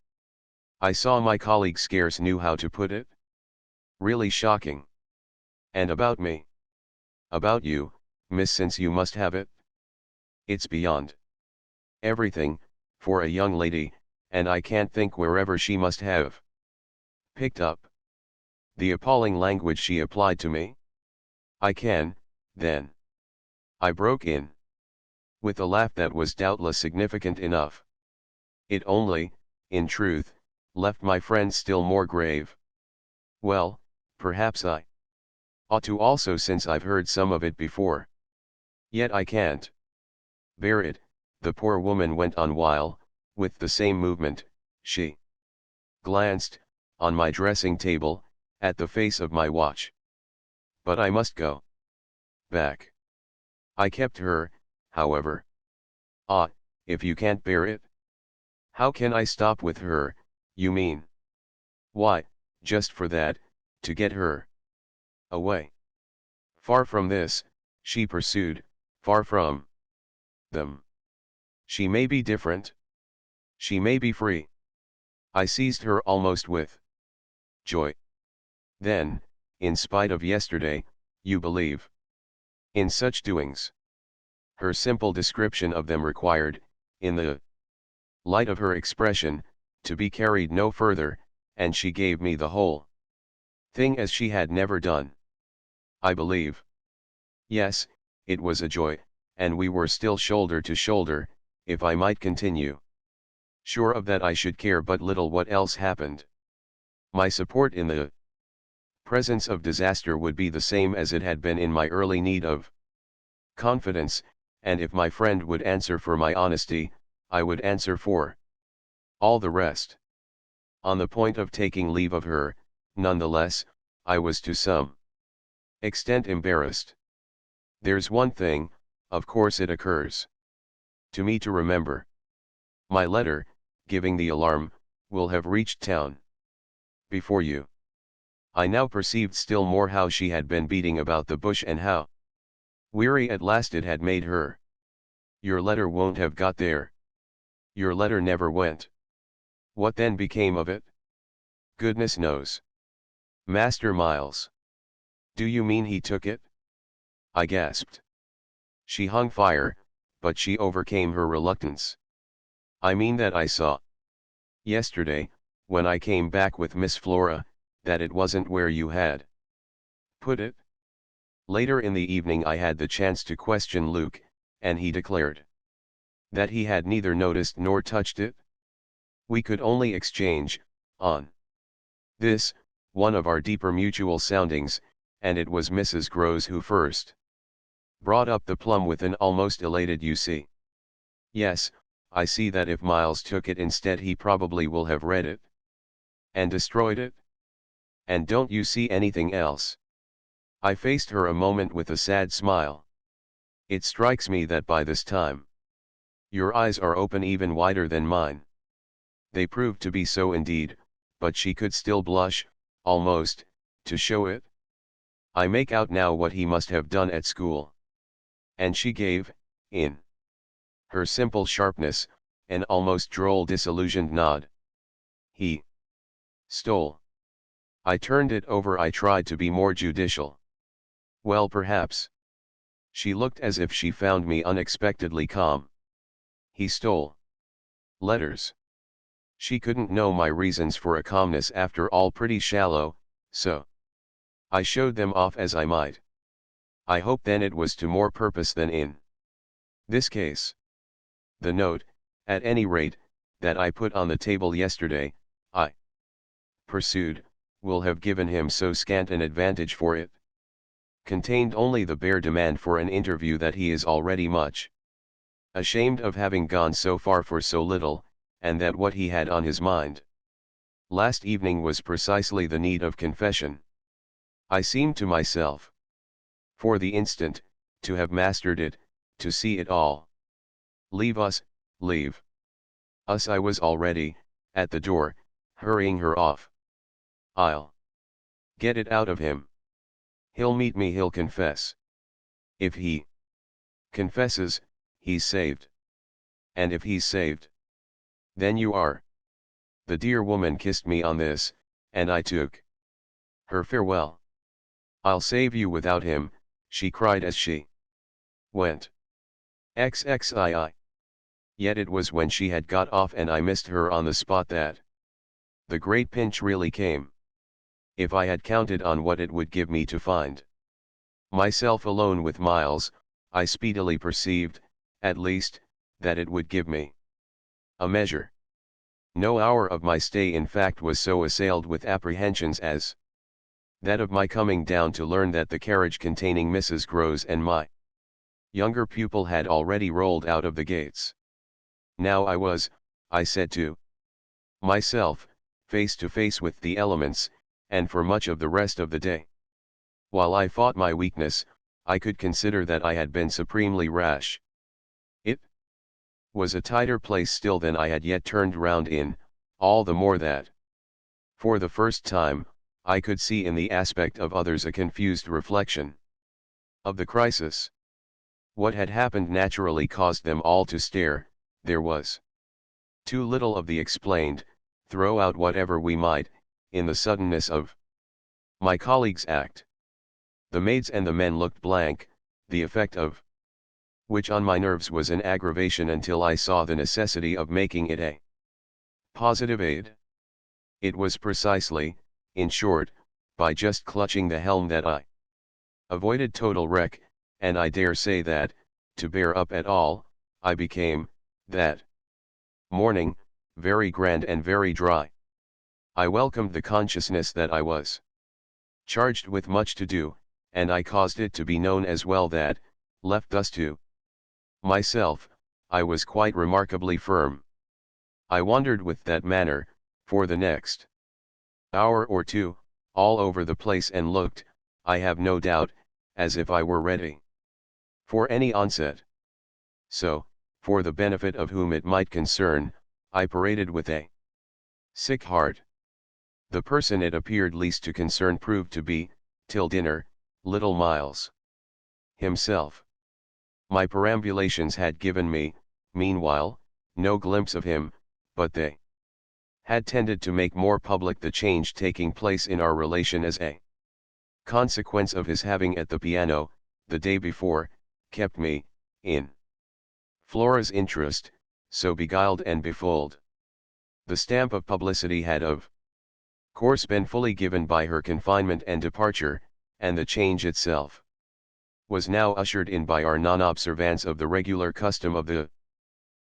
I saw my colleague scarce knew how to put it. Really shocking. And about me? About you, miss, since you must have it? It's beyond everything, for a young lady, and I can't think wherever she must have picked up the appalling language she applied to me. I can, then. I broke in. With a laugh that was doubtless significant enough. It only, in truth, left my friend still more grave. Well, perhaps I ought to also, since I've heard some of it before. Yet I can't bear it, the poor woman went on while, with the same movement, she glanced, on my dressing table, at the face of my watch. But I must go back. I kept her, however. Ah, if you can't bear it? How can I stop with her, you mean? Why, just for that, to get her away. Far from this, she pursued, far from them. She may be different. She may be free. I seized her almost with joy. Then, in spite of yesterday, you believe in such doings? Her simple description of them required, in the light of her expression, to be carried no further, and she gave me the whole thing as she had never done. I believe. Yes, it was a joy, and we were still shoulder to shoulder, if I might continue. Sure of that I should care but little what else happened. My support in the presence of disaster would be the same as it had been in my early need of confidence, and if my friend would answer for my honesty, I would answer for all the rest. On the point of taking leave of her, nonetheless, I was to some extent embarrassed. There's one thing, of course it occurs to me to remember. My letter, giving the alarm, will have reached town before you. I now perceived still more how she had been beating about the bush and how weary at last it had made her. Your letter won't have got there. Your letter never went. What then became of it? Goodness knows. Master Miles. Do you mean he took it? I gasped. She hung fire, but she overcame her reluctance. I mean that I saw yesterday, when I came back with Miss Flora, that it wasn't where you had put it. Later in the evening I had the chance to question Luke, and he declared that he had neither noticed nor touched it. We could only exchange, on this, one of our deeper mutual soundings, and it was Mrs. Groves who first brought up the plum with an almost elated "You see. Yes, I see that if Miles took it instead he probably will have read it. And destroyed it? And don't you see anything else? I faced her a moment with a sad smile. It strikes me that by this time, your eyes are open even wider than mine. They proved to be so indeed, but she could still blush, almost, to show it. I make out now what he must have done at school. And she gave, in her simple sharpness, an almost droll disillusioned nod. He stole. I turned it over. I tried to be more judicial. Well, perhaps. She looked as if she found me unexpectedly calm. He stole letters. She couldn't know my reasons for a calmness after all pretty shallow, so I showed them off as I might. I hope then it was to more purpose than in this case. The note, at any rate, that I put on the table yesterday, I pursued, will have given him so scant an advantage for it. Contained only the bare demand for an interview that he is already much ashamed of having gone so far for so little, and that what he had on his mind last evening was precisely the need of confession. I seemed to myself, for the instant, to have mastered it, to see it all. Leave us, leave us. I was already, at the door, hurrying her off. I'll get it out of him. He'll meet me, he'll confess. If he confesses, he's saved. And if he's saved, then you are. The dear woman kissed me on this, and I took her farewell. I'll save you without him, she cried as she went. XXII. Yet it was when she had got off and I missed her on the spot that the great pinch really came. If I had counted on what it would give me to find myself alone with Miles, I speedily perceived, at least, that it would give me a measure. No hour of my stay in fact was so assailed with apprehensions as that of my coming down to learn that the carriage containing Mrs. Grose and my younger pupil had already rolled out of the gates. Now I said to myself, face to face with the elements, and for much of the rest of the day, while I fought my weakness, I could consider that I had been supremely rash. It was a tighter place still than I had yet turned round in, all the more that, for the first time, I could see in the aspect of others a confused reflection of the crisis. What had happened naturally caused them all to stare. There was too little of the explained, throw out whatever we might, in the suddenness of my colleague's act. The maids and the men looked blank, the effect of which on my nerves was an aggravation until I saw the necessity of making it a positive aid. It was precisely, in short, by just clutching the helm that I avoided total wreck, and I dare say that, to bear up at all, I became, that morning, very grand and very dry. I welcomed the consciousness that I was charged with much to do, and I caused it to be known as well that, left thus to myself, I was quite remarkably firm. I wandered with that manner, for the next hour or two, all over the place and looked, I have no doubt, as if I were ready for any onset. So, for the benefit of whom it might concern, I paraded with a sick heart. The person it appeared least to concern proved to be, till dinner, little Miles himself. My perambulations had given me, meanwhile, no glimpse of him, but they had tended to make more public the change taking place in our relation as a consequence of his having at the piano, the day before, kept me, in Flora's interest, so beguiled and befooled. The stamp of publicity had of course been fully given by her confinement and departure, and the change itself was now ushered in by our non-observance of the regular custom of the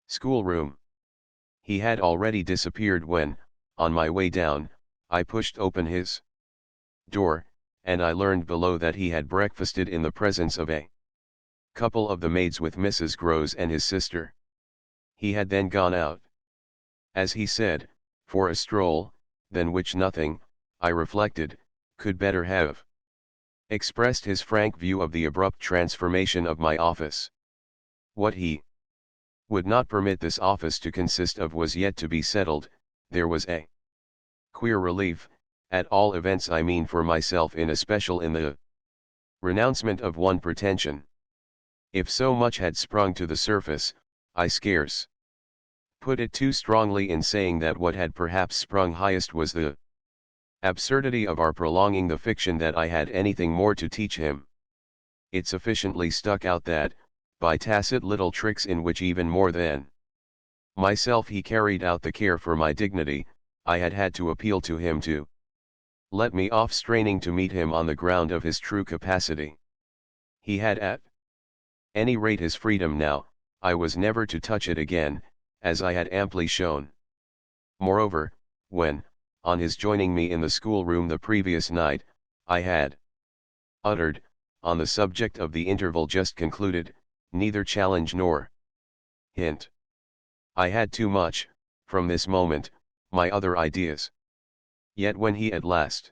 schoolroom. He had already disappeared when, on my way down, I pushed open his door, and I learned below that he had breakfasted in the presence of a couple of the maids with Mrs. Grose and his sister. He had then gone out, as he said, for a stroll, than which nothing, I reflected, could better have expressed his frank view of the abrupt transformation of my office. What he would not permit this office to consist of was yet to be settled. There was a queer relief, at all events I mean for myself in especial, in the renouncement of one pretension. If so much had sprung to the surface, I scarce put it too strongly in saying that what had perhaps sprung highest was the absurdity of our prolonging the fiction that I had anything more to teach him. It sufficiently stuck out that, by tacit little tricks in which even more than myself he carried out the care for my dignity, I had had to appeal to him to let me off straining to meet him on the ground of his true capacity. He had at any rate his freedom now, I was never to touch it again, as I had amply shown. Moreover, when, on his joining me in the schoolroom the previous night, I had uttered, on the subject of the interval just concluded, neither challenge nor hint. I had too much, from this moment, my other ideas. Yet when he at last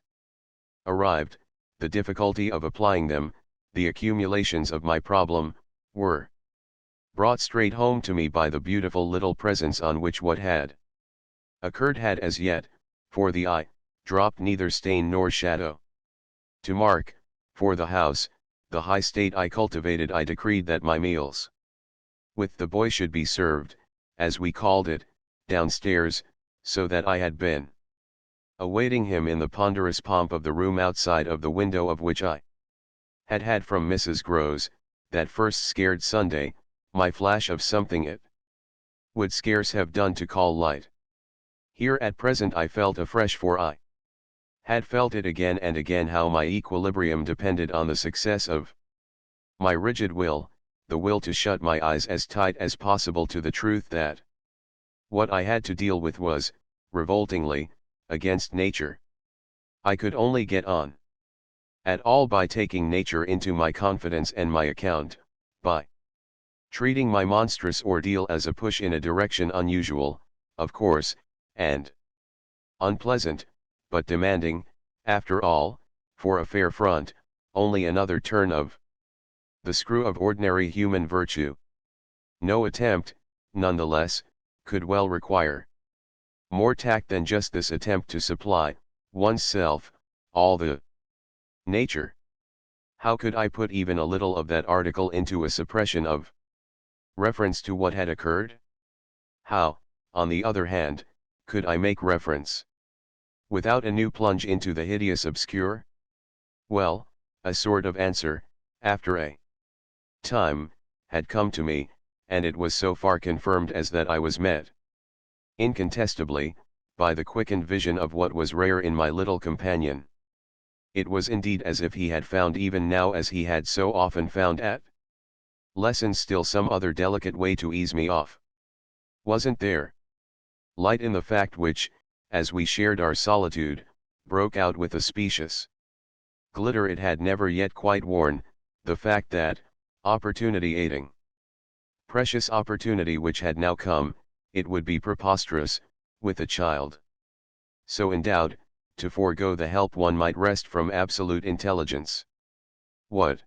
arrived, the difficulty of applying them, the accumulations of my problem, were brought straight home to me by the beautiful little presence on which what had occurred had as yet, for the eye, dropped neither stain nor shadow. To mark, for the house, the high state I cultivated, I decreed that my meals with the boy should be served, as we called it, downstairs, so that I had been awaiting him in the ponderous pomp of the room outside of the window of which I had had from Mrs. Groves, that first scared Sunday, my flash of something it would scarce have done to call light. Here at present I felt afresh, for I had felt it again and again, how my equilibrium depended on the success of my rigid will, the will to shut my eyes as tight as possible to the truth that what I had to deal with was, revoltingly, against nature. I could only get on at all by taking nature into my confidence and my account, by treating my monstrous ordeal as a push in a direction unusual, of course, and unpleasant, but demanding, after all, for a fair front, only another turn of the screw of ordinary human virtue. No attempt, none the less, could well require more tact than just this attempt to supply, one's self, all the nature. How could I put even a little of that article into a suppression of reference to what had occurred? How, on the other hand, could I make reference without a new plunge into the hideous obscure? Well, a sort of answer, after a time, had come to me, and it was so far confirmed as that I was met, incontestably, by the quickened vision of what was rare in my little companion. It was indeed as if he had found, even now as he had so often found at lessons, still some other delicate way to ease me off. Wasn't there light in the fact which, as we shared our solitude, broke out with a specious glitter it had never yet quite worn, the fact that, opportunity aiding, precious opportunity which had now come, it would be preposterous, with a child so endowed, to forego the help one might wrest from absolute intelligence. What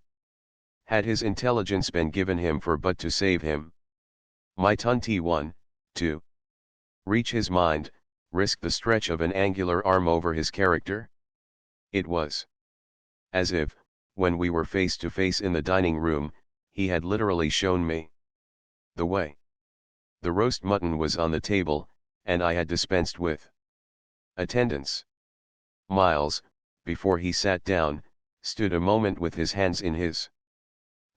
had his intelligence been given him for but to save him? Might one, to reach his mind, risk the stretch of an angular arm over his character? It was as if, when we were face to face in the dining room, he had literally shown me the way. The roast mutton was on the table, and I had dispensed with attendance. Miles, before he sat down, stood a moment with his hands in his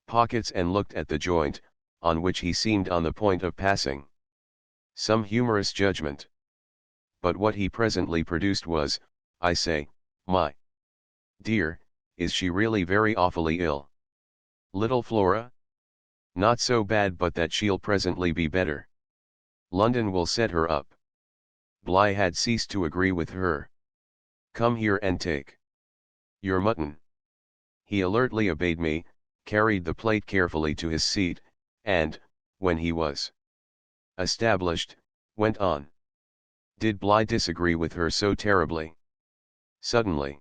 pockets and looked at the joint, on which he seemed on the point of passing some humorous judgment. But what he presently produced was, I say, my dear, is she really very awfully ill? Little Flora? Not so bad but that she'll presently be better. London will set her up. Bligh had ceased to agree with her. Come here and take your mutton. He alertly obeyed me, carried the plate carefully to his seat, and, when he was Established, went on. Did Bly disagree with her so terribly? Suddenly.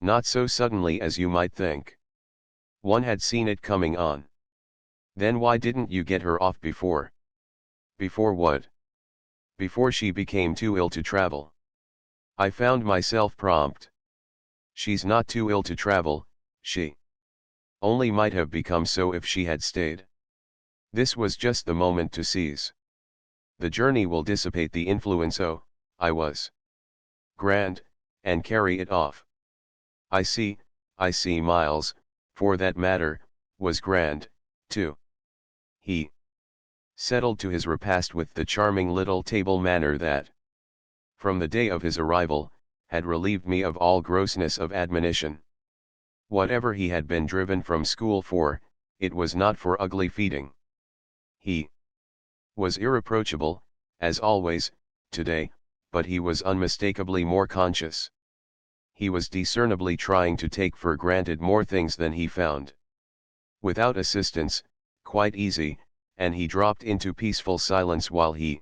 Not so suddenly as you might think. One had seen it coming on. Then why didn't you get her off before? Before what? Before she became too ill to travel. I found myself prompt. She's not too ill to travel, she only might have become so if she had stayed. This was just the moment to seize. The journey will dissipate the influence. Oh, I was grand, and carry it off. I see, Miles, for that matter, was grand, too. He settled to his repast with the charming little table manner that, from the day of his arrival, had relieved me of all grossness of admonition. Whatever he had been driven from school for, it was not for ugly feeding. He was irreproachable, as always, today, but he was unmistakably more conscious. He was discernibly trying to take for granted more things than he found. Without assistance, quite easy, and he dropped into peaceful silence while he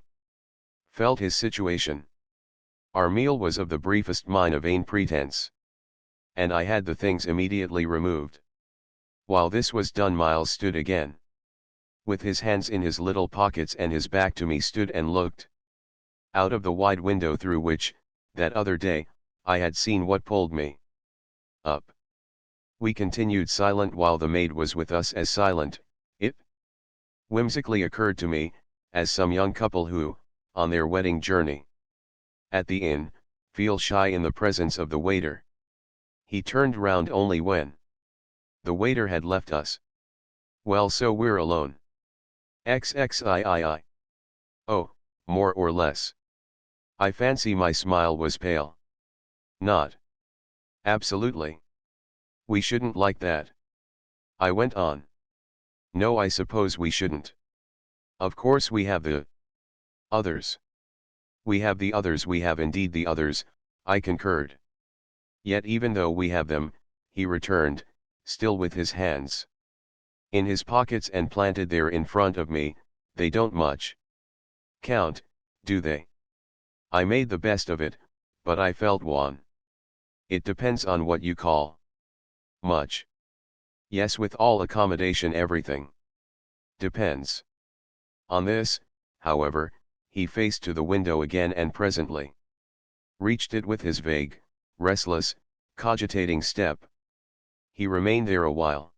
felt his situation. Our meal was of the briefest mine of vain pretense. And I had the things immediately removed. While this was done, Miles stood again. With his hands in his little pockets and his back to me, stood and looked out of the wide window through which, that other day, I had seen what pulled me up. We continued silent while the maid was with us as silent. It whimsically occurred to me, as some young couple who, on their wedding journey at the inn, feel shy in the presence of the waiter. He turned round only when the waiter had left us. Well, so we're alone. XXIII. Oh, more or less. I fancy my smile was pale. Not absolutely. We shouldn't like that. I went on. No, I suppose we shouldn't. Of course we have the others. We have the others, we have indeed the others, I concurred. Yet even though we have them, he returned, still with his hands in his pockets and planted there in front of me, they don't much count, do they? I made the best of it, but I felt wan. It depends on what you call much. Yes, with all accommodation, everything depends. On this, however, he faced to the window again and presently reached it with his vague, restless, cogitating step. He remained there a while,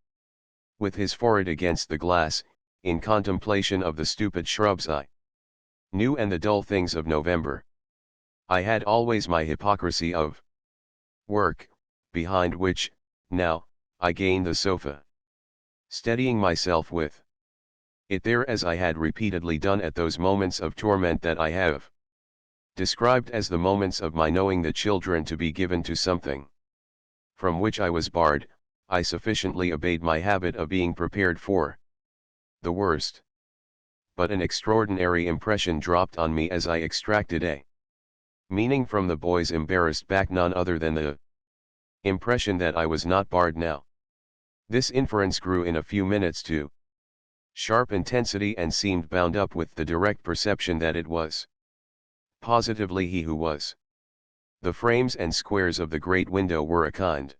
with his forehead against the glass, in contemplation of the stupid shrubs I knew and the dull things of November. I had always my hypocrisy of work, behind which, now, I gained the sofa, steadying myself with it there as I had repeatedly done at those moments of torment that I have described as the moments of my knowing the children to be given to something from which I was barred. I sufficiently obeyed my habit of being prepared for the worst. But an extraordinary impression dropped on me as I extracted a meaning from the boy's embarrassed back, none other than the impression that I was not barred now. This inference grew in a few minutes to sharp intensity and seemed bound up with the direct perception that it was positively he who was. The frames and squares of the great window were a kind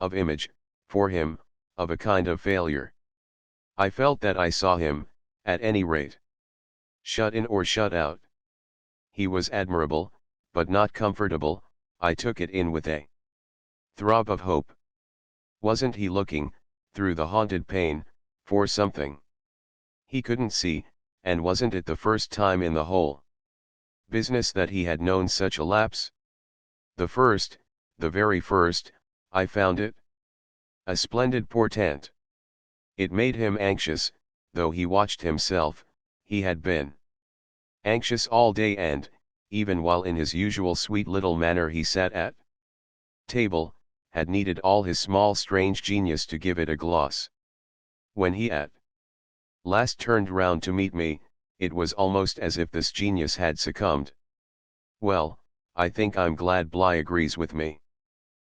of image, for him, of a kind of failure. I felt that I saw him, at any rate, shut in or shut out. He was admirable, but not comfortable. I took it in with a throb of hope. Wasn't he looking, through the haunted pane, for something he couldn't see, and wasn't it the first time in the whole business that he had known such a lapse? The first, the very first, I found it a splendid portent. It made him anxious, though he watched himself. He had been anxious all day, and, even while in his usual sweet little manner he sat at table, had needed all his small strange genius to give it a gloss. When he at last turned round to meet me, it was almost as if this genius had succumbed. Well, I think I'm glad Bly agrees with me.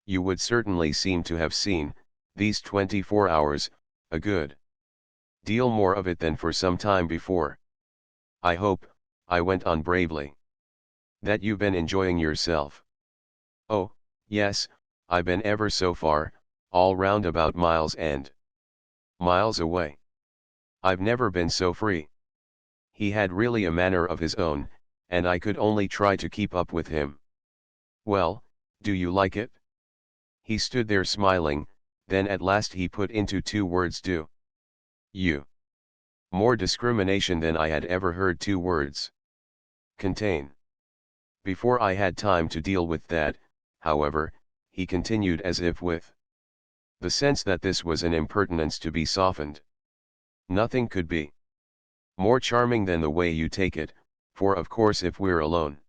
You would certainly seem to have seen, these 24 hours, a good deal more of it than for some time before. I hope, I went on bravely, that you've been enjoying yourself. Oh, yes, I've been ever so far, all round about miles and miles away. I've never been so free. He had really a manner of his own, and I could only try to keep up with him. Well, do you like it? He stood there smiling, then at last he put into two words, do you? More discrimination than I had ever heard. Two words. Contain. Before I had time to deal with that, however, he continued as if with the sense that this was an impertinence to be softened. Nothing could be more charming than the way you take it, for of course if we're alone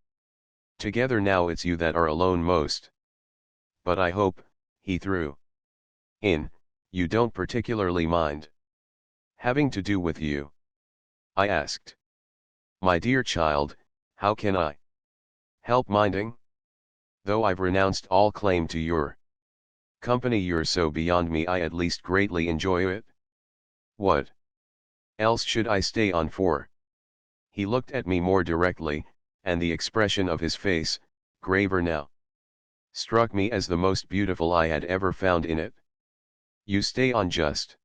together now it's you that are alone most. But I hope, he threw in, you don't particularly mind having to do with you. I asked. My dear child, how can I help minding? Though I've renounced all claim to your company, you're so beyond me, I at least greatly enjoy it. What else should I stay on for? He looked at me more directly, and the expression of his face, graver now, struck me as the most beautiful I had ever found in it. You stay on just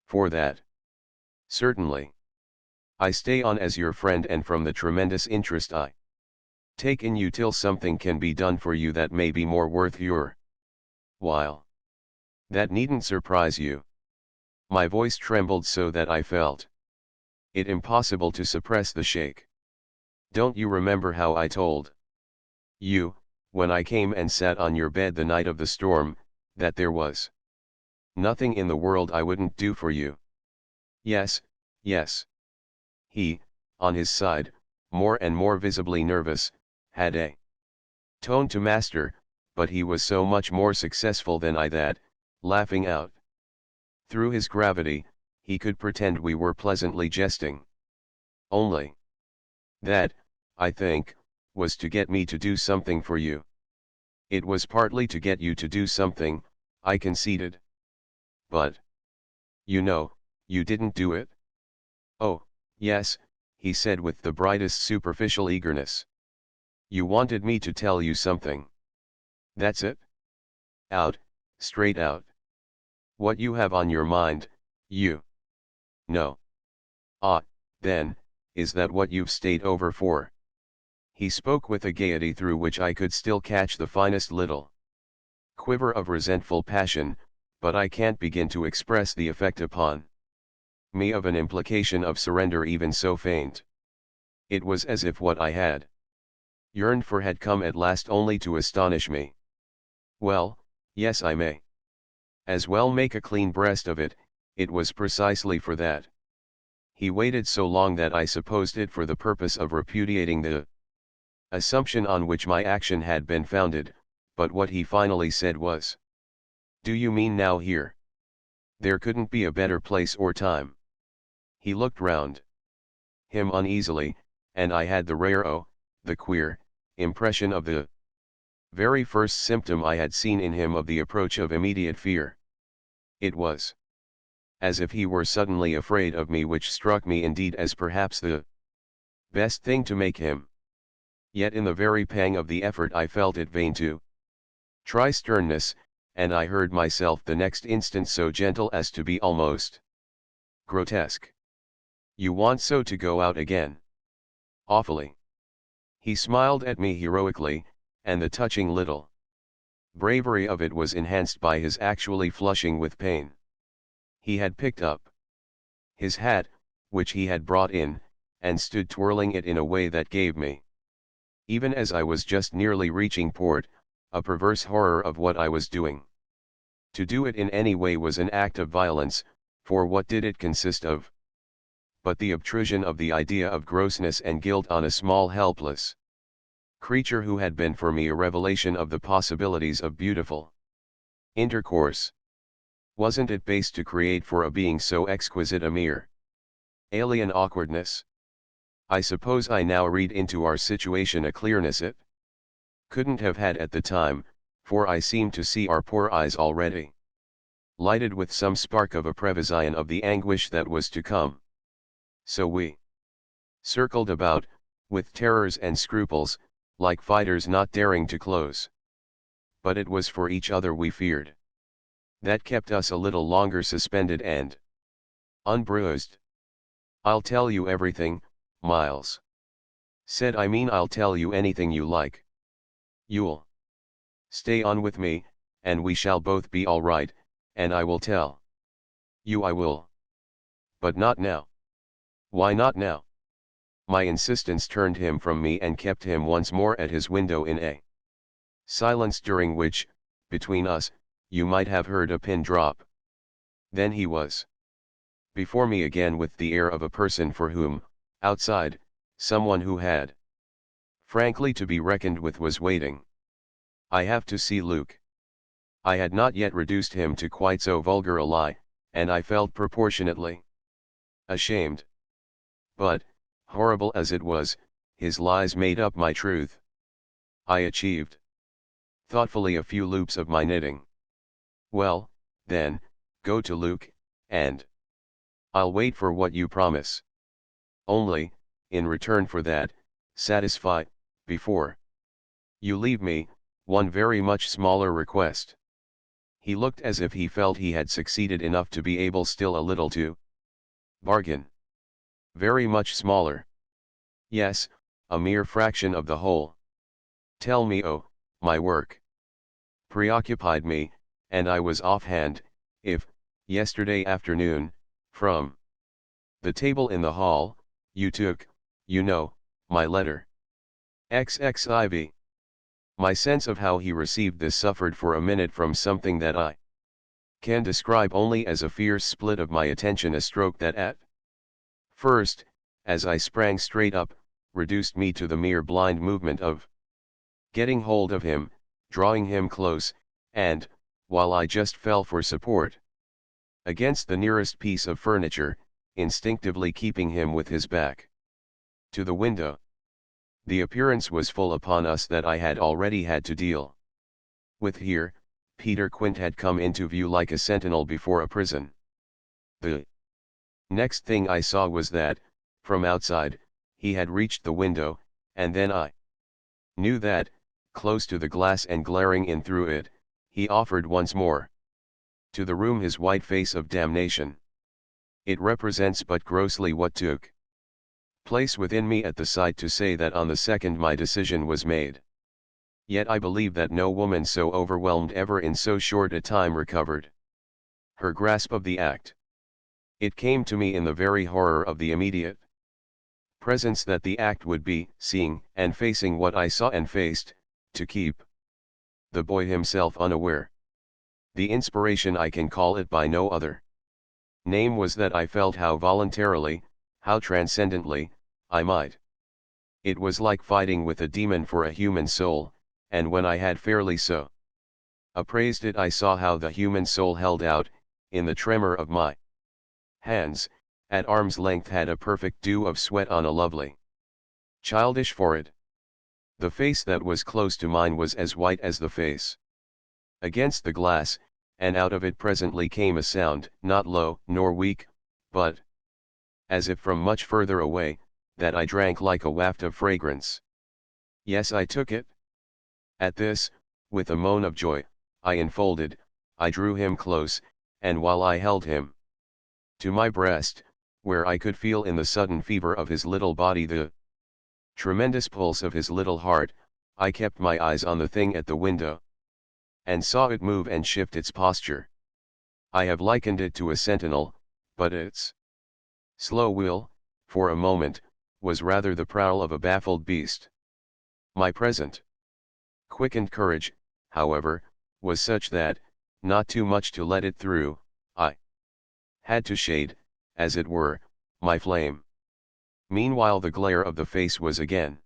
for that? Certainly. I stay on as your friend and from the tremendous interest I take in you till something can be done for you that may be more worth your while. That needn't surprise you. My voice trembled so that I felt it impossible to suppress the shake. Don't you remember how I told you, when I came and sat on your bed the night of the storm, that there was nothing in the world I wouldn't do for you? Yes, yes. He, on his side, more and more visibly nervous, had a tone to master, but he was so much more successful than I that, laughing out through his gravity, he could pretend we were pleasantly jesting. Only that, I think, was to get me to do something for you. It was partly to get you to do something, I conceded. But, you know, you didn't do it? Oh, yes, he said with the brightest superficial eagerness. You wanted me to tell you something. That's it? Out, straight out. What you have on your mind, you know. Ah, then, is that what you've stayed over for? He spoke with a gaiety through which I could still catch the finest little quiver of resentful passion, but I can't begin to express the effect upon me of an implication of surrender even so faint. It was as if what I had yearned for had come at last only to astonish me. Well, yes, I may as well make a clean breast of it, it was precisely for that. He waited so long that I supposed it for the purpose of repudiating the assumption on which my action had been founded, but what he finally said was, do you mean now here? There couldn't be a better place or time. He looked round him uneasily, and I had the rare, the queer, impression of the very first symptom I had seen in him of the approach of immediate fear. It was as if he were suddenly afraid of me, which struck me indeed as perhaps the best thing to make him. Yet in the very pang of the effort I felt it vain to try sternness, and I heard myself the next instant so gentle as to be almost grotesque. You want so to go out again? Awfully. He smiled at me heroically, and the touching little bravery of it was enhanced by his actually flushing with pain. He had picked up his hat, which he had brought in, and stood twirling it in a way that gave me, even as I was just nearly reaching port, a perverse horror of what I was doing. To do it in any way was an act of violence, for what did it consist of but the obtrusion of the idea of grossness and guilt on a small helpless creature who had been for me a revelation of the possibilities of beautiful intercourse. Wasn't it base to create for a being so exquisite a mere alien awkwardness? I suppose I now read into our situation a clearness it couldn't have had at the time, for I seemed to see our poor eyes already lighted with some spark of a prevision of the anguish that was to come. So we circled about, with terrors and scruples, like fighters not daring to close. But it was for each other we feared. That kept us a little longer suspended and unbruised. "I'll tell you everything, Miles," said I. "I'll tell you anything you like. You'll stay on with me, and we shall both be all right, and I will tell you I will. But not now." "Why not now?" My insistence turned him from me and kept him once more at his window in a silence during which, between us, you might have heard a pin drop. Then he was before me again with the air of a person for whom, outside, someone who had frankly to be reckoned with was waiting. "I have to see Luke." I had not yet reduced him to quite so vulgar a lie, and I felt proportionately ashamed. But, horrible as it was, his lies made up my truth. I achieved thoughtfully a few loops of my knitting. "Well, then, go to Luke, and I'll wait for what you promise. Only, in return for that, satisfy, before you leave me, one very much smaller request." He looked as if he felt he had succeeded enough to be able still a little to bargain. "Very much smaller?" "Yes, a mere fraction of the whole. Tell me. Oh, my work preoccupied me, and I was offhand, if, yesterday afternoon, from the table in the hall, you took, you know, my letter. XXIV. My sense of how he received this suffered for a minute from something that I can describe only as a fierce split of my attention, a stroke that at first, as I sprang straight up, reduced me to the mere blind movement of getting hold of him, drawing him close, and, while I just fell for support against the nearest piece of furniture, instinctively keeping him with his back to the window. The appearance was full upon us that I had already had to deal with here. Peter Quint had come into view like a sentinel before a prison. The next thing I saw was that, from outside, he had reached the window, and then I knew that, close to the glass and glaring in through it, he offered once more to the room his white face of damnation. It represents but grossly what took place within me at the sight to say that on the second my decision was made. Yet I believe that no woman so overwhelmed ever in so short a time recovered her grasp of the act. It came to me in the very horror of the immediate presence that the act would be seeing and facing what I saw and faced, to keep the boy himself unaware. The inspiration, I can call it by no other name, was that I felt how voluntarily, how transcendently, I might. It was like fighting with a demon for a human soul, and when I had fairly so appraised it, I saw how the human soul held out, in the tremor of my hands, at arm's length, had a perfect dew of sweat on a lovely childish forehead. The face that was close to mine was as white as the face against the glass, and out of it presently came a sound, not low nor weak, but as if from much further away, that I drank like a waft of fragrance. Yes, I took it. At this, with a moan of joy, I enfolded, I drew him close, and while I held him to my breast, where I could feel in the sudden fever of his little body the tremendous pulse of his little heart, I kept my eyes on the thing at the window, and saw it move and shift its posture. I have likened it to a sentinel, but its slow wheel, for a moment, was rather the prowl of a baffled beast. My present quickened courage, however, was such that, not too much to let it through, I had to shade, as it were, my flame. Meanwhile the glare of the face was again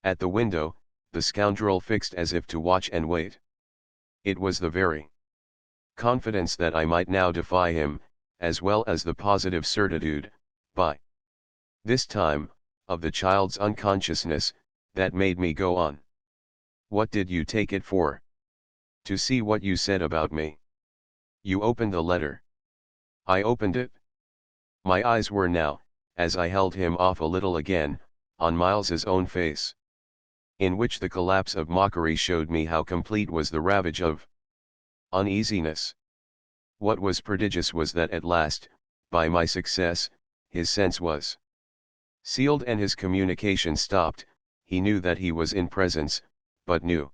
at the window, the scoundrel fixed as if to watch and wait. It was the very confidence that I might now defy him, as well as the positive certitude, by this time, of the child's unconsciousness, that made me go on. "What did you take it for?" "To see what you said about me." "You opened the letter?" "I opened it." My eyes were now, as I held him off a little again, on Miles's own face. In which the collapse of mockery showed me how complete was the ravage of uneasiness. What was prodigious was that at last, by my success, his sense was sealed and his communication stopped. He knew that he was in presence, but knew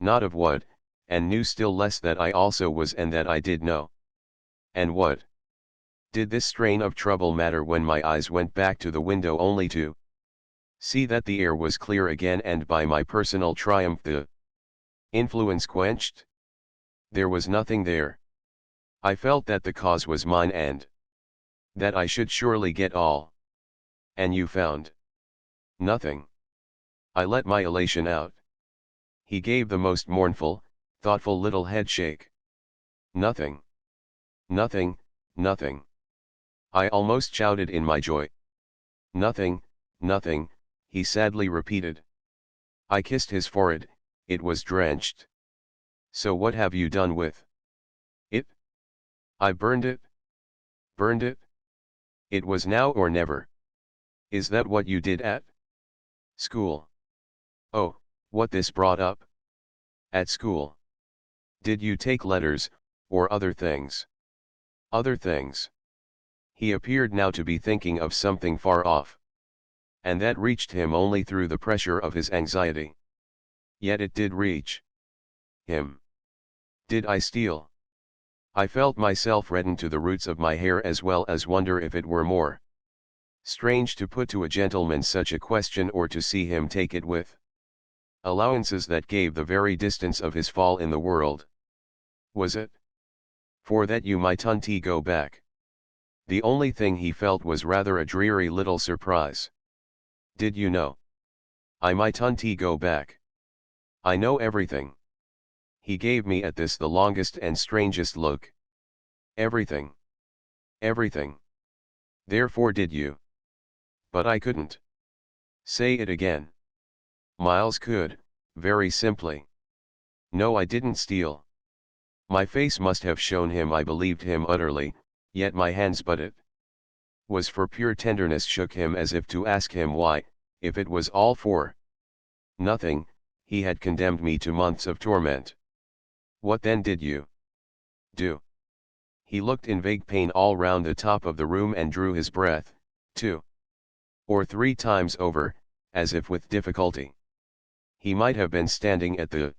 not of what, and knew still less that I also was and that I did know. And what did this strain of trouble matter when my eyes went back to the window only to see that the air was clear again and by my personal triumph the influence quenched? There was nothing there. I felt that the cause was mine and that I should surely get all. And you found nothing. I let my elation out. He gave the most mournful, thoughtful little head shake. Nothing. Nothing, nothing. I almost shouted in my joy. Nothing, nothing, he sadly repeated. I kissed his forehead, it was drenched. So what have you done with it? I burned it. Burned it? It was now or never. Is that what you did at school? Oh, what this brought up? At school. Did you take letters, or other things? Other things. He appeared now to be thinking of something far off. And that reached him only through the pressure of his anxiety. Yet it did reach him. Did I steal? I felt myself redden to the roots of my hair as well as wonder if it were more strange to put to a gentleman such a question or to see him take it with allowances that gave the very distance of his fall in the world. Was it for that you might unty go back? The only thing he felt was rather a dreary little surprise. Did you know I might unty go back? I know everything. He gave me at this the longest and strangest look. Everything. Everything. Therefore did you. But I couldn't. Say it again. Miles could, very simply. No, I didn't steal. My face must have shown him I believed him utterly, yet my hands but it was for pure tenderness shook him as if to ask him why, if it was all for nothing, he had condemned me to months of torment. What then did you do? He looked in vague pain all round the top of the room and drew his breath, 2 or 3 times over, as if with difficulty. He might have been standing at the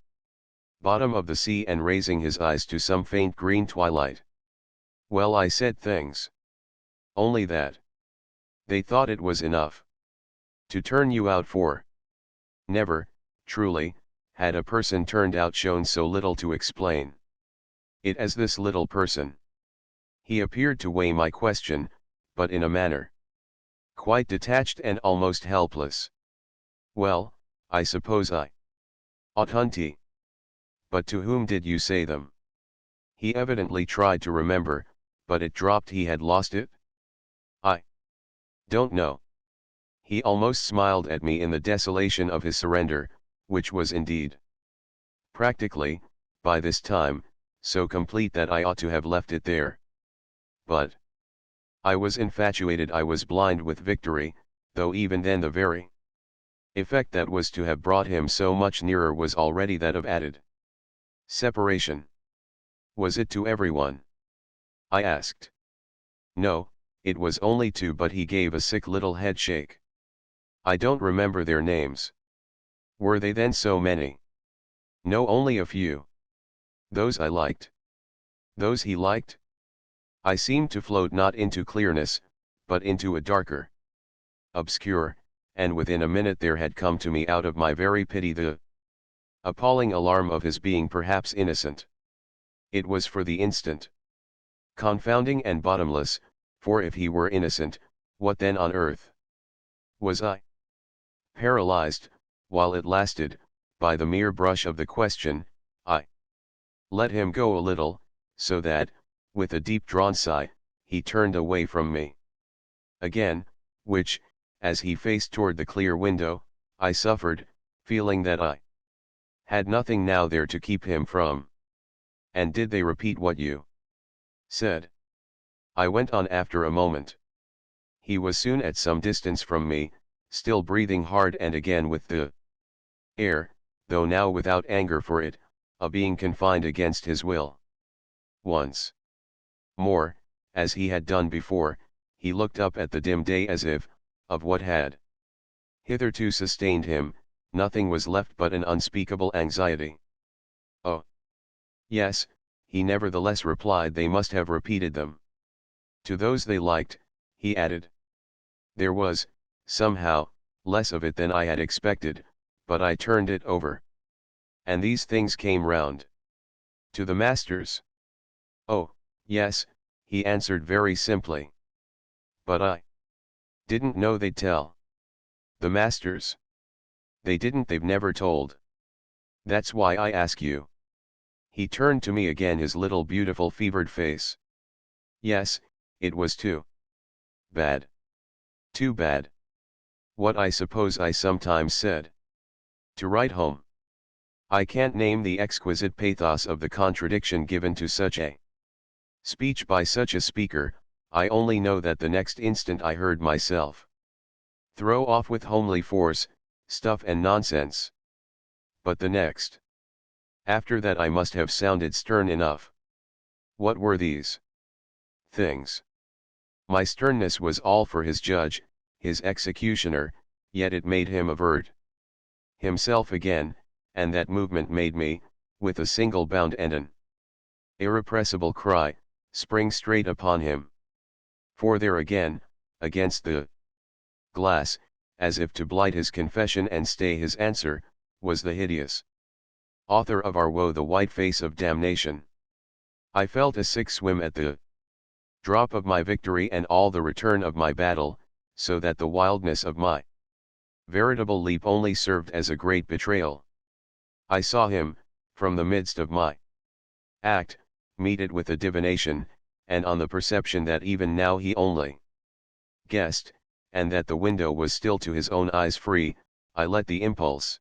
bottom of the sea and raising his eyes to some faint green twilight. Well, I said things. Only that. They thought it was enough to turn you out for. Never, truly, had a person turned out shown so little to explain it as this little person. He appeared to weigh my question, but in a manner quite detached and almost helpless. Well, I suppose I ought hunty. But to whom did you say them? He evidently tried to remember, but it dropped. He had lost it? I don't know. He almost smiled at me in the desolation of his surrender, which was indeed practically, by this time, so complete that I ought to have left it there. But I was infatuated, I was blind with victory, though even then the very effect that was to have brought him so much nearer was already that of added separation. Was it to everyone? I asked. No, it was only two, but he gave a sick little head shake. I don't remember their names. Were they then so many? No, only a few. Those I liked. Those he liked? I seemed to float not into clearness, but into a darker obscure, and within a minute there had come to me out of my very pity the appalling alarm of his being perhaps innocent. It was for the instant confounding and bottomless, for if he were innocent, what then on earth was I? Paralyzed, while it lasted, by the mere brush of the question, I let him go a little, so that, with a deep drawn sigh, he turned away from me again, which, as he faced toward the clear window, I suffered, feeling that I had nothing now there to keep him from. And did they repeat what you said? I went on after a moment. He was soon at some distance from me, still breathing hard and again with the air, though now without anger for it, a being confined against his will. Once more, as he had done before, he looked up at the dim day as if, of what had hitherto sustained him, nothing was left but an unspeakable anxiety. Oh! Yes, he nevertheless replied, they must have repeated them to those they liked, he added. There was, somehow, less of it than I had expected, but I turned it over. And these things came round to the masters. Oh, yes, he answered very simply. But I didn't know they'd tell. The masters. They didn't, they've never told. That's why I ask you. He turned to me again, his little beautiful fevered face. Yes, it was too bad. Too bad. What I suppose I sometimes said. To write home. I can't name the exquisite pathos of the contradiction given to such a speech by such a speaker. I only know that the next instant I heard myself throw off with homely force, stuff and nonsense. But the next. After that I must have sounded stern enough. What were these things? My sternness was all for his judge, his executioner, yet it made him avert himself again, and that movement made me, with a single bound and an irrepressible cry, spring straight upon him. For there again, against the glass, as if to blight his confession and stay his answer, was the hideous author of our woe, the white face of damnation. I felt a sick swim at the drop of my victory and all the return of my battle, so that the wildness of my veritable leap only served as a great betrayal. I saw him, from the midst of my act, meet it with a divination, and on the perception that even now he only guessed, and that the window was still to his own eyes free, I let the impulse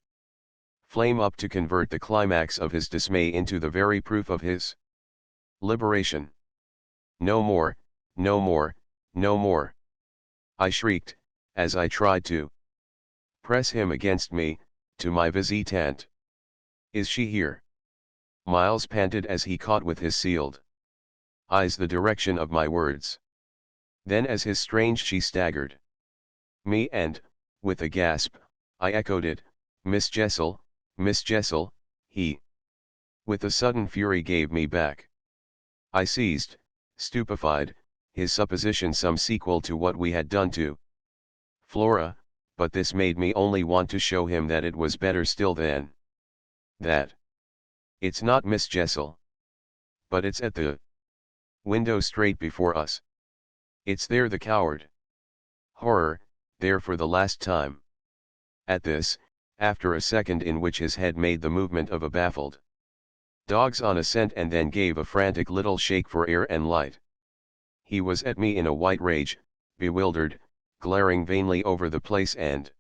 flame up to convert the climax of his dismay into the very proof of his liberation. No more, no more, no more! I shrieked, as I tried to press him against me, to my visitant. Is she here? Miles panted as he caught with his sealed eyes the direction of my words. Then as his strange she staggered me and, with a gasp, I echoed it, Miss Jessel, Miss Jessel, he with a sudden fury gave me back. I seized, stupefied, his supposition some sequel to what we had done to Flora, but this made me only want to show him that it was better still than that. It's not Miss Jessel. But it's at the window straight before us. It's there, the coward. Horror, there for the last time. At this, after a second in which his head made the movement of a baffled dog's on a scent and then gave a frantic little shake for air and light, he was at me in a white rage, bewildered, glaring vainly over the place and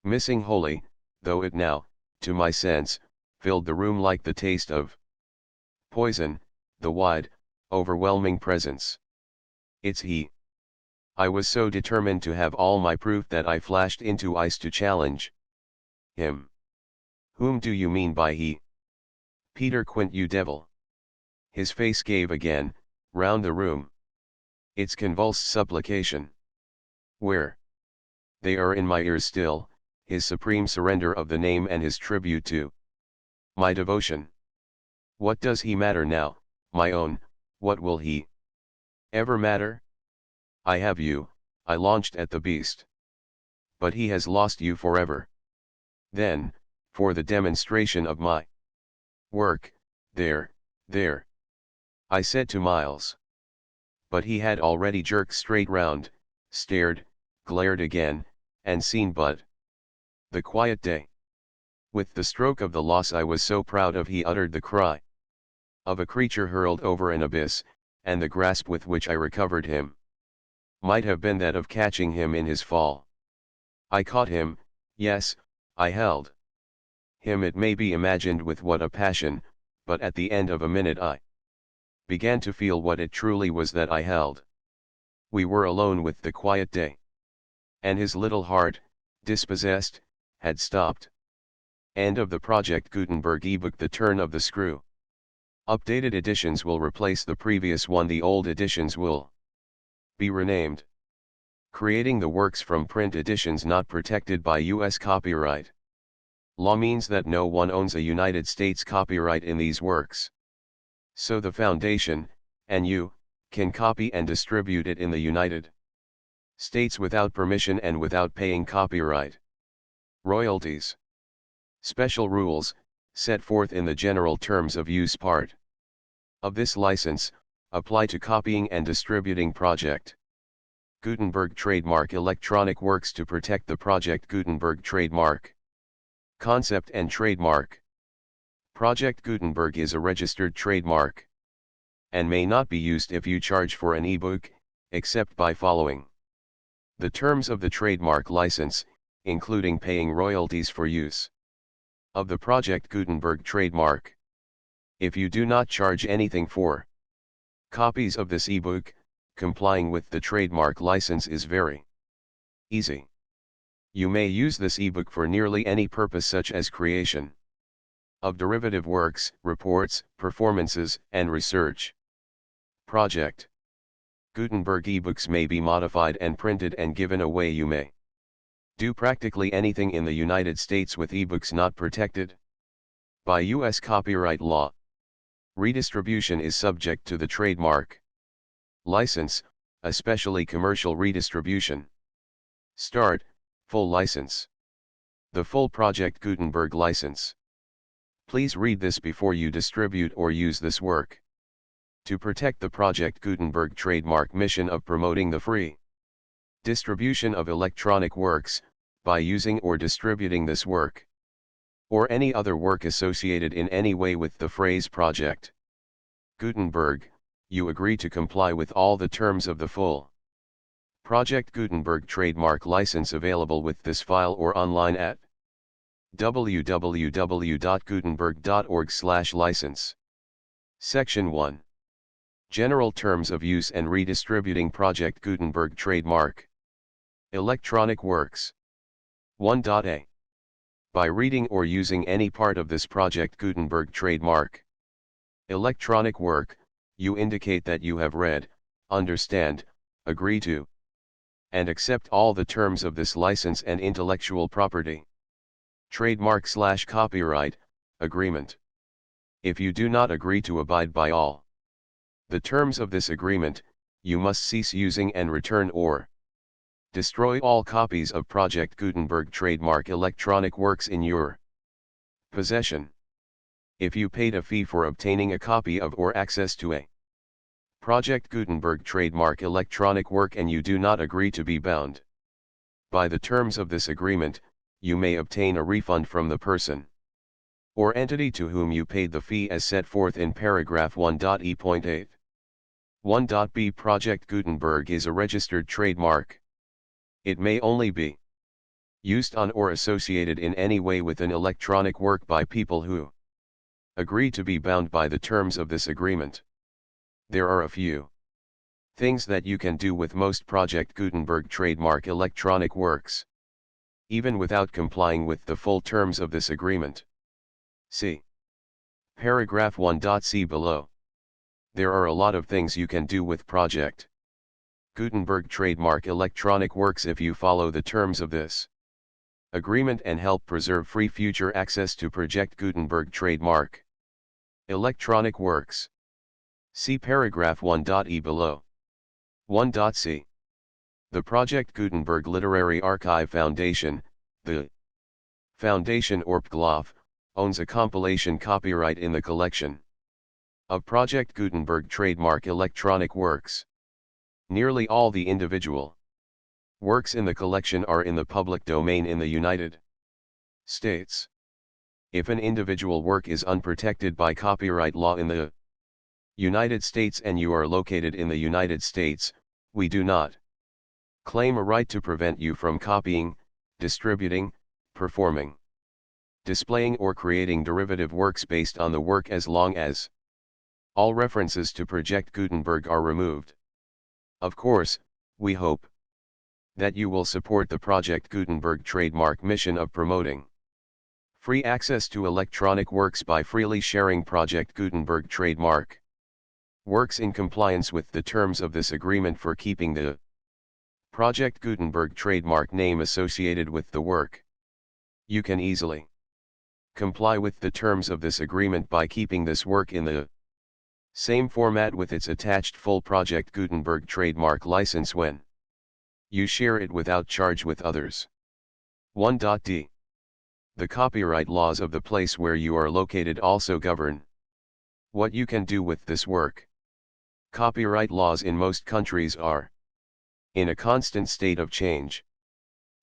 missing wholly, though it now, to my sense, filled the room like the taste of poison, the wide, overwhelming presence. It's he. I was so determined to have all my proof that I flashed into ice to challenge him. Whom do you mean by he? Peter Quint, you devil! His face gave again, round the room its convulsed supplication. Where? They are in my ears still, his supreme surrender of the name and his tribute to my devotion. What does he matter now, my own? What will he ever matter? I have you, I launched at the beast. But he has lost you forever. Then, for the demonstration of my work, there, I said to Miles. But he had already jerked straight round, stared, glared again, and seen but the quiet day. With the stroke of the loss I was so proud of, he uttered the cry of a creature hurled over an abyss, and the grasp with which I recovered him might have been that of catching him in his fall. I caught him, yes, I held him, it may be imagined with what a passion, but at the end of a minute I began to feel what it truly was that I held. we were alone with the quiet day. And his little heart, dispossessed, had stopped. End of the Project Gutenberg ebook The Turn of the Screw. Updated editions will replace the previous one. The old editions will be renamed. Creating the works from print editions not protected by U.S. copyright law means that no one owns a United States copyright in these works. So the Foundation, and you, can copy and distribute it in the United States without permission and without paying copyright royalties. Special rules, set forth in the General Terms of Use part of this license, apply to copying and distributing Project Gutenberg trademark electronic works. To protect the Project Gutenberg trademark concept and trademark. Project Gutenberg is a registered trademark and may not be used if you charge for an ebook, except by following the terms of the trademark license, including paying royalties for use of the Project Gutenberg trademark. If you do not charge anything for copies of this ebook, complying with the trademark license is very easy. You may use this ebook for nearly any purpose, such as creation of derivative works, reports, performances, and research. Project Gutenberg ebooks may be modified and printed and given away. You may do practically anything in the United States with ebooks not protected by U.S. copyright law. Redistribution is subject to the trademark license, especially commercial redistribution. Start, full license. The full Project Gutenberg license. Please read this before you distribute or use this work. To protect the Project Gutenberg trademark mission of promoting the free distribution of electronic works, by using or distributing this work, or any other work associated in any way with the phrase Project Gutenberg, you agree to comply with all the terms of the full Project Gutenberg trademark license available with this file or online at www.gutenberg.org/license. Section 1. General Terms of Use and Redistributing Project Gutenberg Trademark. Electronic Works. 1.a. By reading or using any part of this Project Gutenberg trademark electronic work, you indicate that you have read, understand, agree to, and accept all the terms of this license and intellectual property trademark/copyright agreement. If you do not agree to abide by all the terms of this agreement, you must cease using and return or destroy all copies of Project Gutenberg trademark electronic works in your possession. If you paid a fee for obtaining a copy of or access to a Project Gutenberg trademark electronic work and you do not agree to be bound by the terms of this agreement, you may obtain a refund from the person or entity to whom you paid the fee as set forth in paragraph 1.e.8. 1.b. Project Gutenberg is a registered trademark. It may only be used on or associated in any way with an electronic work by people who agree to be bound by the terms of this agreement. There are a few things that you can do with most Project Gutenberg trademark electronic works, even without complying with the full terms of this agreement. See paragraph 1.c below. There are a lot of things you can do with Project Gutenberg trademark electronic works if you follow the terms of this agreement and help preserve free future access to Project Gutenberg trademark electronic works. See paragraph 1.e below. 1.c. The Project Gutenberg Literary Archive Foundation, the Foundation Orpgloff, owns a compilation copyright in the collection of Project Gutenberg trademark electronic works. Nearly all the individual works in the collection are in the public domain in the United States. If an individual work is unprotected by copyright law in the United States and you are located in the United States, we do not claim a right to prevent you from copying, distributing, performing, displaying or creating derivative works based on the work as long as all references to Project Gutenberg are removed. Of course, We hope that you will support the Project Gutenberg trademark mission of promoting free access to electronic works by freely sharing Project Gutenberg trademark works in compliance with the terms of this agreement for keeping the Project Gutenberg trademark name associated with the work. You can easily comply with the terms of this agreement by keeping this work in the same format with its attached full Project Gutenberg trademark license when you share it without charge with others. 1.d. The copyright laws of the place where you are located also govern what you can do with this work. Copyright laws in most countries are in a constant state of change.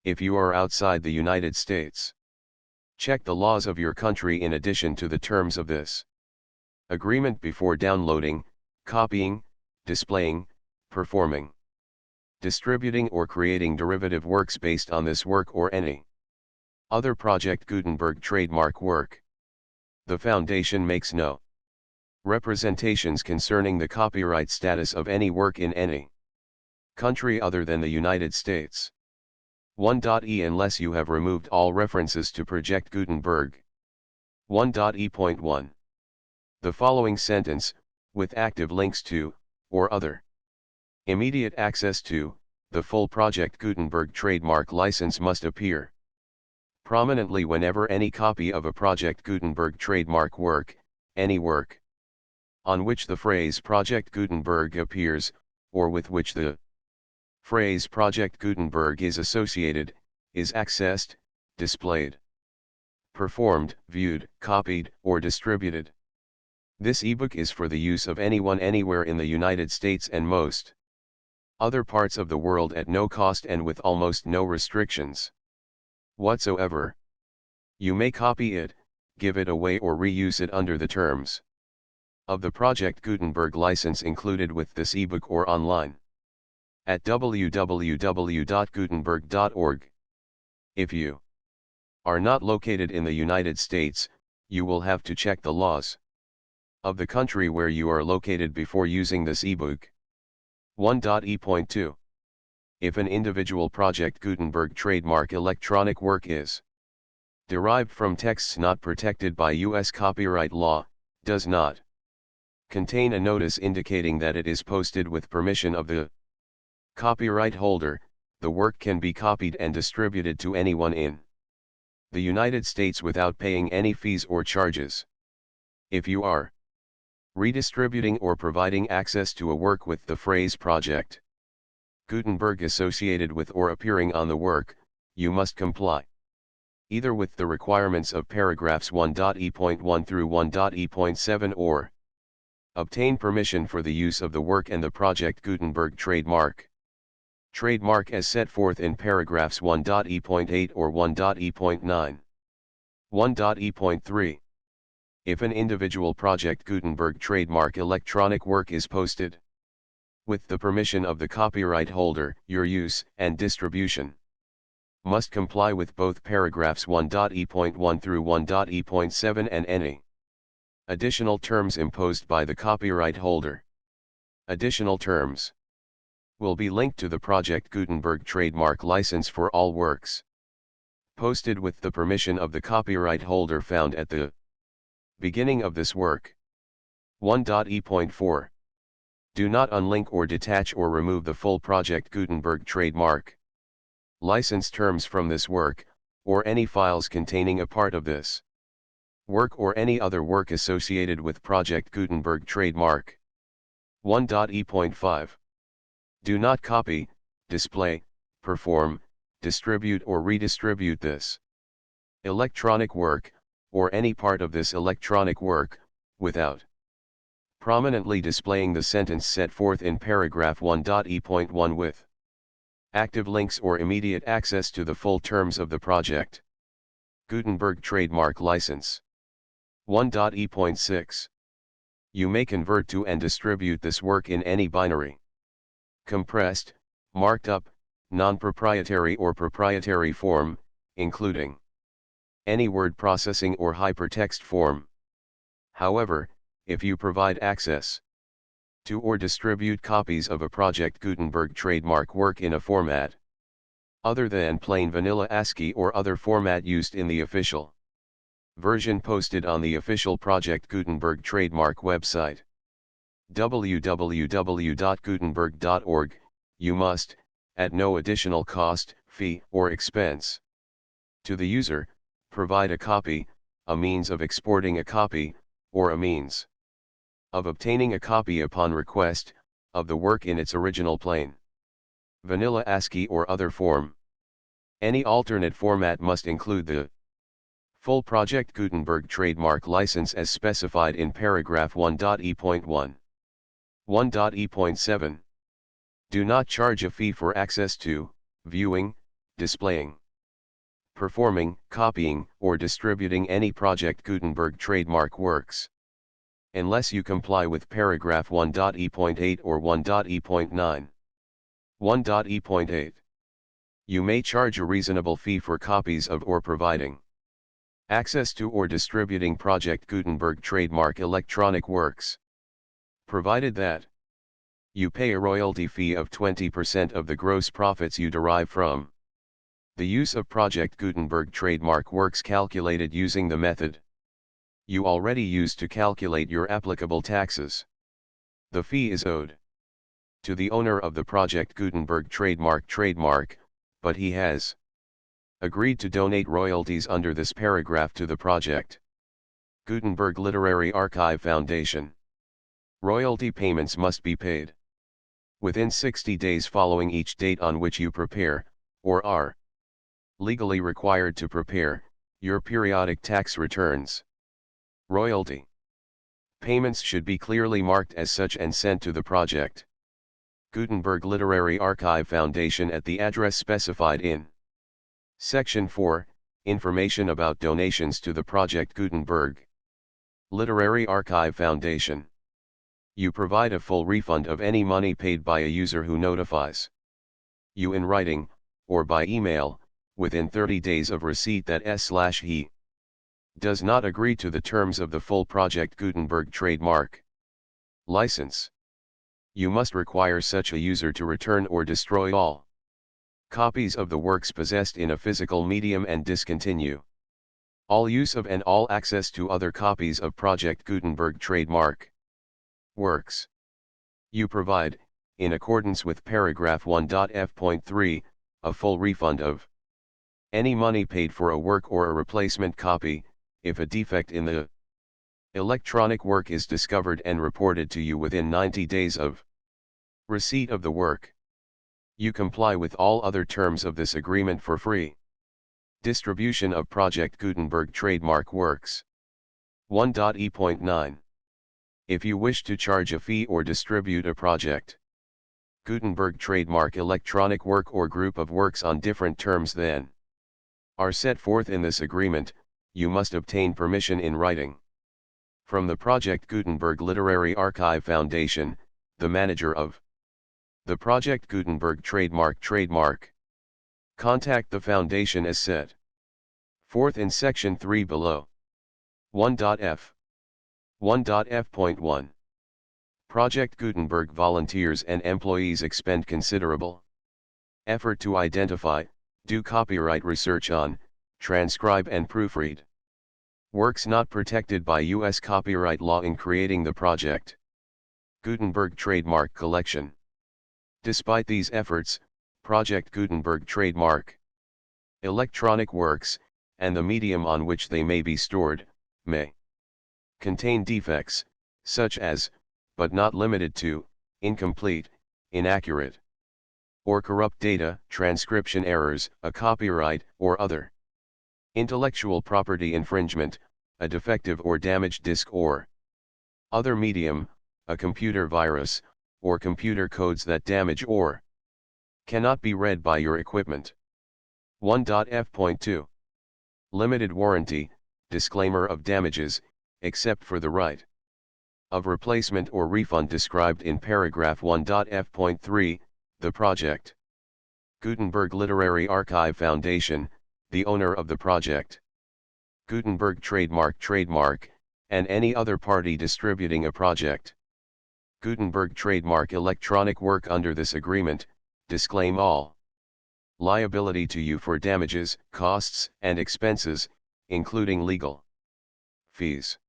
If you are outside the United States, check the laws of your country in addition to the terms of this agreement before downloading, copying, displaying, performing, distributing or creating derivative works based on this work or any other Project Gutenberg trademark work. The Foundation makes no representations concerning the copyright status of any work in any country other than the United States. 1.e Unless you have removed all references to Project Gutenberg. 1.e.1. The following sentence, with active links to, or other immediate access to, the full Project Gutenberg trademark license must appear prominently whenever any copy of a Project Gutenberg trademark work, any work on which the phrase Project Gutenberg appears, or with which the phrase Project Gutenberg is associated, is accessed, displayed, performed, viewed, copied, or distributed. This ebook is for the use of anyone anywhere in the United States and most other parts of the world at no cost and with almost no restrictions whatsoever. You may copy it, give it away or reuse it under the terms of the Project Gutenberg license included with this ebook or online at www.gutenberg.org. If you are not located in the United States, you will have to check the laws of the country where you are located before using this ebook. 1.e.2. If an individual Project Gutenberg trademark electronic work is derived from texts not protected by U.S. copyright law, does not contain a notice indicating that it is posted with permission of the copyright holder, the work can be copied and distributed to anyone in the United States without paying any fees or charges. If you are redistributing or providing access to a work with the phrase Project Gutenberg associated with or appearing on the work, you must comply either with the requirements of paragraphs 1.e.1 through 1.e.7 or obtain permission for the use of the work and the Project Gutenberg trademark. Trademark as set forth in paragraphs 1.e.8 or 1.e.9. 1.e.3. If an individual Project Gutenberg trademark electronic work is posted with the permission of the copyright holder, your use and distribution must comply with both paragraphs 1.e.1 through 1.e.7 and any additional terms imposed by the copyright holder. Additional terms will be linked to the Project Gutenberg trademark license for all works posted with the permission of the copyright holder found at the beginning of this work. 1.e.4. Do not unlink or detach or remove the full Project Gutenberg trademark license terms from this work, or any files containing a part of this work or any other work associated with Project Gutenberg trademark. 1.e.5. Do not copy, display, perform, distribute or redistribute this electronic work, or any part of this electronic work, without prominently displaying the sentence set forth in paragraph 1.e.1 with active links or immediate access to the full terms of the Project Gutenberg trademark license. 1.e.6. You may convert to and distribute this work in any binary, compressed, marked up, non-proprietary or proprietary form, including any word processing or hypertext form. However, if you provide access To or distribute copies of a Project Gutenberg trademark work in a format other than plain vanilla ASCII or other format used in the official version posted on the official Project Gutenberg trademark website. www.gutenberg.org, you must, at no additional cost, fee, or expense to the user, provide a copy, a means of exporting a copy, or a means of obtaining a copy upon request, of the work in its original plain vanilla ASCII or other form. Any alternate format must include the full Project Gutenberg trademark license as specified in paragraph 1.e.1. 1.e.7. Do not charge a fee for access to, viewing, displaying, performing, copying, or distributing any Project Gutenberg trademark works, unless you comply with paragraph 1.e.8 or 1.e.9. 1.e.8. You may charge a reasonable fee for copies of or providing access to or distributing Project Gutenberg trademark electronic works, provided that you pay a royalty fee of 20% of the gross profits you derive from the use of Project Gutenberg trademark works calculated using the method you already used to calculate your applicable taxes. The fee is owed to the owner of the Project Gutenberg trademark, but he has agreed to donate royalties under this paragraph to the Project Gutenberg Literary Archive Foundation. Royalty payments must be paid within 60 days following each date on which you prepare, or are legally required to prepare, your periodic tax returns. Royalty payments should be clearly marked as such and sent to the Project Gutenberg Literary Archive Foundation at the address specified in Section 4, Information about donations to the Project Gutenberg Literary Archive Foundation. You provide a full refund of any money paid by a user who notifies you in writing, or by email, within 30 days of receipt that he does not agree to the terms of the full Project Gutenberg trademark license. You must require such a user to return or destroy all copies of the works possessed in a physical medium and discontinue all use of and all access to other copies of Project Gutenberg trademark works. You provide, in accordance with paragraph 1.f.3, a full refund of any money paid for a work or a replacement copy, if a defect in the electronic work is discovered and reported to you within 90 days of receipt of the work. You comply with all other terms of this agreement for free distribution of Project Gutenberg trademark works. 1.e.9. If you wish to charge a fee or distribute a Project Gutenberg trademark electronic work or group of works on different terms than are set forth in this agreement, you must obtain permission in writing from the Project Gutenberg Literary Archive Foundation, the manager of the Project Gutenberg trademark. Contact the Foundation as set forth in Section 3 below. 1.f. 1.f.1. Project Gutenberg volunteers and employees expend considerable effort to identify, do copyright research on, transcribe and proofread works not protected by U.S. copyright law in creating the Project Gutenberg trademark collection. Despite these efforts, Project Gutenberg trademark electronic works, and the medium on which they may be stored, may contain defects, such as, but not limited to, incomplete, inaccurate, or corrupt data, transcription errors, a copyright or other intellectual property infringement, a defective or damaged disk or other medium, a computer virus, or computer codes that damage or cannot be read by your equipment. 1.f.2. Limited warranty, disclaimer of damages, except for the right of replacement or refund described in paragraph 1.f.3, the Project Gutenberg Literary Archive Foundation, the owner of the Project Gutenberg trademark, and any other party distributing a Project Gutenberg trademark electronic work under this agreement, disclaim all liability to you for damages, costs, and expenses, including legal fees.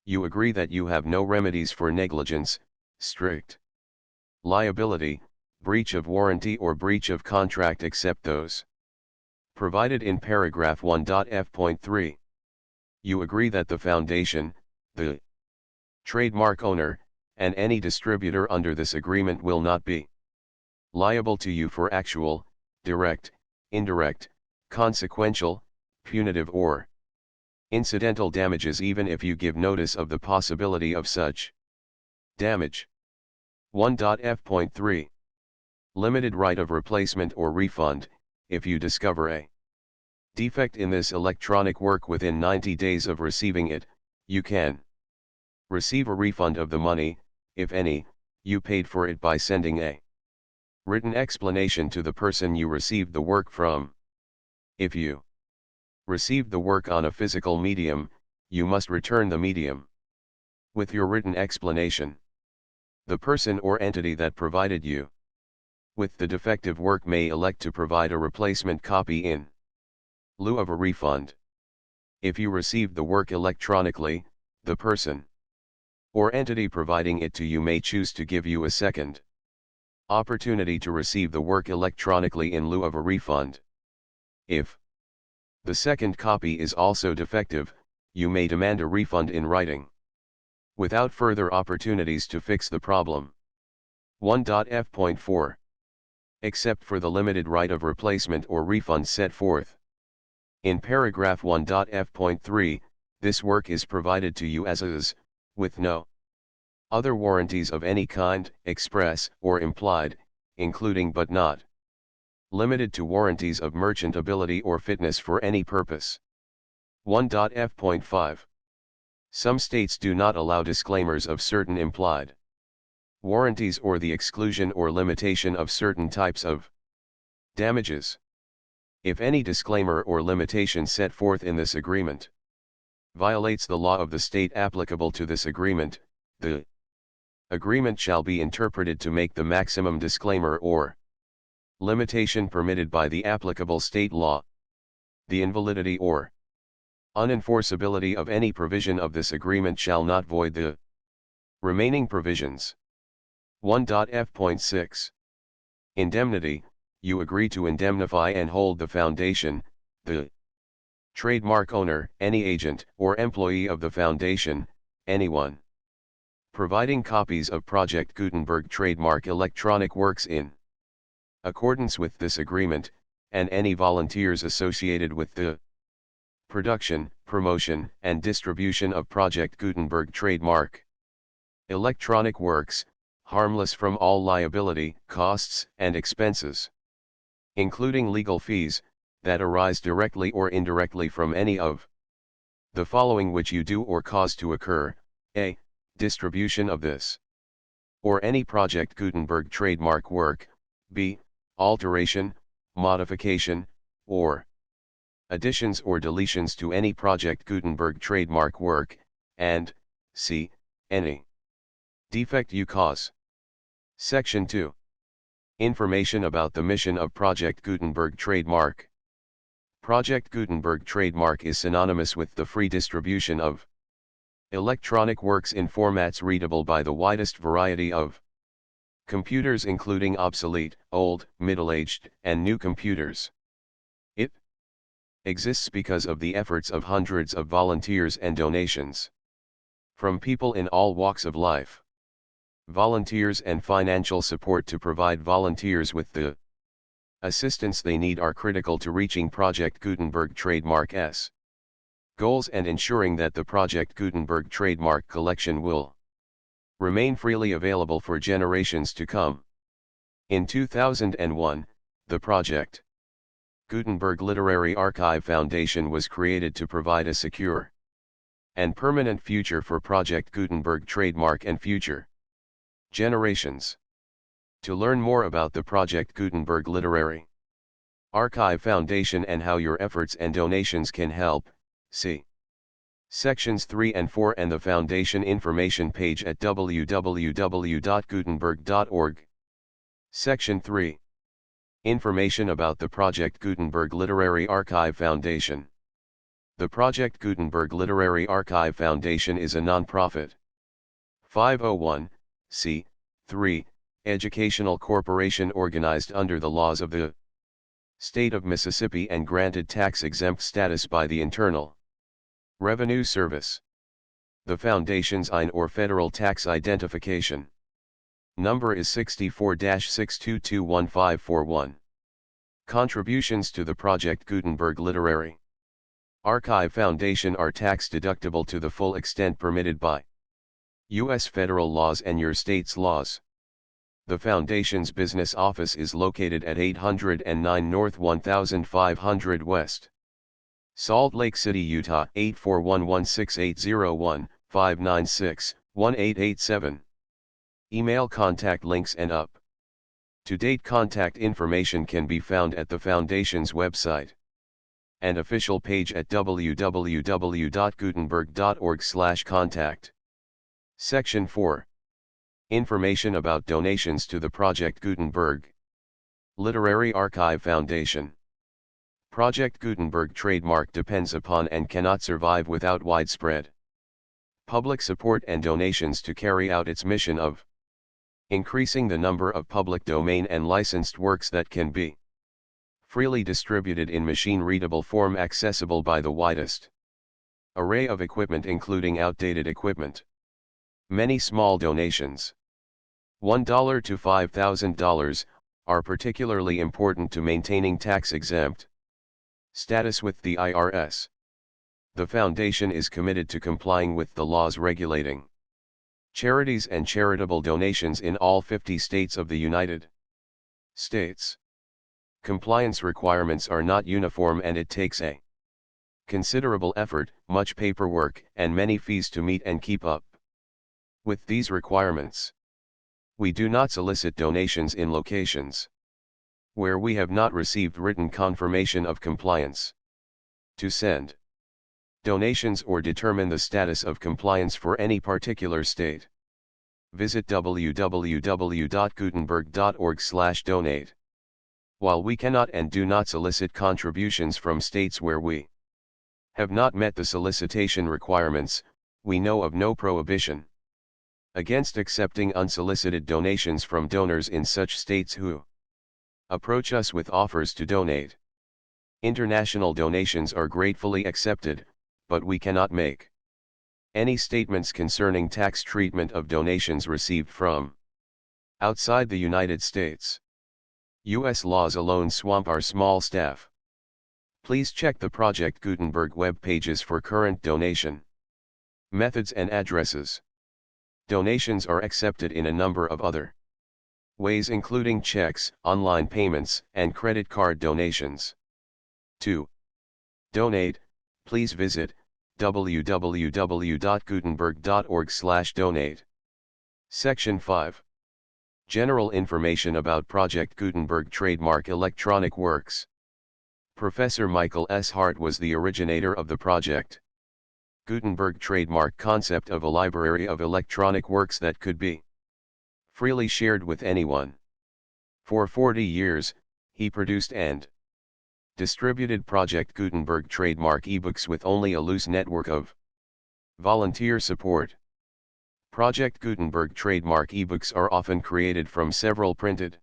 You agree that you have no remedies for negligence, strict liability, breach of warranty or breach of contract except those provided in paragraph 1.f.3. You agree that the foundation, the trademark owner, and any distributor under this agreement will not be liable to you for actual, direct, indirect, consequential, punitive or incidental damages even if you give notice of the possibility of such damage. 1.f.3. Limited right of replacement or refund. If you discover a defect in this electronic work within 90 days of receiving it, you can receive a refund of the money, if any, you paid for it by sending a written explanation to the person you received the work from. If you received the work on a physical medium, you must return the medium with your written explanation. The person or entity that provided you with the defective work may elect to provide a replacement copy in lieu of a refund. If you received the work electronically, the person or entity providing it to you may choose to give you a second opportunity to receive the work electronically in lieu of a refund. If the second copy is also defective, you may demand a refund in writing, without further opportunities to fix the problem. 1.f.4. Except for the limited right of replacement or refund set forth in paragraph 1.f.3, this work is provided to you as is, with no other warranties of any kind, express or implied, including but not limited to warranties of merchantability or fitness for any purpose. 1.f.5. Some states do not allow disclaimers of certain implied warranties or the exclusion or limitation of certain types of damages. If any disclaimer or limitation set forth in this agreement violates the law of the state applicable to this agreement, the agreement shall be interpreted to make the maximum disclaimer or limitation permitted by the applicable state law. The invalidity or unenforceability of any provision of this agreement shall not void the remaining provisions. 1.f.6. Indemnity. You agree to indemnify and hold the foundation, the trademark owner, any agent or employee of the foundation, anyone providing copies of Project Gutenberg trademark electronic works in accordance with this agreement, and any volunteers associated with the production, promotion, and distribution of Project Gutenberg trademark electronic works, harmless from all liability, costs, and expenses, including legal fees, that arise directly or indirectly from any of the following which you do or cause to occur: a. Distribution of this or any Project Gutenberg trademark work, b. Alteration, modification, or additions or deletions to any Project Gutenberg trademark work, and c. Any defect you cause. Section 2. Information about the mission of Project Gutenberg trademark. Project Gutenberg trademark is synonymous with the free distribution of electronic works in formats readable by the widest variety of computers, including obsolete, old, middle-aged, and new computers. It exists because of the efforts of hundreds of volunteers and donations from people in all walks of life. Volunteers and financial support to provide volunteers with the assistance they need are critical to reaching Project Gutenberg trademark's goals and ensuring that the Project Gutenberg trademark collection will remain freely available for generations to come. In 2001, the Project Gutenberg Literary Archive Foundation was created to provide a secure and permanent future for Project Gutenberg trademark and future generations. To learn more about the Project Gutenberg Literary Archive Foundation and how your efforts and donations can help, see Sections 3 and 4 and the Foundation information page at www.gutenberg.org. Section 3. Information about the Project Gutenberg Literary Archive Foundation. The Project Gutenberg Literary Archive Foundation is a non-profit 501(c)(3) educational corporation organized under the laws of the State of Mississippi and granted tax-exempt status by the Internal Revenue Service. The Foundation's IN or Federal Tax Identification number is 64-6221541. Contributions to the Project Gutenberg Literary Archive Foundation are tax-deductible to the full extent permitted by U.S. federal laws and your state's laws. The Foundation's business office is located at 809 North 1500 West, Salt Lake City, Utah 841-16801-596-1887. Email contact links and up-to-date contact information can be found at the Foundation's website and official page at www.gutenberg.org/contact. Section 4. Information about donations to the Project Gutenberg Literary Archive Foundation. Project Gutenberg trademark depends upon and cannot survive without widespread public support and donations to carry out its mission of increasing the number of public domain and licensed works that can be freely distributed in machine-readable form accessible by the widest array of equipment including outdated equipment. Many small donations, $1 to $5,000, are particularly important to maintaining tax-exempt status with the IRS. The Foundation is committed to complying with the laws regulating charities and charitable donations in all 50 states of the United States. Compliance requirements are not uniform and it takes a considerable effort, much paperwork, and many fees to meet and keep up with these requirements. We do not solicit donations in locations where we have not received written confirmation of compliance. To send donations or determine the status of compliance for any particular state, visit www.gutenberg.org/donate. While we cannot and do not solicit contributions from states where we have not met the solicitation requirements, we know of no prohibition against accepting unsolicited donations from donors in such states who approach us with offers to donate. International donations are gratefully accepted, but we cannot make any statements concerning tax treatment of donations received from outside the United States. U.S. laws alone swamp our small staff. Please check the Project Gutenberg web pages for current donation methods and addresses. Donations are accepted in a number of other ways including checks, online payments, and credit card donations. To donate, please visit www.gutenberg.org/donate. Section 5. General information about Project Gutenberg trademark electronic works. Professor Michael S. Hart was the originator of the Project Gutenberg trademark concept of a library of electronic works that could be freely shared with anyone. For 40 years, he produced and distributed Project Gutenberg trademark ebooks with only a loose network of volunteer support. Project Gutenberg trademark ebooks are often created from several printed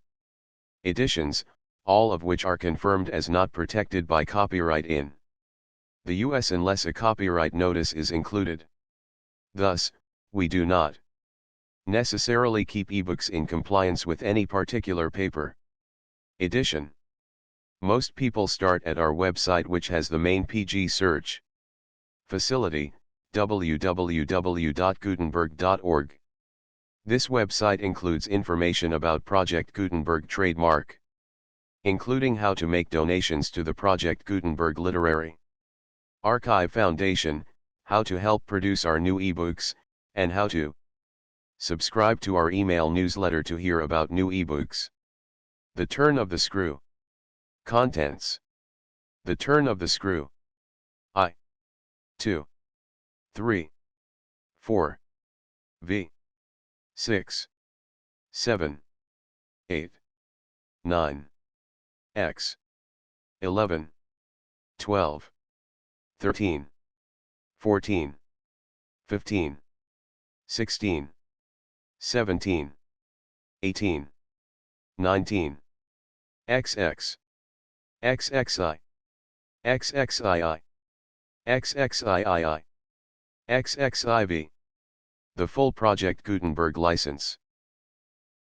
editions, all of which are confirmed as not protected by copyright in the US unless a copyright notice is included. Thus, we do not necessarily keep ebooks in compliance with any particular paper edition. Most people start at our website, which has the main PG search facility, www.gutenberg.org. This website includes information about Project Gutenberg trademark, including how to make donations to the Project Gutenberg Literary Archive Foundation, how to help produce our new ebooks, and how to subscribe to our email newsletter to hear about new ebooks. The Turn of the Screw. Contents. The Turn of the Screw. I. 2. 3, 4, V, 6, 7, 8, 9, X, 11, 12, 13, 14, 15, 16, 17, 18, 19, XX, XXI, XXII, XXIII, XXIV. The full Project Gutenberg license.